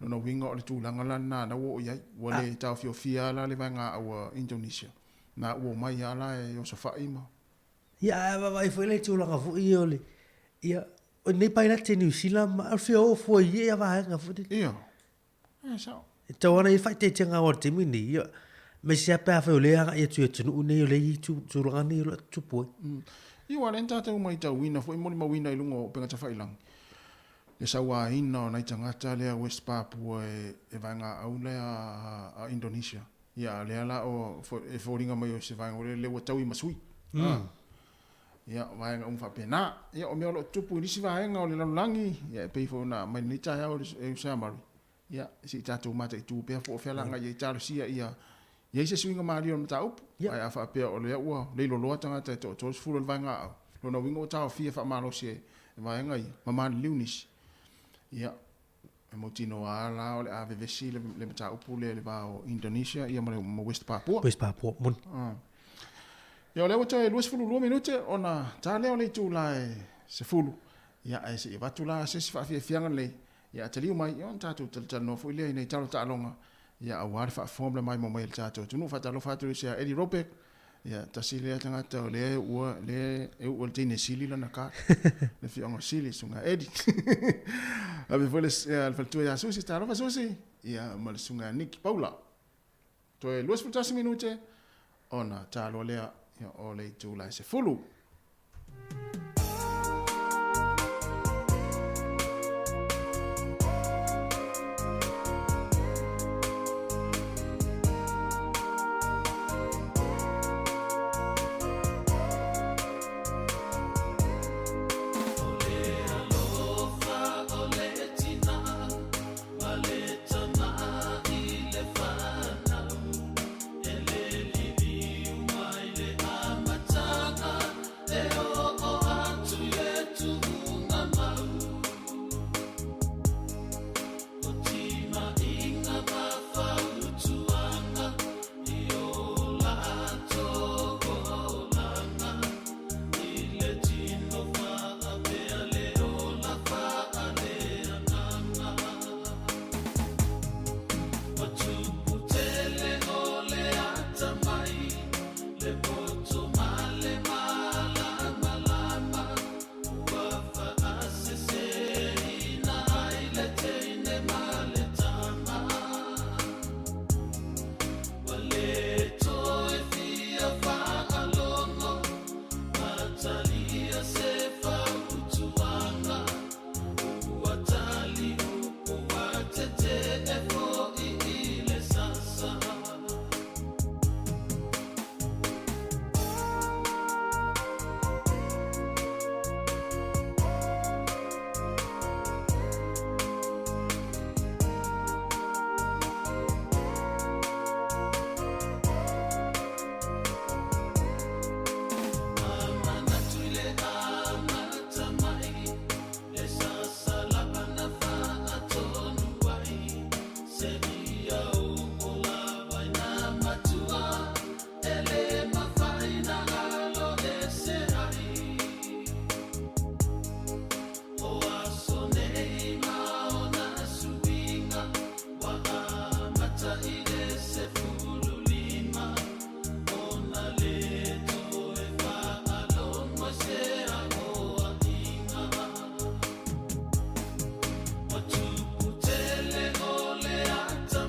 no winga o le tūlanga lana na wo iai wale tau fia la le vanga o Indonesia na wo mai ala e o sofa ima ia vai foi le tūlanga fu i ole ia o nei pai la te New Zealand ma fia o foi ia va nga fu ia sa tawana i fai te tenga o te mini ia me se pa fa ole nga ia tu nei ole i tūlanga ni ole tu poi i wa lenta te mai tau wina foi mo ma wina i lungo penga ta fai lang e sa wa ina na tangata le West Papua e vanga aule a Indonesia ia le ala o e foringa mai o se vanga le tau i masui ia vanga fa pena ia o me lo tupu ni si vanga o le langi ia pe fo na mai ni ta o e sa mari ia si tatu mata i tu pe fo fela nga ia talo sia ia se swinga mari o mata up ia fa pe o le ua le lo lo tangata to full vanga lo no wingo ta fia fa malo se vanga i mama liunis ia mo tino ala ole ave vesi le mata upule le va o Indonesia ia mo West Papua mon ia le wato e 2 minute ona tale ole tu la se fulu ia e se va tu la se fa fianga le ia te liu mai on tatu te no fu le nei talo ta longa ia a war fa form le mai mo mai tatu tu no fa talo fa tu se Eddie Robek Ia, tasi lea tangata o le ua le ua le teine sili lana ka. Le fionga sili sunga edi. Abe fole le faltua ya susi tarofa susi. Ia ma le sunga Niki Paula. Toe 2 minute ona talo lea ia o le tula se fulu. Tele ole ata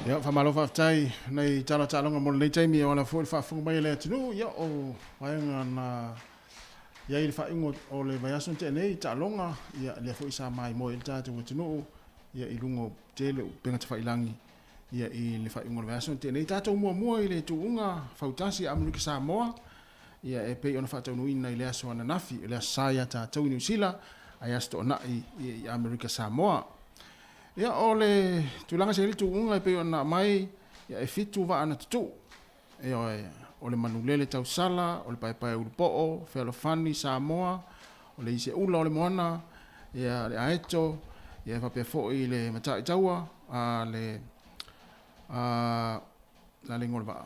Ia famalo faafetai nei talataloga mo lenei taimi ona foi faafoga mai le atunuu ia o vaega na ia i le faaigo o le vaiaso teʻenei taaloga ia lea foʻi sa mai mo i le tatou atunuu ia i luga o tele upega tafailagi ia i le faaigo o le vaiaso teʻenei tatou muamua i le tuuga fautasi a Amerika Samoa ia e pei ona faataunuina i le aso ananafi i le aso sa ia tatou i niusila ai aso toʻanaʻi i Amerika Samoa. Ia o le tulaga se le tuuga e pei ona mai ia e fitu vaana tutuu e o le manulele tausala o le paepae ulupoo fealofani Samoa o le ise ula o le moana ia le aeto ia e faapea foʻi le mataʻitaua a le lalengo le vaa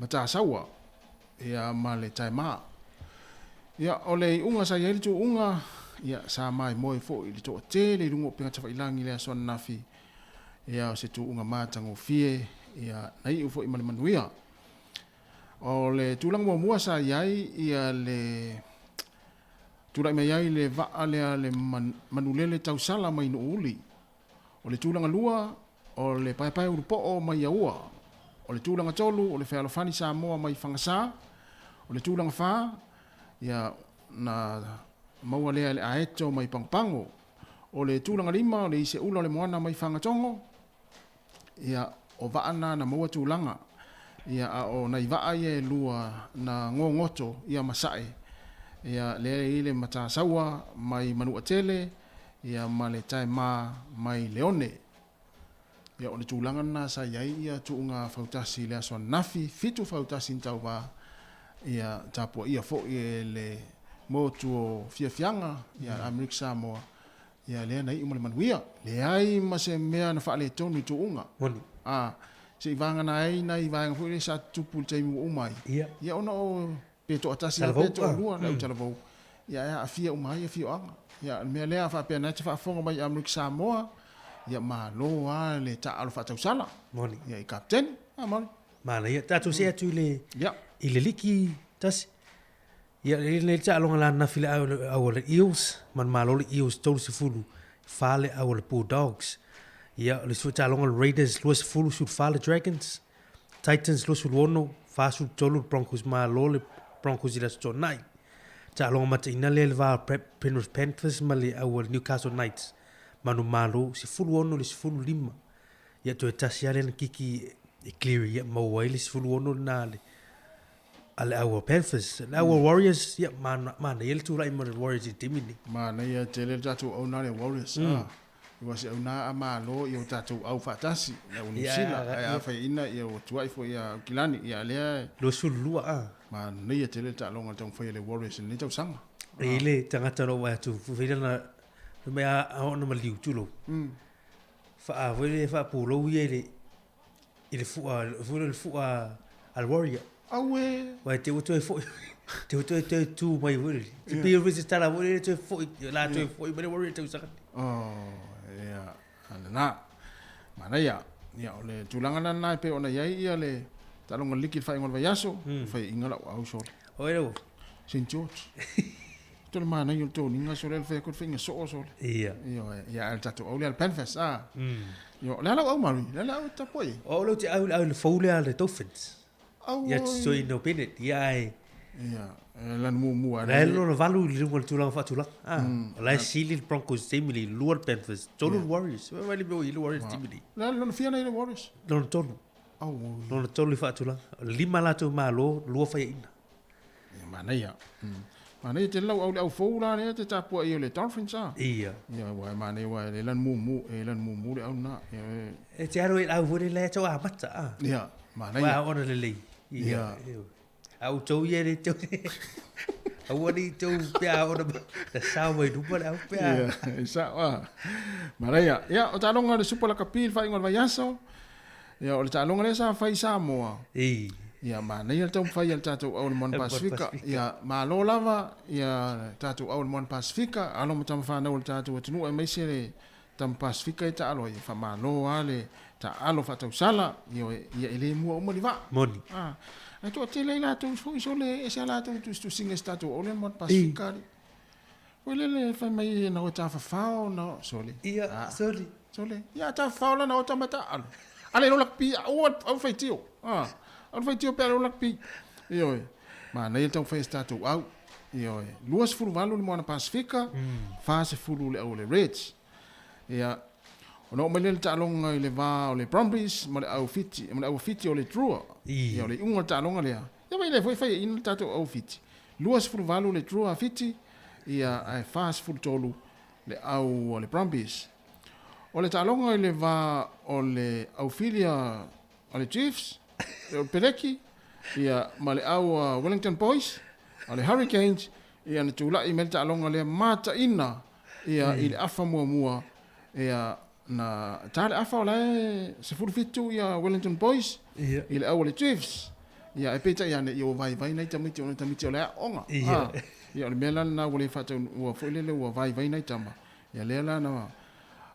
matasaua ia ma le taemā ia o le iʻuga sa iai le tuuga ia sa mai moe foʻi le toʻatē le iluga o pega tafailagi le aso ananafi ia o se tuuga matagofie ia na iʻu foʻi ma le manuia o le tulaga muamua sa iai ia le tulaʻi mai ai le vaa lea le manulele tausala mai nuʻuli o le tulaga lua o le paepae ulupoo mai iaua o le tulaga tolu o le fealofani Samoa mai fagasā o le tulaga fā ia na maua lea le aeto mai pangopango o le tulaga lima o le ise ula o le moana mai fagatogo ia o vaana na maua tulaga ia a o nai vaa ia e lua na ngogoto ia masaʻe ia lea i le matasaua mai manuʻatele ia ma le taemā mai leone ia o le tulaga na sa iai ia tuuga fautasi le aso ananafi fitu fautasi ni tauvā ia tapuaʻia foʻi e le motu o fiafiaga ia Amerika Samoa ia lea na iʻu ma le manuia leai ma se mea na faaletonu i tuuga seʻi vagana ai nai vaega foʻi le sa tupu le taimi ua uma ai ia ona o pe toʻatasi a pe toʻalua le au talavou ia e aafia uma ai e fioaga ia mea lea faapea nai te faafoga mai Amerika Samoa ia malo a le taalo faatausala ia i kapteni mali mana ia tatou se atu i le liki tasi ia le taaloga lanafi le au o le Eels malo le Eels tolu fa le au o le Bulldogs ia le su taaloga le Raiders su fa le Dragons Titans ono fa su tolu Broncos malo le Broncos i le Stonai taaloga mataʻina le va Penrith Panthers ma le au o le Newcastle Knights manu malo ono le 15 ia toe tasi ale na kiki e Cleary ia maua ai le 15 na le ale au Panthers le au Warriors ia mana ia le tulaʻi ma le Warriors i timini mana ia te le tatou auna le Warriors ua se auna a malo i o tatou au faatasi le o Niusila ai afaiina ia ua tuaʻi foʻi ia kilani ia lea lo sululua mana ia te le taaloga taumafai le Warriors lenei tausaga e le tagata loo ai atu failana mea aona maliu tulo faapulou ia i le fuʻa al Warrior aue wa te o toe foi te o toe tu mai wuri te pe o visi tala wuri te foi la te foi mai wuri te usaka ia ana mana ia ole tulanga na pe ona ia le talonga liki fai ngol vaiaso fai ingala au so oero St George tol mana yo to ninga so le fai ko finga so ia al tato ole al Panthers yo la au mari la au tapoi o lo te au le foule al Dolphins ia so ino penet ia lan mu la lo valu le ngol tulang fa tulang la sili Broncos timili luar Panthers tolu Warriors wa le bo i Warriors timili la lo fia na Warriors lo tolu lo tolu fa tulang lima la to malo lo fa ina mana ia mana te lau au foula ne te tapu ai le Dolphins ia wa mana wa le lan mu le au na e te aro au vore le to a mata ia mana ia wa ona le ia au tau ia le tau au ani tau pia ona da sao mai du para au pia sa wa Maria ia o talonga le super la kapil fa ingol vaiaso ia o le talonga le sa fai Samoa ia mana ia tau fai al tatu au mon Pasifika ia malo lava ia tatu au mon Pasifika alo matam fa na ul tatu tunu e mai se tam Pasifika i ta alo ia fa malo ale ta alo fa tau sala ia ele mua o moni va moni tu te le la tu so le esa la tu singa statu o le mon Pasifika o le fa mai na o ta fa no sole ia sole ia ta fa la na o ta mata alo Ale lo lakpi au fai tio. Au fai tio pe lo lakpi. Io. Ma nei tau fai statu au. Io. Luas fulu valu le moana Pasifika. Fase fulu le au le Reds. Ia. Ono mele ta longa le va o le Brumbies, ma le au fiti o le Drua. Ia le unga ta longa le. Ia vai le fai in tatu au fiti. Luas fulu valu le Drua fiti. Ia ai fase fulu tolu le au o le Brumbies. O le talonga i le va o le Aufilia o le Chiefs, o Peleki, ia ma le au Wellington Boys, o le Hurricanes, ia na tūla i me le talonga le mata ina, ia i le afa mua, ia na tale afa o le se fitu ia Wellington Boys, i le au o le Chiefs, ia e peta ia ne i o vai nei tamiti o le onga. Ia o le mela na wale fata ua fuilele ua vai nei tama, ia lela na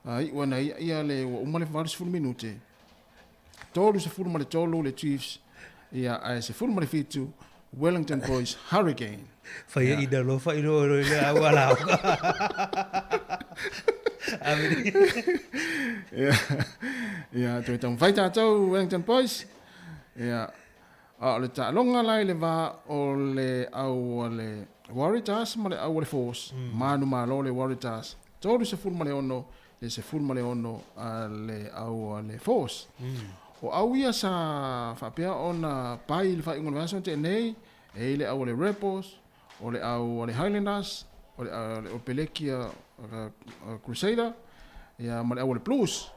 ai wana ia le umale varis fulu minute. Tolu se fulu male tolu le Chiefs. Ia ai se fulu male fitu Wellington Boys Hurricane. Fai ida lo fai no le awala. Ami. Ia tu tam fai tau Wellington Boys. Ia le ta longa lai le va o le au le Warriors male au le Force. Manu malo le Warriors. Tolu se fulu male ono le se fulma le ono le au le Force. O au ia sa whapea ona pai le whaingon vaso te nei, e le au le Rebels, o le au le Highlanders, o le Pelekia Crusader, ia ma le au le Blues.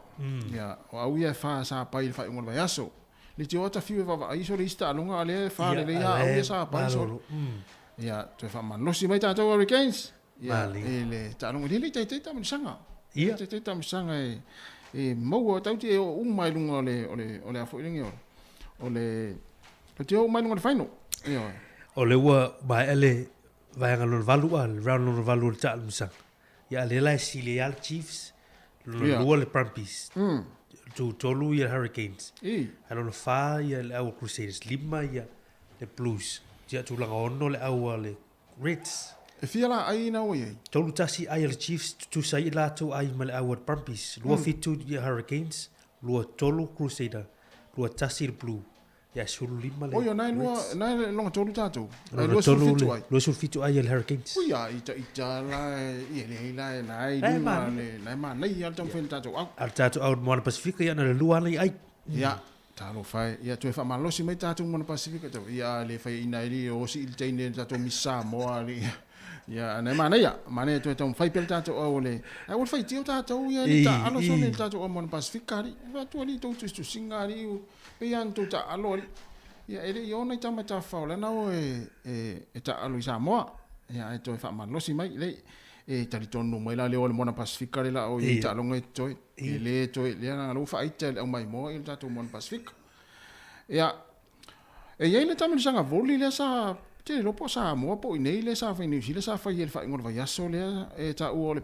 O au ia wha sa pai le whaingon vaso. Le te ota fiu e wawa aiso le ista alunga le wha le ia au ia sa pai so. Ia te wha man losi mai tātou Hurricanes. Ia e le tālunga lili te tamu sanga. Ia te tam sanga e mau tau te o mai lunga ole afo ilingi ole te o mai lunga le final. Ia o le ua mai ele vai ngalo valu al round no valu ta musang. Ia le la sile al Chiefs lo le Brumbies. Tu tolu ia Hurricanes. Alo no fa ia le au Crusaders lima ia le Blues. Ia tu langa ono le au le Reds. E fiala ai na oi. Tolu tasi ai le Chiefs tu sai la tu ai male award Brumbies. Lua fitu ia Hurricanes, lua tolu Crusader, lua tasi le Blue. Ya sulu lima le. O yo nai longa tolu tatu. Lua tolu fitu ai. Lua sulu fitu ai le Hurricanes. Uia ita la ia le nai lima le nai ma nei al tam fen tatu. Al tatu au moana Pasifika ia na le lua nei ai. Ya. Talo fai ia tu fa malosi mai tatu moana Pasifika tu. Ia le fai ina ili o si il teine tatu misa moa li. Ya, na mana ya, mana tu tam fai pel tato o le. Ai ul fai tio tato ia ni ta alo so ni tato o mon Pasifika ri. Va tu ali tu singari u pe an tu ta alo ri. Ya ele yo na tama ta fa la na o e ta alo sa mo. Ya e to fa man lo si mai le e ta ri tonu mai la le o mon Pasifika ri la o i ta lo ngai toi. Ele toi le na lo fa ita le o mai mo il tato mon Pasifika. Ya e ye le tama sanga voli le sa te lopo sa mo po nei le sa fa New Zealand sa fa yel fa ngor va yaso le e ta u le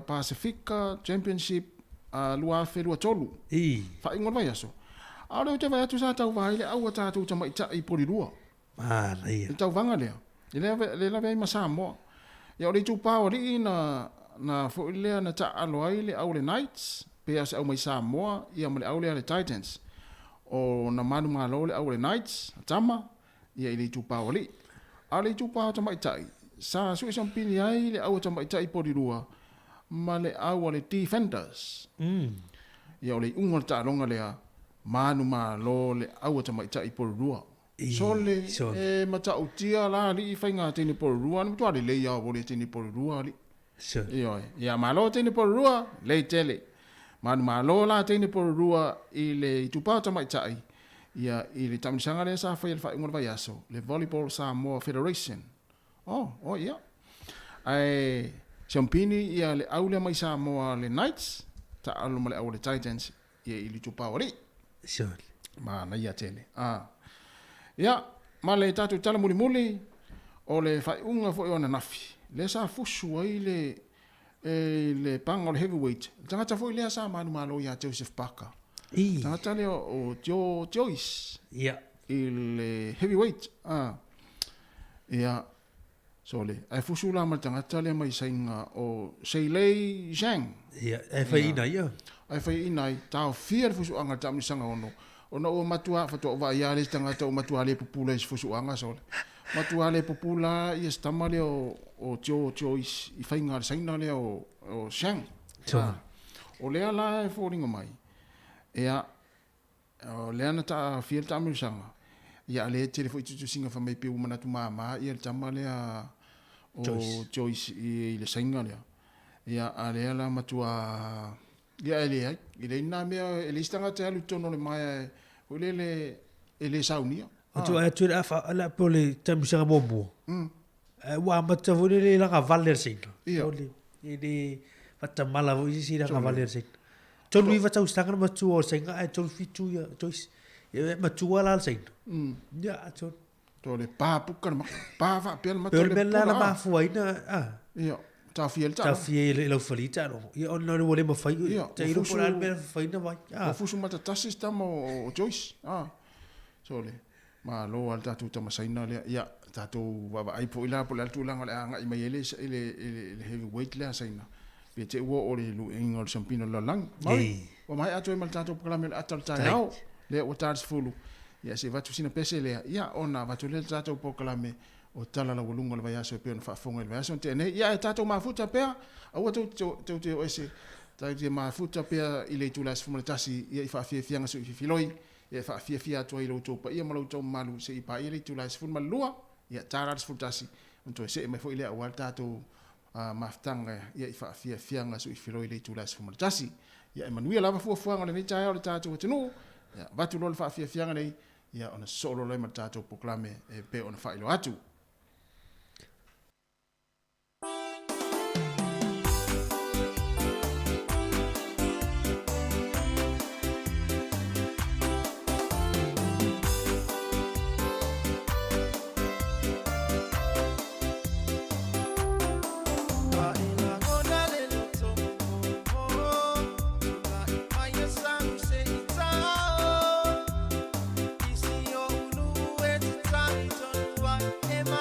Pacifica Championship lua fe lua tolu fa ngor va yaso alo te va tu sa ta va ile au ta tu tama ita i poli lua le ta vanga le le vai ma sa mo ya le tu pa ri na fo ile na ta alo ile au le Knights pe as au mai sa mo ia mo le au le Titans o na manu ma lo le au le Knights tama ia ili tupa oli. Ale tupa o tamai tai. Sa sui sampini ai le au tamai tai porirua. Ma le au le Defenders. Ia ole unga ta longa lea. Manu ma lo le au tamai tai porirua. So le mata utia la li i whainga tini porirua. Ni tuare le ia o le tini porirua li. Ia ma lo tini porirua le tele. Manu ma lo la tini porirua i le tupa o tamai tai. Ia i le tamisanga le sa fai ngor vai aso le Volleyball Samoa Federation. Oh ia. Ai champini ia le aule mai Samoa le Knights ta alu male au le Titans ia i le tupa ori. Sure. Ma na ia tele. Ia ma le tatu tala muli o le fai unga fo ona nafi. Le sa fusu ai le panga le heavyweight. Tangata fo le sa manu malo ia Joseph Parker. Tangata le o Joyce. Ia. Il heavyweight. Ia. So le, ai fusula ma tangata le mai sainga o Seilei Zhang. Ia, ai whai ina ia. Ai whai ina i tau fia le fusuanga tamisanga ono. Ona o matua fatua wa ia le tangata o matua le pupula is fusuanga so le. Matua le pupula i stama le o tio i whainga le saina le o Zhang. O lea la e fōringa mai. Ea, o lea na ta fia le tamisanga. Ia le telefo i tutu singa whamai pe umanatu maa ia le tama lea o Joyce i le sainga lea. Ia a lea la matua ia e lea i le ina mea e le istanga te alu tono le mai o le saunia. Atu a tuira afa ala po le tamisanga momo. Wa mata vole le langa valer sainga. Ia. I le fata mala vo isi langa valer sainga. Tonu i vata ustangana matua o sainga ai tonu fitu ia Joyce. Ia matua la sainga. Ia aton. Tole pa pukan pa va pel ma tole. Pel la ma fuaina Ia. Ta fiel ta. Ta fiel lo falita no. Ia on no vole ma fai. Ta iro por al mer faina vai. O fusu mata tasis tamo o Joyce. Sole. Ma lo al tatu tama saina le ia tatu wa ai po ila po altu langa le anga i mai ele heavyweight le saina. Pe te wo o le lu ingol champino la lang. Mai. O mai atu mal tatu po la atal ta yao. Le o tars fulu. Ia se vatu sina pese le ia ona vatu le tatu po kalame o tala la wolunga le vaiaso pe ona fa fonga le vaiaso te ne ia tatu mafuta pe au tu ese tatu mafuta pe ile tu las fumule tasi ia fa fianga su filoi ia fa fia tu ile tu pa ia malu tu malu se pa ile tu las fumule lua ia taras futasi onto se me fo ile au tatu maftanga ia fa fianga su filoi ile tu las fumule tasi ia manuia lava fuanga le tai o tatu tenu ia vatu lo fa fianga nei ia ona solo le matato proclame e pe ona failo atu. Em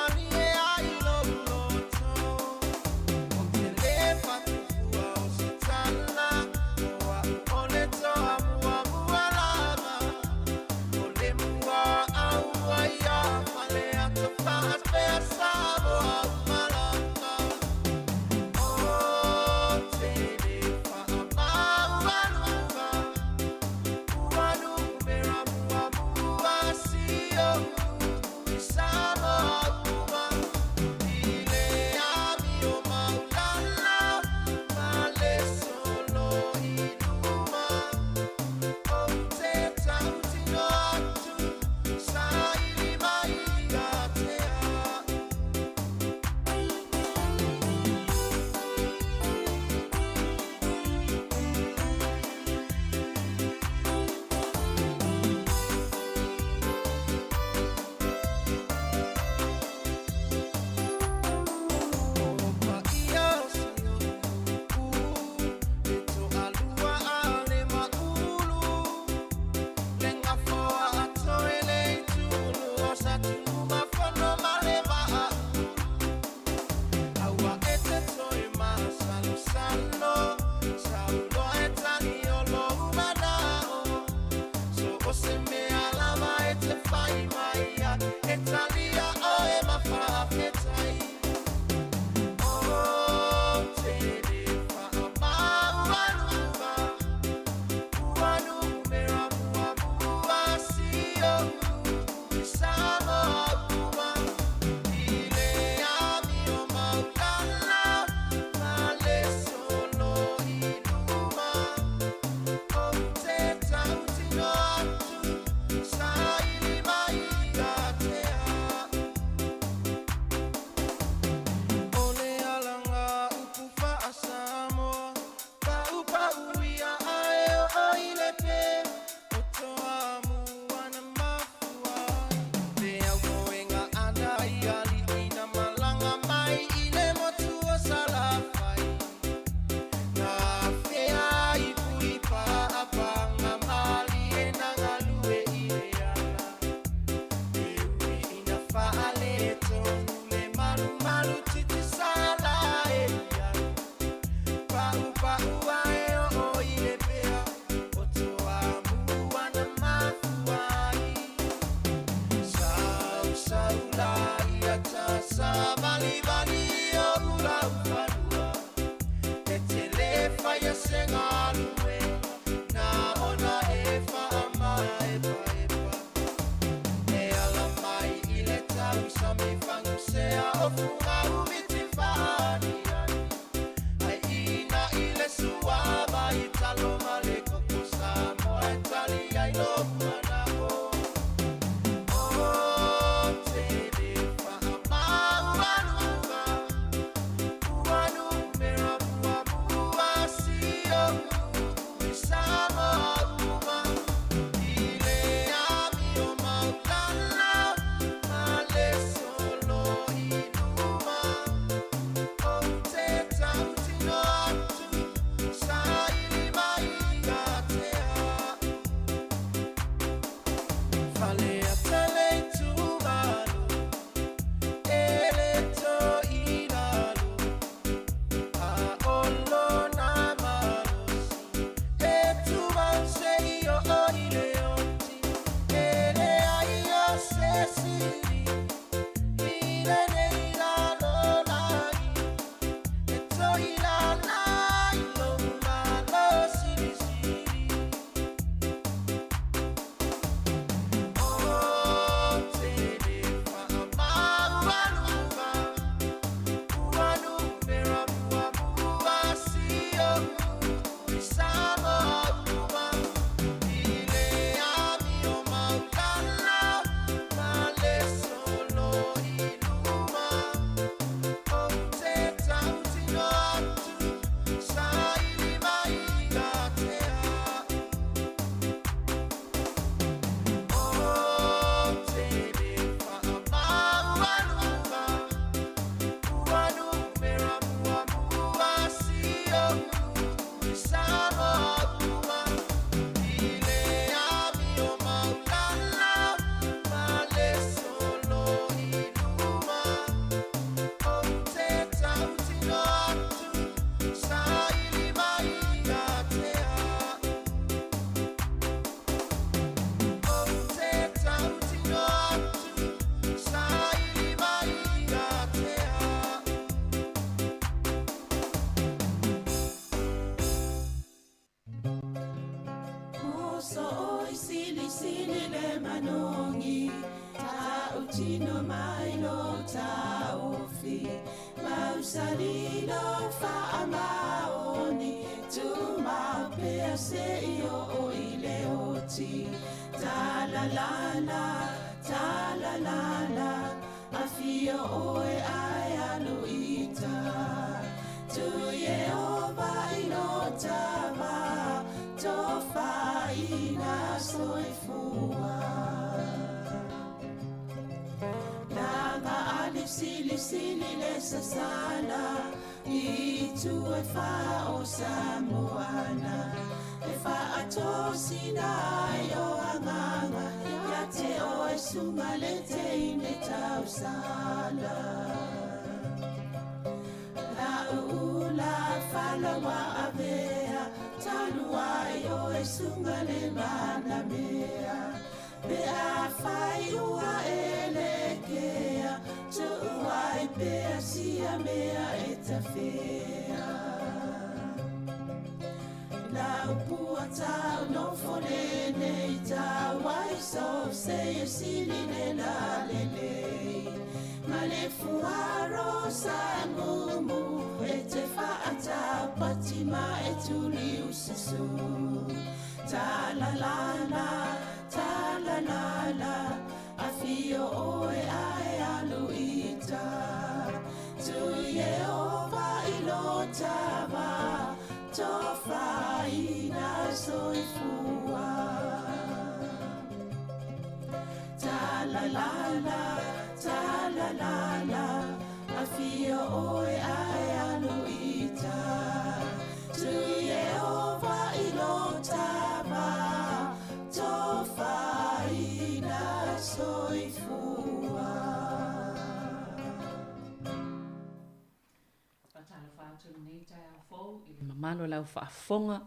Mamalo lau whaafonga,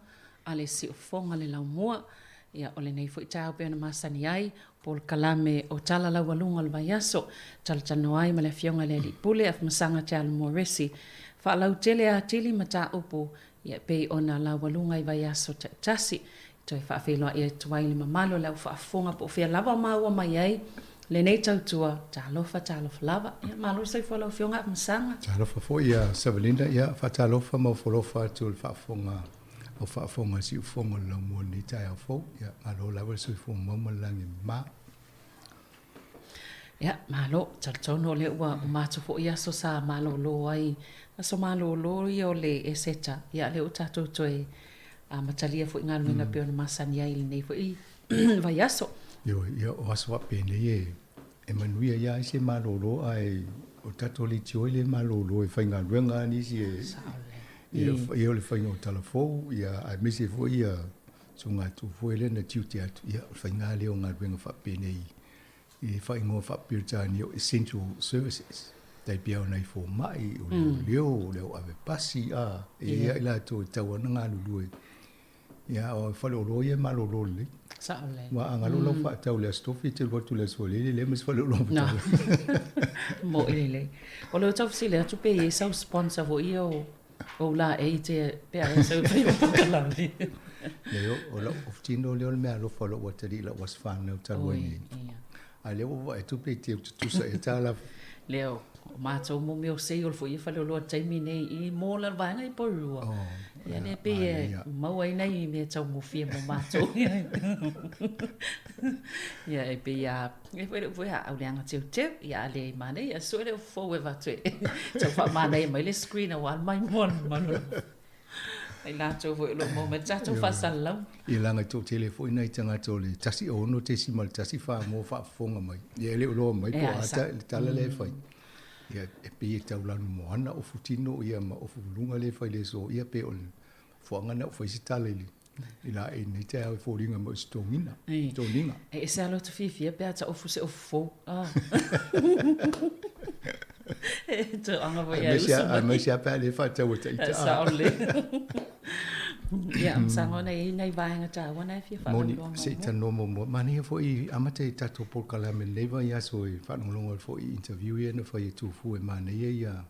a le si ufonga le lau mua, ia ole nei fo i tau pe ona masani ai, Paul Kalame o tala lau walunga le vaiaso, tala tano ai ma le fionga le li pule, af masanga tala moresi, wha lau tele a tili mata upo, ia pe ona lau walunga i vaiaso tasi, toi wha awhiloa ia tuai le mamalo lau whaafonga po fia lava maua mai ai, le nei tautua, talofa lava, ia malo sai wha lau fionga af masanga. Talofa fo ia Savelinda, ia wha talofa mau folofa tu le whaafonga, o whaafonga si ufonga lau mua ni tai au fo, ia malo lawa si ufonga mamalangi ma. Ia, malo, taltono le ua o mātu fo ia so sa malo lo ai, so malo lo ia o le e seta, ia le o tātou toi a matalia fo inga luenga pe ona masani ai nei fo i vai aso. Ia o aso wa pene e manuia ia se malo lo ai o tātou li tio le malo lo e whainga luenga nisi e ia o le whainga o talafo, ia a mese fo ia so ngā tu fo ele na tiuti atu, ia o whainga le o ngā luenga wha pene i whainga wha pirtani o essential services. Tai pia o nei fo mai o leo ave pasi a ia ila to tawana ngā lulue. Ia o whale o loia malo lo le. Saole. Wa angalo lo fa tau le stofi te lo tu le sole le mes whale o lo. No. Mo ile. O lo tau sile atu pe e sau sponsor vo io o la e te pe a sau pe o kalami. Leo o lo oftino le me lo falo wa tari la was fan no tarwani. A leo wa tu pe te tu sa e tala. Leo o mātou mo meo sei o fo i whale o loa taimi nei i mō la vanga i porua. Ia ne pe mau ai nei me tau mo fia mo mātou. Ia e pe ia, e fwe ha au leanga teo teo, ia le mane, ia soe leo fo e vatue. Tau wha mana e mai le screen a wal mai manu. Ai lātou fo i lo mo me tātou whasalau. I langa tō telefo ina i tanga tō le tasi o ono te simal tasi wha mo wha fonga mai. Ia leo loa mai po ata tala le whai. Ia e pe e tau lanu moana o futino ia ma o fulunga le whai le so ia pe o fuanga foi sitale ila e nei te au fōringa mo stongina. Stonginga. E se alo te fifi e pea ta ofu se ofu fō. Te anga voi e usa. Me sia pea le whata o te ita. Sa ole. Ia, sango nei vaenga ta wana e fia whanalonga. Moni, se tano mo. Mani e fo i amate tato polkala me neva ia so i whanalonga fo i interview ia na whai e tufu e mani ia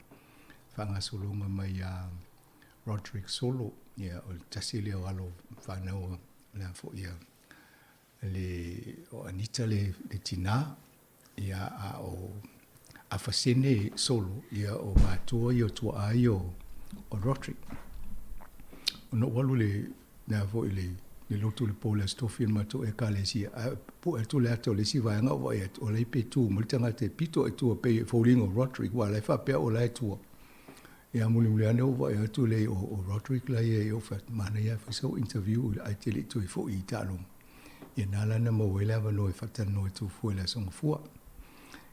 whangasolonga mai a Roderick Solo. Ia, o tasile o alo whanau na fo ia. O Anita le tina ia a o afasene Solo ia o matua i o tua ai o Roderick. No walu le na vo le lotu le pola stofin mato e kale si po e tu le ato le si vai nga vo e o le pe tu mo tanga te pito e tu pe falling o Roderick wa le fa pe o le tu e amuli muli ane o e tu le o Roderick la e o fa mana ia fa so interview ai te le tu i fo i talo e nala na mo wela va no e fa tano tu fo le so fo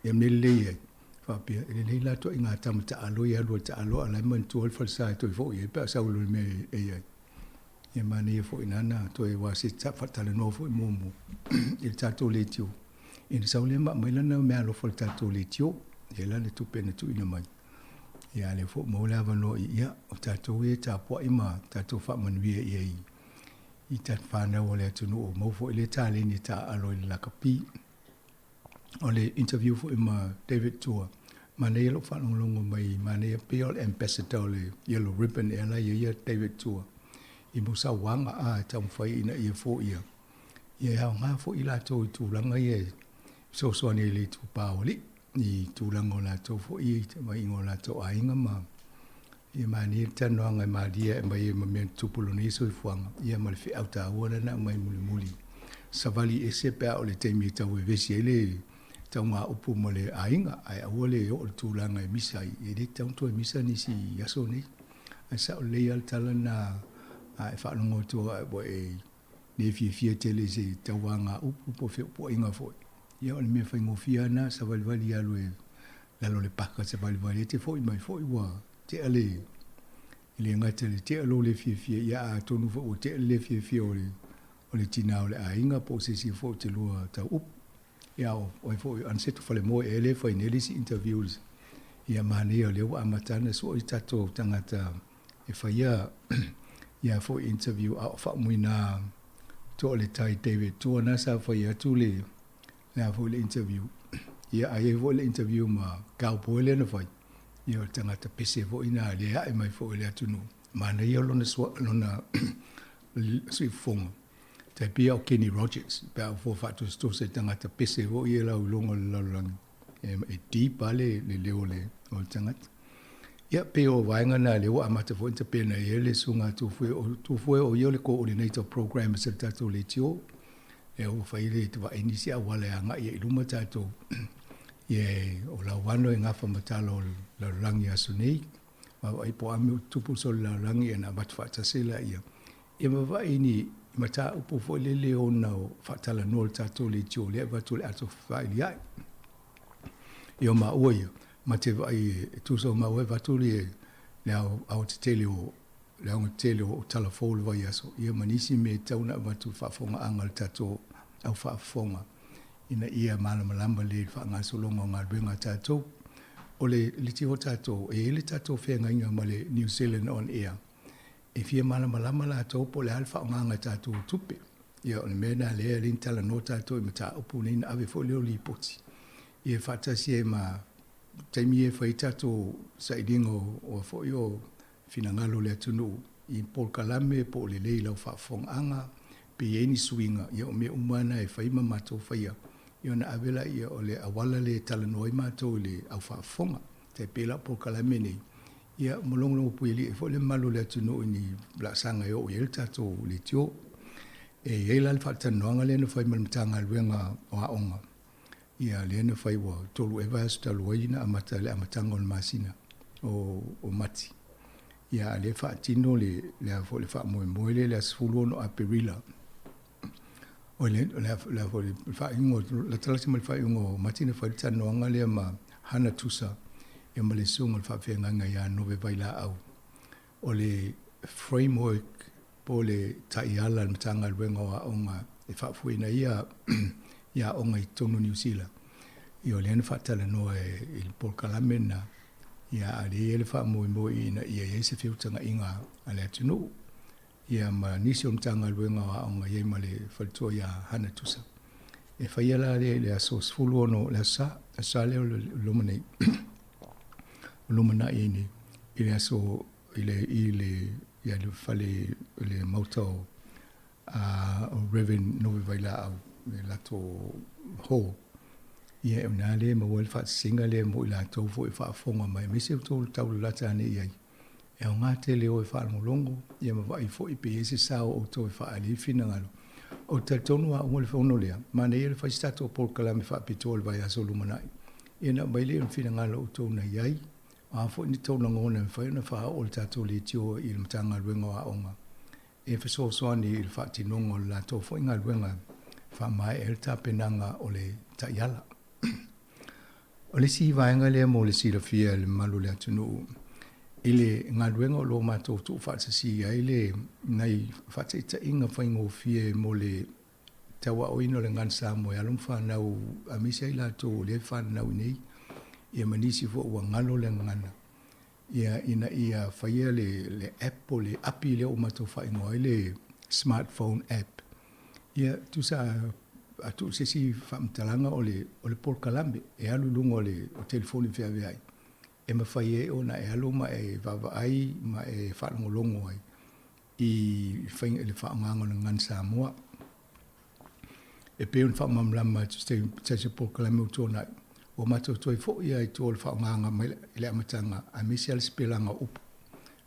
e me le fa pe le la to inga tamata alo ia lo ta alo ala man tu fa sa tu fo e pa sa lo me e e mani e fo inana to e wasi ta fatale no fo momo il tato le tio in sa le ma mai lana me alo fo tato le tio e la le tu pena tu ina mai ia le fo mo la va no ia o tato e ta po ima tato fa man wie e i ta fa na o le tu no mo fo le ta le ni ta alo la kapi o le interview fo ima David Tour mane lo fa no longo mai mane pe ambassador le yellow ribbon e la ia David Tour i musa wanga a tam fai ina ia fo ia ia nga fo ila to tu langa ia so ni le tu paoli ni tu langa la to fo i mai ngola to ainga ma i mani tano nga ma dia mai me tu poloni so fuanga ia mal fi auta wona na mai muli savali ese pe o le temi ta we vesiele ta ma upu mole ainga ai ole o tu langa misa i de tanto misa ni si yaso ni sa le al talana ai fa no to boy ne fi tele se tawanga upu po inga fo ia o me fa ngofia na sa valvali alo la lo le paka sa valvali te fo mai fo wa te ale ile ngate le te alo le fi ia to no fo te le fi o le tina o le ainga po se si fo te lo ta up ia o fo an se to fa le mo ele fa inelis interviews ia mane o le wa matana so i tato tangata e fa ia fo interview a fa muina to le tai David to na sa fa ia tu le na fo le interview ia ai fo le interview ma ka po le no fa ia tanga ta pese fo ina le ai mai fo le atu no mana ia lo na so na sui fonga te pia o Kenny Rogers pa fo fa to se tanga ta pese fo ia la longo la lang e di pale le le o tanga ia pe o vaenga na le wa mata fo te pena ia le sunga tu foi o yo le coordinator program se tato le tio e o fai le te va inicia wale anga ia iluma tato ie o la wano e ngafa matalo la langi asuni ma ai po ame tupu so la langi na bat fa tasela ia e ma va ini mata upo fo le ona o fatala no tato le tio le va tu le ato fa ia io ma oia ma te vai tu so ma we vatuli le au te tele o le au tele o telefone vai aso ia manisi me tauna vatu fa fonga angal tato au fa fonga ina ia mala malamba le fa nga so longa nga benga tato o le liti o tato e le tato fe nga inga male New Zealand on air e fia mala malamba la to po le alfa nga tato tupe ia o mena le lintala no tato e mata opuni ave fo le li poti ia fatasi ma taimi e fai tato sa idingo o fo yo finangalo le tunu i polkalame po le leila fa fong anga pe eni swinga ia o me umana e fai mamato fai ia na avela ia o le awala le talanoi mato le au fa fonga te pela polkalame nei ia molongo puili e fo le malo le tunu ni blasanga yo el tato le tio e ela fa tanoanga le no fai malmtanga luenga o aonga ia lena fai wa tolu evas talu ina amata le amatanga on masina o mati ia le fa tino le fo le fa mo le sfulu no aperila o le fo le fa ingo la trasi mal fa ingo matina fa tano anga le ma hana tusa e male sunga fa fe nga ya no ve baila au o le framework po le taiala le matanga luenga o aonga e whaafuina ia aonga I tonu New Zealand. I o leana whaatala noa I Paul Kalame na ia a le ele whaamoe ina ia se whiutanga inga a le atunu. Ia ma nisi o matanga luenga o aonga ia ma le whalitua ia hana tusa. E whaiala le aso sfulu ono le asa leo lumane lumana ini I le aso ile ia le fale le mautau o Reverend Novi Vaila au le lato ho ia una le ma wel fa singa le mo la to fo fa fonga mai me se to tau la tane ia e o ngate le o fa longo ia ma vai fo I pe se sa o to fa ali fina ngalo o te tonu a ngol fo no le ma ne le fa stato por Kalame fa pitol vai aso lumana ina mai le fina ngalo to na ia a fo ni tau ngona fa na fa o tato le tio I mtanga luenga a onga e fa so so ni il fa tinongo la to fo inga luenga fa mai el tapenanga o le taiala o le si vaenga le mo le si la fia le malu le atunu ile nga luenga o lo mato tu fa si ai le nai fa ta inga fa ingo fie mo le tawa o ino le ngansa mo ya lum fa na u amisi ai la to le fa na u nei ia manisi fo ua ngalo le ngana. Ia ina ia whaia le app o le api le o mato whai ngoi le smartphone app. Ia tu sa atu sesi whamtalanga o le Paul Kalame e alu lungo o telefoni whia viai. E ma whaia o na e alu ma e vava ai ma e whanongolongo ai I whainga le whaongango le ngan Samoa. E peun whamamlama tu se Paul Kalame o tōna o mato toi fo ia I tō le whaonganga mai le amatanga a misi al spelanga upu.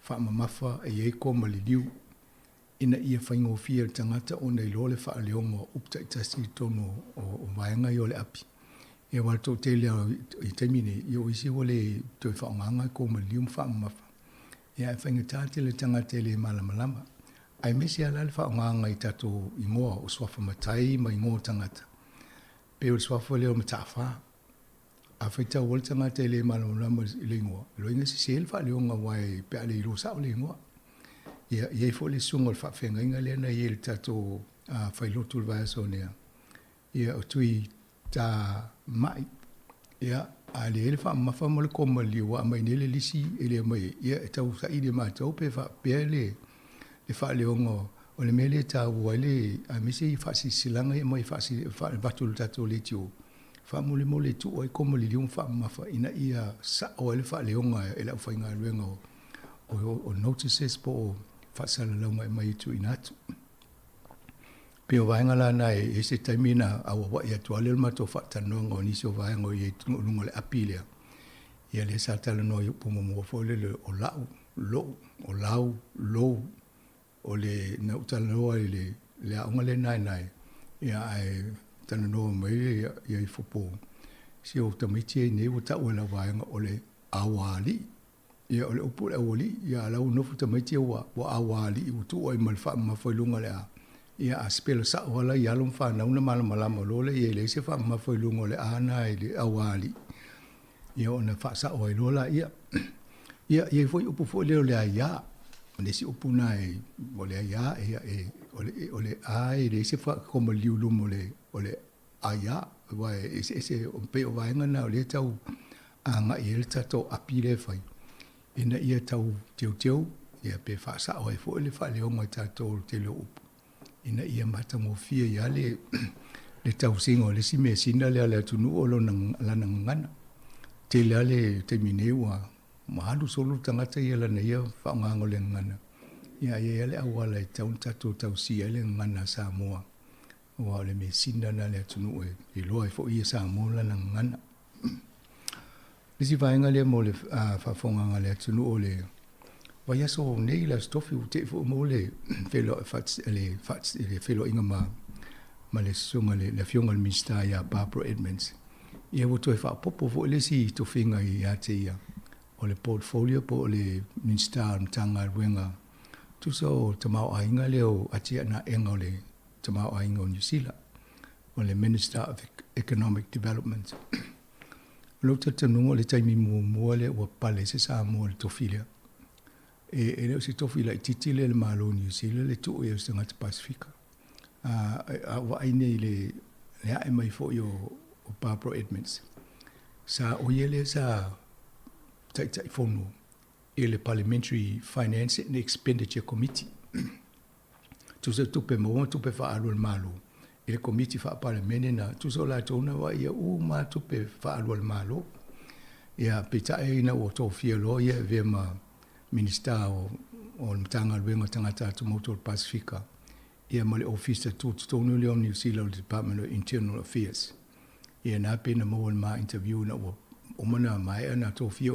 Whaamamafa e ko ma li liu. Ina ia whaingo fia tangata o nei lo le whaaleongo upta I tasi tono o vaenga I o le api. E wala tō te lea I taimine I o isi o le toi whaonganga ko ma liu whaamamafa. Ia e whainga tāte le tangata le malamalama. Ai misi ala le whaonganga I tato I ngoa o swafa matai ma I ngoa tangata. Pe o swafa leo matawha. A whaita o tangata le malamalama I le ngoa. Lo inga si sel whaaleonga wai pe ale I lo sao le ngoa. Ia ia fo le sunga le whawhenga inga le na ia le tato whailotu le vaeso nea. Ia o tui ta mai. Ia a le ele whaamafa mo le koma liwa a mai nele lisi ele mai. Ia e tau sa ide maa tau pe whapea le whaaleonga o le mele ta ua le a mese I whasi silanga ia mai whasi whatu le tato le tio. Whamule mo le tu o I koma li liwa whaamafa ina ia sa o ele whaaleonga e lau whainga luenga o notices po o whaasala launga mai tu inatu. Pio vaenga la na e se taimina a wawa ia tuale le mato whaatanoanga o nisi o vaenga o i tunga le apilea. Ia le sa tala no i upumomo fole le o lau, o lau, lou, o le na utala noa I le aunga le nai. Ia ai tala noa mai ia I fupo. Si o tamiti e ne o tau la vaenga o le awali. Ia ole upu le awali, ia lau nofu tamaitia wa awali, utu oi malfa mafoilunga le a. Ia a spela sa wala ia lum fa nauna malamalama lole, ia le se fa mafoilunga le ana I le awali. Ia ona fa sa oi lola, ia. Ia foi upu foi leo le a ia. Nesi upu na e, ole a ia, ole a e le se fa koma liulum ole a ia. Wa e se pe o vaenga na ole tau anga I le tato apile fai. Ina ia tau teu, ia pe whaasa o e fo le whaaleonga I tātou te leo upu. Ina ia matango fia ia le tau singo, le si mea sina lea le atunu o lo lana ngana. Te lea le te minewa, mahadu solo tangata ia lana ia whaongango le ngana. Ia ia le awala I tau tau sia le ngana Samoa. Wa le mea sina na le atunu e loa e fo ia Samoa lana ngana. Lisi vaenga le mo le whawhonganga le atunu o le Vai aso nei la stofi u te fo mo le felo felo inga ma le sunga le fionga le mista ya Barbara Edmonds. Ia wo toi fa popo fo le si to finga I ate ia. O le portfolio po le mista tanga wenga. Tu so tamau ainga le o atia na enga o le tamau ainga o New Zealand. O le Minister of Economic Development. Lo te tanunga le taimi mua le o pale se sa mua le tofilia. e le si tofi la titi le malo New Zealand le tu e sanga te Pacifica wa ine le e mai fo yo o Barbara Edmonds sa o yele sa tai fono le Parliamentary Finance and Expenditure Committee tu se tupe mo tupe fa alu le malo le committee fa parliament na tu so la tona wa ia ma tupe fa alu le malo ia pita e na o to fia lo ia ve ma minister o mtanga lwenga tangata tu motor Pacifica ia mo le officer tu tonu le New Zealand Department of Internal Affairs ia na pe na mo ma interview na o mana mai na to fia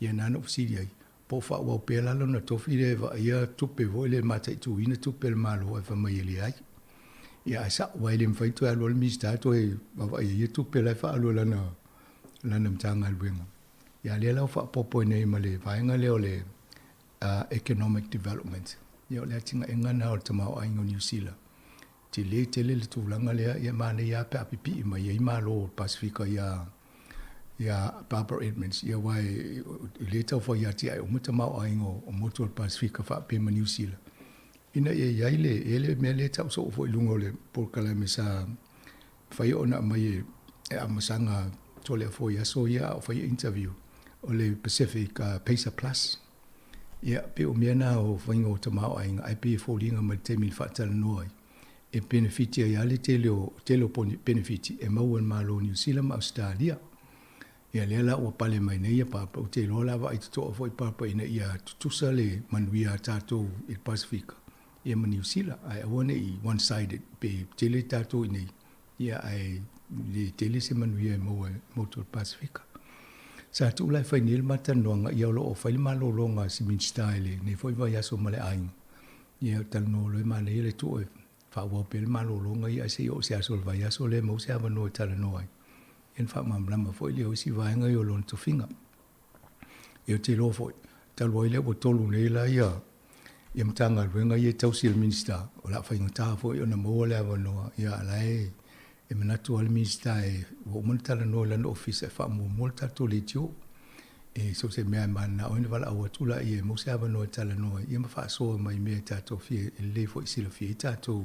ia na no siria po fa wa pela lo na to fia va ia tupe vo le mata tu ina tupe le malo e fa mai le ai ia sa wa le mfai tu alo le minister to e va ia tupe le fa alo la na mtanga lwenga ia le la fa popo nei male vainga le ole economic development ia le tinga engana o tama o aingo New Zealand te le le tūlanga lea ia mane ia pe apipi mai ia malo Pacifica ia Barbara Edmonds ia wai le tau fa ia ti ai o mutama o aingo o motor Pacifica fa pe ma New Zealand ina ia ele me le tau so fo ilungo le por kala me sa fa ia ona mai e amasanga tole fo ia so ia o fa interview o le Pacific Pacer Plus ia pe o miana o fa ingo tama o ainga ai pe fo linga ma te mil fa tala noi e benefiti ia le telo poni benefiti e mau en malo New Zealand ma Australia ia le la o pale mai nei ia pa o te lola va i to foi pa ina ia tusa le manuia tato il Pacifica ia ma New Zealand ai one i one sided pe tele tato nei ia ai le tele se manuia mo motor Pacifica sa tu lai fai nil mata noanga ia lo o fai malo longa si min style ne foi vai aso male ai ia tal no lo ma le tu e fa wo pel malo longa ia se o se aso vai aso le mo se ava no tal no ai en fa mam lama foi le o si vai nga yo lon to finga eu te lo foi tal wo le o tolu le la ia mtanga wenga ia tau sil minister o la fai ngata foi ona mo le ava no ia lai e manatu al minister e o montala no la office fa mo molta to le tio e so se me mana o ni vala o tula e mo se ava no tala no e ma fa so mai me ta to fi le fo si le fi ta to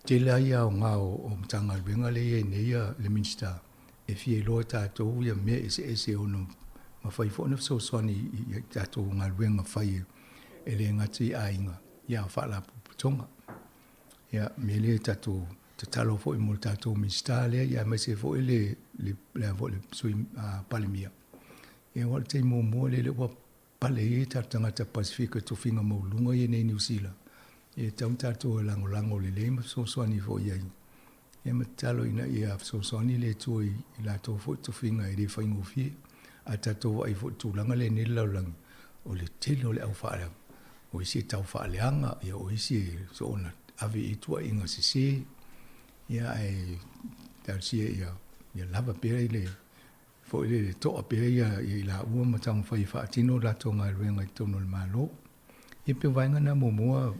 te la ia o nga o mtanga wenga le ne ia le minister e fi lo ta to ia me ese o no ma fai fo no so so ni ta to nga wenga fai e le ngati ainga ia fa la tonga ia me le ta to te talo fo i multa to mistale ia me se fo le vo le sui palemia e wal te mo le wa pale ta tanga ta Pacifica to finga mo lunga i nei New Zealand e tau to lango le so so ni fo ia e me talo ina ia so ni le to i la to fo to finga i le faingo fi a tato ai fo tu langa le ni la lang o le telo le au fa o isi tau fa leanga ia o isi so ona avi itua inga sisi ia ai tal sia ia lava pere le fo le to pere ia la ua matang fai fa tino la tonga ruenga tono le malo e pe vainga na momoa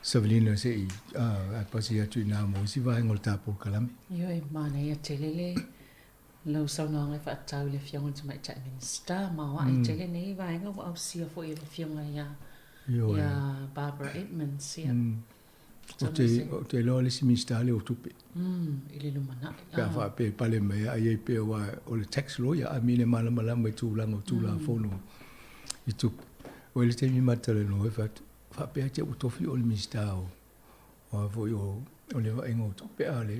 Savelina se a pasia tu na mo si vainga ta por kalami yo e mana ia telele lo so no ngai fa tau le fiong to mai chat minister ma wa i tele nei vainga wa au sia fo ia le fiong ia Barbara Edmonds ia o te lo le minister le o tupe ile lo mana ka fa pe pale mai ai pe wa o le tax lawyer a mine mala mai tu lango tu la fono i tu o le te mi matale no fa pe te o tofi o le minister o vo yo o le va ingo tu pe ale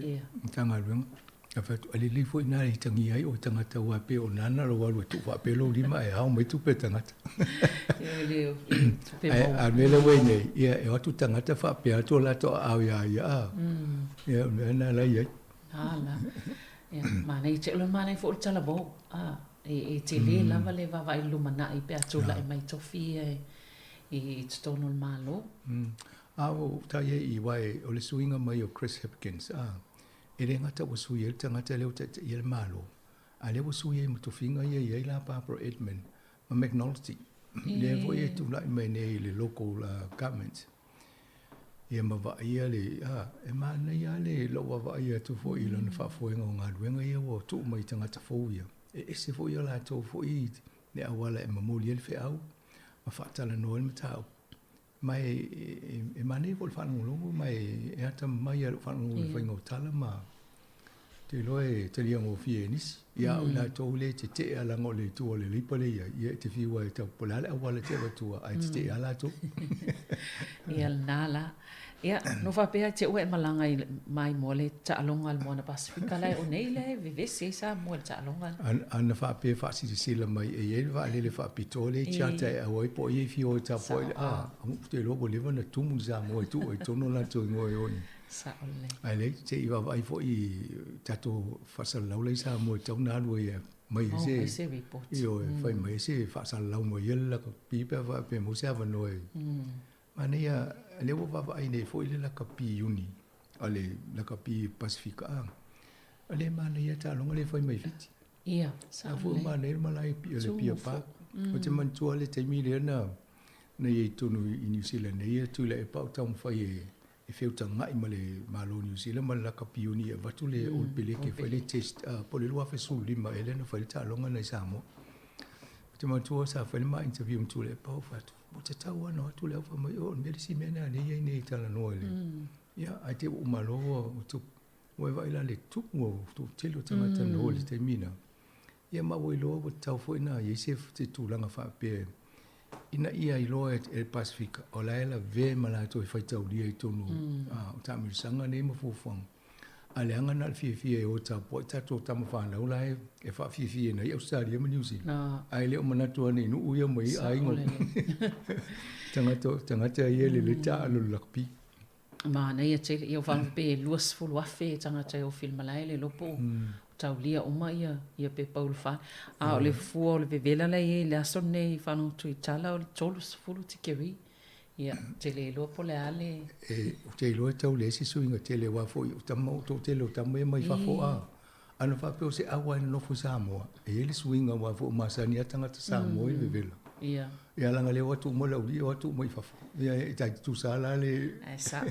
tanga luenga a fa ale le fo ina i tangi ai o tanga ta wa pe o nana lo wa tu fa pe lo lima e ha mai tu pe tanga a mele wene ia e watu tangata fa pe ato la to au ia ia na la ia ala ia mana i te lo mana i fo tala bo e te le lava le va vai lumana i pe ato la mai tofi i tono malo au ta ye i wai o le suinga mai o Chris Hipkins e le ngata o sui el tangata le o te il malo a le o sui mo tofinga ia la Barbara Edmonds ma McNulty le vo e tu lai mai nei le local government ia ma va ia le e ma nei ale lo va ia tu fo i lona fa fo nga luenga ia o tu mai tanga ta fo ia e se fo ia la to fo i le awala e mamoli el fe au whaatala noa le matau. Mai e mane ko le whanongolongo, mai e ata mai alu whanongolongo le whaingo tala ma te loe te lia ngō fie nisi. Ia au nā tō le te te alango le tua le lipa le ia te whiwa e tau polale au wale te watua ai te te ala tō. Ia nāla. Ia, no whapea te ue malanga i mai mo le taalonga le moana Pasifika lai o nei le vivesi e sa mo le taalonga. Ana whapea whaasi te sila mai e ele wa le whapito le tiata e awai po i fio e ta po i te lobo lewa na tumu za mo e tu e tono la to ngoi oi. Sa ole. Ai le te iwa vai fo i tato whasal lau le sa mo e tau nā rua ia mai se. Se report. Io e whai mai se whasal lau mo i la ka pipa wa pe mo se awa noi. Mana ia le wa va ai nei foi le la kapi uni ale la kapi Pasifika ale mana ia ta longa le foi mai fiti ia sa fu mana le malai pi le pia pa o te man tu ale te mi le na nei tonu i New Zealand nei tu le pa tam foi e feu tanga i male malo New Zealand mal la kapi uni e vatu le ol pele ke foi le test po le lua fe su lima ele na foi ta longa nei samo te man tu sa foi ma interview tu le pa fatu mo te tau ana atu leo wha mai o meri si mena ne iei nei tala noa le. Ia, ai te umalo o tu moe waila le tuku o tu telo tangata noa le te mina. Ia maua i loa o tau fo ina iei se te tūlanga whapea. Ina ia i loa e Pasifika o laela ve malato i whaitau lia i tonu o tamirisanga nei mafufuanga. A le anga nal fie o ta po tato tama whanau lai e wha fie nei Australia ma New Zealand. Ai leo manatua nei nu uia mai aingo. Tangata ia le ta alu lakpi. Ma nei te ia whanau pe luas fulu afe tangata o filma lai le lopo. Tau lia oma ia pe paulu wha. A o le fua o le vevela lai le aso nei whanau tui tala o le tolus fulu ti keri. Ia, te le loa po le ale. Te loa tau le si suinga te le wafo i utama o te le utama e mai whafo a. Ana whapeo se awa ina nofo Samoa. E ele suinga wafo o masani atangata Samoa i vevela. Ia. Ia langa le watu mo lau lia watu mo i whafo. Ia e tai tu sala le. Sa.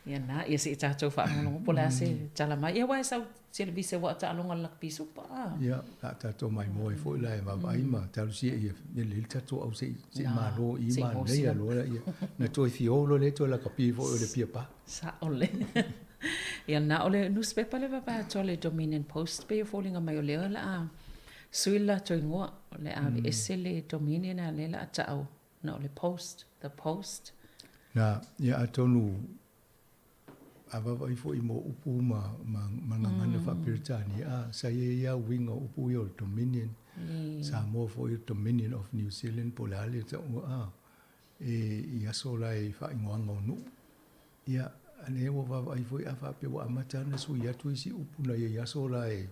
Ia na, ia se tātou whaangongo po le ase tala mai. Ia wai sau televise wa ta alonga lakpi supa. Ia, tātou mai mo e fo i lai wawai ma talu sia ia le tātou au se maro i ma nei aloa ia. Na toi fiolo le toi la kapi fo o le pia pa. Sa ole. Ia na ole newspaper le papa to le Dominion Post pe falling mai o le la suila to ngoa le a ese le Dominion a le la tau na ole Post, the Post. Na ia atonu ava vai fo i mo upu ma ngana fa Britania sa ia winga upu i o Dominion sa mo fo i Dominion of New Zealand polale ta e ia sola i fa ingoanga nu ia ane wo va vai fo ava pe wa matana su ia tu si upu na ia sola e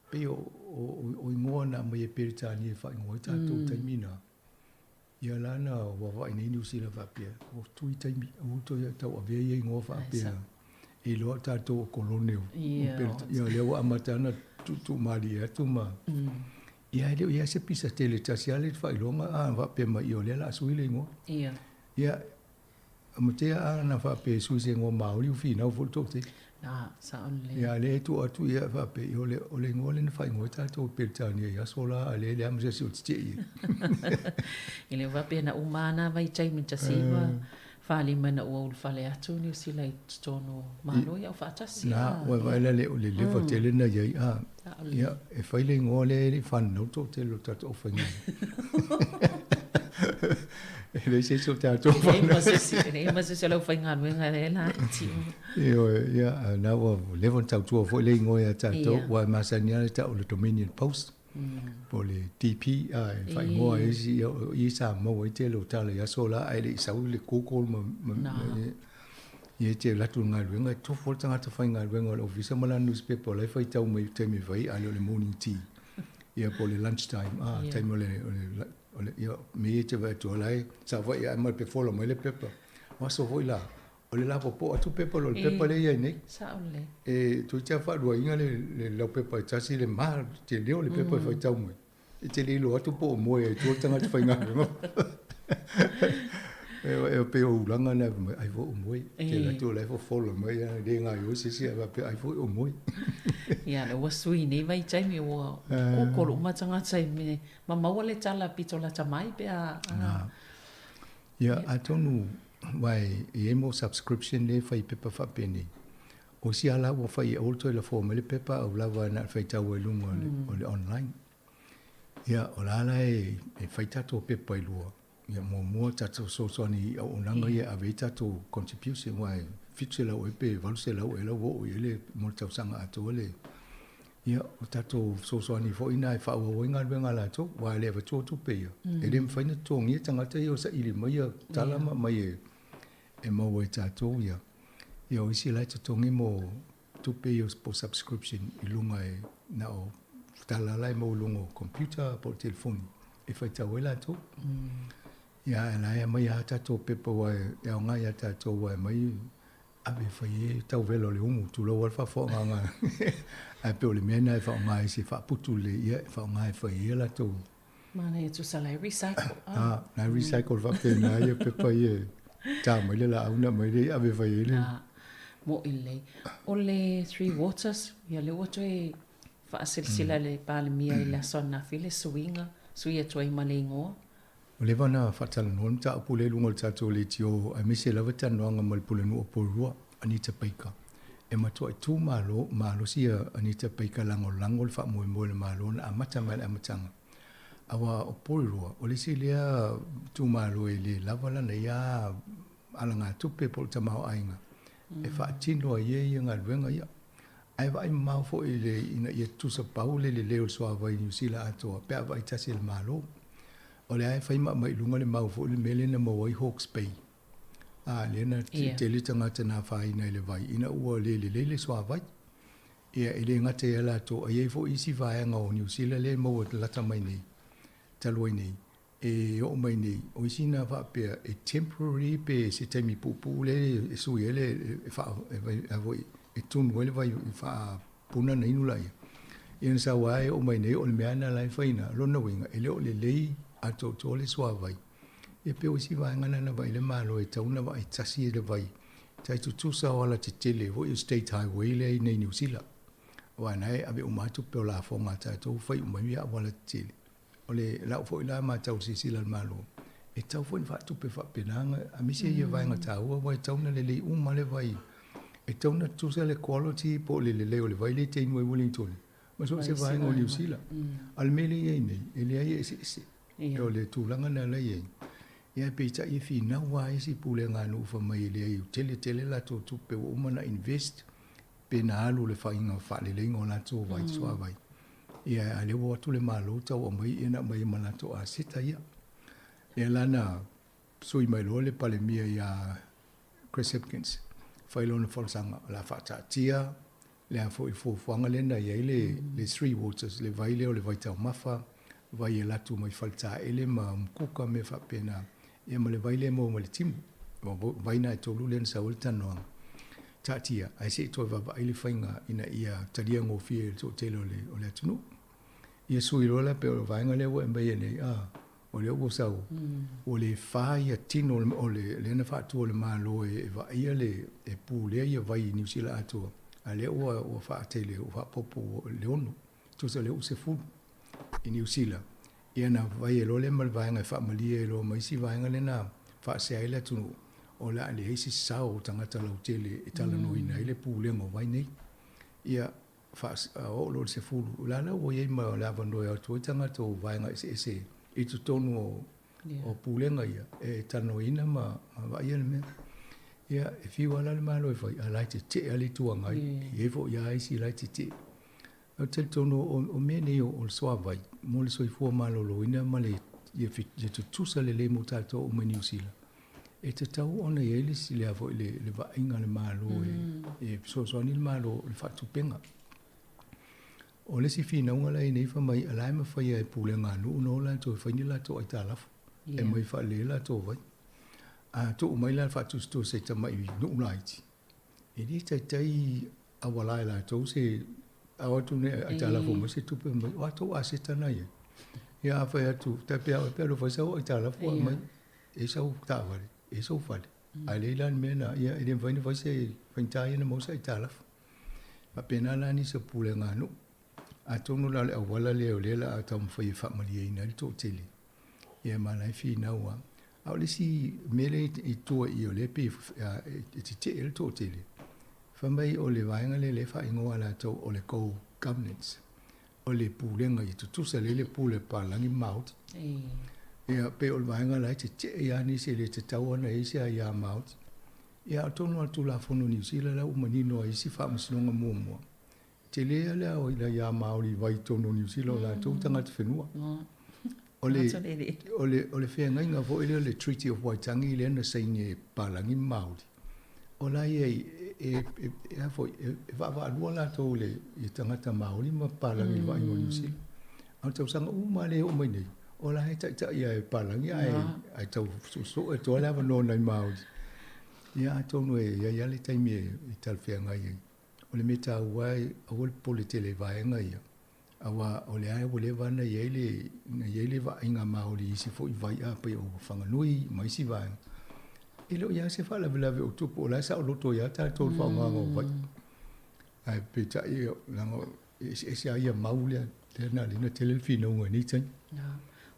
pe o ingona mo i Britania fa ingota tu taimina ia lana wa va i New Zealand va pe o tu taimi o to ia ta o ve ia ngo fa pe i loa tātou koloneo. Ia leo amatana tu mari atu ma. Ia leo ia se pisa tele tasi ale whailonga a wapema i o lela asuile ingo. Ia amatea a na wape suise ingo mauri ufi nau fultote. Na, sa onle. Ia le tu atu ia wape i ole ingo le na whaingo tātou Britania ia sola ale le amse si o tite ia. I le wape na umana vai taimi tasiwa. Fali mana o fale atu ni sila i tono malo ia fatasi. Na, wa vaila le lewa tele na ia ia e faile ngole le fan no to te lo tato ofangi. Ele se so tato fan. Ele mas se lo fangi ngwe ngale la ti. Ia na wa lewa tato fo le ngoia tato wa masania ta o le Dominion Post. Po le DP fai moa i sa mo i te lo tala ia sola ai le sau le kokol ma i te latu ngā ruenga to fo tanga ta fai ngā ruenga o visa mala newspaper le fai tau mai te me vai ale le morning tea ia po le lunch time time ole ia me te vai to lai sa vai ai mai pe follow mai le paper waso voi la o le lavo po atu pepa lo le pepa le ia nei sa ole e tu te fa do inga le lo pepa tasi le mar te leo le pepa fa tau mo e te le lo atu po mo e tu tanga te fa inga e pe o langa na ai vo mo te la tu le fo follow mo ia de nga yo se se va pe ai vo mo Ia, le wasui nei vai taimi o kukolo matanga taimi. Ma maua le tala pito la tamai pe a... Ia, a tonu wai e mo subscription le fai pepa whapene. O si ala wa fai olto la forma le pepa au lava na fai tau e lunga o le online. Ia, o la ala e fai tato pepa i lua. Ia, mua tato soani au unanga ia ave tato contribution wai fitse lau e pe valuse lau e lau o i ele mo tau sanga ato le. Ia, o tato soani fo ina e whaua oinga luenga la to, wa le ava tō tupe ia. E le mwhaina tōngi e tangata ia o sa ili mai a talama mai e mau e tato ia. Ia o isi lai tōngi mo tupe ia po subscription i lunga e na o talala e mau lunga o computer po telefoni. E whai tau e la to. Ia, e lai mai a tato pepa wa e o ngai a tato wa mai abe fai e tau velo le umu tu lo alfa fo nga a pe o le mena e fa nga e se fa putu le ia fa nga e fai e la tu mana e tu sala recycle na recycle va pe na ia pe pa ia ta mai le la una mai le abe fai le mo ile o le Three Waters ia le wato e fa silsila le pale mia i la sona file swinga suia toi malengo o le vana fatala no ta pule lungo tato le tio a mise lava tanoanga mal pule no porua Anita Paika e matua tu malo sia Anita Paika lango fa mo le malo na mata mal amatanga awa o porua o le silia tu malo e le lava la ia alanga tupe por tamao ainga e fa tino ye nga venga ia ai vai mau fo ile ina ia tu sa paule le leo so vai New Zealand ato pe vai tasi le malo o le ai fai mai lunga le mau fo le mele na mo i Hawke's Bay le na te le tanga tana fai nei le vai ina ua le so vai ia ele ngate ala to ai fo isi vai nga o New Zealand le mo la tamai nei taloi nei e o mai nei o isi na va pe e temporary pe se temi pupu le su ele fa voi e tun wele vai fa puna nei nula ia sa wai o mai nei o le meana lai faina lo na winga ele o le lei a to le swa vai e pe o si vai ngana na vai le malo e tauna vai tasi le vai tai tu sa wala te tele vo state highway le nei New Zealand wa nai ave o matu pe la fo ngata to fai mai ya wala tele o le la fo ila ma tau si sila malo e tau fo fa tu pe fa penanga a mi se ye vai ngata o vai tauna le uma le vai e tauna tu sa le quality po le le vai le te no Wellington ma so se vai no New Zealand al mele ye nei ele ye se o le tūlanga na lei e. Ia peita i fi na wa isi pule ngā nu fa mai le ai tele la to tupe o mana invest pe na alu le whainga whale le ingo na to vai soa vai. Ia a le watu le malo tau o mai ena mai mana to a sita ia. Ia lana sui mai lo le pale mia ia Chris Hipkins. Whailona whalsanga la whata tia le a fo i fuanga le na ia le Three Waters le vai leo le vai tau mafa vai e latu mai falta ele ma mkuka me fa pena e ma le vai le mo le timu vai na to lulen sa ulta no tatia ai se to va ile fainga ina ia tadia ngo fie to telo le o le tunu ia sui rola pe o vai ngale o mbe ne o le o sau o le fa ia tino o le na fa to le ma lo e va ia le e pu le ia vai New Zealand ato ale o fa tele o fa popo le ono to se le o se fu in New Zealand ia na vai lo le mal vai nga fa malia lo mai si vai nga le na fa se ai le tunu o la le si sao tanga tala utele e tala no ina ile pu le ngo vai nei ia fa o lo se fu la la o ye ma la vando ya to tanga to vai nga se i tu tonu o pu le nga ia e tano ina ma vai le me ia e fi wala le malo e fai ala te ali tu nga e fo ia i si la te o te tono o mene o soa vai mo le soifua malolo ina ma le ia tu tusa le mo tato o New Zealand e te tau ona i ele si le avo le vainga le malo e so ni le malo le fatu penga o le si fina unga la nei fa mai alai ma fa ia e pule ngā nu no la to fa ni la to ai talafu e mai fa le la to vai a to mai la fatu sto se ta mai no laiti e di tai awala la to se awa tu ne atala fo mo se tu pe wa to asita na ye ya fa ya tu te pe lo fa sa o atala fo mai e sa o ta va e so fa ale lan me na ya e den fa ni fa se fa ta ye na mo sa atala pena la ni se pule nganu atonu la le awala le o le la atam foi fa mali ina to tele ia malai fi na wa au le si mele i to i o le pe ti te el to tele fa mai o le vainga le fa ingo ala to o le ko governance o le pule nga i tu se le pule pa langi maut ia pe o le vainga la te ia ni se le te tau ana i se ia maut ia tonu atu la fono ni sila la umanino i si fa msinonga muamua te lea lea o ila ia maori vai tonu ni sila o la tau tanga te whenua o le whea ngai ngā fo ele o le Treaty of Waitangi le ana sainge palangi maori o la ia e wha alua la tau le i tangata maori ma palangi vai ngō ni sila au tau sanga ma le o mai nei o la he ta ia e palangi ai tau so e toa lava no nai maori ia tonu e ia le taimi e tal whea ngai o le meta wai o le politele vai ngai awa o le ai o le vana yele va inga maori si fo vai a pe o fanga nui mai si vai ilo ia se fa la o tupo la sa o loto ia ta to fa ngo vai ai pe ta ia lango e se ia maulia le na le na telefino ngani tan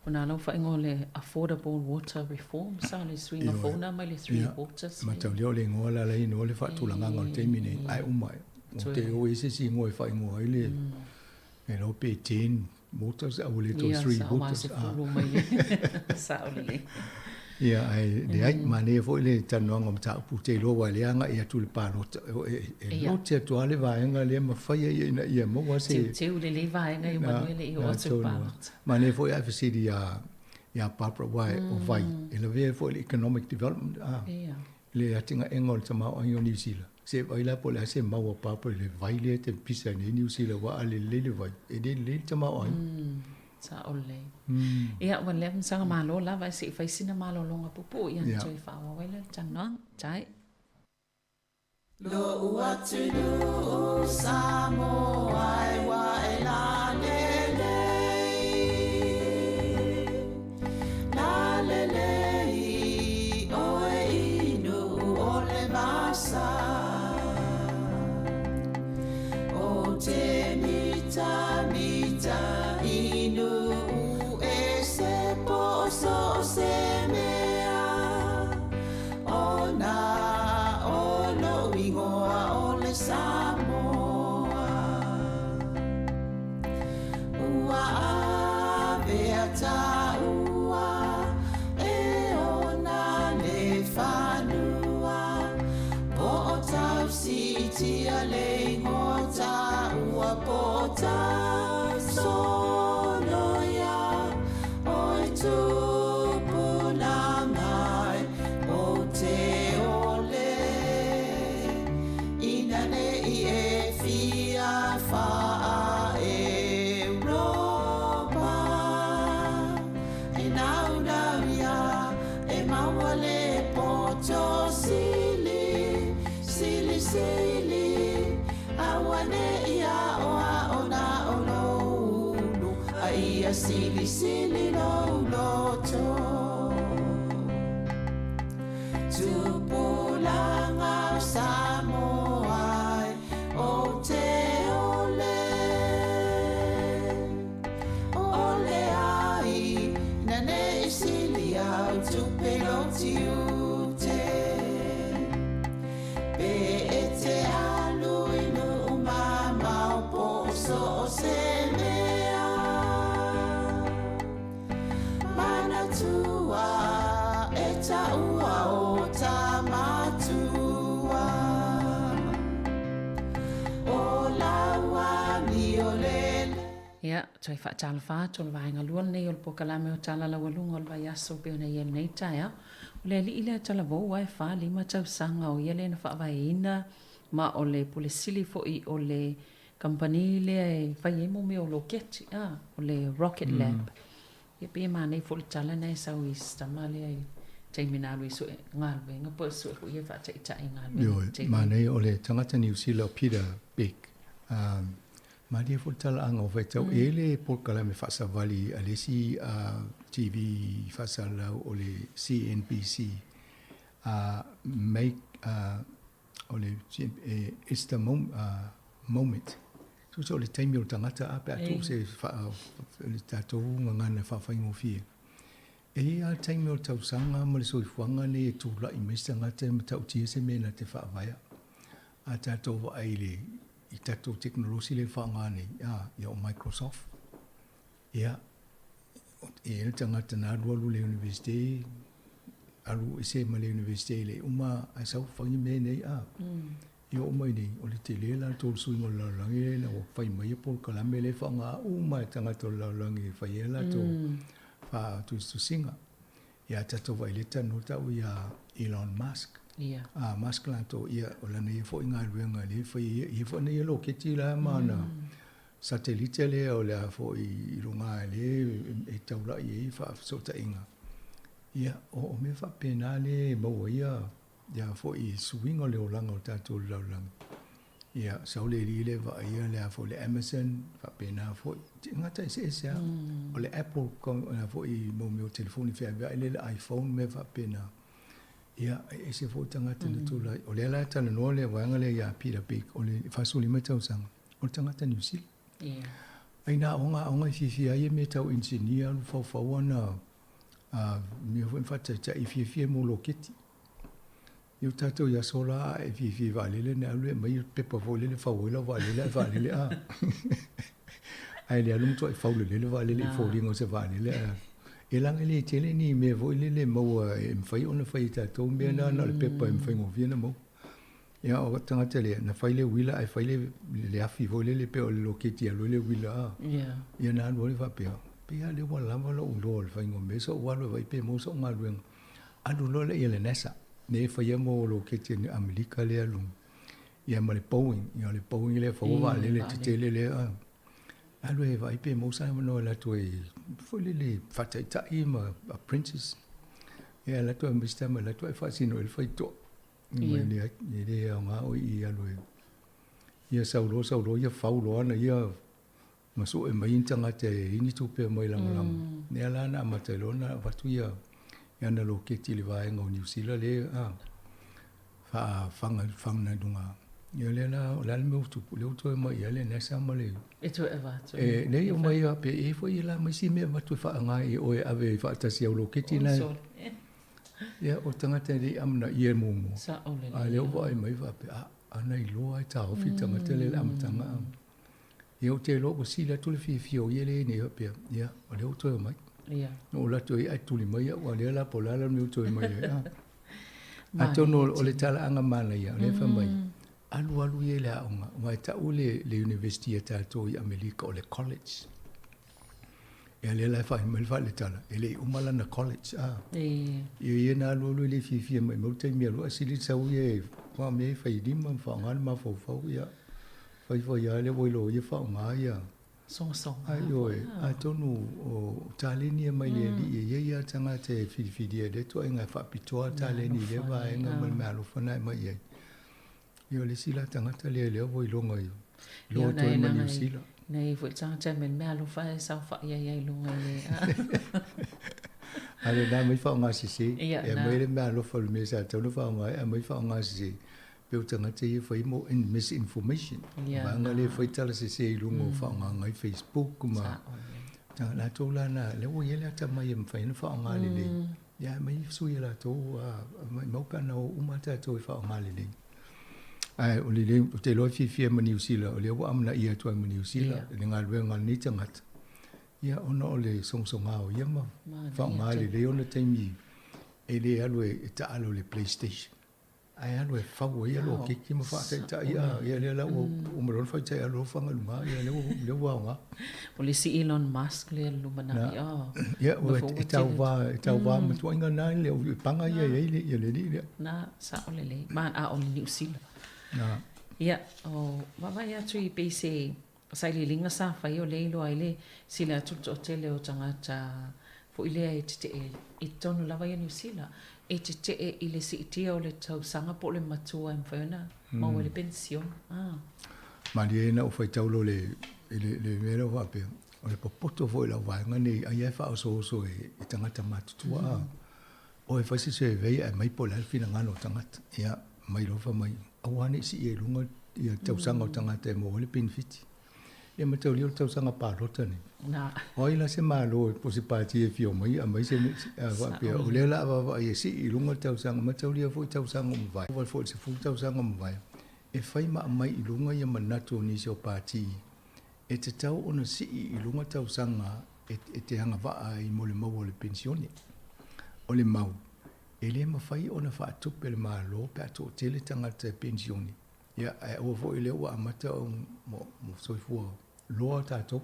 Ona lau wha ingo le affordable water reform, sa le swinga fona mai le three waters. Ma tau leo le ngoa la lai no le wha tulanga ngau te mine, ai umai. O te o ese si ngoa e wha ingoa ile, e lo pe 10 waters, au le to 3 waters. Ia, sa o fulu mai le, sa o le. Ia, ai, le ai, ma ne fo ile tanuanga mta upu te lo wa le anga ia tu le pano, e lo te atua le vaenga le ma whaia ia moa se. Teu le le vaenga i manuele i o tu pano. Ma ne fo ia fasidi ia papra wai o vai. E le vea fo ile economic development. Le atinga engol ta mao angi o New Zealand. Se vai la po le se maua papra le vai le te pisa ni New Zealand wa ale le vai. E le ta mao angi. Sa ole. Ia wan le sanga malo la vai se fai sina malo longa pupu ia toi fa wa wele tanang chai. Lo uatulu samo ai wa elane la le o inu o le masa o te mita inu e se poso se mea ona ono ingoa o le Samoa ua avea ta ua e ona le whanua po o tau sitia le ngota ua po o tau sonoia oi tupu na mai o te ole ina ne i e fia faa Europa e nau ia e maua le poto sili awane ia oa ona ono unu a ia sili no loto tupulanga Samoa o te ole ai na ne sili au tupelo tiute pe e te alu inu umama o poso o se mea mana tua e ta ua o ta matua o laua ni o lele. Ia, toi wha tala wha, tol vaenga luan nei o pokalame o tala la walunga o vai aso peo nei e nei taia. O le li ile tala vau wai wha lima tau sanga o iele na wha vai ina ma o le polesili fo i o le company le vai emo me o lo keti, o le Rocket Lab. Ia pia ma nei fo le tala nei sau i stama le ai taimina lui so ngalwe, nga po so ko ia wha tai ngalwe. Yo, ma nei o le tangata New Zealand Peter Beck. Ma dia fo tala anga o vai tau ele pokalame wha vali alesi TV wha o le CNBC make o le moment. So le taimi o tangata a pe atu se le tatou ngana whawhaingo fie. E a taimi o tausanga ma le soifuanga le e tūla I meisa ngata ma tau tia se mena te whaavaya. A tatou wa aile I tatou teknolosi le whaangane ia o Microsoft. Ia e le tangata na alualu le universite alu e se ma le universite le uma a sau whangi me nei Ia o mai nei, o le te lela tō sui ngō laulangi na o whai mai pol kalame le whanga uma e tangata o laulangi whai e la tō wha tu singa. Ia tato vai le tano tau ia Elon Musk. Musk la tō ia o lana ia fo inga ruenga le whai ia fo na ia lo keti la mana satelite le o le fo I runga le e taula I e wha sota inga. Ia o me wha pena le maua ia fo I swing o le olanga o tatou laulangi. Ia saule rile va ia le fo le Amazon fa pena fo ngata se o le Apple fo I mo meu telefoni fe va le iPhone me fa pena. Ia se fo tangata na tula o le la tana no le wanga le ia Peter Big o le fasuli me tau sanga. O tangata New Zealand. Ia. Aina onga fifi ai me tau engineer fo ana me fo fata ta fifi mo loketi. Iu tatou ia sola e fifi valele ne alue mai pepa volele fawela valele ai le alum to e fawele valele folingo se valele e langa le tele ni me volele mo e mfai ona fai tatou me na le pepa e mfai ngo viena mo ia o tanga tele na faile wila ai faile le afi volele pe o le loketi alue le wila ia na alue va pe ia le wala lo lo fai ngo me so wala vai pe mo so ngaluen alu lo le ele nesa ne fai mo lo ke te Amerika le alum ia ma le Boeing le fo va le tele le alu e vai pe mo sa no la to e fo le fata I ma apprentice ia la to mista ma la to fa sino el fai to ni le nga o I alu ia saulo ia faulo ana ia ma so e mai tanga te ini tu pe mai lang ne ala na matalona va tu ia yana lo ke tili vai ngo New Zealand le fa fanga dunga ia le na o la me tu le to mai ia le nesa male e to eva to ne o mai a pe e foi la mai si me va tu fa nga e o ave fa ta si o lo ke tina ia o tanga te ri amna ia mo sa o le le o vai mai va pe ana I lo ai ta o fi tanga te le am tanga ia o te lo ko si la tu le fi o ia le ne pe ia o le to mai no la to ai tu mai o le la pola la mi to mai a to no o le tala anga mana ia le fa mai alu ye la nga ta o le university ta to I America o le college e le la fa mai fa le tala ele o mala na college ye na lu le fi mai mo te mi lo asili sa o ye fa me fa I dim fa ngal ma fo ia fa ia le wo lo ye fa nga ia so ayo a tonu o taleni mai le li ye tanga te fi de to nga fa pitoa taleni le va nga mal malo fana mai ye yo le sila tanga tale le voi longa yo lo to mai New Zealand nei vo tanga te men malo fa sa fa ye longa ye ale na mai fa nga si e mai le malo fa me sa to fa nga mai fa nga si pe tanga te fa mo in misinformation ba nga le fa tala se lungo fa nga ngai Facebook ma ta la to la na le wo ye la ta mai em fa fa nga le ya mai su ye la to mai mo ka no uma ta to fa nga le ai o le te lo fi ma New Zealand o le wo amna ia to ma New Zealand le nga le nga ni tanga ia ona o le songa o ia ma fa nga le ona te mi e le alu e ta alu le PlayStation ai alu e fa wo ia lo ki ma fa ta ia le la o mo lo fa ta alu fa nga ma ia le wo nga o le si Elon Musk le lu mana ia o e ta va ma to nga na le panga ia le na sa o le ma a o New Zealand ia o va ia tu I PC sai le linga sa fa yo le lo ai le sila tu o tele o tanga ta fo ile ai te e tonu lava ia New Zealand e te ile si tia o le tau sanga po le matua em fana ma o le pension ma le na o fai tau lo le mero va pe o le popoto vo la va ngani ai fa so e tanga ta matua o e fa si se ve ai mai po la fina ngano tanga ia mai lo fa mai awani si e lunga ia tausanga o tangata e mo le benefit. Ia matau li o tausanga pārota ni. Na. Oi la se malo po se pāti e fio mai, a mai se wapia. O lea la awa ia si i lunga tausanga, matau li a fo i tausanga mo vai. Wal fo se fu tausanga mo vai. E whai ma mai i lunga ia manatu ni se o pāti. E te tau ona si i lunga tausanga e te hanga waa i mo le mau o le pensione. O le mau. E le mawhai ona whaatupe le malo pe ato o tele tangata e pensione. Ia, e o fo i le ua amata o mo soifua loa tātou.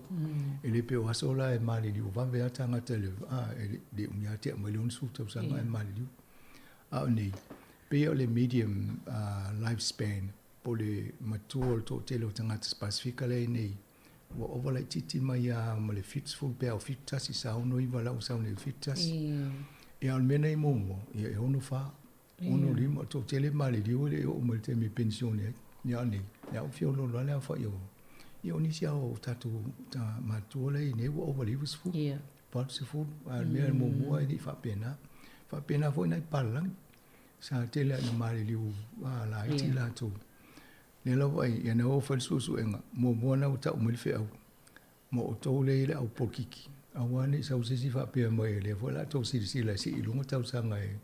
E le peo asola e mali liu. Wawe a tangata le, le uniate a milion su tausanga e mali liu. A o nei, pe o le medium lifespan, po le matua o to tele o tangata spasifika le nei, wa ovala titi mai a ma le fitful pe o fitasi sa ono iwa lau sa ono fitasi. E al mena i momo, ia e ono fa, ono lima, to tele mali liu le o malte mi pensione, ia nei, ia o fio lolo le a fa i o. Ia o nisi au tatu ta matua le i nei wa ovala iwa sifu. Ia. Pal sifu, al mena momo e ni fa pena. Fa pena foi nai palang. Sa tele na mali liu, la iti la tu. Ne la vai ia na o fal susu enga mo na uta o mil fe au mo o to le au pokiki awani sa usisi fa pe mo ele fo la to si la si ilunga tau sanga e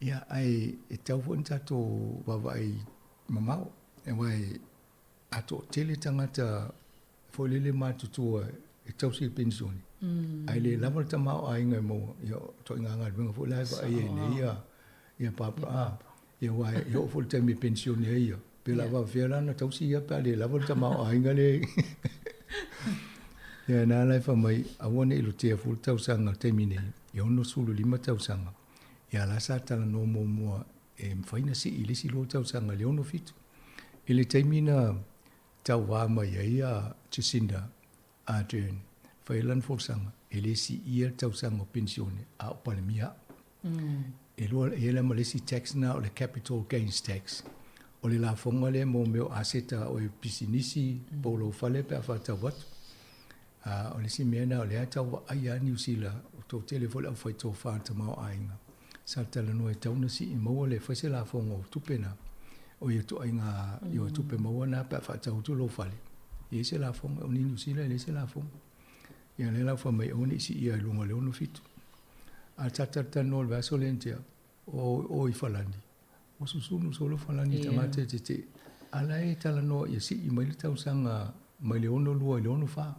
ia ai e tau fo nta to va vai mamao e vai ato tele tangata fo le matutua e tau si pensioni ai le lava tamao ai ngai mo yo to nganga venga fo la va ai ne ia papa ia vai yo fo te mi pensioni ia pela va vera na tau si ia pale lava tamao ai ngale ia na lai fa mai awone i lo te fu tau sanga te mine ia ono sulu lima tau sanga ia la sa tala no mo mo e mfaina si ili si lo tau sanga le ono fitu ile te mina tau wa mai ia Jacinda Ardern failan fo sanga ile si ia tau sanga pensione a palemia e la malesi tax na o le capital gains tax o le la fonga le mo meo aseta o e pisinisi polo fale pe afata wat o le simena o le ata wa ai New Zealand o to telefone au fai to fanta mau ainga salta le no e tauna si mo le fase la fonga o tupena o ye to ainga yo tupe mo na pe afata o lo fale ye se la fonga o New Zealand le se la fonga ya le la fonga o ni si ia lunga le ono fitu a tata no le vasolente o I falandi o susunu solo falani tamate te ala e tala no ia si I mai le tau sanga mai le ono lua i le ono fa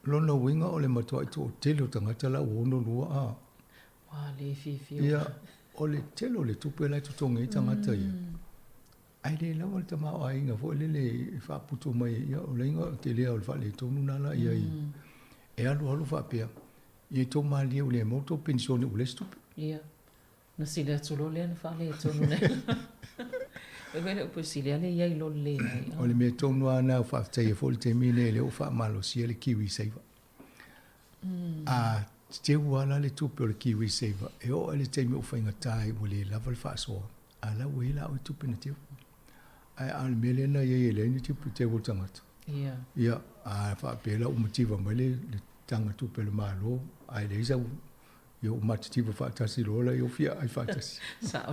lono winga o le matua i to telo tangata la ono lua a wa le fifi ia o le telo le tupu la tutonga I tangata ia ai le la wal tama o inga fo le fa puto mai ia o le inga te le o fa le tonu na la ia e alu fa pia ia to mali o le moto pensione o le stup ia na sila tsulo le na fa le tonu na e vele po sila le ia I lo le o le me tonu ana fa te fo te mine le o fa malo sia le kiwi save a te wala le tupu o le kiwi save e o le te me o fa inga tai o le lava fa so ala wela o tupu na te ai al melena ye le ni tupu te o tangata ia a fa pela o motiva mai le tanga tupu le malo ai le isa yo matitivo fa tasi lola yo fia ai fa tasi sa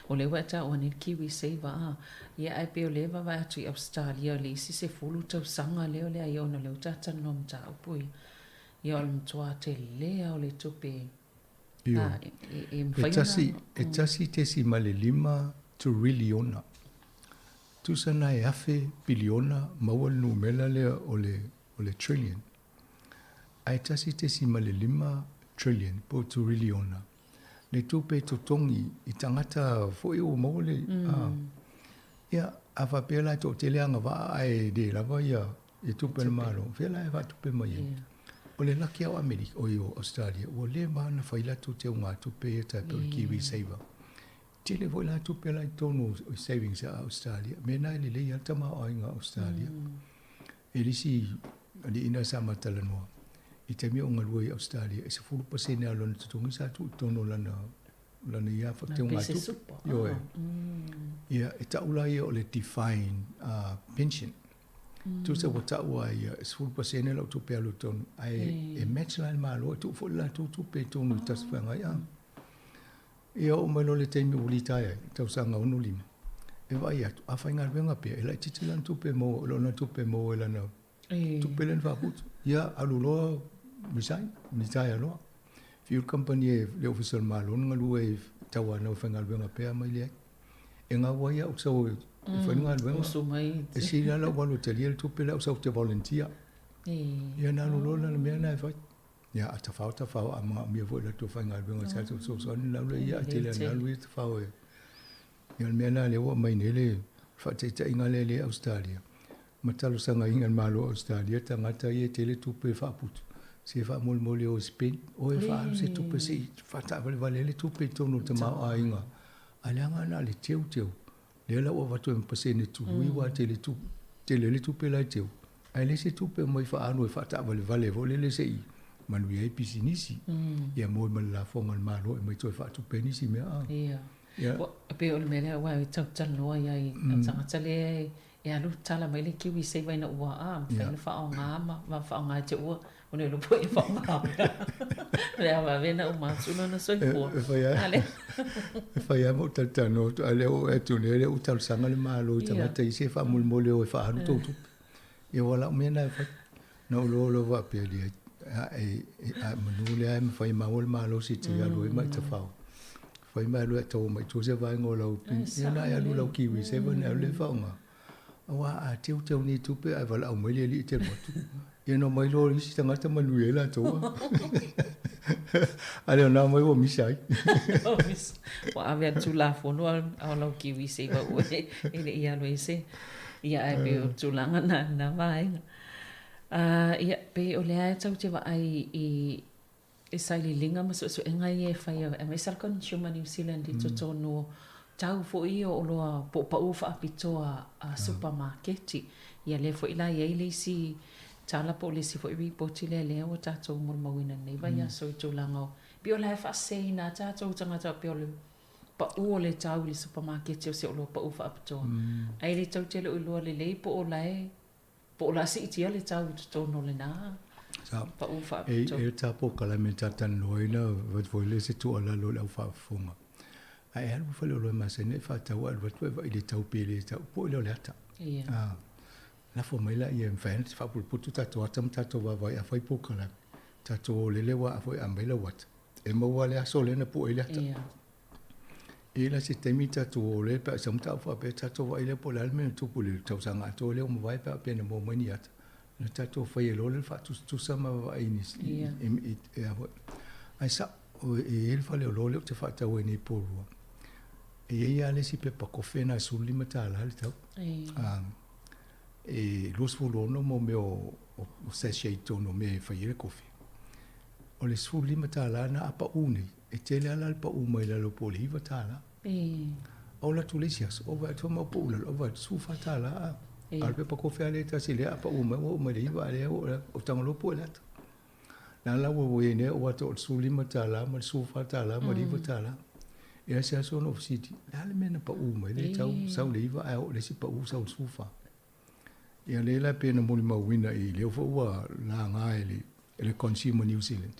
ole wata o ni kiwi save ia ai pe ole va tu Australia le si se fulu tau sanga le ole ai ona le tata no mta pui ia al mtua te le ole tupe e tasi te si male lima triliona tu sana e afe biliona mawal numela le ole trillion ai tasi te si male lima trillion po triliona le tupe to tongi I tangata fo o mole ia ava pela to teleanga va ai de la ia e tupe malo vela va tupe mai o le laki au Amerika o yo Australia o le mana faila to te unga tupe ta to kiwi saver tele vo la tupe la tonu savings a Australia mena le le tama o inga Australia elisi ali ina sama talanoa I te mea unga lua I Australia, e se 4% a lona tutungi sa tu tono lana ia fa te unga tu. Yo e. Ia, e taula ia o le defined pension. Tu se wata ua ia, e se 4% e lau tu pea lo tono. Ai, e match la ma loa, tu fo la tu pe tono I taswhanga ia. Ia o mai lo le teimi uli taia, tau sanga ono lima. e vai atu a fainga venga pe ela titilan tupe mo lo na tupe mo ela na tupe len va put ya alulo misai alo fuel company le official malo nga luwe tawa na fainga venga pe mai le e nga wa ya so fainga venga so mai e si la walo teliel tupe la so te volunteer ya na alulo na me na fa ya atafauta fa ama mi vo la to fainga venga sa so na le ya tele na luwe fa Yon mena le wa mai nele fa te inga le Australia. Matalo sanga inga malo Australia tangata ye tele tupe fa put. Se fa mol o Spain o e fa se tupe se fa ta vale le tupe tonu te ma a inga. Alanga na le teu. Le la wa to empase ne tu wi wa tele le tupe la teu. Ai le se tupe mo fa anu fa ta vale vole le se i. Manu ye pisinisi. Ya mo la fonga malo e mai to fa tupe ni si me a. Pe o mele wa tau talo ya i tanga tale ya lu tala mai le kiwi se vai na wa a fa fa nga ma fa nga te o ne lo po fa nga le va vena o ma suno na so po ale fa ya mo tano ale o tu ne o tal sanga le malo tanga te se fa mol o fa anu to e wala me na fa no lo va pe le a manu le ai fa ma ol malo si te ya lo mai te fa Fai mai lua tau mai tu se vai ngō lau pin. Ia nā ia lu lau kiwi se vana au le whaunga. Awa a teu ni tupe ai wala au mai li te motu. Ia no mai lo isi tangata manu e la toa. Ale o nā mai o misai. Wa ave tu la fono au lau kiwi se va ue. Ele ia lo ese. Ia ai pe o tu langa na vai. Ia pe o le ai tau te wa ai e sai linga ma so ngai e fai e mai sal consumer New Zealand i to no tau fo i o loa po pa u fa pitoa a supermarket ia le fo ila ia ile si tala po le si fo i report le o tato mo mawina nei vai so to lango bi o la fa sei na tato tanga ta pe o le pa u le tau le supermarket o se o lo pa u fa pitoa ai le tau tele o lo le po o la si ti le tau to no le na pa u fa e tapo kala me tatan loina wat voile se tu ala lo la fa funga ai al fa lo ma se ne fa ta wa wat va ile tau pele ta po lo la ta la fo mai la i en fan fa pu pu ta to tam ta to va a fa po kala ta to le wa fa a mai la wat e mo wa le so le na po ile ta e la se temi ta to le pa sam ta fa pe ta to va ile po la me tu pu le ta sanga to le mo vai pa pe ne mo mani ata na tato fai e lole fa tu sama va inis ai sa e el fa le lole te fa ta we ni polu e ia le si pe pa kofena su limita la le tau e los fulo no mo me o se sheito no me fa ile kofi o le su limita la na apa uni e tele ala pa u mai la lo poli va tala o la tu le sias o va to mo pula o va su fa tala alpe pa kofi ale ta sile apa uma le iwa ale o tangalo po la na la wo ne o to suli matala ma sufa tala ma riva tala e asa so no city ale mena pa uma le tau sau le iwa ai o le si pa u sau sufa e ale la pena mo ma wina i le fo wa la nga ele consumer New Zealand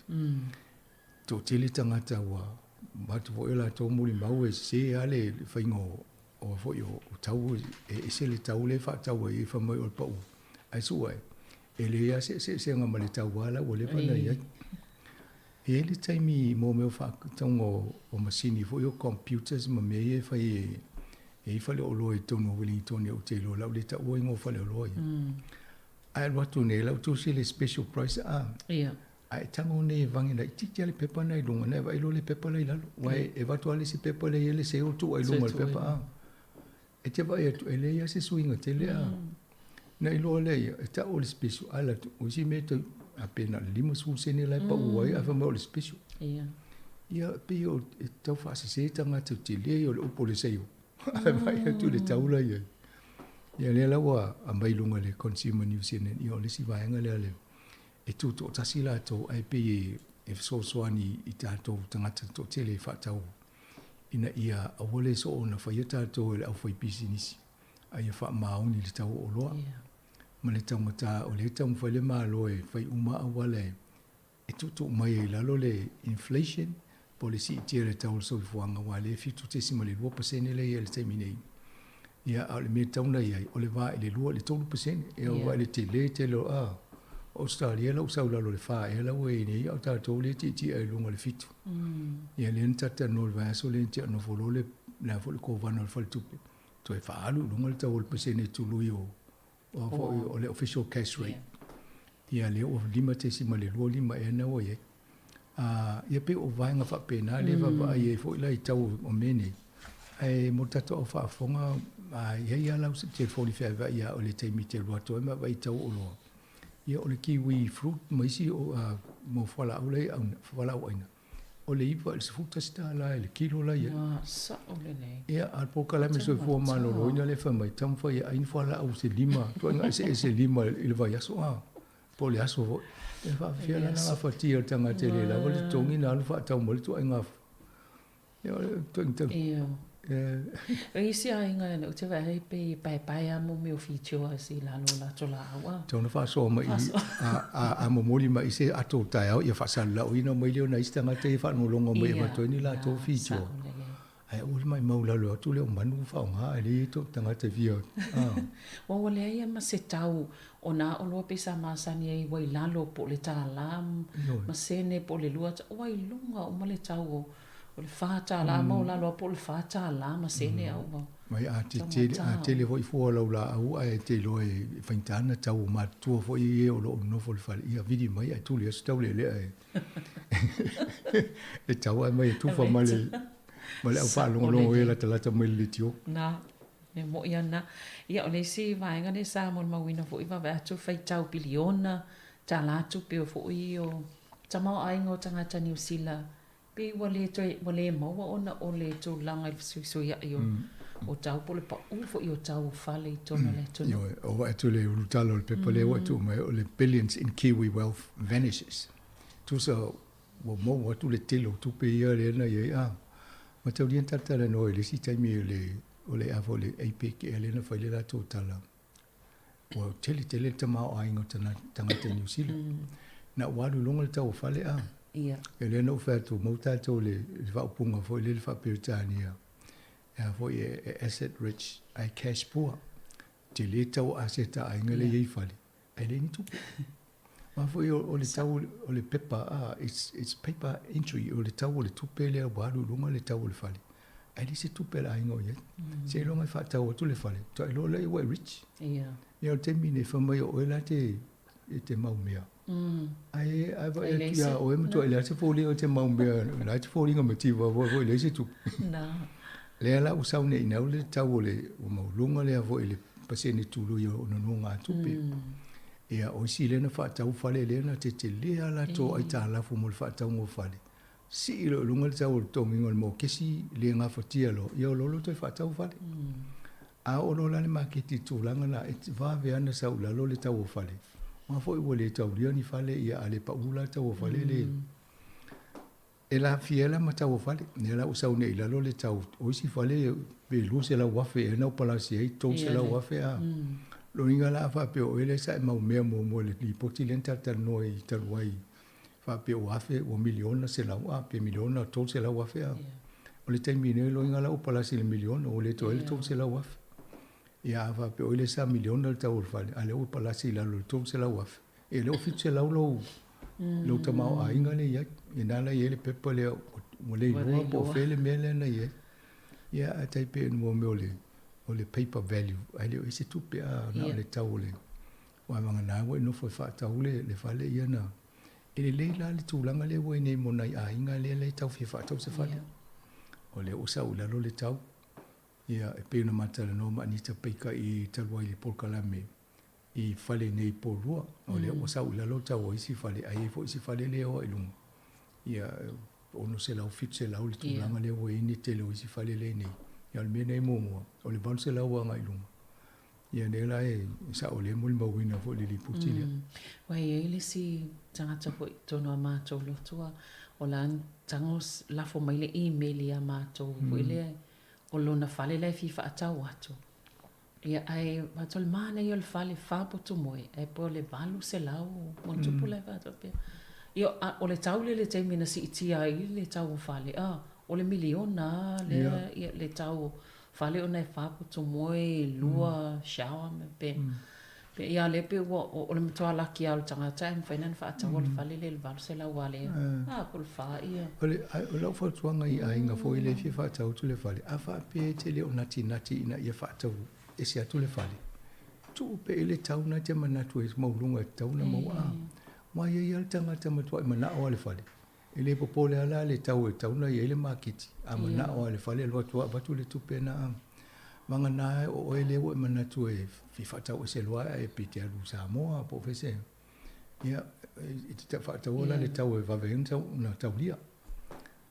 to tili tangata wa ma to ela to mo ma we se ale faingo o fo yo tau e se le tau le fa tau e fa mai o pa u ai su ai ele ya se nga male tau wala o le pa na ya ele taimi mo me fa tau o masini fo yo computers ma me e fa e fa le o lo e tono Wellington o te lo la le tau o ngo fa le lo ai wa tu ne la tu se le special price ai tango ne vangi na tiki ale pepa na i lunga ne vai lo le pepa le lalo wai e va tu ale si pepa le ele se o tu ai lunga le pepa e te vai tu ele ya se swinga te le na i lo le e ta o le special ala tu o si me tu apena lima su se ne la pa o ai ava mo le special ia pe o e tau fa se tanga tu te le o le o le se o vai tu le taula ia ia le la wa a mai lunga le consumer New Zealand i o le si vai nga le e tu to tasila to ai pe e so ani i tato tangata to tele fa tau ina ia a wole so ona fa ia tato le au foi business ai fa mauni le tau o loa ma le tau mata o le tau fa le malo e fai uma a wale e tu to mai la lo le inflation policy tire tau so fuanga wale fi tu te simale 2% le ele terminei ia a le me tauna ia o le va le lua le 3% e o va le te lo a Australia lo sa lo le fa e la we ni o ta to le ti ai lunga le fitu ia le nta ta no va so le ti no folo le na fo ko va no fo tu to e fa alu lunga le tau le pesene tu lu yo o le official cash rate ia le o lima te si ma le lua lima e na o ye ia pe o vai nga fa pena le va ai fo la i tau o mene ai mo tato o fa fonga ia la se te fo li fa ia o le te mi te lo to ma vai tau o lo ia o le kiwi fruit mai si o mo fala o le fala o ina o le iwa se futa sta la le kilo la ia sa o le nei ia al poka la me so fo ma lo ina le fa mai tam fa ia in fala o se lima to nga se lima il va ia so po le aso e fa fia na nga fa ti o tanga te le la o le tongi na fa tau mo to nga ia to e si ai nga no te vai pe pai mo meu ficho asi la no la to la wa tona fa so mai a mo moli mai se ato tai au ia fa sa la o ina mai le na ista nga te fa no longo mai ma to ni la to ficho ai o mai mau la lo tu le o manu fa nga ali to tanga te via o le ia ma se tau ona o lo pe sa ma sa ni ai wai la lo po le ta la ma se ne po le lua wai lunga o ma le tau o le fata la mo la lo po le fata la ma se ne au mai a te le voi fu la la au ai te lo e faintana tau ma tu fo i o lo no fo fa ia vidi mai ai tu le sta le e tau mai tu fa mal ma le fa lo e la tala ta mai le tio na ne mo ia na ia o le si vai nga ne sa mo ma wina fo i va va tu fai tau biliona ta la tu pe fo i o ta mau ai ngo tanga ta New Zealand pe wale mo ona o le tu langa so ia io o tau po le pa u fo i o tau fale i tona le tona yo o va tu le utalo le pepe le wa tu mai o le billions in Kiwi wealth vanishes tu so mo tu le telo tu pe ia le na ia ma te orienta tala no le si tai mi o le avo le APK le na fa le la tu tala o tele te ma o aingo tanga te New Zealand na walu longa le tau fale ia ele no fa tu mo ta to le fa punga fo le fa peutania fo asset rich I cash poor te le tau asset ai ngale ye fale ele ni tu ma fo o le tau o le paper it's paper entry o le tau o le tu pele wa lu longa le tau le fale ele se tu pele ai ngo ye se longa fa tau tu le fale to lo le we rich ia te mine fa mai o la te mau mea ai va ya o em to ele se foli o te mau mea la te foli nga meti va vo ele se tu na le la u sau ne ina le tau le o mau lunga le vo ele paseni tu lu yo no nga tu pe ia o si le na fa tau fale le na te le ala to ai ta la fu mo fa tau mo fale si lo lunga le tau to mi ngol mo kesi le nga fa tia lo yo lo to fa tau fale a o lo la le maketi tu langa na it va ve ana sau la lo le tau fale ma foi o le tau ria ni fale ia ale pa ula tau fale le e la fiela ma tau fale ne la usau ne la lo le tau o si fale be lu se la wafe e na pala si ai to se la wafe a lo inga la fa pe o ele sa ma mo le li poti lenta tal no i tal wai fa pe o wafe o miliona se la wa pe miliona to se la wafe a o le termine lo inga la o pala si le miliona o le to ele to se la wafe ia va pe o le sa miliona le tau fale ale o pala si la lo to se la wafe e le o fit se la lo tamau a inga le ia ina la ele pepa le mo le no po fele mele na ia ia atai pe no me o le paper value ale o se tupe a na le tau le wa manga na we no fo fa tau le fale ia na ele le la le tulanga le we nei mo na a inga le tau fa tau se fale o le o sa ula lo le tau ia e pe no mata no ma ni te peka i talwai le polkalame i fale nei polua o le o sa ula lo tau o isi fale ai fo isi fale le o ilung ia ono se la fit se la o le tulanga le o ini te lo isi fale le nei ia le mena mo o le ban se la o nga ilung ia ne la e sa o le mo le mawina fo le liputi le wa ia le si tanga tapo tono ma to lo tua o la tangos la fo mai le email ia ma to fo le o lona fale le fi fa tau atu ia ai matol mana yo le fale fa po to moi e po le valu se lau mo tu po le va to pe io o le tau le te mina si ti ai le tau fale o le miliona le tau fale o nei fapu to moe lua shower me pe pe ia le pe o le mtoa laki au tanga time fainan fa ata wal fale le val se la wale kul fa ia o le fa tuanga i ainga fo ile fi fa tau tu le fale a fa pe te le onati ina ia fa tau e se atu le fale tu pe ile tau na te mana tu e maulunga tau na maua ma ia ia tanga te matua i mana o le fale ele popole ala le tau e tau na ia le makiti a mana o le fale lo tua batu le tu pe na manga na o ele o mana tu e fi fa tau se loa e pite alu sa moa po fese ia te fa tau la le tau e va venza na tau lia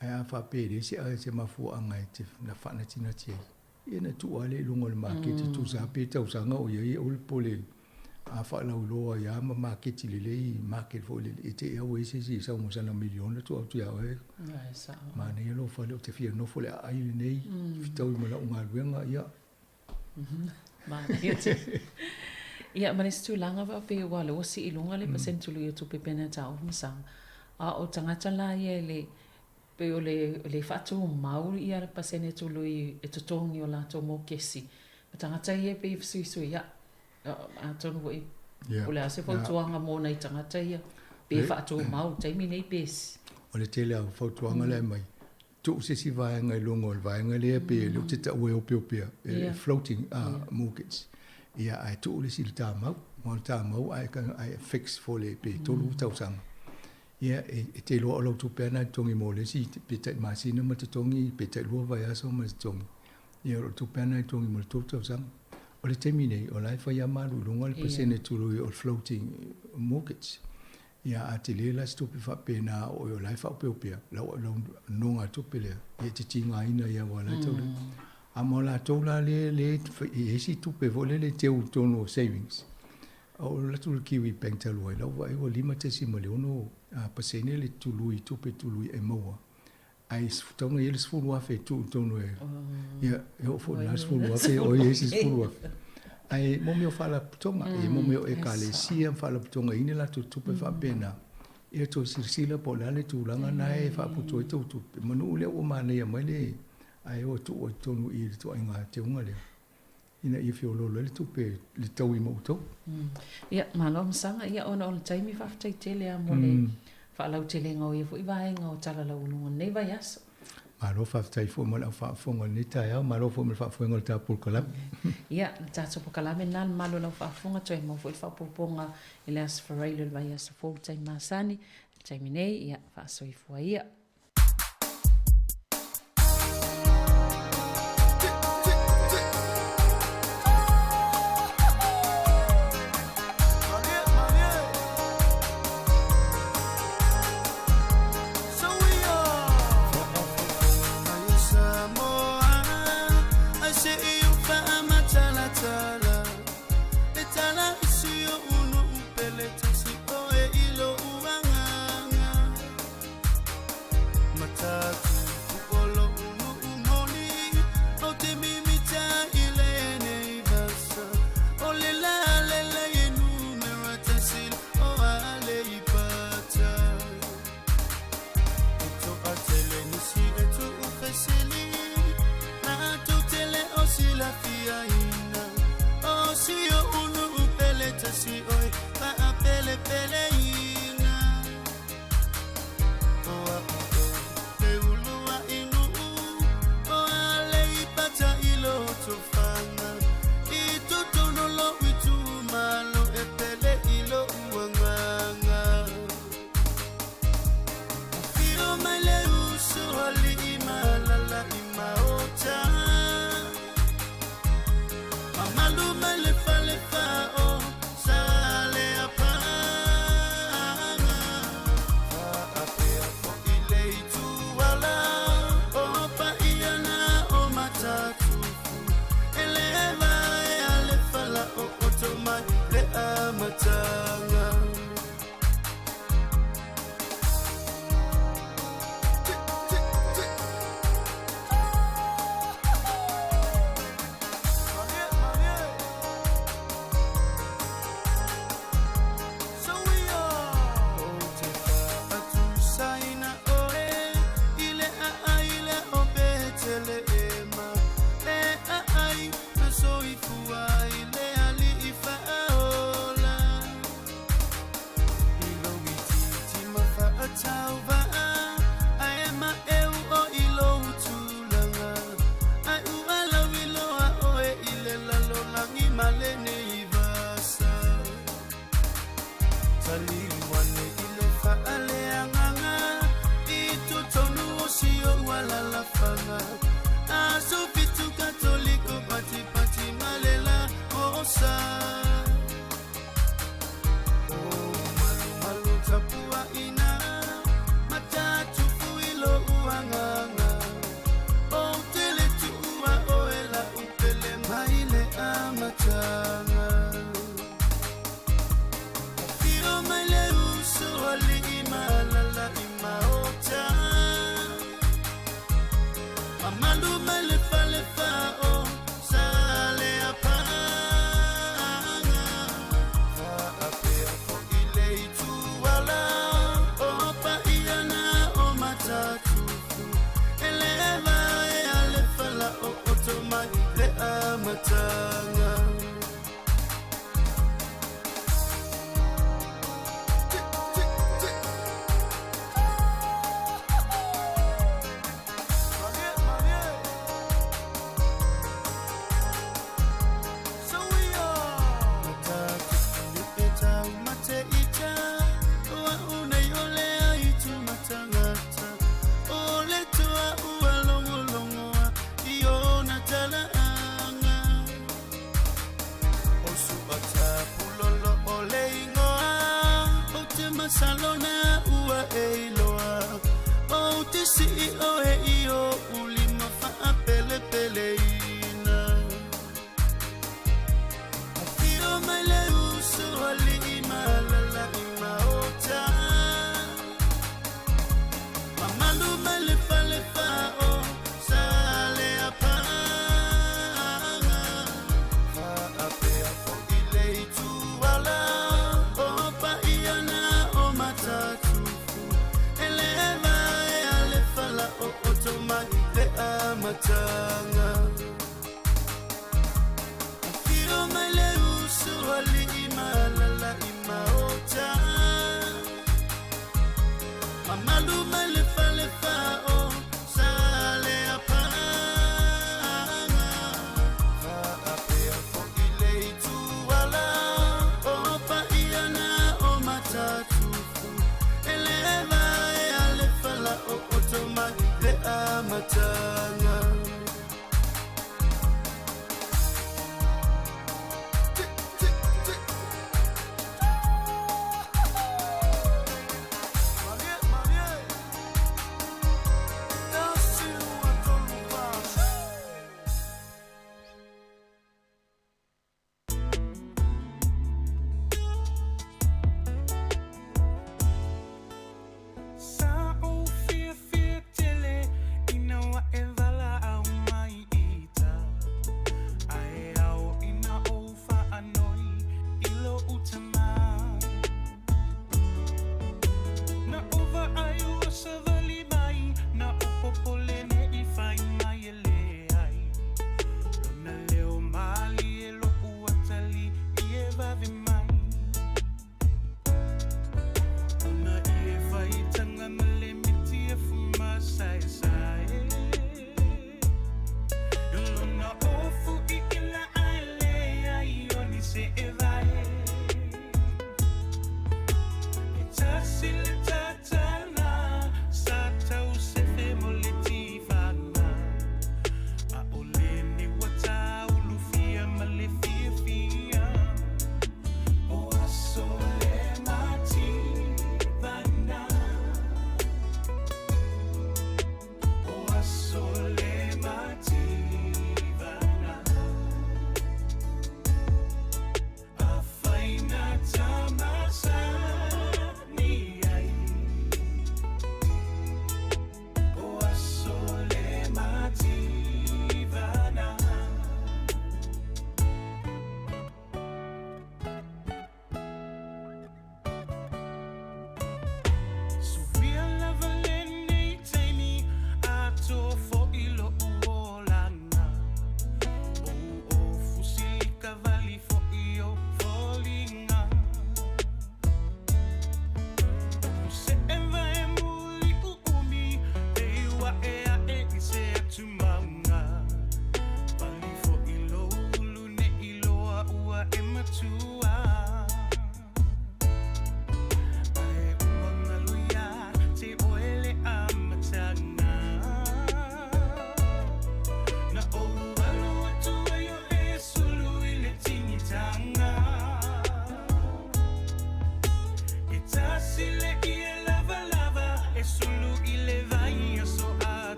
a fa pe de se mafu anga te na fa na tina tie ia na tu ale lungo le makiti tu sa pe tau sanga o ia o le pole a fa la uloa ia ma makiti le market fo le te o ese si sa mo sana milione tu au ya e ma ne lo fa le te fia no fo le ai nei tau mo la unga luenga ia ma ia ma stu langa va pe wa lo si ilunga le pasentu lu tu pe pena tau msang a o tangata la ia le pe o le fatu mau ia le pasene tu lu e totongi o la to mo kesi tangata ia pe su ia a tonu voi o le ase fautuanga mo nei tangata ia pe fatu mau taimi nei pes o le tele au fautuanga le mai tu se si vai ngai longo vai ngai le pe lu te ta we o pe floating mortgage ia ai tu le sil ta mau ai kan ai fix for le pe tolu tau sang ia e te lo tu pe na tongi mo le si pe te masina ma te tongi pe te lo vai aso ma tongi ia tu pe na tongi mo tu tau sang o le temine o lai fa ia malu lunga le pasene tulu o floating mortgage ia atile la stupi fa pena o lai fa pe la nonga tu pele ia te tinga ina ia wala tu amola tola le e si tu pe vole le teu tono savings o la tu kiwi bank talo la vai o lima te si maleono pasene le tulu i tu pe tulu e moa ai tonga ele sfulu afe tu tono e ia eu fo na sfulu afe o esse sfulu afe ai momio fala tonga e momio e kale sia fala tonga ine la tu pe fa pena e to sirsila po la le tu langa na e fa puto e tu manu le o mane ya male ai o tu o tonu i tu ainga te unga le ina i fiolo le tu pe le tau i mo to ia malom sanga ia ona on taimi fa tai tele a mole fa lau tele ngo i fu i vai ngo tala la unu nei vai as malo fa tai fu mo la fa fonga ni ta ya malo fu mo fa fonga ta pul kala ia ta so kala men nan malo la fa fonga toi mo fu fa poponga ile as for rail vai as fu tai masani tai minei ia fa so i fu ia matanga Salona ua e loa o te si o e io ulima fa pele pele ina a fio mai le uso ali malala ima ota mamalu mai le fa o sale a panga fa a pe a fo ile tu ala o pa iana matatu eleva e ale fala o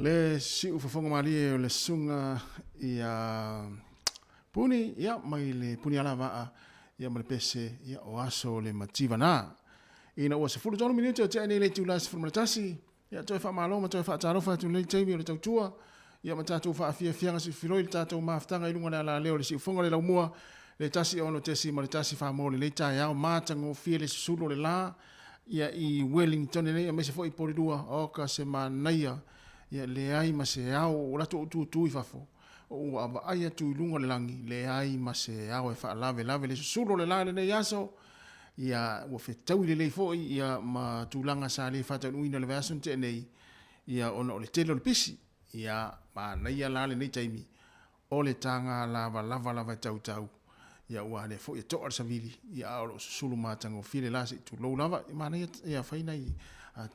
Le si ufafonga mali o le sunga ia puni ia mai le puni ala va ia mai pese ia o aso le mativa na ina o se fulu tonu minuti o te le tu las from tasi ia toi fa malo ma toi fa taro fa tu le tei le tua ia matatu fa afia fianga si filoi le tatou maftanga i lunga la leo le si ufonga le laumua le tasi ono tesi ma le tasi fa mo le tai au matango fie le sulo le la ia i Wellington le me se foi poridua o ka se manaia ia le ai ma se au o lato tu i fafo o ava ai tu lunga le langi le ai ma se au e fa lave le sulo le la le yaso ia o fe tau le foi ia ma tulanga sa le fa tau ina le version te nei ia ono le telo le pisi ia ma naia la le nei taimi o le tanga lava tau ia ua le foi to ar savili ia o sulu matango file la se tu lo lava ma ia faina i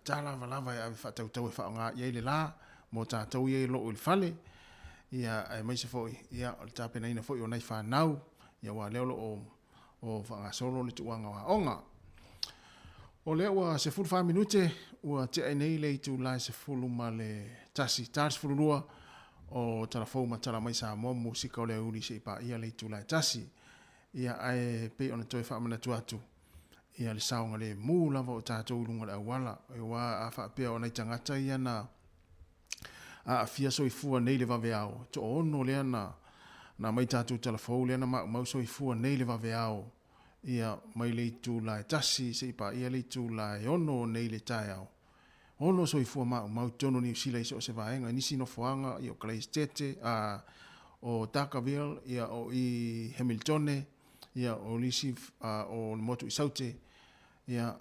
tala lava ia fa tau e fa nga ia le la mo ta tau ia lo il fale ia ai mai se foi ia o ta pena ina foi o nai fa nau ia wa le o fa nga solo le tuanga wa onga o le wa se fulu 5 minute ua te nei le tu la se fulu ma le tasi fulu lua o telefon ma tala mai sa mo musika o le uri se pa ia le tu la tasi ia ai pe ona toi fa mana tuatu ia le saunga le mu lava o tatou lunga le awala e wa a fa pe ona tangata ia na a fia so i fua nei le vaveao to ono le na mai tatou telefon le na ma so i fua nei le vaveao ia mai le tu la tasi se pa ia le tu la ono nei le taiao ono so i fua ma tono ni sila so se vaenga ni sino foanga ia Christchurch a o Takaville ia o i Hamilton ia o lisi o motu i saute ia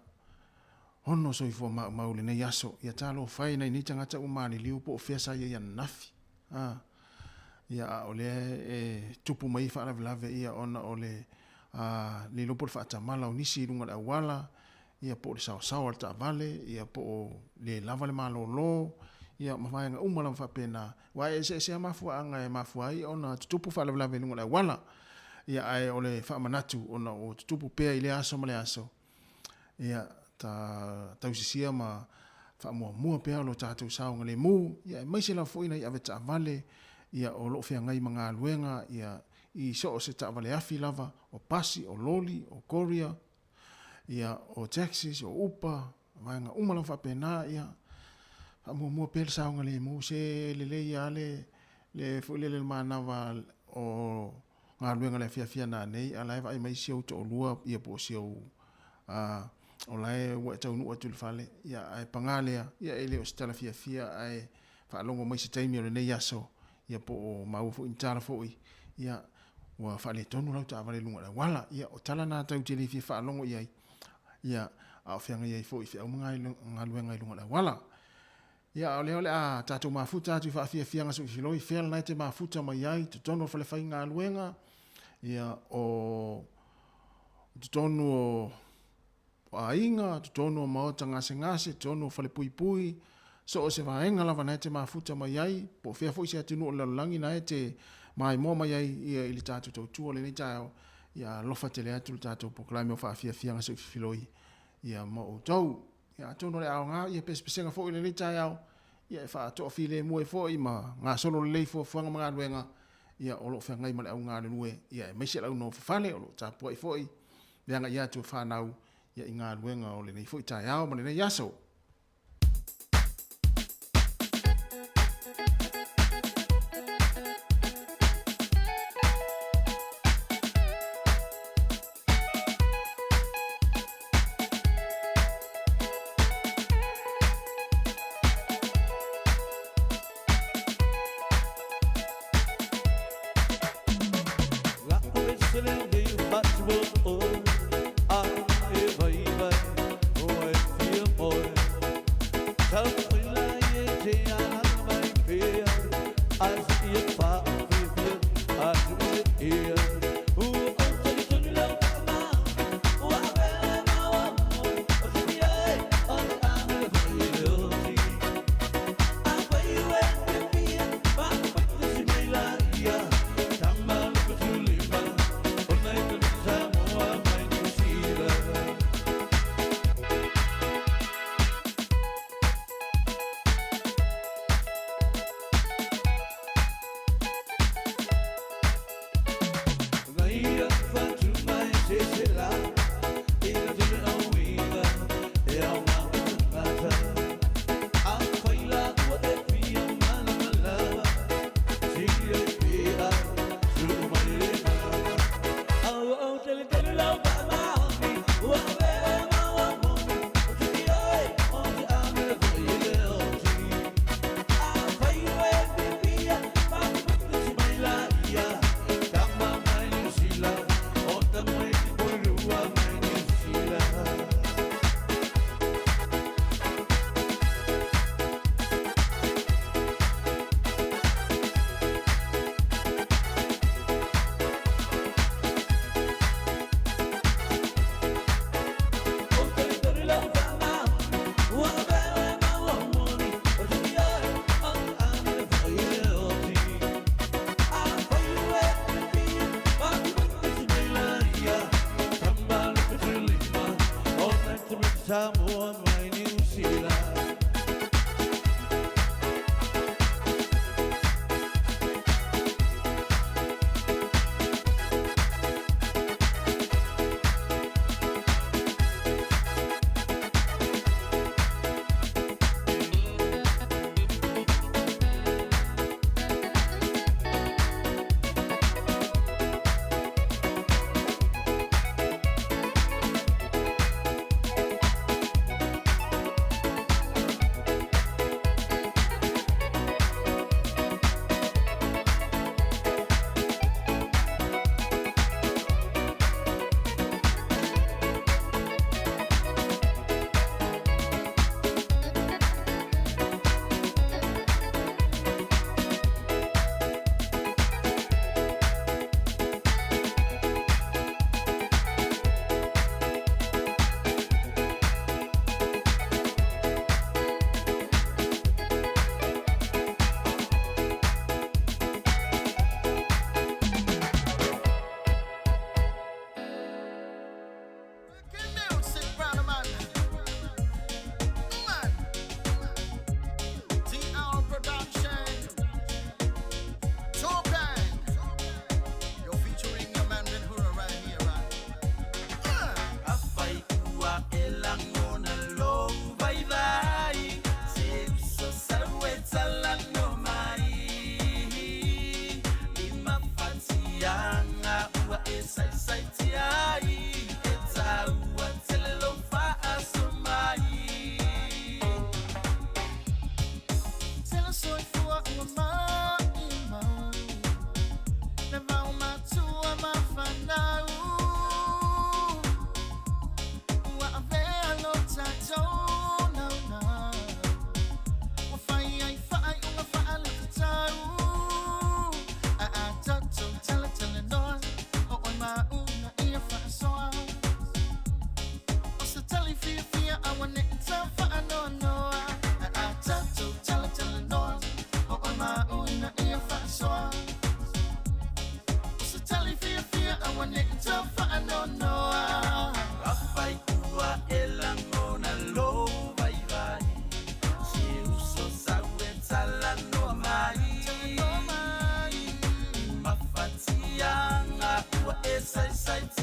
ono so i fua ma le nei aso ia talo fai nei ni tangata umani liu po fesa ia nafi ia o le tupu mai fa lave ia ona o le le lopo fa tamala o nisi lunga la wala ia po le sao ta vale ia po le lava le malolo ia mafanga umala fa pena wa se mafu anga e mafu ai ona tupu fa lave lunga la wala ia ai ole fa manatu ona o tupu pe ile aso male aso ia ta usisia ma fa mo pe lo tatu sao ngale mu ia mai se la foina ia veta vale ia o lo fia ngai manga luenga ia i so se ta vale afi lava o pasi o loli o korea ia o taxis o upa vanga umala fa pena ia mo pe sao ngale mu se le ia le fu le manava o nga luenga le fia na nei ala vai mai sio to lua ia po sio o lai wa tau nu atul fale ia ai pangalea ia ele o stala fia ai fa longo mai se taimi o nei yaso ia po mau fu intara fo ia wa fa le tonu la ta vale lunga wala ia o tala na tau tele fia fa longo ia a fianga ia fo fia ngai nga luenga lunga wala ia ole a tatu mafuta tu fa fia nga so filoi fel na te mafuta mai ai tu tonu fa le fa nga luenga ia o tonu o ainga tonu o maota ngase tonu fa le pui so o se vaenga lava na te mafuta mai ai po fia fo se tunu o langi na te mai mo mai ai ia ili tatu tu le ni tao ia lofa tele atu tatu po klaim o fa fia nga so filoi ia mo o tau ia tonu le aonga ia pespesenga fo ile ni tao ia fa to file mo e fo i ma nga solo le fo fanga mga luenga ia o lo fengai male au ngā lue ia mai se lau no fale o lo tapu ai foi le nga ia tu fa nau ia inga luenga o le nei foi tai au male nei yaso Boy Samoa mai New Zealand. Sai, sai, sai,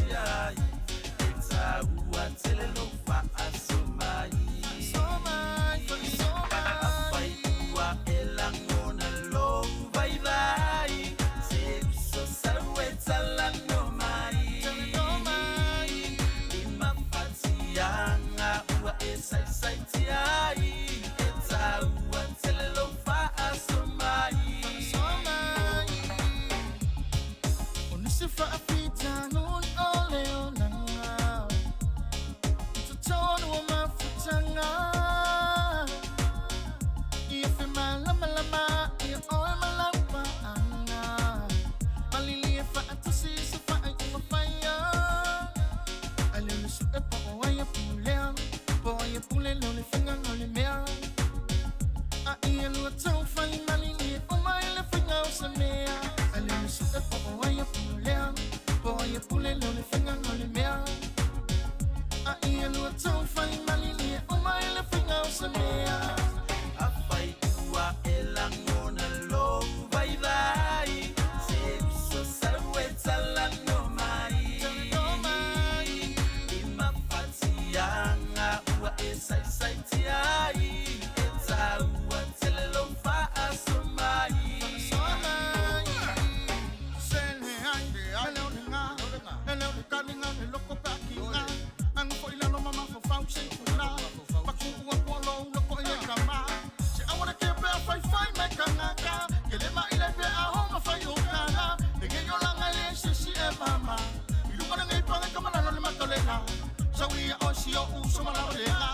uso malawalenga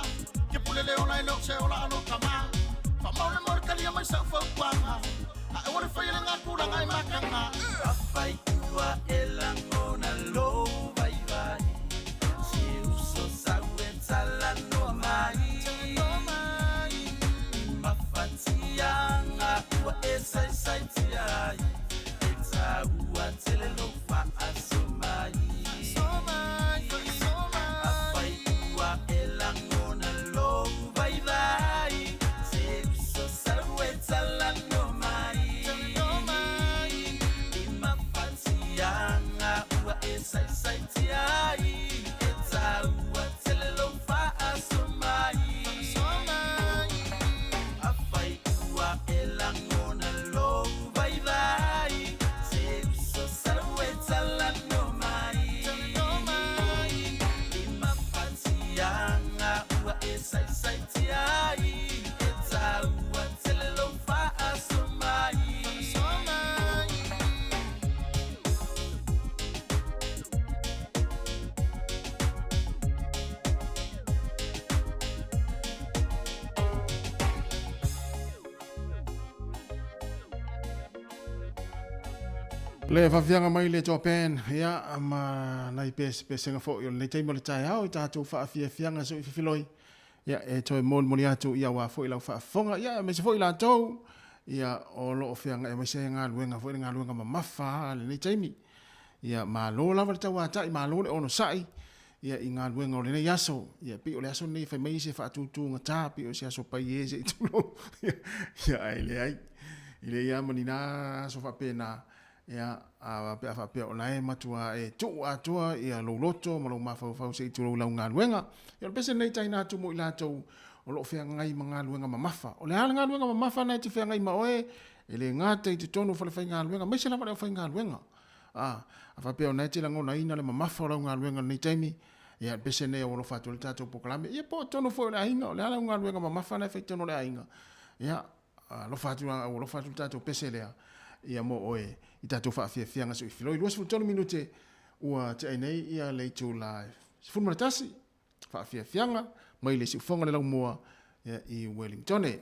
ke pulele ona ilo se ola ano kama fa maule morkali mai sa fa kwanga a ora fa yanga kula ngai makanga Afai tua elangona lo vai vai se uso sawe tala no mai mafatianga ua esai sai tiai eta ua tele lo fa asomai Afai tua elangona lo vai vai se uso sawe tala no mai Yanga ua esai sai tiai eta ua tele lo fa asomai Afai ua elangona lo vai vai se uso sawe tala no mai Yanga ua esai sai tiai eta ua tele lo fa asomai Le fafianga mai le Japan ia ama nai pes nga fo yo le taimo le tai au ta tu fa fianga so filoi ia e toi mon moniatu ia wa fo ila fa fonga ia me se fo ila to ia o lo fianga e me se nga luenga fo nga luenga ma mafa le taimi ia ma lo la va tawa tai ma lo le ono sai ia inga luenga o le yaso ia pi o le aso nei fa mai se fa tu nga ta pi o se aso pa ye se tu lo ia ai ile ia manina so fa pena ia a pe fa pe ona e matua e tu atua ia lo loto mo lo mafa fa se tu lo nga luenga ia pese nei tai na tu mo ila tu o lo fia ngai manga luenga ma mafa o le nga luenga ma mafa na te fia ngai ma oe ele ngata i te tonu fa le fa nga luenga me se la fa nga luenga a fa pe ona te la ngona ina le ma mafa lo nga luenga nei taimi ia pese nei o lo fa tu le tato poklame ia po tonu fo le ainga o le nga luenga ma mafa na fa tonu le ainga ia lo fa tu tato pese le ia mo oe i tatou whaafianga so i whiloi. Luas fultonu minute ua te ainei ia le tu live. Si fulmanatasi, whaafianga, mai le si ufonga le lau mua i Wellingtone.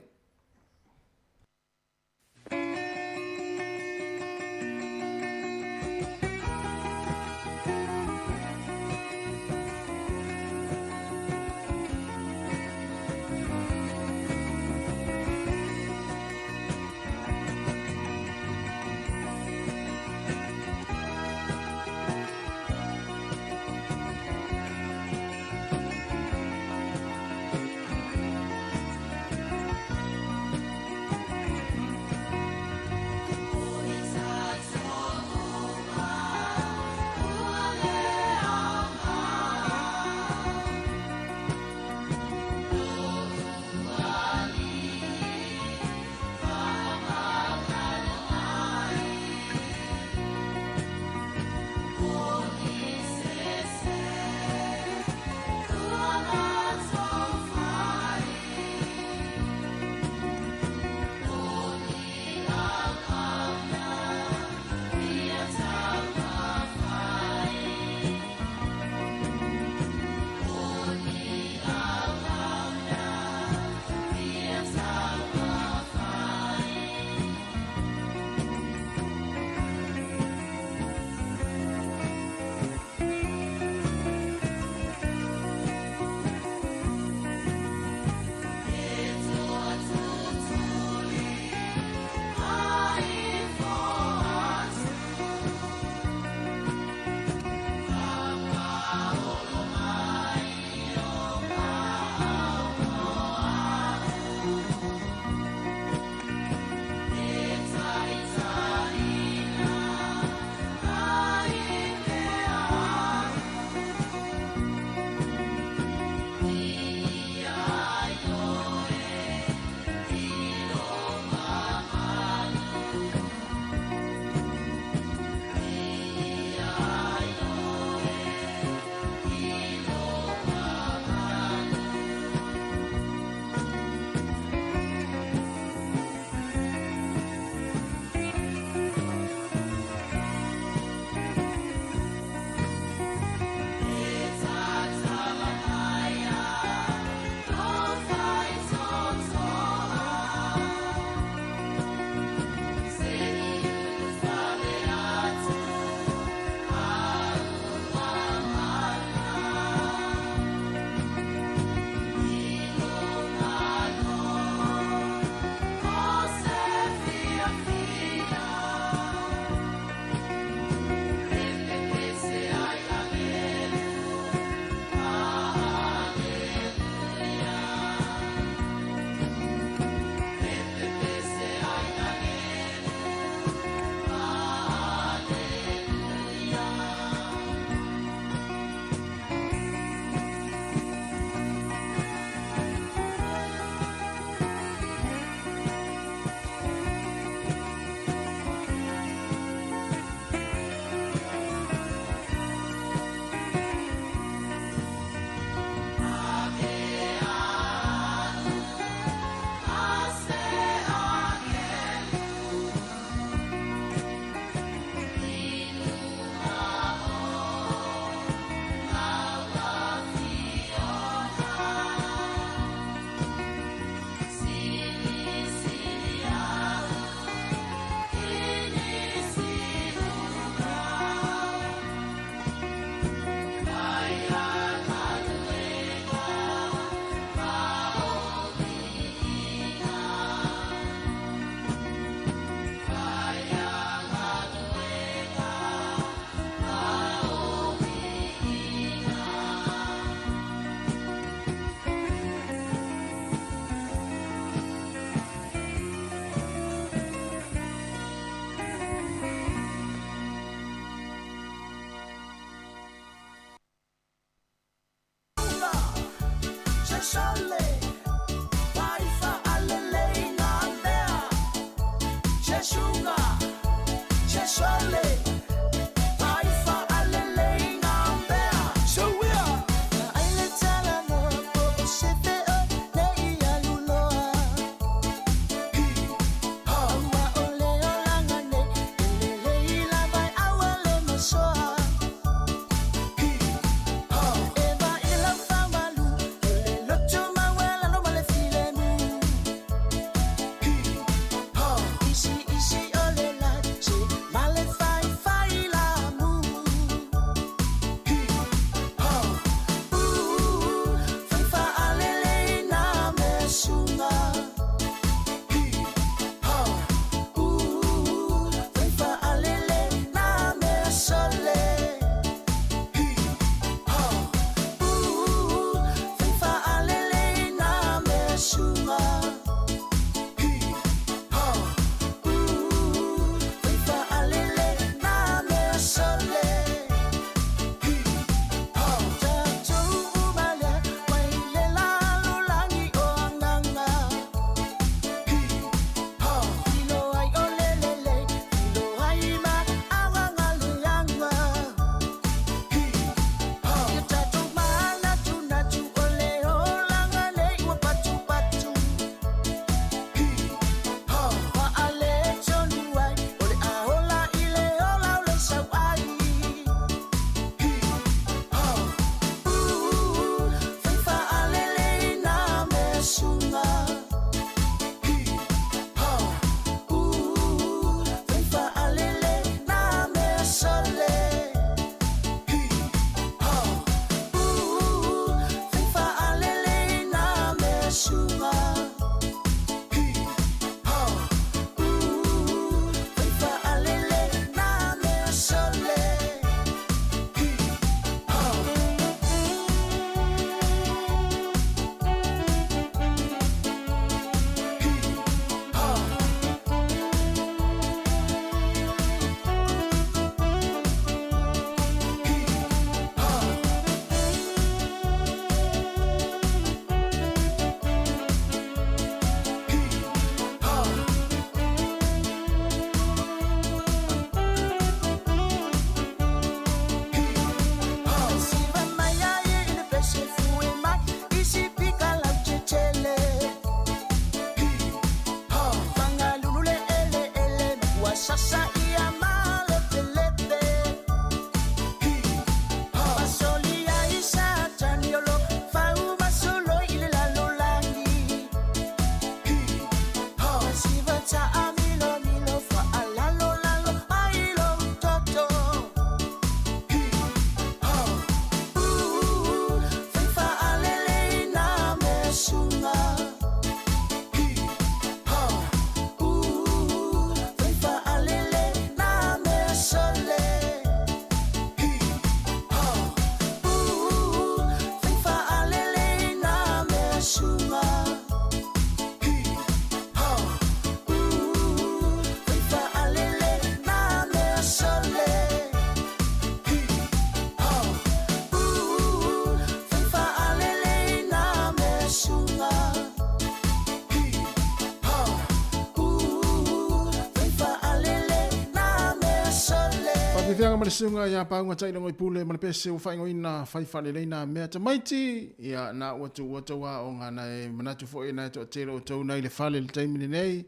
fianga malisunga ya paunga tai ngoi pule malpese u fai ngoi na fai fale leina mea tamaiti ya na watu wa o ngana e manatu fo ina to tero to na ile fale le taimi nei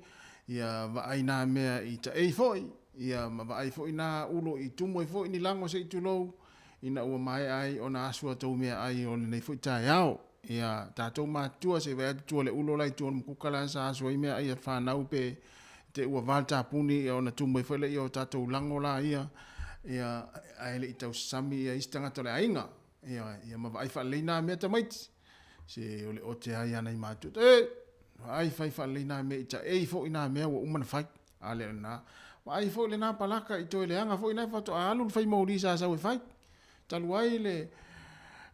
ya va aina mea i ta e foi ya ma va ai foi na ulo i tumo e foi ni lango se tulo ina u mai ai ona asua to mea ai o nei foi ta yao ya ta to ma tua se va tu le ulo lai tu mukala sa asua i mea ai fa na upe te ua valta puni ona tumo e foi le o ta to lango la ia ia aile i tau sami ia istanga tole ainga ia ma vai fa leina me tamaiti se ole o te ai ana i matu ai fai fa leina me ita e fo ina me o umana fai ale na ai fo le na palaka i to le anga fo ina fa to alu fai mo ri sa we fai talu ai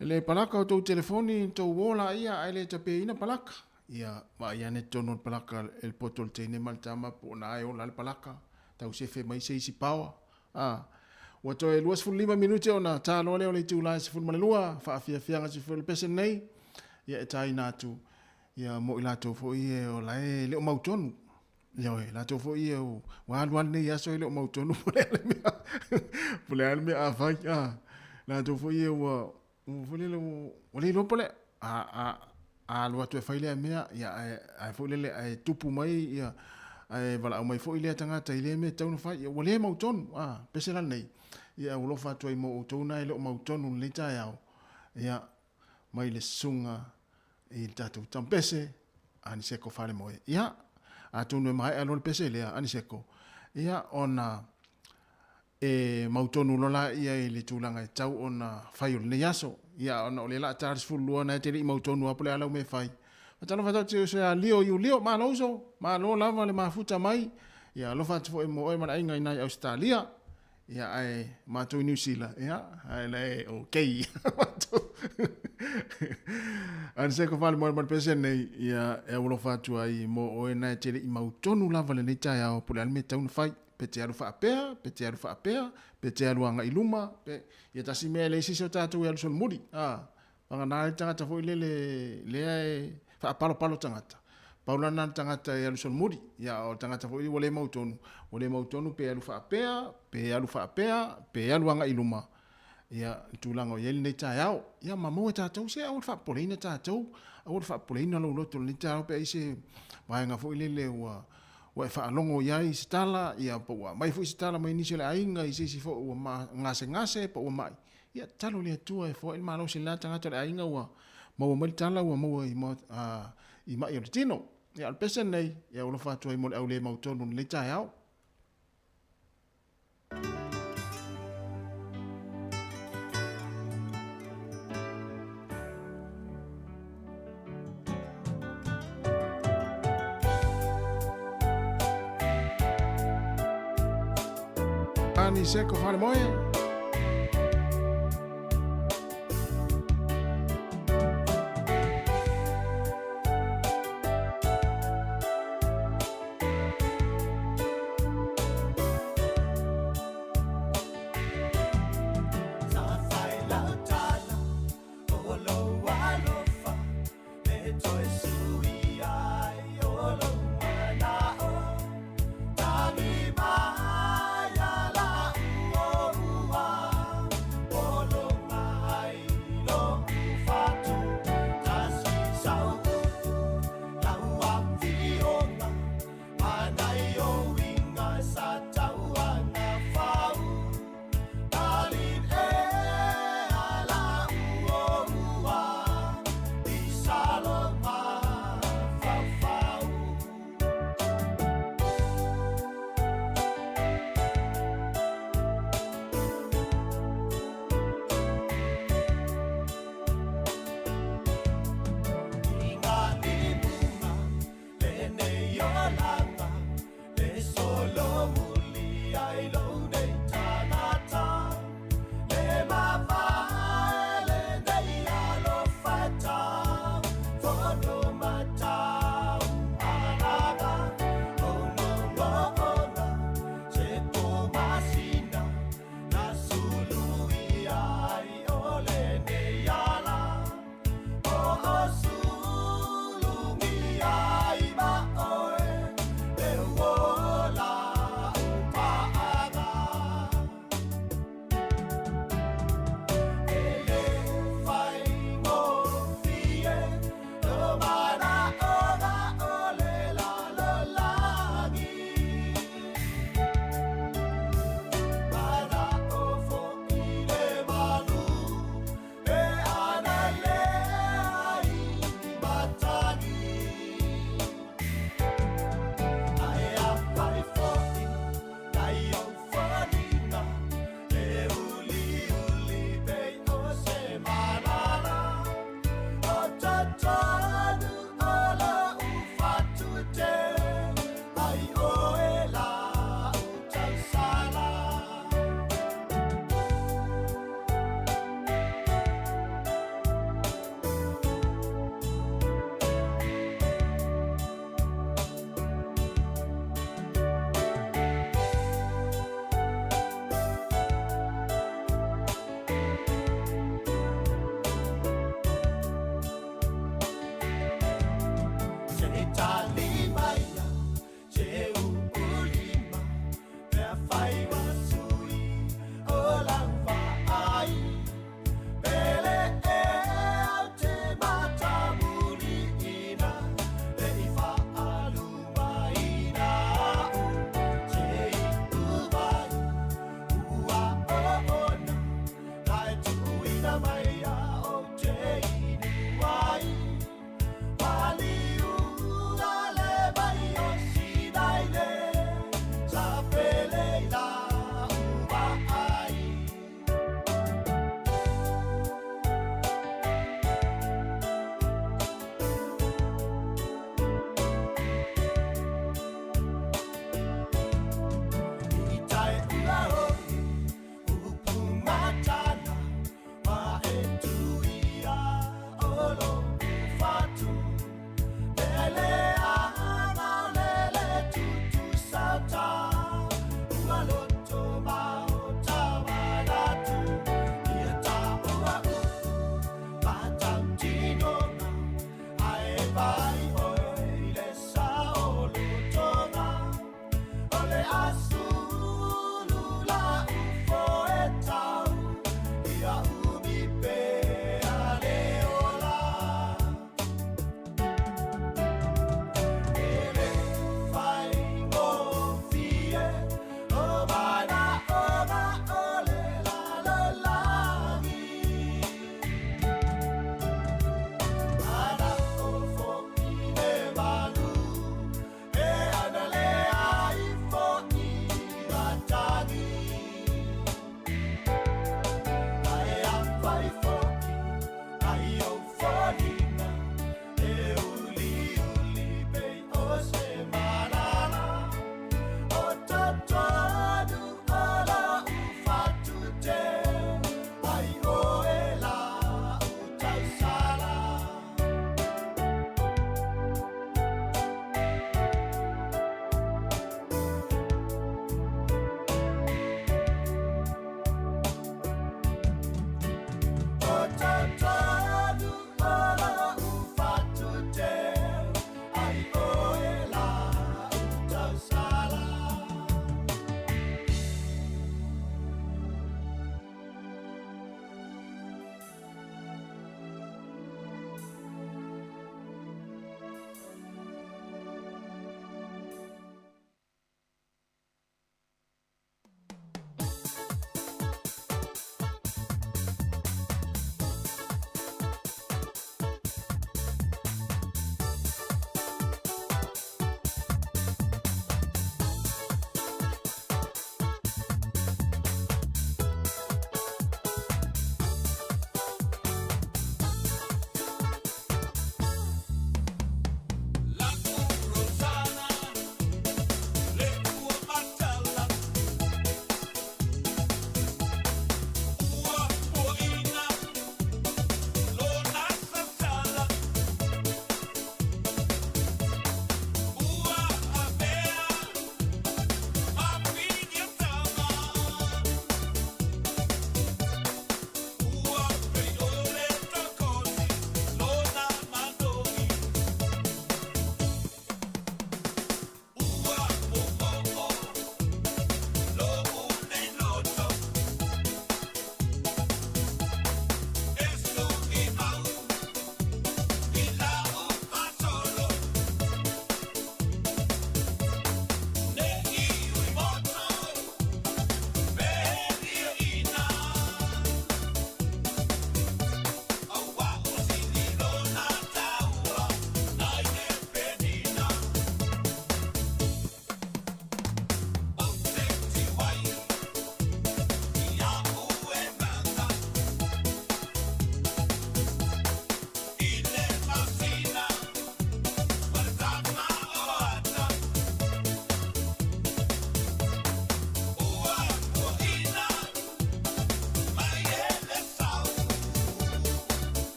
le palaka o to telefoni to wola ia aile te pe ina palaka ia ma ia ne tono palaka el potol te ne maltama po na ai o la palaka tau se fe mai se si power Wato e 25 minuti ona talo leo le tula se fulma lua fa afia fianga se ful pesen nei ia tai natu ia mo ilato fo ie o la e le o mautonu leo e lato fo ie o wan nei aso le o mautonu pole me a fa lato fo ie o le lo pole a lo to fa ile me ia ai fo le ai tupu mai ia ai vala mai fo ile tanga tai le me tau no fa ia o le mautonu pesen nei ia ulo fatu ai mo tona ile o mautonu le taiao ia mai le sunga i tatu tampese ani seko fale moe ia atunu mai alo le pese le ani seko ia ona mautonu lola ia ile tulanga tau ona faiul ne yaso ia ona ole la charge full luana te ri mautonu apole ala me fai atalo fatu se lio yu lio ma lo lava le mafuta mai ia lo fatu fo mo e ma inga ina Australia ia ai matou New Zealand ia ai le okay an se ko fale mo pese nei ia e ulo fatu ai mo o na tele i mautonu lava le tai ao pule al metau no fai pete alu fa apea pete alu anga iluma pe ia tasi me le sisi o tatu ia son muri anga na tangata foi le fa palo tangata Paula nan tangata e alu son muri ia o tangata foi wole mautonu pe alu fa apea pe alu anga iluma ia tulango yel nei taiao ia mamo tatou se au fa polina tatou au fa polina lo loto ni tao pe ise mai nga foi le wa fa longo ia i stala ia po mai foi stala mai ni se la inga ise si fo ngase po mai ia talo le tua e fo il malo se la tangata la inga wa mo mai tala wa mo i mai o tino ia al pesen nei ia ulo fa tu ai mo au le mautonu ni taiao Ani seko fale moe Oh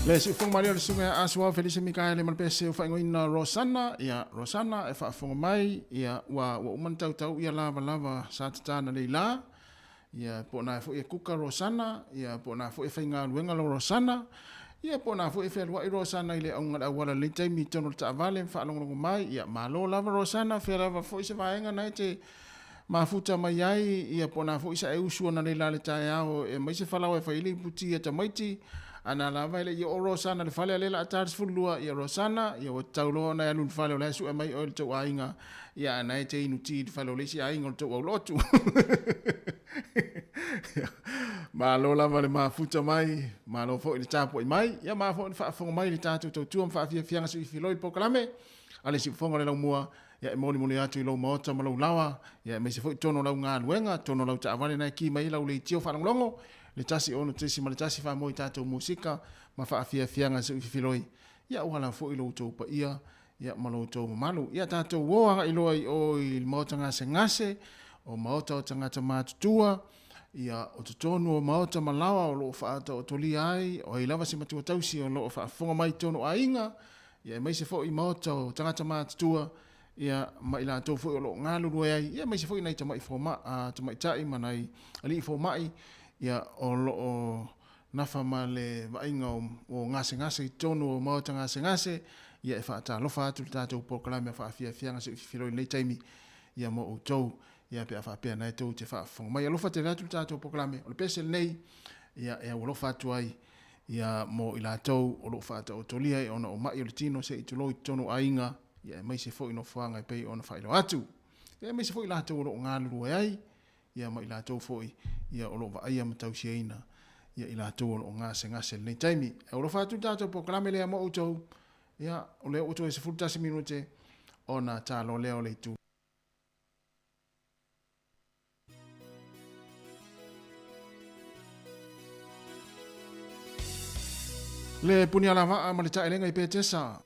Le si fonga mari o le sunga aswa Felicia Mikaele malpese o whaingo ina Rosana, ia Rosana e whaafonga mai, ia wa umantau tau ia lava sa tatana leila, ia po na fo e kuka Rosana, ia po na fo e whainga luenga lo Rosana, ia po na fo e whaelua i Rosana ile aunga awala le taimi tono ta avale whaalongo mai, ia malo lava Rosana, whea lava fo isa vaenga na te mafuta mai ai, ia po na fo isa e usua na leila le tae ao, e maise whalau e whaili puti e tamaiti, ana lava ile o Rosana le fale lela ataris fulua ia Rosana ia o taulo na alun fale o lesu e mai o le tau ainga ia ana e te inuti le fale o lesi ainga o le tau au lotu malo lava le mafuta mai malo fo i le tapo i mai ia ma fo i whaafonga mai le tatu tau tua mwhaafia fianga su i filoi pokalame ale si fonga le lau mua ia e moli atu i lau maota ma lau lawa ia me se fo i tono lau ngā luenga tono lau ta avale na ki mai lau le tio whanonglongo le tasi ono tesi ma le tasi wha moi tātou musika ma wha afia fianga sa uwhiloi. Ia uhala fo ilo tau pa ia malo tau malu. Ia tātou woanga ilo ai o i maota ngase o maota o tangata mātutua. Ia o tutonu o maota malawa o loo whaata o toli ai o i lava si matua tausi o loo whaafonga mai tono a inga. Ia mai se fo i maota o tangata mātutua. Ia mai la tau fo i o loo ngaluru ai. Ia mai se fo i nei tamai tai manai ali fomai. Ia o loo nafa ma le vainga o ngase i tonu o maota ngase ia e whaata lofa atu le tātou pokalame a whaafia fianga se whiwhiroi nei taimi ia mo o tau ia pe a whaapea nei tau te whaafonga mai a lofa te atu le tātou pokalame o le pesel nei ia e a lofa atu ai ia mo i la tau o loo whaata o tolia e ona o mai o le tino se i tulo i tonu a inga ia e mai se fo i no whaanga i pei ona whailo atu ia mai se fo i la tau o loo ngaluru ai ia mai la tau foi ia o lo va ia matau siaina ia ila tau o ngase nei taimi e o lo fa tu tatu pokalame le mo utou ia o le utou se futa se minute ona talo le o le tu le punia lava ma le taelenga i petesa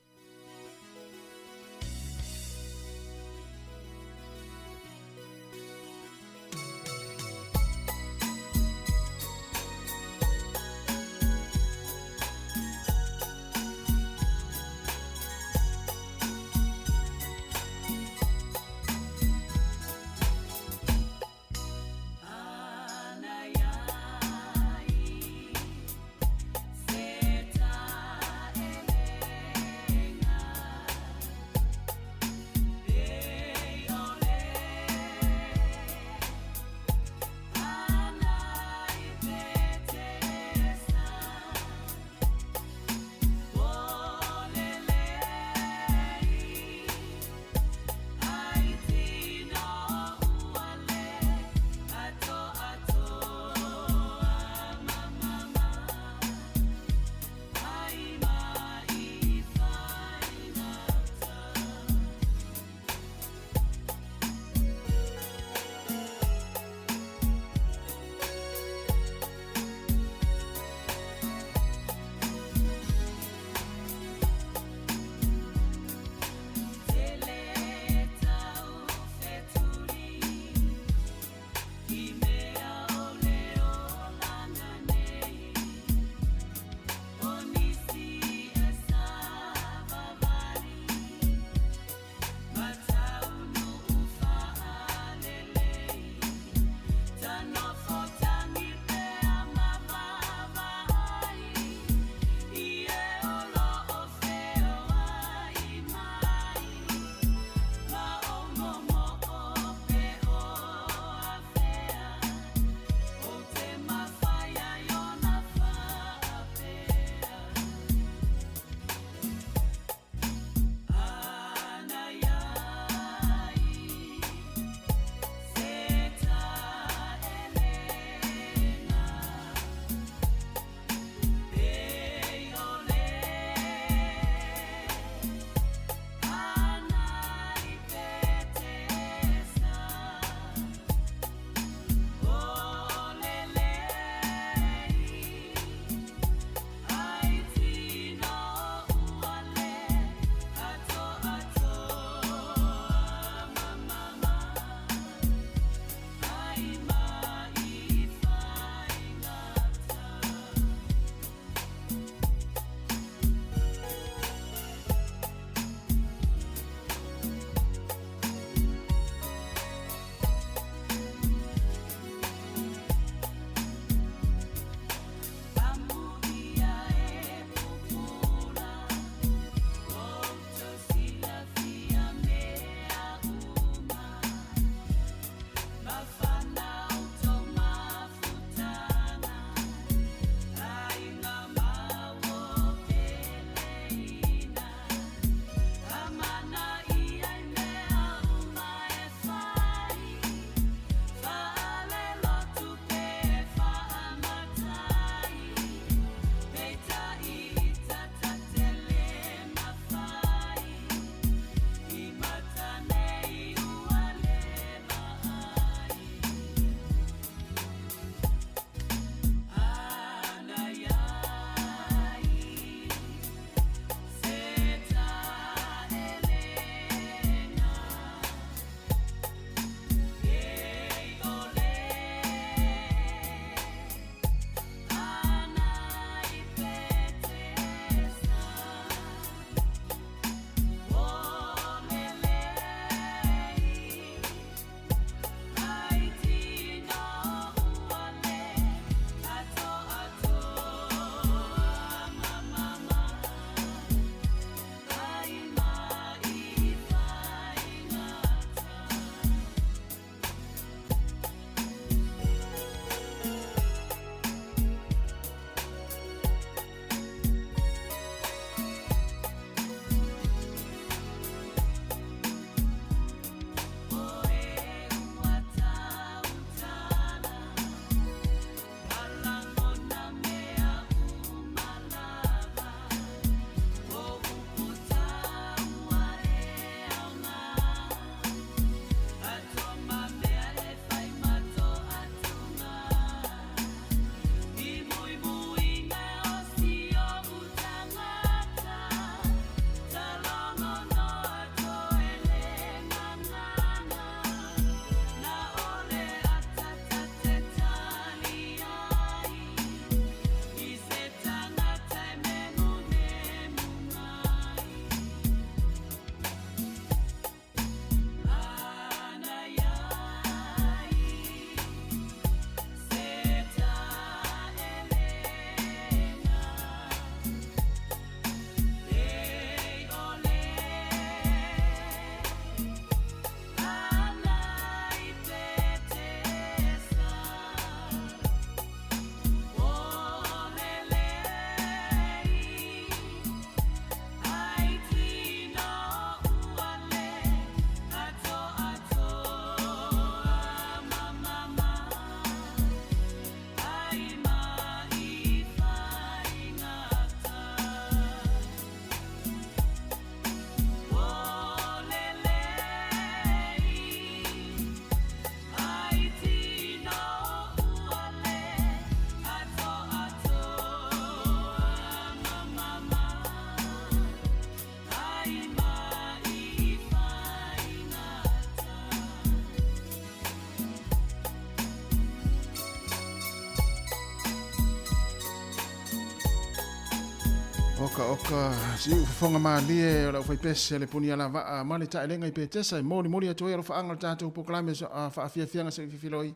Foka oka si ufonga malie o la fai pese le puni ala va male ta elenga I petesa I moli atu e rofa anga tatu proklame fa afia se filoi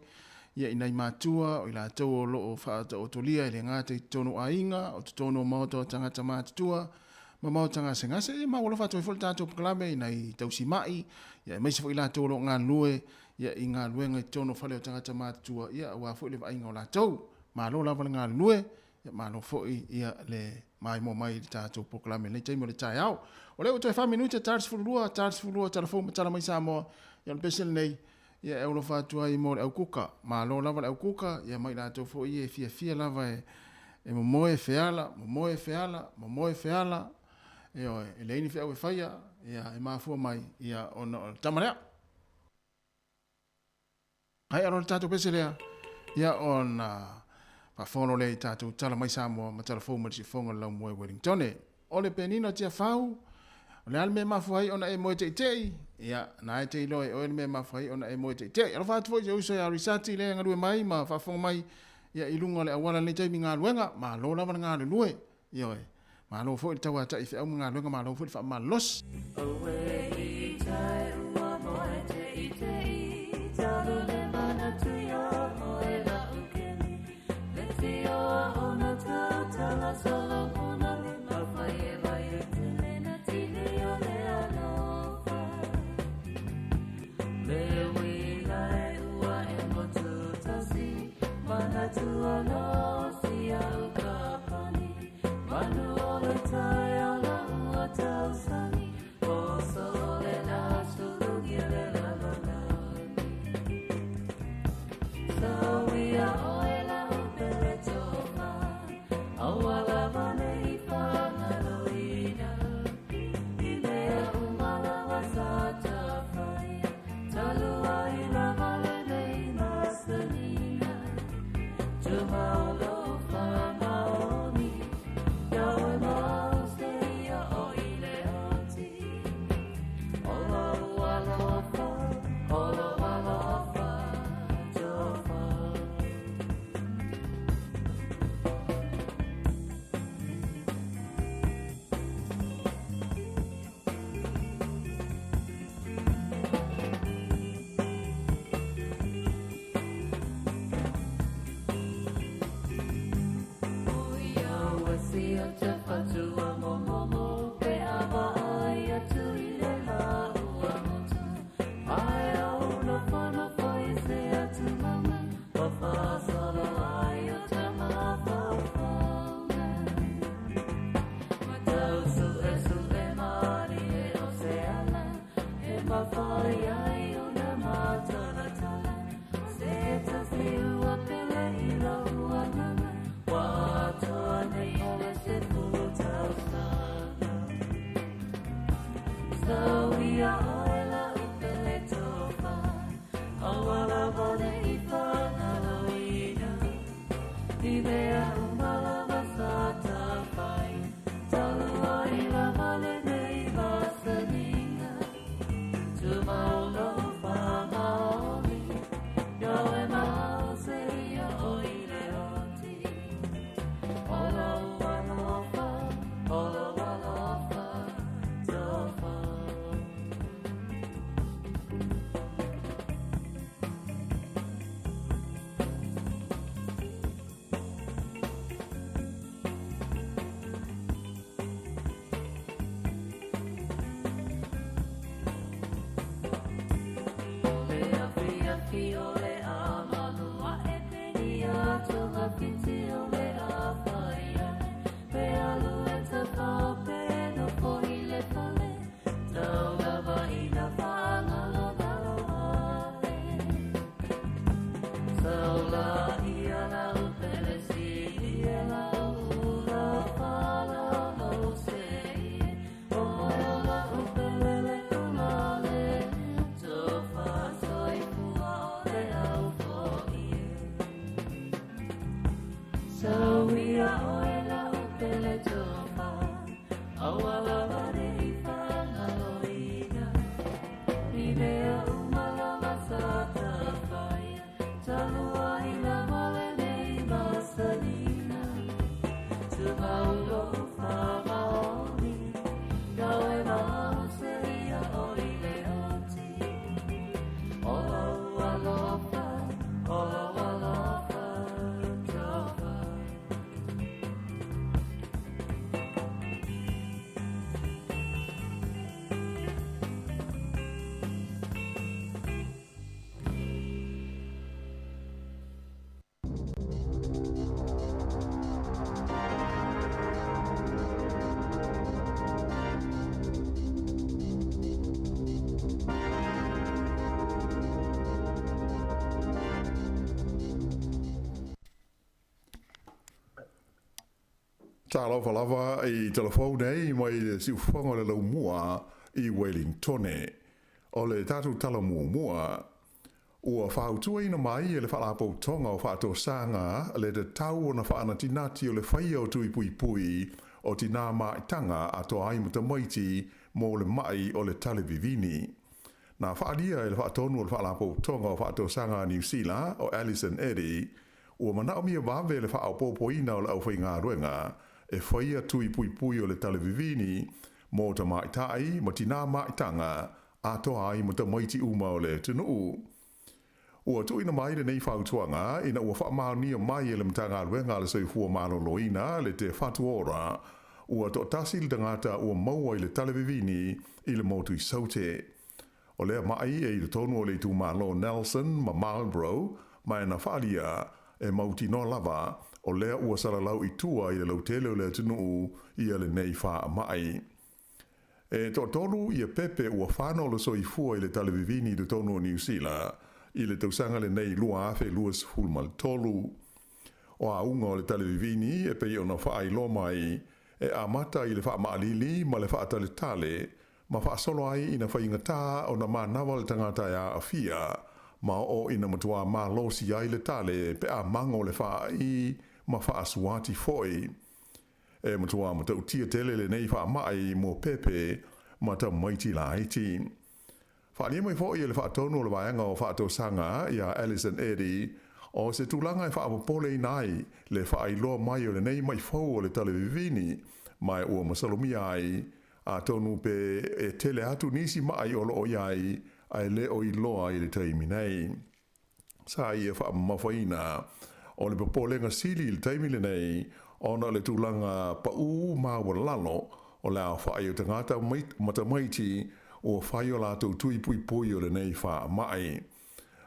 ia ina matua o ila tau o lo fa o tolia ile ngata I tonu ainga o tonu moto tangata matua mama tanga senga se ma o fa to fol tatu proklame ina I tau simai ia mai se fo ila tau lo nga lue ia inga luenga I tonu fale o tangata matua ia wa fo le ainga o la tau ma lo la nga lue ia ma lo fo ia le mai mo mai tato proklame le taimo le tai au o le o te fa minuta tarts fulua telefon tala mai sa mo ia le pesel nei ia e lo fa tu ai mo au kuka ma lo lava au kuka ia mai la to fo ia fia lava e mo moe feala e o e le ni fe au faia ia e ma fu mai ia on tamarea ai alo tato pesel ia on pa fono le tatu tala mai samo ma telefon ma si fonga la mo Wellington o le penino tia fau le alme ma foi ona e mo te ya na te lo o le me ma foi ona e mo te alo fa tu yo so ya risati le ngalu mai ma fa fonga mai ya ilunga le awala le te minga luenga ma lo la nga le lue yo e ma lo fo tawa ta I fe au nga luenga ma lo fo fa ma los Paulo, Fama. Talo falava i telefone nei mai le si ufonga le lau mua i Wellington. O le tatu tala mua ua whautua ina mai e le whalapo tonga o whaato sanga le te tau o na whaana tinati o le whaia o tui pui pui o tina maitanga a to ai muta maiti mo le mai o le talevivini. Na whaadia e le whaatonu o le whalapo tonga o whaato sanga New Zealand o Alison Eddy ua manao mia wawe le whaapopo ina o le au whainga ruenga e whaia tui pui pui o le talevivini mo ta maitai mo tina maitanga a to ai muta maiti uma o le tunu. Ua tu ina mai le nei whautuanga, ina ua whaamani o mai e le mtanga ruenga le soifua mano loina le te whatu ora, ua to tasi le tangata ua maua i le talevivini i le motu i saute. O lea mai e i le tonu o le tu malo Nelson ma Marlborough, mai na whalia e mauti no lava, o lea ua saralau i tua i le lautele o le tunu i le nei wha mai. E to tonu i a pepe ua whano le soifua i le talevivini i le tonu o New Zealand, i le tausanga le nei lua afe luas fulmal tolu. O a unga o le talevivini e pei o na wha ai lo mai e a mata i le wha maalili ma le wha tale tale ma wha solo ai ina wha ingata o na maa nawa le tangata ya a fia ma o ina matua maa losi ai le tale pe a mango le wha ai ma wha asuati foi. E matua ma tau tia tele le nei wha mai mo pepe ma ta maiti la haiti. Whaania mai fo i le whaatonu o le waianga o whaato sanga i a Alison Eddy o se tūlanga i whaapopole i nai le whaailoa mai o le nei mai fau o le talevivini mai ua masalomi ai a tonu pe e tele atu nisi mai o loo iai ai le o i loa i le taimi nei. Sa i e whaamafaina o le popolenga sili le taimi le nei ona le tūlanga pa ma ua lalo o le a whaai o tangata matamaiti o whai o lātou tui pui pui o le nei wha mai.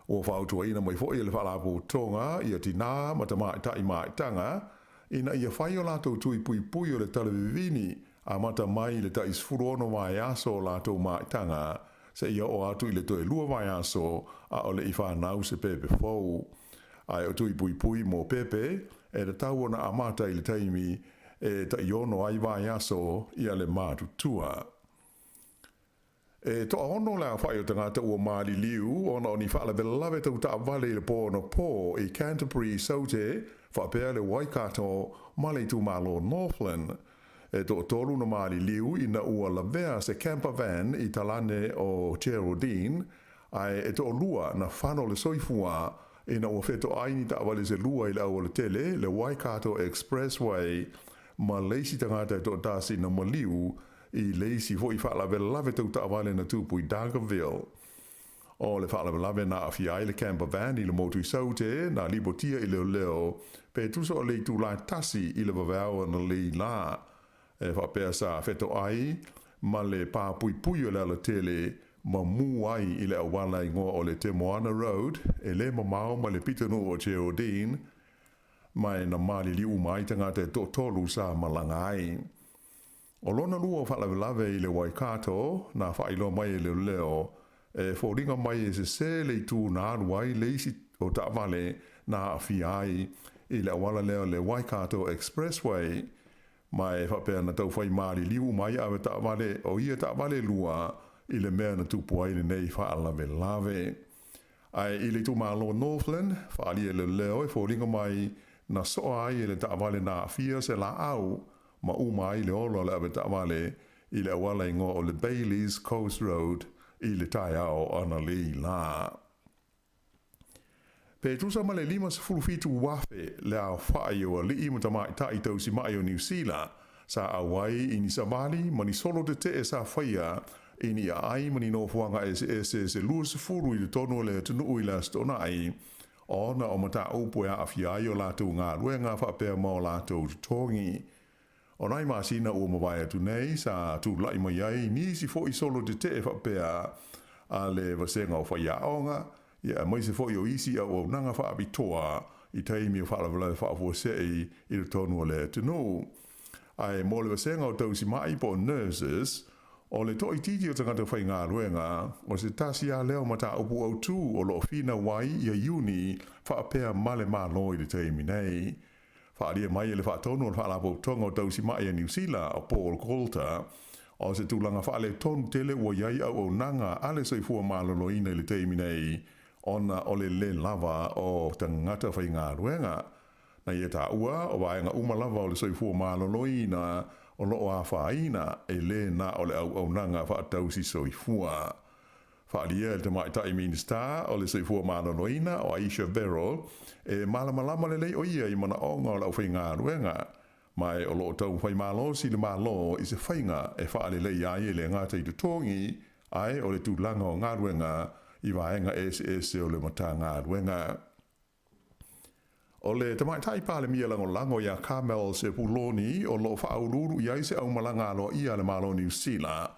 O whautua ina mai fo i le whalapo tonga i a tina matamaitai maitanga, ina i a whai o lātou tui pui pui o le talevivini a mata mai le tais furono mai aso o lātou maitanga, se ia o atu i le toe lua mai aso a o le i whanau se pepe fau. Ai o tui pui pui mo pepe, e le tau ona a mata i le taimi e ta iono ai vai aso i a le mātutua. E to ono la whai o tangata ua maali liu, ona o ni whaala belave tau ta vale le pōna pō i Canterbury saute, whapea le Waikato, male tu malo Northland. E to tolu na maali liu ina ua lavea se camper van i talane o Geraldine, ai e to lua na whano le soifua, ina ua wheto aini ta vale se lua i le au le tele, le Waikato Expressway, ma leisi tangata to tasi na maliu, i leisi fo i whaalawe lawe tau taawale na tūpui Dargaville. O le whaalawe lawe na awhi ai le camper van i le motu i saute, na libotia i leo leo, pe tuso o lei tūlai tasi i le wawao na lei la. E whapea sa wheto ai, ma le pāpui pui o le tele, ma mū ai i le awala i ngoa o le Te Moana Road, e le mamao ma le pitanu o Geraldine, mai na mali liu mai tangata e tolu sa malanga ai. O lona lua whaalawe i le Waikato, na whailo mai e leo leo, e whoringa mai e se le tū nā ruai leisi o taawale na awhi ai i le awala leo le Waikato Expressway, mai whapea na tau whai maari liu mai awe taawale o ia taawale lua i le mea na tupu ai le nei whaalawe lawe. Ai i le tū malo Northland, whaali e leo leo e whoringa mai na soa ai e le taawale na awhia se la au, ma umai le olo le awe taawale i le awala ingo o le Baileys Coast Road i le tai ao ana le la. Pe tusa ma le 5 wafe le a whaai o li i matamai tai tausi mai o New Zealand sa awai i ni Samali ma ni solo te e sa whaia i ni a ai ma ni no fuanga se lua se furu i le tono le tunu i la stona ai ona o mata upo ya awhiai o lātou ngā ruenga whapea mo lātou tongi. O nai masina ua mawai atu nei, sa tu lai mai ai, nisi fo i solo te e whapea a le vasenga o whai aonga, ia mai se fo i o isi a o nanga wha abitoa i taimi o whaalavala wha afuasei i le tonu o le tunu. Ai mo le vasenga o tausi mai po nurses, o le toi titi o tangata whai ngā ruenga, o se tasi a leo mata upu au tū o lo fina wai i a uni whaapea male malo i le taimi nei. Whaalia mai le whaatono o whaalapo tonga o tausi mai a New Zealand o Paul Coulter, o se tūlanga whaale tonu tele ua iai au nanga ale soifua maloloina le teimi nei, ona o le lava o tangata whai ngā ruenga. Na ia tā ua o waenga umalava o le soifua maloloina o loo a whaina le na o le au nanga whaatausi soifua. Whaalia le te maitai minista o le soifua maloloina o Aisha Beryl malamalama le lei o ia I mana onga o lau whai ngā ruenga. Mai o loo tau whai malo si le malo I se whainga whaale lei ai le ngāta I te tongi ai o le tūlanga o ngā ruenga I waenga SS o le mata ngā ruenga. O le tamaitai pāle mia lango ia Carmel se puloni o loo whaaururu iai se au malanga alo ia le malo New Zealand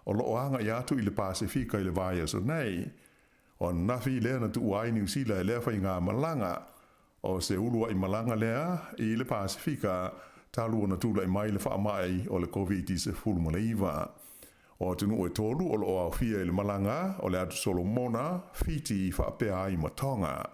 o loo anga I atu I le Pasifika I le vaia so nei. O nafi lea na tu uai New Zealand lea whai ngā malanga o se ulua I malanga lea I le Pasifika talu na tula I mai le whaamai o le COVID-19. O tunu o tolu o loo au fia I le malanga o le atu Solomona fiti whaapea I matonga.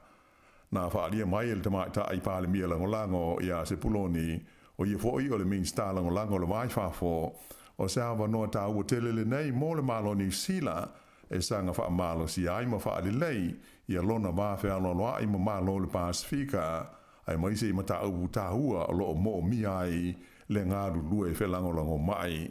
Na whaalia mai le tamaita I pāle mia lango ia se puloni o ia fōi o le minsta lango le mai whafo o sawa noa tā ua telele nei mō le malo New Zealand sanga wha malo si ai ma whaale lei ia lona mawhea lonoa I ma malo le Pasifika ai maise I mata au tā hua o loo mō mi ai le ngāru lue whelango mai.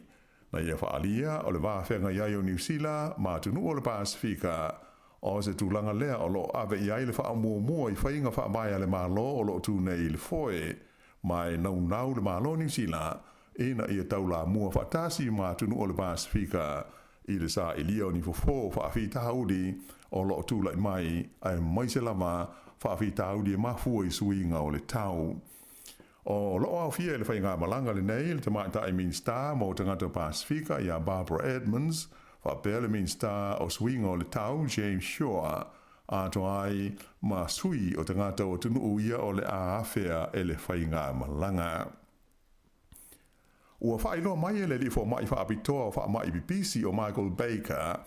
Na ia whaalia o le wāwhenga iai o New Zealand ma tunu o le Pasifika o se tūlanga lea o loo awe iai le wha mua I whainga wha mai le malo o loo tūnei le foe mai nau le malo New Zealand ina ia taula mua whatasi ma tunu o le Pasifika I le sa ilia o ni fofo whaafita hauri o loo tūla I mai ai maise lama whaafita hauri e mafua I suinga o le tau. O loo au fia le whainga malanga le nei le tamata I minsta mo tangata Pasifika ia Barbara Edmonds whapea le minsta o suinga o le tau James Shaw ato ai ma sui o tangata o tunu uia o le aafea le whainga malanga. Ua whaino mai le li fo mai whaapitoa o wha mai BBC o Michael Baker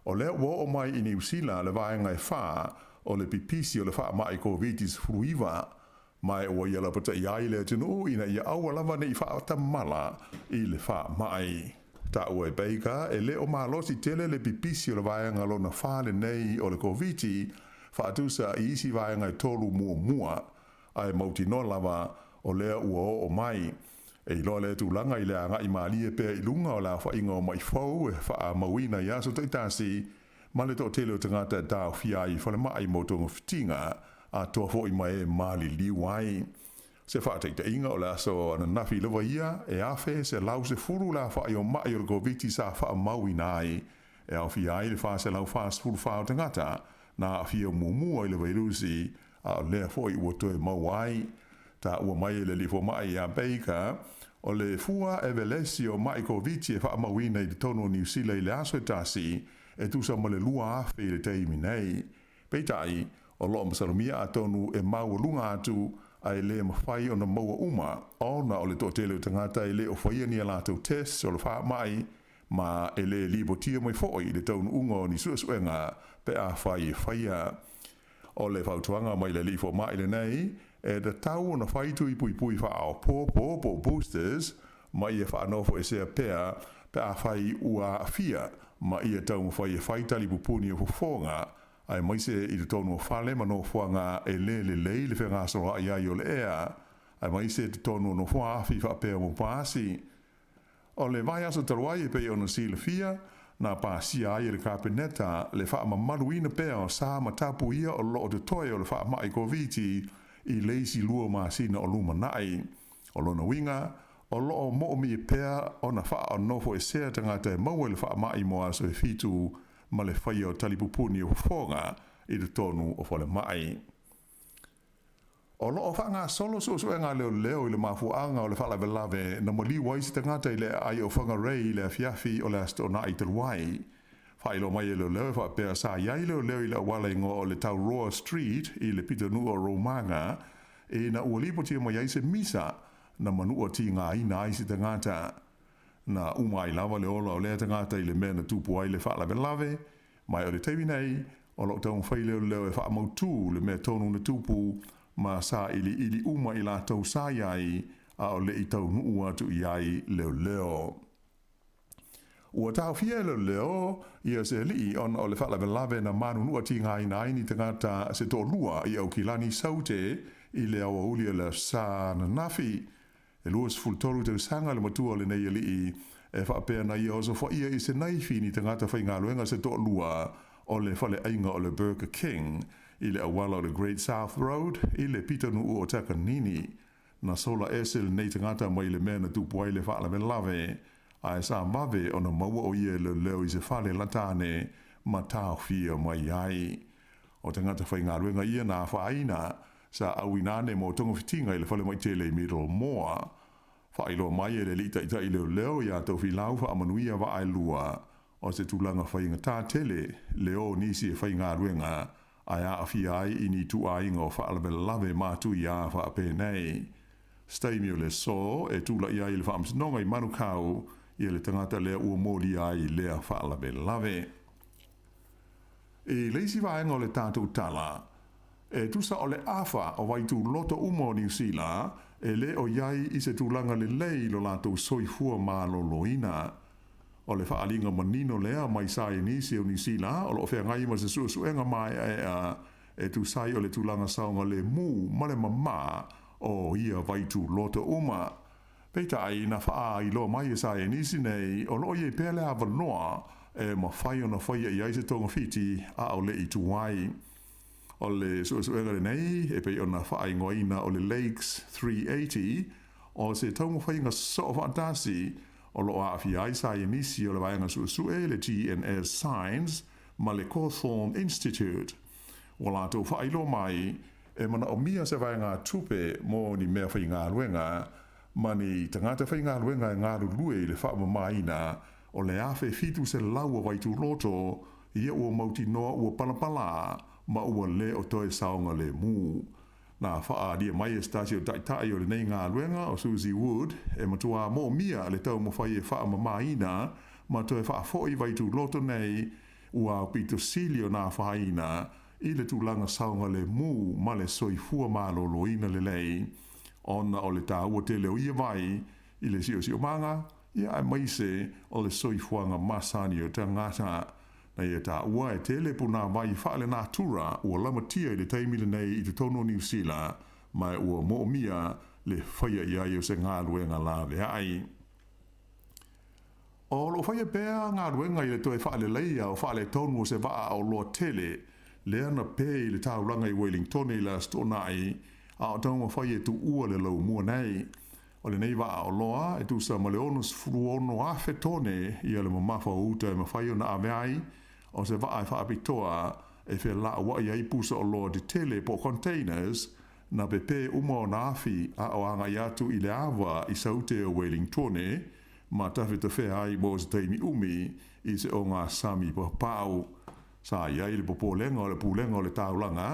o le wo o mai I New Zealand le vaenga wha o le BBC o le wha mai COVID-19 fruiva mai ua ia la pata iai le tunu ina ia aua lava nei wha tamala I le wha mai. Ta ua Baker le o malosi tele le BBC o le vaenga lona whale nei o le COVID whaatusa I isi vaenga tolu mua ai mauti no lava o lea ua o mai. Loa le tūlanga I lea ngai maalie pēr I lunga o la whainga o mai fau wha mawina ia so taitasi ma le tō tele o tangata dāo whiai whale mai mo tonga whitinga a toa fo I mai maali liwai. Se wha teita inga o la so ana nafi lewa ia afe se lau se furu la wha o mai o goviti sa wha mawina ai au whiai le wha se lau fast furu wha o tangata na whio mumua I lewa ilusi a lea fo I uotoe mawai. Ta ua mai le lifo mai a Baker o le fua velesi o mai COVID wha mawina I le tono New Zealand le aso tasi tusa ma le lua afe le teimi nei. Peitai o loo masalomia a tonu mau lunga atu ai le mawhai o na maua uma o na o le tōtele o tangata le o whaia ni ala tau test o le wha mai ma le libotia mai fōi le taunu ungo ni suenga pe a whaia. O le whautuanga mai le lifo mai le nei da tau na whaitu I pui wha ao pō boosters mai whanofo sea pēr pe a whai ua fia ma ia tau whai tali pupuni o whonga ai maise I le tonu whale ma no whanga le whenga sora ia o le ea ai maise te tonu no whaafi wha pēr mo pāsi. O le vai aso taruai pe o na sila fia na pāsia ai le kāpeneta le wha mamaruina pēr o sā matapu ia o loo te toi o le wha mai COVID I leisi lua masina o luma nai. O lona winga, o loo mo mi pēr o na wha o nofo sea tangata maua le wha mai moa so fitu ma le whai o talipupuni o whonga I le tonu o whale mai. O loo whanga solo so ngā leo I le mafuanga o le whala velave na mali waisi tangata I le ai o whanga rei le fiafi o le astona I taruai. Whailo mai leo wha pēr sā iai leo I le wala ingo o le tau Roa Street I le pita nua o Romanga na ua lipotia mai ai se misa na manua ti ngā ina ai si tangata na umai lava le ola o lea tangata I le mea na tupu ai le wha lave mai o le teimi nei o lo tau whai leo e wha mautu le mea tonu na tupu ma sa ili uma i lātou sa iai a o le i tau nuu atu iai leo. Ua tau fia leo ia se li on o le whalawe na manu nua ti ngai nai ni tangata se tō lua i au kilani saute i le awa ulia le sa na nafi. E luas fultoru te sanga le matua le nei li e whapea na ia oso wha ia i se naifi ni tangata whai ngā luenga se tō lua o le whale ainga o le Burger King i le awala o le Great South Road i le pitanu o Takanini. Na sola esel nei tangata mai le mea na tupuai le whalawe lawe ai sa mave ona maua o ia le leo i se whale latane ma tau fia mai ai. O tangata whai ngā ruenga ia nā whaina sa awinane mo tonga fitinga i le whale mai tele middle moa. Whailo mai e le lita ita i leo ia tau fi lau wha amanuia wa ai lua o se tūlanga whainga tā tele leo nisi e whai ngā ruenga ai a awhi ai i ni tu ainga o whaalawe lawe mātu i a wha ape nei. Staimio le so e tūla ia i le wha amsinonga i manu kau i le tangata lea ua mōli ai lea whaalawe lawe. E leisi vaenga o le tātou tala, e tusa o le awha o waitu loto umo New Zealand, e le o iai i se tūlanga le lei lo lātou soifua mā lo loina. O le whaalinga manino lea mai sai nisi o New Zealand, o lo whea ngai ma se suenga mai e tu sai o le tūlanga saunga le mū male mamā o ia waitu loto uma. Peita ai na wha i lo mai e sai nisi nei, o lo ie pele a wanoa e ma whai o na whai i aise tonga fiti a o le i tuai. O le suenga le nei, e pei o na whai ngoina o le Lakes 380, o se taunga whai ngā so o whaatasi, o lo a fi ai sai nisi o le vaenga suesue le GNS Science ma le Cawthorne Institute. O lātou whai lo mai, e mana o mia se vaenga tupe mo ni mea whai ngā ruenga, mani tangata whai ngā ruenga e ngā rulue le wha mamaina o le awhe fitu se laua waitu loto ia ua mauti noa ua palapala ma ua le o toe saonga le mū. Nā wha dia mai e stasi o taitai o le nei ngā ruenga o Susie Wood e matua mō mia le tau mo whai e wha mamaina ma toe wha fōi waitu loto nei ua pito silio nā whaina i le tūlanga saonga le mū ma le soifua mālolo ina le lei. Ona o le tāua te leo ia vai, i le sio manga, ia ai maise o le soifuanga masani o tangata. Na ia tāua e te le puna vai whaale nā tura ua lamatia i le taimile nei i te tono New Zealand, mai ua moomia le whaia ia i o se ngā ruenga lawe ai. O lo whaia pēa ngā ruenga i le toe whaale leia o whaale tonu o se waa o loa tele, le ana pē i le tāuranga i Wellington i la stonai, a o taunga whai e tu ua le lau mua nei. O le nei waa o loa, e tu sa ma le onus fruono a whetone i ale mamafa o uta e ma whai o na aveai, o se waa e whaapitoa e whe la wa i aipusa o loa di tele po containers na pepe uma o na afi a o anga i atu i le awa i saute o Wellingtone, ma tawhi te whea ai mo se teimi umi i se o ngā sami pa pau. Sa iai le popolenga o le pulenga o le taulanga,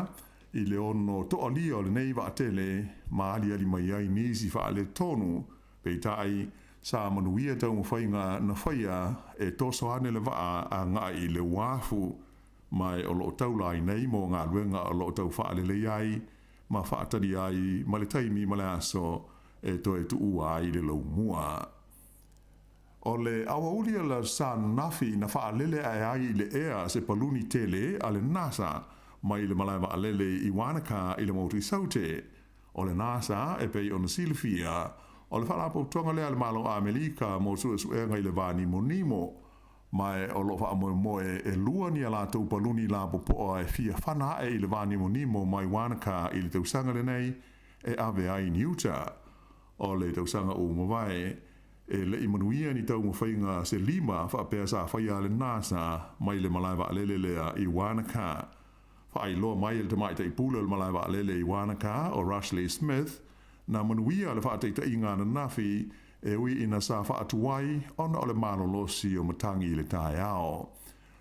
i le ono to alia o le nei wa tele ma ali mai ai nisi fa le tonu pe tai sa manuia tau mo fainga na faia e toso ane le wa a nga i le wafu mai o lo tau lai nei mo ngā luenga o lo tau fa le ai ma fa tari ai ma le taimi ma le aso e to e tu ua ai le lo mua. O le awa ulia la sa nafi na fa lele ai le ea se paluni tele ale NASA mai le malaiwa alele i Wanaka i le mauti saute. O le NASA e pei o na silfia, o le whalapo tonga lea le malo a Amerika mo suenga i le vani monimo, mai o lo wha moe e lua ni ala tau paluni la popoa e fia whana e i le vani monimo mai Wanaka i le tausanga le nei e ave ai ni uta. O le tausanga o mawai e le imanuia ni tau mwhainga se lima whaapea sa whaia le NASA mai le malaiwa alele lea i Wanaka. Whai loa mai le tamai te pula le malaiwa alele i Wanaka o Rushley Smith, na manuia le whaatei te inga na nafi e ui ina sa whaatuai ona o le malolosi o matangi i le tae ao.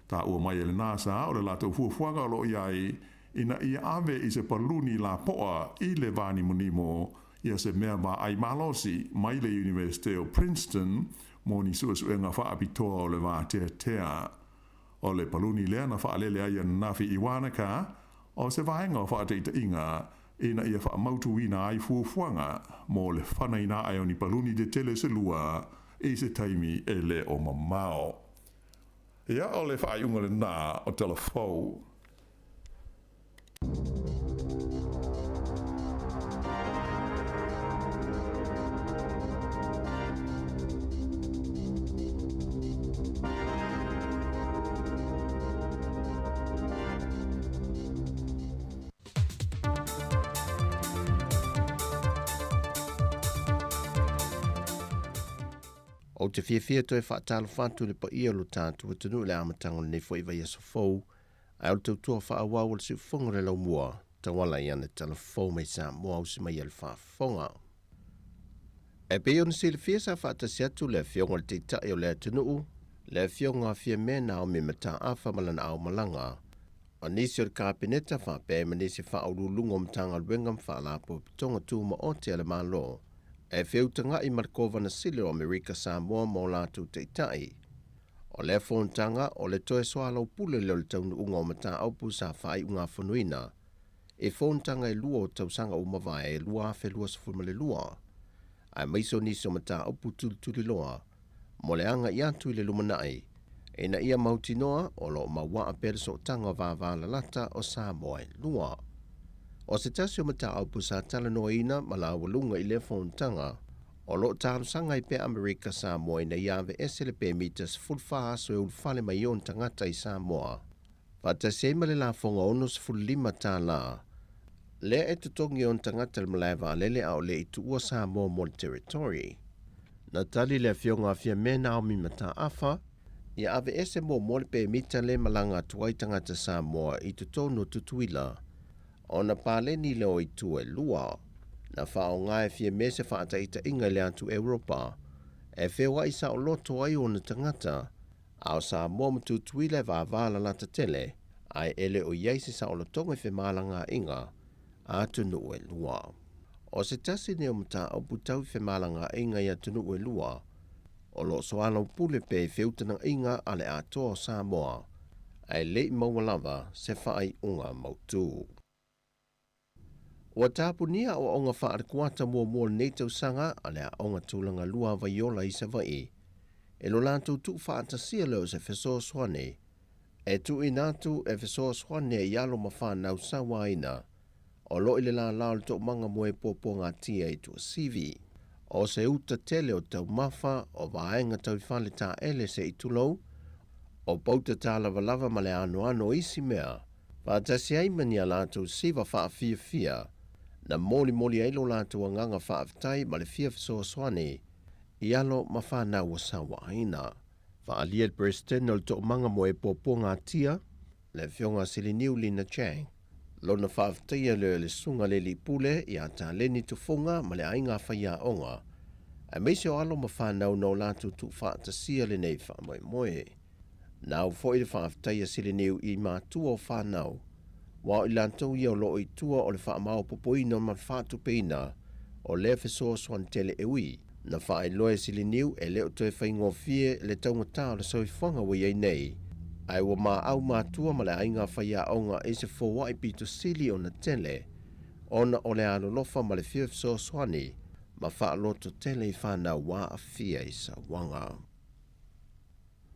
Ta ua mai le NASA o le lato fuafuanga o lo iai ina ia ave i se paluni la poa i le vani monimo ia se mea ma ai malosi mai le University of Princeton mo ni suenga whaapitoa o le vātea tea. O le paluni lea na whaalele ai nafi i Wanaka, o se vaenga o whaatei te inga, ina ia whaamautu ina ai fuafuanga mo le whana ina ai o ni paluni de tele se lua e se taimi e le o mamao. Ia o le whaaiunga le nā o telefou. O te whiawhia toi whaatalo whantu le pa ia lo tātu tunu le amatango nei fo iwa yaso fau, ai o tautua whaawau le si whongore lau mua, tawala i ane telefou mai sa mua au si mai al whaafonga. E pe iona si le whia sa whaatasi atu le whionga le teitai o le atunuu, le whionga whia mena o me mata awha malana au malanga, o nisi o le kāpeneta whape ma nisi whaurulungo mtanga luengam whaalapo pitonga tūma o te ale malo, e whiutanga i Markova na sile o Amerika Samoa mo lātou teitai. O le whontanga o le toe soalau pule leo le taunu unga o mata aupu sa whai unga whanuina. E whontanga e lua o tausanga umawai e lua awhe lua sifurma le lua. Ai maiso nisi o mata aupu tuli loa. Mo le anga i atu i le lumanai. E na ia mautinoa o lo maua a perso tanga vāvala lata o Samoa e lua. O se tasi o mata au pusa tala noa ina ma la walunga i le whontanga, o lo tāru sanga i pe Amerika Samoa na iave esele pe mitas fulwha aso e ulfale mai on tangata i Samoa. Wata seima le la whonga onos fullima tā la. Le e tutongi on tangata le malaiva alele au le i tuua Samoa mo le territory. Na tali le whionga fia mena au mi mata afa, i ave ese mo le pe mita le malanga tuai tangata Samoa i tutono tutuila, o na pale ni leo i tu e lua, na whao ngai fie mese whaataita inga le atu Europa, e whewa isa o loto ai o na tangata, au sa momutu tuile va vala lata tele, ai ele o iaisi sa o lotonga fe malanga inga, atu nu e lua. O se tasi ne o mata o putau fe malanga inga i atu nu e lua, o lo soala pule pe feutana inga ale atoa Samoa, ai le mawalava se whaai unga mautu. Ua tāpunia o onga whaarekuata mua nei tausanga a lea onga tūlanga lua vaiola i Savai. E lo lātou tu whaatasia leo se whesoa swane. E tu inatu e whesoa swane e ialo mawhanau sawa ina. O lo ile la lao le manga moe popo ngā tia i tu sivi. O se uta tele o tau mawha o vaenga tau whale tā ele se i tulou. O pauta tā lava ma le ano isi mea. Whaatasi aimani a lātou siva whaafia. Na moli ailo lātou anganga whaafitai ma le fia whesoa swane, i alo ma whanau o sawa aina. Whaalia le Preston o le to manga mo e popo ngā tia, le whionga siliniu Lina Chang. Lona whaafitai le sunga le li pule i a tā leni tufunga ma le ainga whaia onga. A meise o alo ma whanau no lātou tu whaatasia le nei whaamoe. Nau fo i le whaafitai a siliniu i mātua o whanau. Wa i lantou ia o loo i tua o le whaamao popoina ma whaatu peina o le whesoa swan tele e ui. Na whae loe sili niu e leo toe whaingo fie le taunga tau le soi whanga wei ei nei. Ai wa maa au mātua ma le ainga whaia onga e se fōwa i pito sili o na tele. Ona o le alo lofa ma le fia whesoa swani ma wha loto tele i whanau wā a fia i sa wanga.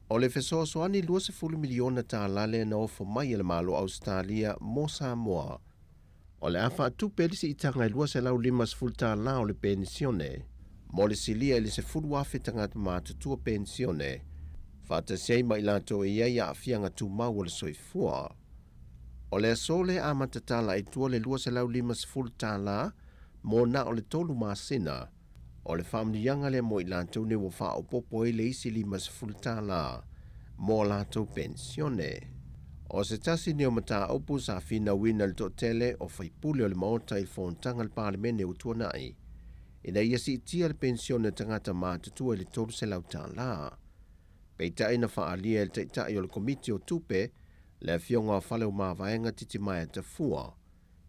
O le whesoa soani 20 miliona tā lale na ofo mai le malo Australia mo Samoa. O le awha atu pelisi i tanga i 2.5 tā la o le pensione. Mo le silia le se fulu afe tangata mātutua pensione. Whata sei mai lato e iei a fianga tu mau le soifua. O le asole a matatala i tua le 2.5 tā la mo na o le tolu masina. O le whamnianga le mo i lātou ne wa wha o popo e le isi 5 tā la, mo lātou pensione. O se tasi ne o mata opu sa fina wina le to tele o whaipule o le maota i whontanga le parlemene o tuanai. Ina ia si itia le pensione tangata mātutua le tolu se lau tā la. Peita ina whaalia le teitai o le komiti o tupe, le fionga whale o mawaenga titi mai a tafua.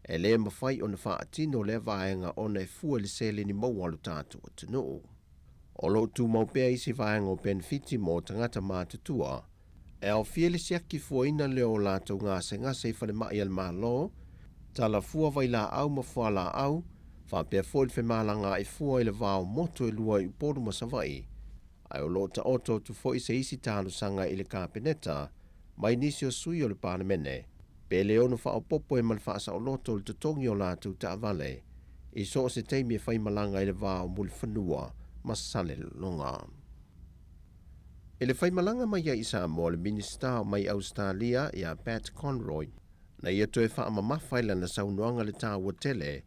E le mawhai o na whaatino le vaenga o na e fua le sele ni maualu tātu o tunu. O lo tu maupea isi vaenga o benefiti mo tangata mātutua, e au fie le siaki fua ina leo lātou ngase i whale mai al malo, Tala fua vai la au ma fua la au, whapea fōi whemalanga e fua i le vāo moto e lua i poru ma savai. Ai o lota oto tu fōi se isi tālu sanga i le kāpeneta, mai nisi o sui o le pānemene, pe leonu wha o popo e malwhaasa o loto le tutongi o lātu ta avale, i so se teimi e whai malanga i le vāo muli whanua, ma sale longa. E le whai malanga mai ia isa mo le minister mai Australia ia Pat Conroy, na ia toe wha ama mawhaila na saunuanga le tā ua tele,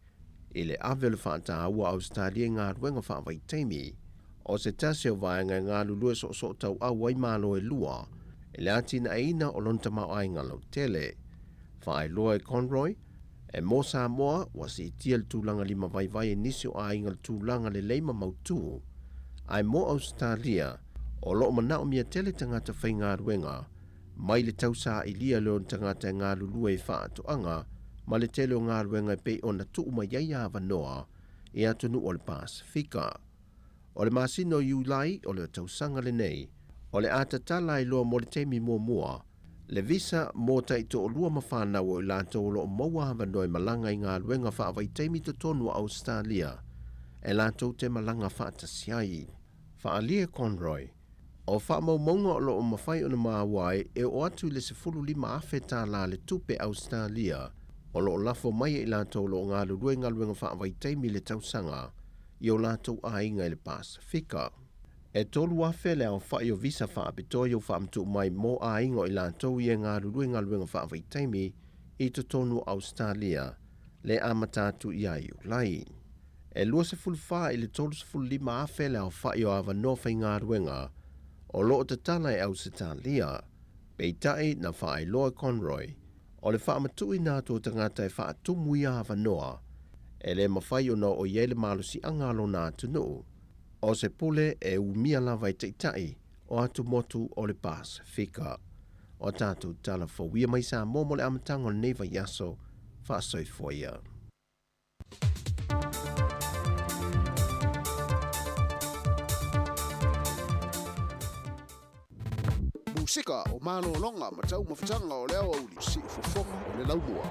i le awe le wha tā ua Australia ngā ruenga wha vai teimi, o se tase o vaenga ngā lulua so tau au ai malo e lua, e le atina eina o lonta mau ai ngā lau tele. Wha ai loa e Conroy, e mō sā moa wa si itia le tūlanga lima vai vai e nisi o ai ngā tūlanga le leima mautu, ai mō Australia, o loo manao mia tele tangata whai ngā ruenga, mai le tausa i lia leo tangata ngā lulua e wha atoanga, ma le tele o ngā ruenga pe o na tuu mai ai awa noa, e atunu o le Pasifika. O le masino iulai o le tausanga le nei, o le atatala i loa mo le teimi mua, le visa mo ta i to o lua mawhana o i lato o lo maua hawa noi malanga i ngā ruenga wha vai teimi to tonu a Australia, e lato te malanga wha tasiai. Wha alia Conroy, o wha maumonga o lo o mawhai o na maawai e o atu le se fulu lima afe tā la le tupe Australia, o lo o lafo mai i lato o lo ngā luruenga wha vai teimi le tausanga, i o lātou ainga i le Pasifika. E tolu afe le au whai o visa wha apitoi o wha amtu mai mō ainga i lātou i ngā ruenga wha vai teimi i to tonu Australia le amatatu i ai ulai. E lua se fulu wha i le tolu se fulu lima afe le au whai o awa no whai ngā ruenga o loo te tala e Australia, peitai na wha loa Conroy, o le wha amatu i nātou tangata e wha atumu i awa noa, e le mawhai o o iele malusi angalo nā tunu, o se pule e umia lava i teitai o atu motu o le Pasifika. O tātou tala whauia mai sa momo le amatanga o neva yaso, whaasoi foia. Musika o mano longa matau mawhitanga o leo au li si ufofonga o le laumua.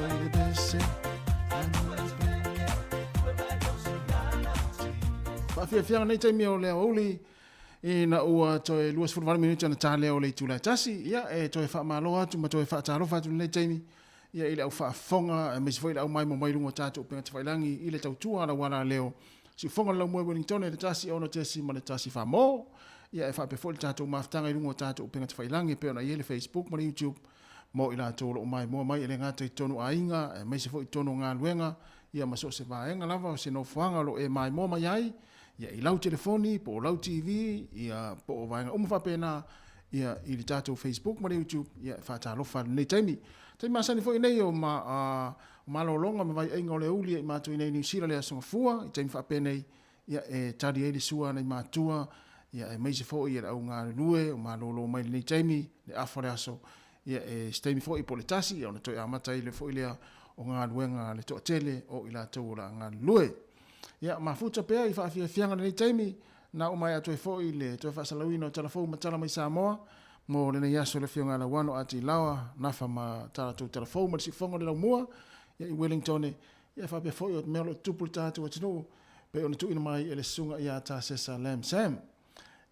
vai le bese. Fia nei taimi o leo uli na ua toe luas fulvara minuti ana tā leo le tula tasi ia e toe wha malo atu ma toe wha taro wha atu nei taimi ia ile au wha fonga me si foi au mai mo mai lunga tātu o penga te whailangi ile tau tua ala wala leo si fonga lau mwe Wellington le tasi ono te si ma le tasi wha mo ia e wha pe foli tātu maftanga i lunga tātu o penga te whailangi pe ona i le Facebook ma le YouTube mo ila tōlo o mai mo mai ele ngata i tonu a inga me si foi tonu ngā luenga ia maso se vaenga lava o se no fuanga lo e mai mo mai ai ia i lau telefoni, po lau TV, ia po o vaenga umawhapena, ia i li tātou Facebook ma le YouTube, ia whātālofa nei taimi. Taimi masani fo i nei o malolonga ma vai einga o le uli i mātua i nei New Zealand le asonga fua, i taimi whapenei, ia e tari e li sua nei mātua, ia e meise fo i e au ngā lue, o malolo mai nei taimi, le awhare aso, ia e staimi fo i po le tasi, ia ona toi amatai le fo i lea o ngā luenga le toa tele, o i la tau la ngā lue. Ia mafuta pea i whaafia fianga nei taimi na o mai atu e foi le toi whaasalawina o telefou ma tala mai Samoa mo le nei aso le fionga la wano ati lawa nafa ma tala tu telefou ma si fonga le lau mua ia i Wellington ia whaapia foi o meo lo tupul tātu atinu pe ona tu ina mai ele sunga ia ta sesa Lam Sam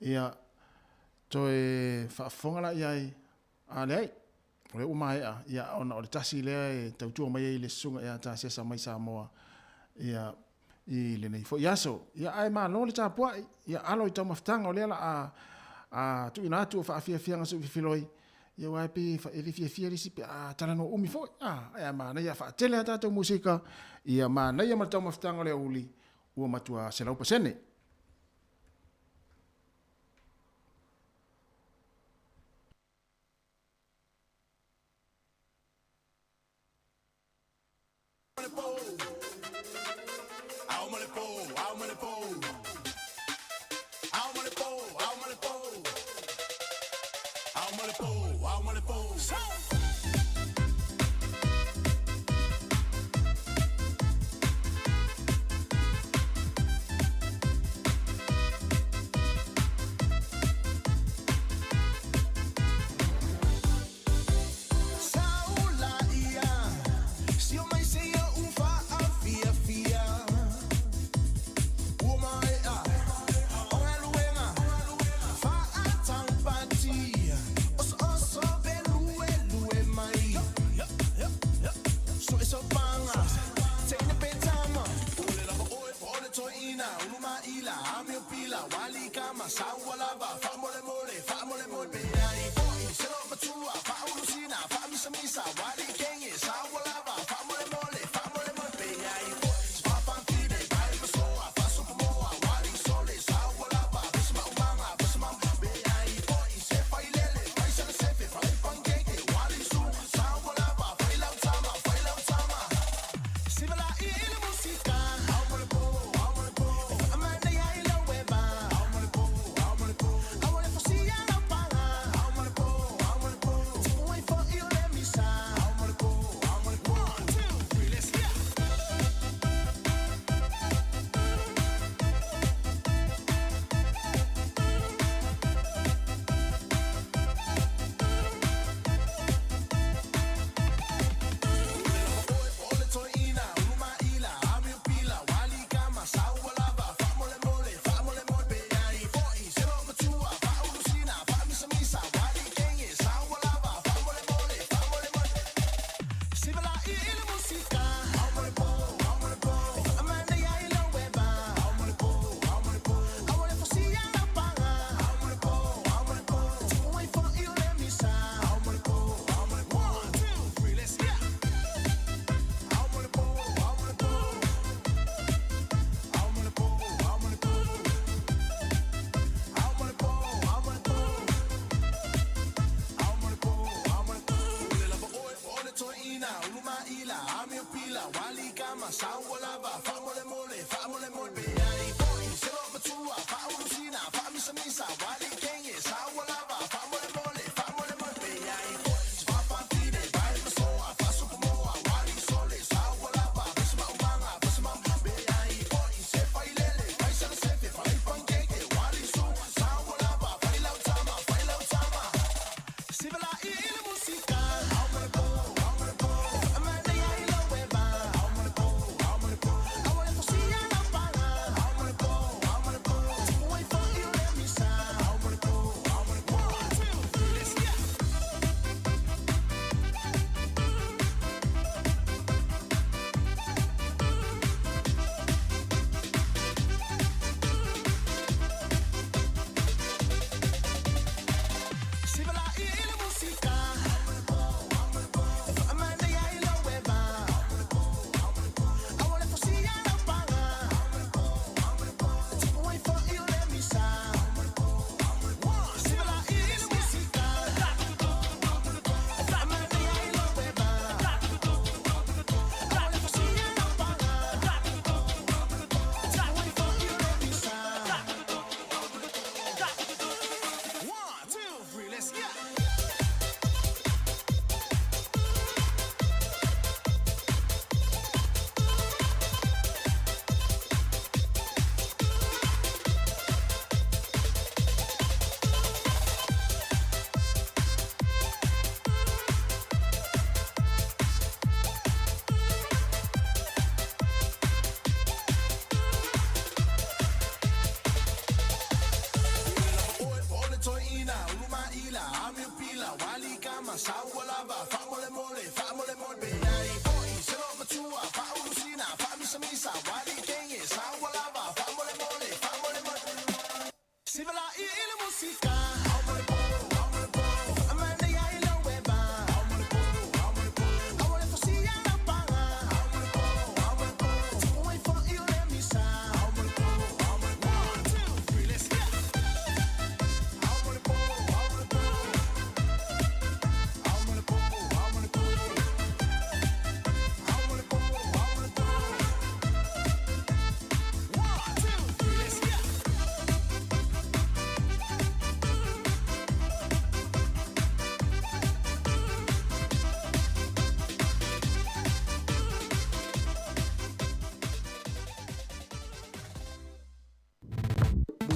ia toi whaafonga la iai a lei o le umai a ia ona o le tasi lea e tautua mai ele sunga ia ta sesa mai Samoa ia i le nei fo yaso ia ai ma no le tapua ia alo i tau maftanga o le ala a tu ina tu fa afia fianga su filoi ia wai pe fa e fia risi pe a tala no umi fo ia ma na ia fa tele ata tu musika ia ma na ia ma tau maftanga o le uli ua matua se lau pasene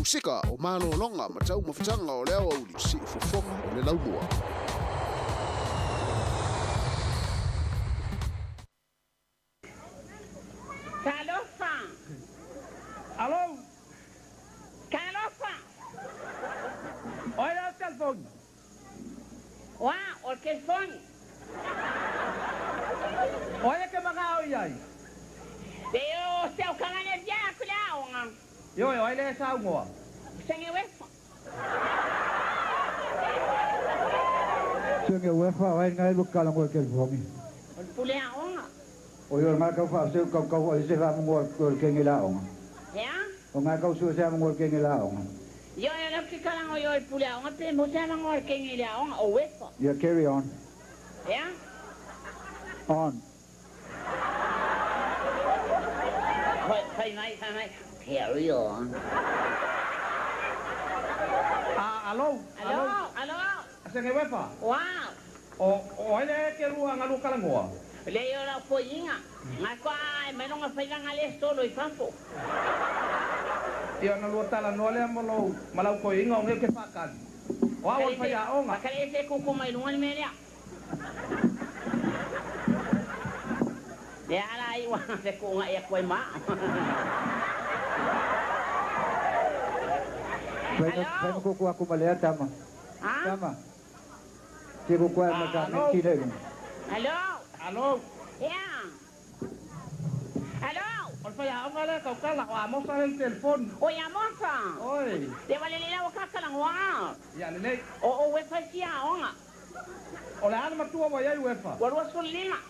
Musika o mano longa ma tau mawhitanga o leo au li si ufofonga o le laumua. Calofa! Alô? Calofa! Olha o telefone. O telefone. Olha que bagao aí. Eu seu canal é viaco lá, Yo, olha essa almoa. Sem UEFA. Sem UEFA, vai ngai bukala ngol kel fomi. Pulea onga. O yo nga ka fa se ka o se fa ngol kel ngila onga. Ya? O nga ka su se ngol kel ngila onga. Yo no que kala ngol pulea onga pe mo se ngol kel ngila onga o UEFA. Yeah, carry on. Ya? On. Hey, mate. Carry on. Alô? Senge wefa? Wow. Olha que rua ngalu kalangoa. Leo la foinga. Ngakwa menong afaiga ngale solo i fampo. Ia ngalu tala nole amolo malau ko inga ngel ke pakan. Wa wa fa ya onga. Kale se kuku mai lungan melia. Ya ala i wa se ku nga ya ko ma. Ven kuku aku malaya tama. Tama. Si kuku ay magkakit sila. Alô? Ya. Alô? Olha ya onga le kau kala wa mo sa el telefon. O ya mosa. Oi. De vale le la ka kala wa. Ya le. O we fa sia onga. Ola ana matua wa ya wefa. Wa ro so lima.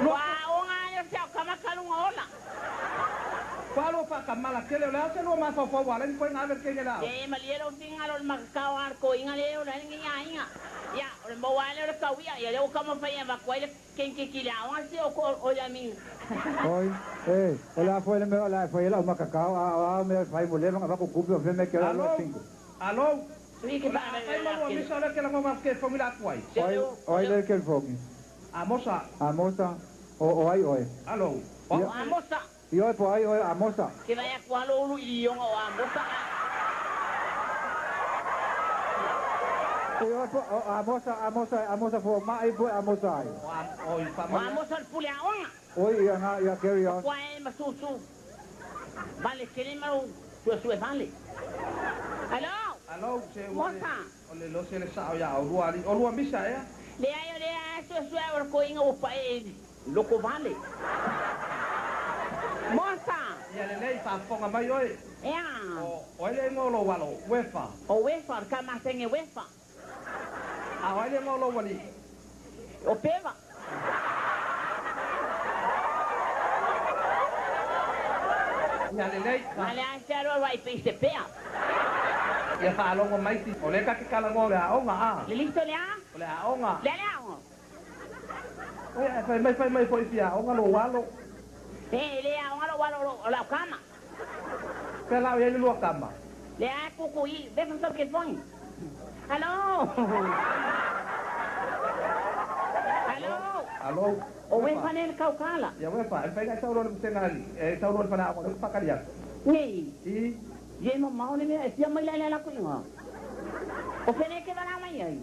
Wa onga le sia kama kalu ngola. Palo pa kamala kele la se lo ma fa fa wala ni poin aver kele la. Maliero fingalo el makawar ko ingale la inga. Ya, o mo wale le kawia ya le kama fa ya kwa ile kenke kila wasi o ya min. Oi, ola foi la makakao me fai mo leva ba ko kubi o me que la lo cinco. Alô? Sí que va a mi solo que la mamá que fue la kwai. Oi le que fogi. Amosa. Oi. Alô? Amosa. Yo po ai amosa. Que vaya cualo lu y yo amosa. Amosa fo mai po amosa ai. Oi, amosa el puleaon. Oi, ya carry on. Kwai masusu. Vale, que mau su vale. Alô, se mosa. Ole lo se le sa ya o rua misa ya. Le ayo su or ko inga o pai loko vale. Mosa. Ya le lei fa fonga mai oi. Ya. Ole ngolo walo, wefa. O wefa, kama senge wefa. Ole ngolo wali. O peva. Ya le lei. Vale, acharo vai peixe pea. Ya fa longo mai ti. Ole ka ke kala ngole a onga a. Le listo le a? Ole a onga. Le a onga. Fai mai foi pia, onga lo walo. Le a onga lo walo la cama. Pela ele lo cama. Le a cucuí, ve fa que foi. Alô? Alô? O we panel kaukala. Ya we pa, fai ga sauro sengali. Sauro para ko pa kaliya. Ni. Ye mo mau ni me sia mai la ko inga. O fene ke bana mai ai.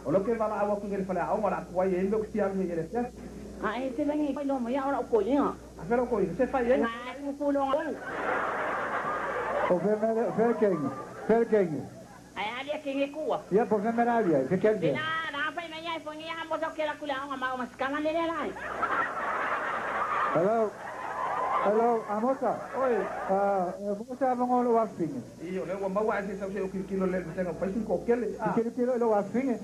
O lo que va a agua con el para agua la cual yendo que se abre el ya. Ese venga y no me ya ahora ko inga. Pero ko se fai en. Ai ko lo. O fer kengi. Ai ali kingi kua. Ya, por qué me rabia? ¿Qué quieres decir? Na pa na ya, pongi ya mo sa kila kula nga ma mas kaman le lai. Hello. Hello, Amosa. Oi, Amosa mo lo wafing. Iyo, le wa mawa si sa kilo le tengo pa 5 kele. Kilo lo wafing.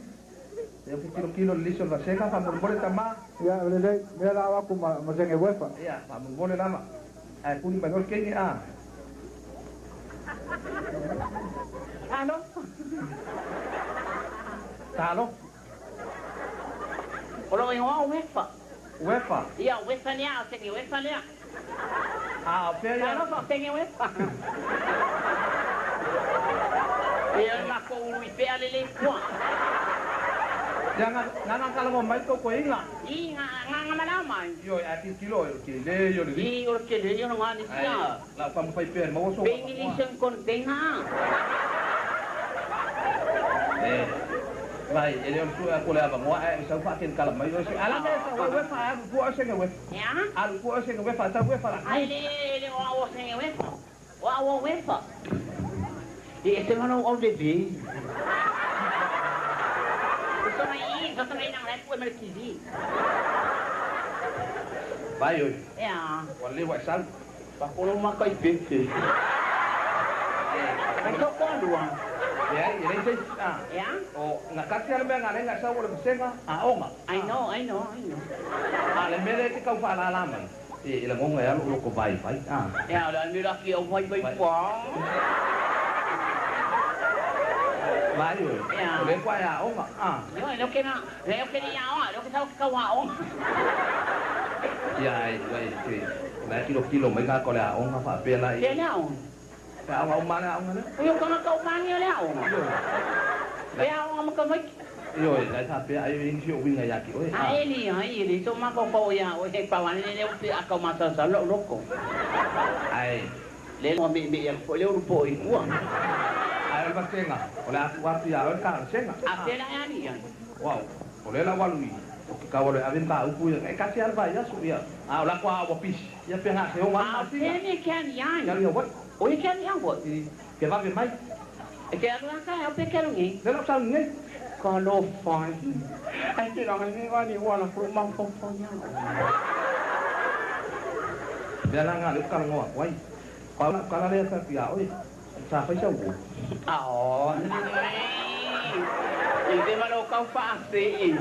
Eu kilo liso va seca pa mo bole tama. Ya, le la wa kuma mo senge wefa. Ya, pa mo bole lama. Ai puni menor kengi a. Ano? Talo. Olo yo wefa. Wefa. Ya, wefa nia, senge wefa nia. Pero no so tengo wefa. Pero ma ko ui pe ale le kwa. Jangan kalau mau main kau ingat. Ingat mana mai. Yo, kilo yo ni. Iyo kele yo ngani sia. La pam pai per mau so. Pengi sen kontenga. Vai, ele on tu aku le apa mo sa fatin kala mai yo. Ala me sa wefa bu o sen wefa. Ya? Al bu o sen wefa sa wefa la. Ai le o sen wefa. O wefa. Este mano o de vi. Só também não é por merkili. Vai oi. Ya. Wali wa sal. Pa ko makai pete. Itu quando ya, ini sih. Ya? Oh, ngakati alam yang aneh nggak sawo lebih senga. Onga. I know. Alam mere ti kau fala alaman. Ilang ngong ya lu ko bai bai. Ya, dan mira ki o bai pa. Bai oi. Ya. Boleh kwa ya onga. Yo, lo que ni ya, lo que sabes que wa onga. Ya, bai ti. Nah, kilo mấy ga có lẽ ông phải tiền lại. Tiền nào? Cái ông bán ông nữa. Ôi, con cậu bán nhiều lẽo. Cái ông mà có mấy. Rồi, lại thật bé ai vinh hiệu vinh ngày già kiểu ấy. Ai đi, tôi mà có bầu ya, ôi cái bảo anh nếu thì cậu mà sợ lộ lốc cổ. Ai, lên mà bị phải leo bội quá. Ai bắt sen à? Có lẽ waktu ya orang kan sen à? Tiền ai đi? Wow, có lẽ là walui. Kau boleh ambil tahu punya, kasih alba ya supaya. Lah kau awak pis, ya pihak yang mana? Ini kan yang. Yang buat? Oh, kan yang buat. Kita pakai mai. Kita kan apa kalau ni? Dalam sal ni. Kalau fine. Nanti orang ni kan ni wala rumah pokoknya. Dia nak ngalih kalau ngawak, wai. Kalau dia saya oi, sampai jauh. Oh, ini mana kau pasti.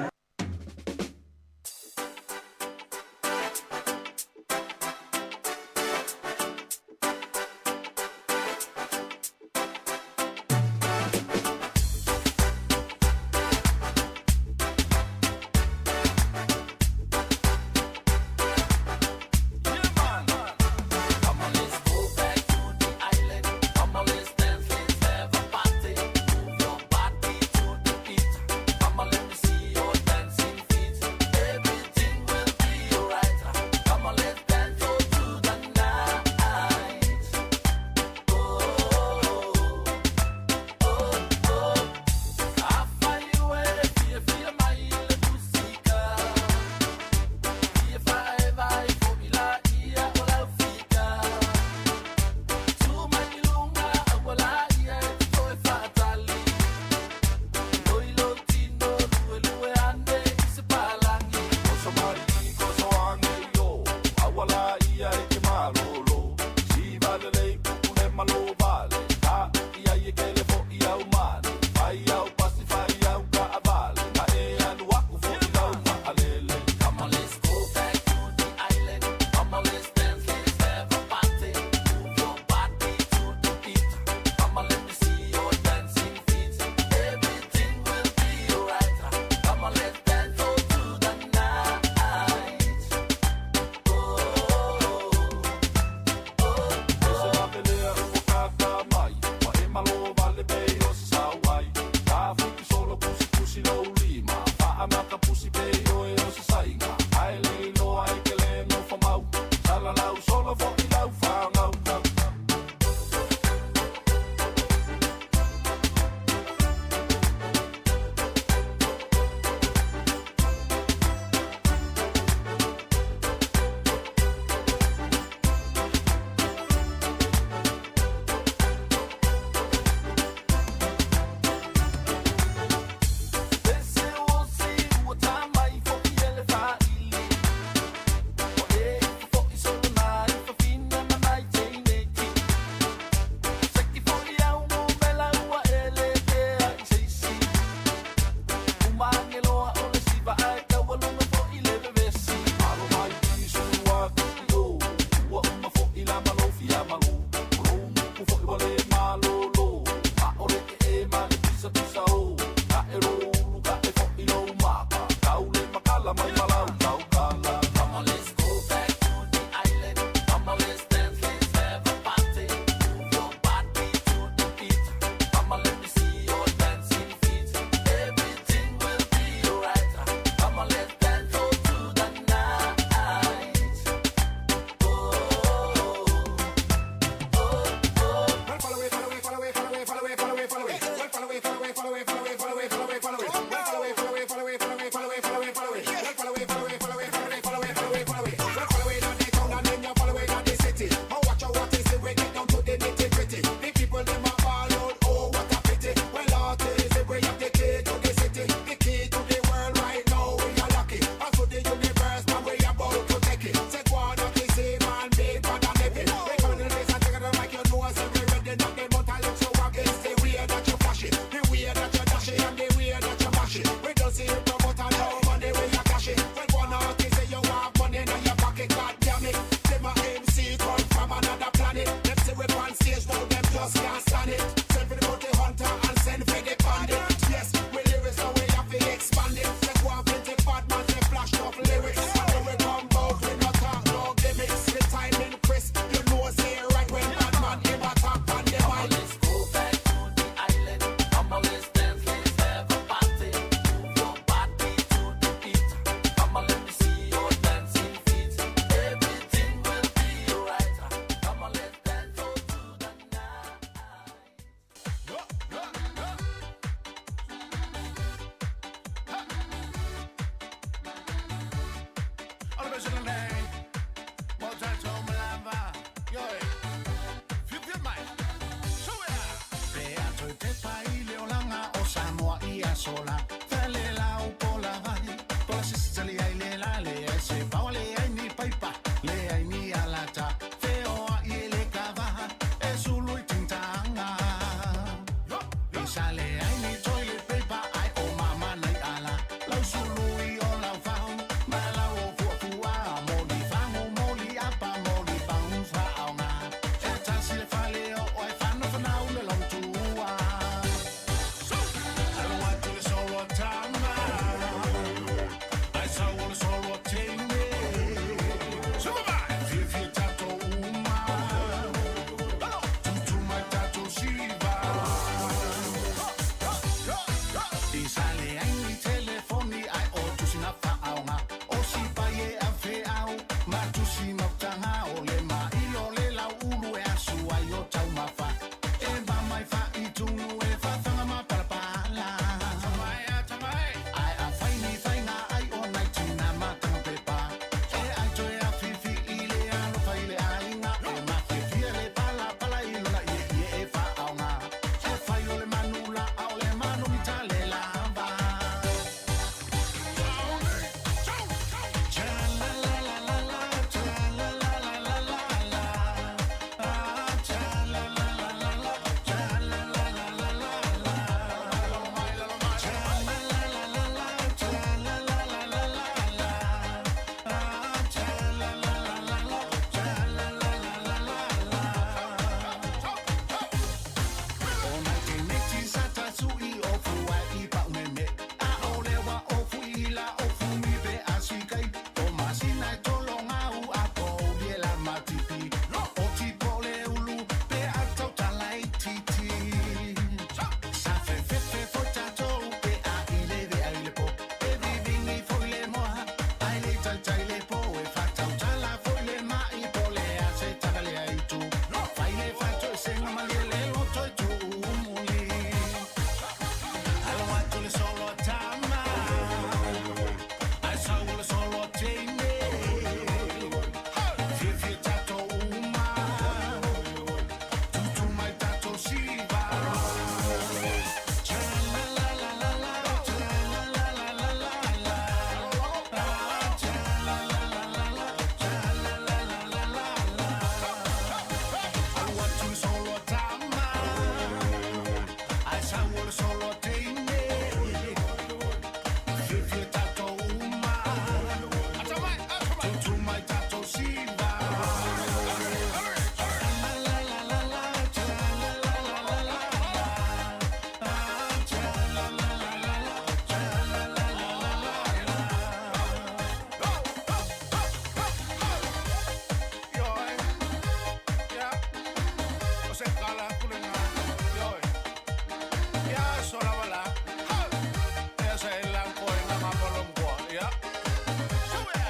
Your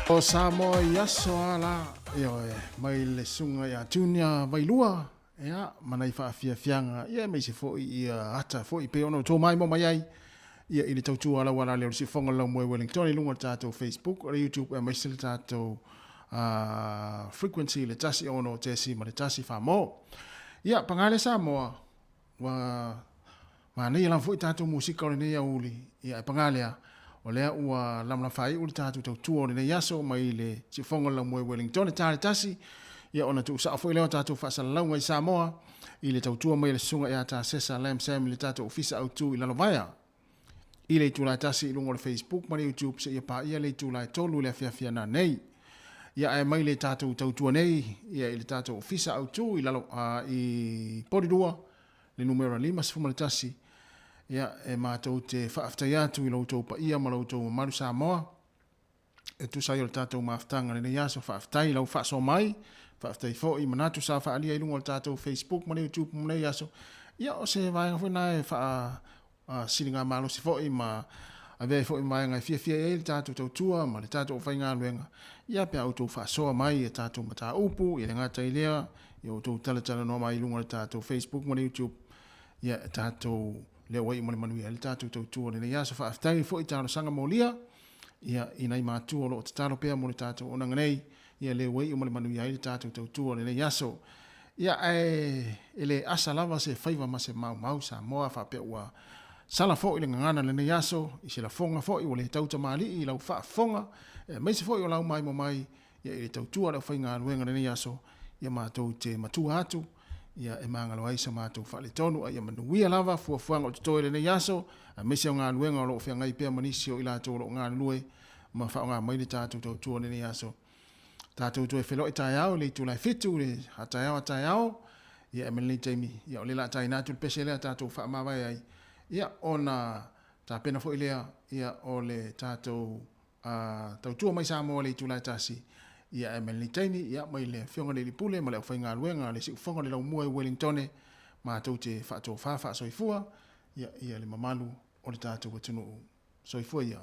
O Samoa yaso ala yo mai le sunga ya tunia vailua ya mana ifa fianga ia mai se fo ia ata fo i pe ono to mai mo mai ai ia ile tautu ala wala le si fonga la mo Wellington lunga tato Facebook o YouTube e mai se tato frequency le tasi ono tesi ma le tasi fa mo ia pangale Samoa wa mana ia la fo tato musika le ia uli ia pangale o lea ua lamla fai uli tātu tau tua o le yaso mai le si fonga la moe Wellington e tāre tasi ia ona tu sa foi leo tātu whaasala launga i Samoa i le tau tua mai le sunga e a tā sesa lam sam le tātu ofisa au tu i lalovaya i le tūlai tasi i lungo le Facebook ma le YouTube se ia pā ia le tūlai tolu le fia na nei ia e mai le tātu tau tua nei ia i le tātu ofisa au tu i lalo i porirua le numero 5 sifuma le tasi ia e mātou te whaaftai atu i lautou pa ia ma lautou maru Samoa e tu sai o le tātou maaftanga le nei aso whaaftai lau whaaso mai whaaftai fo i manatu sa whaalia i lungo le tātou Facebook ma le YouTube ma nei aso ia o se vai ngawhina e wha siringa malo si fo i ma a vei fo i mai ngai fia e le tātou tautua ma le tātou whainga luenga ia pe autou whaasoa mai e tātou mata upu i le ngata i lea i autou talatala no mai i lungo le tātou Facebook ma le YouTube ia tātou le wai mo le manuia le tatu tautua le ia so whaaftai fo i tāno sanga molia ia inai mātua lo o te tāno pēr mo le tatu o nanganei ia le wai mo le manuia le tatu tautua le ia so ia e le asa lava se whaiva ma se mau Samoa whapea ua sala fo i le ngangana le ia so i se la fonga fo i o le tauta mali i lau whaafonga mai se fo i o lau mai mo mai ia i le tautua le whainga luenga le ia so ia mātou te matua atu ia e mangalo ai sa mātou whale tonu ia manuia lava fuafuanga o te toe le nei aso a mese o ngā luenga o lo whia ngai pia manisi o ila tō lo ngā lue ma wha o ngā maile tātou tau tua le nei aso tātou tue whelo i tai au le i tūlai fitu le hatai au ia e menelei taimi ia o le la tai nātu le pese lea tātou wha mawai ai ia ona tā pena fo i lea ia o le tātou tau tua mai Samoa le i tūlai tasi ia e mele taini ia mai le fionga le lipule ma le whainga luenga le si fonga le lau mua i Wellington ma tau te whaatou whawha soifua ia le mamalu o le tātou watunu soifua ia.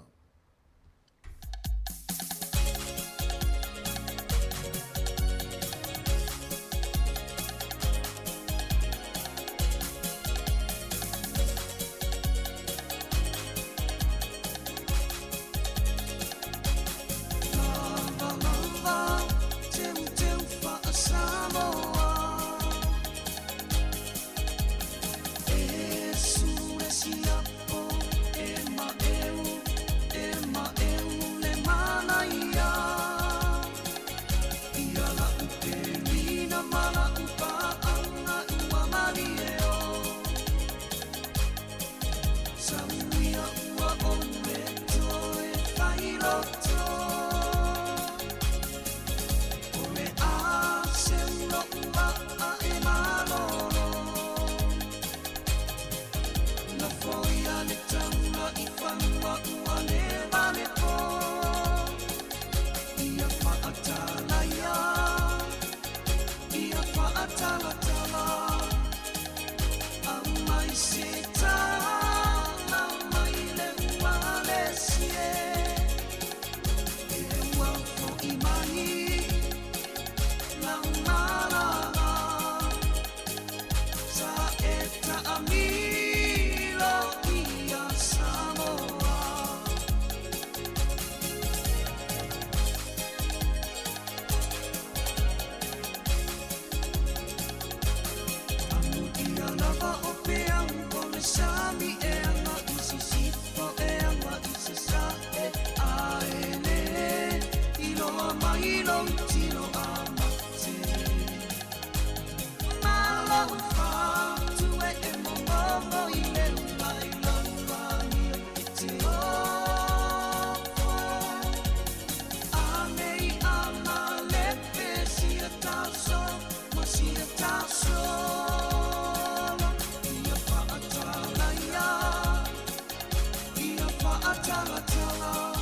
Tala,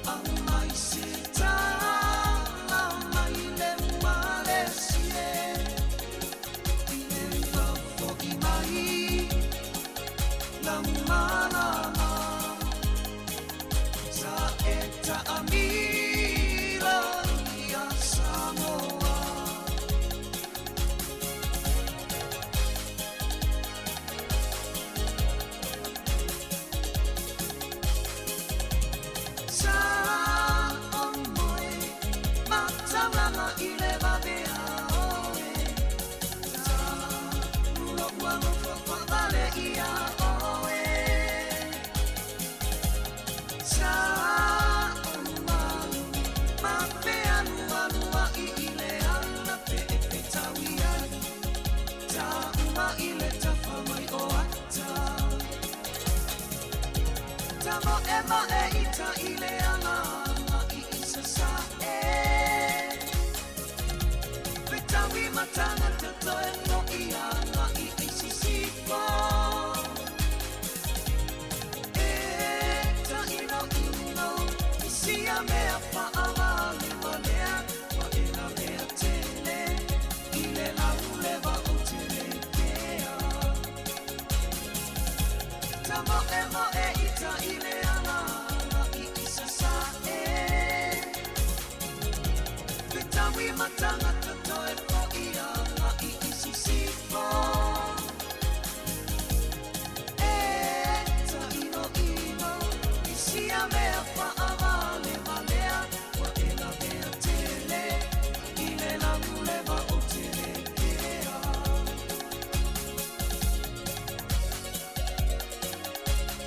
ang may sita ema e ita ile anga I isa sa e Petawi matanga tato e no I anga I isi sipa E ta ino ino Isia mea paala Lima mea Wa ina mea tele Ile laule wa utile kea Tamo emo e ita ile anga I isa sa e Petawi matanga tato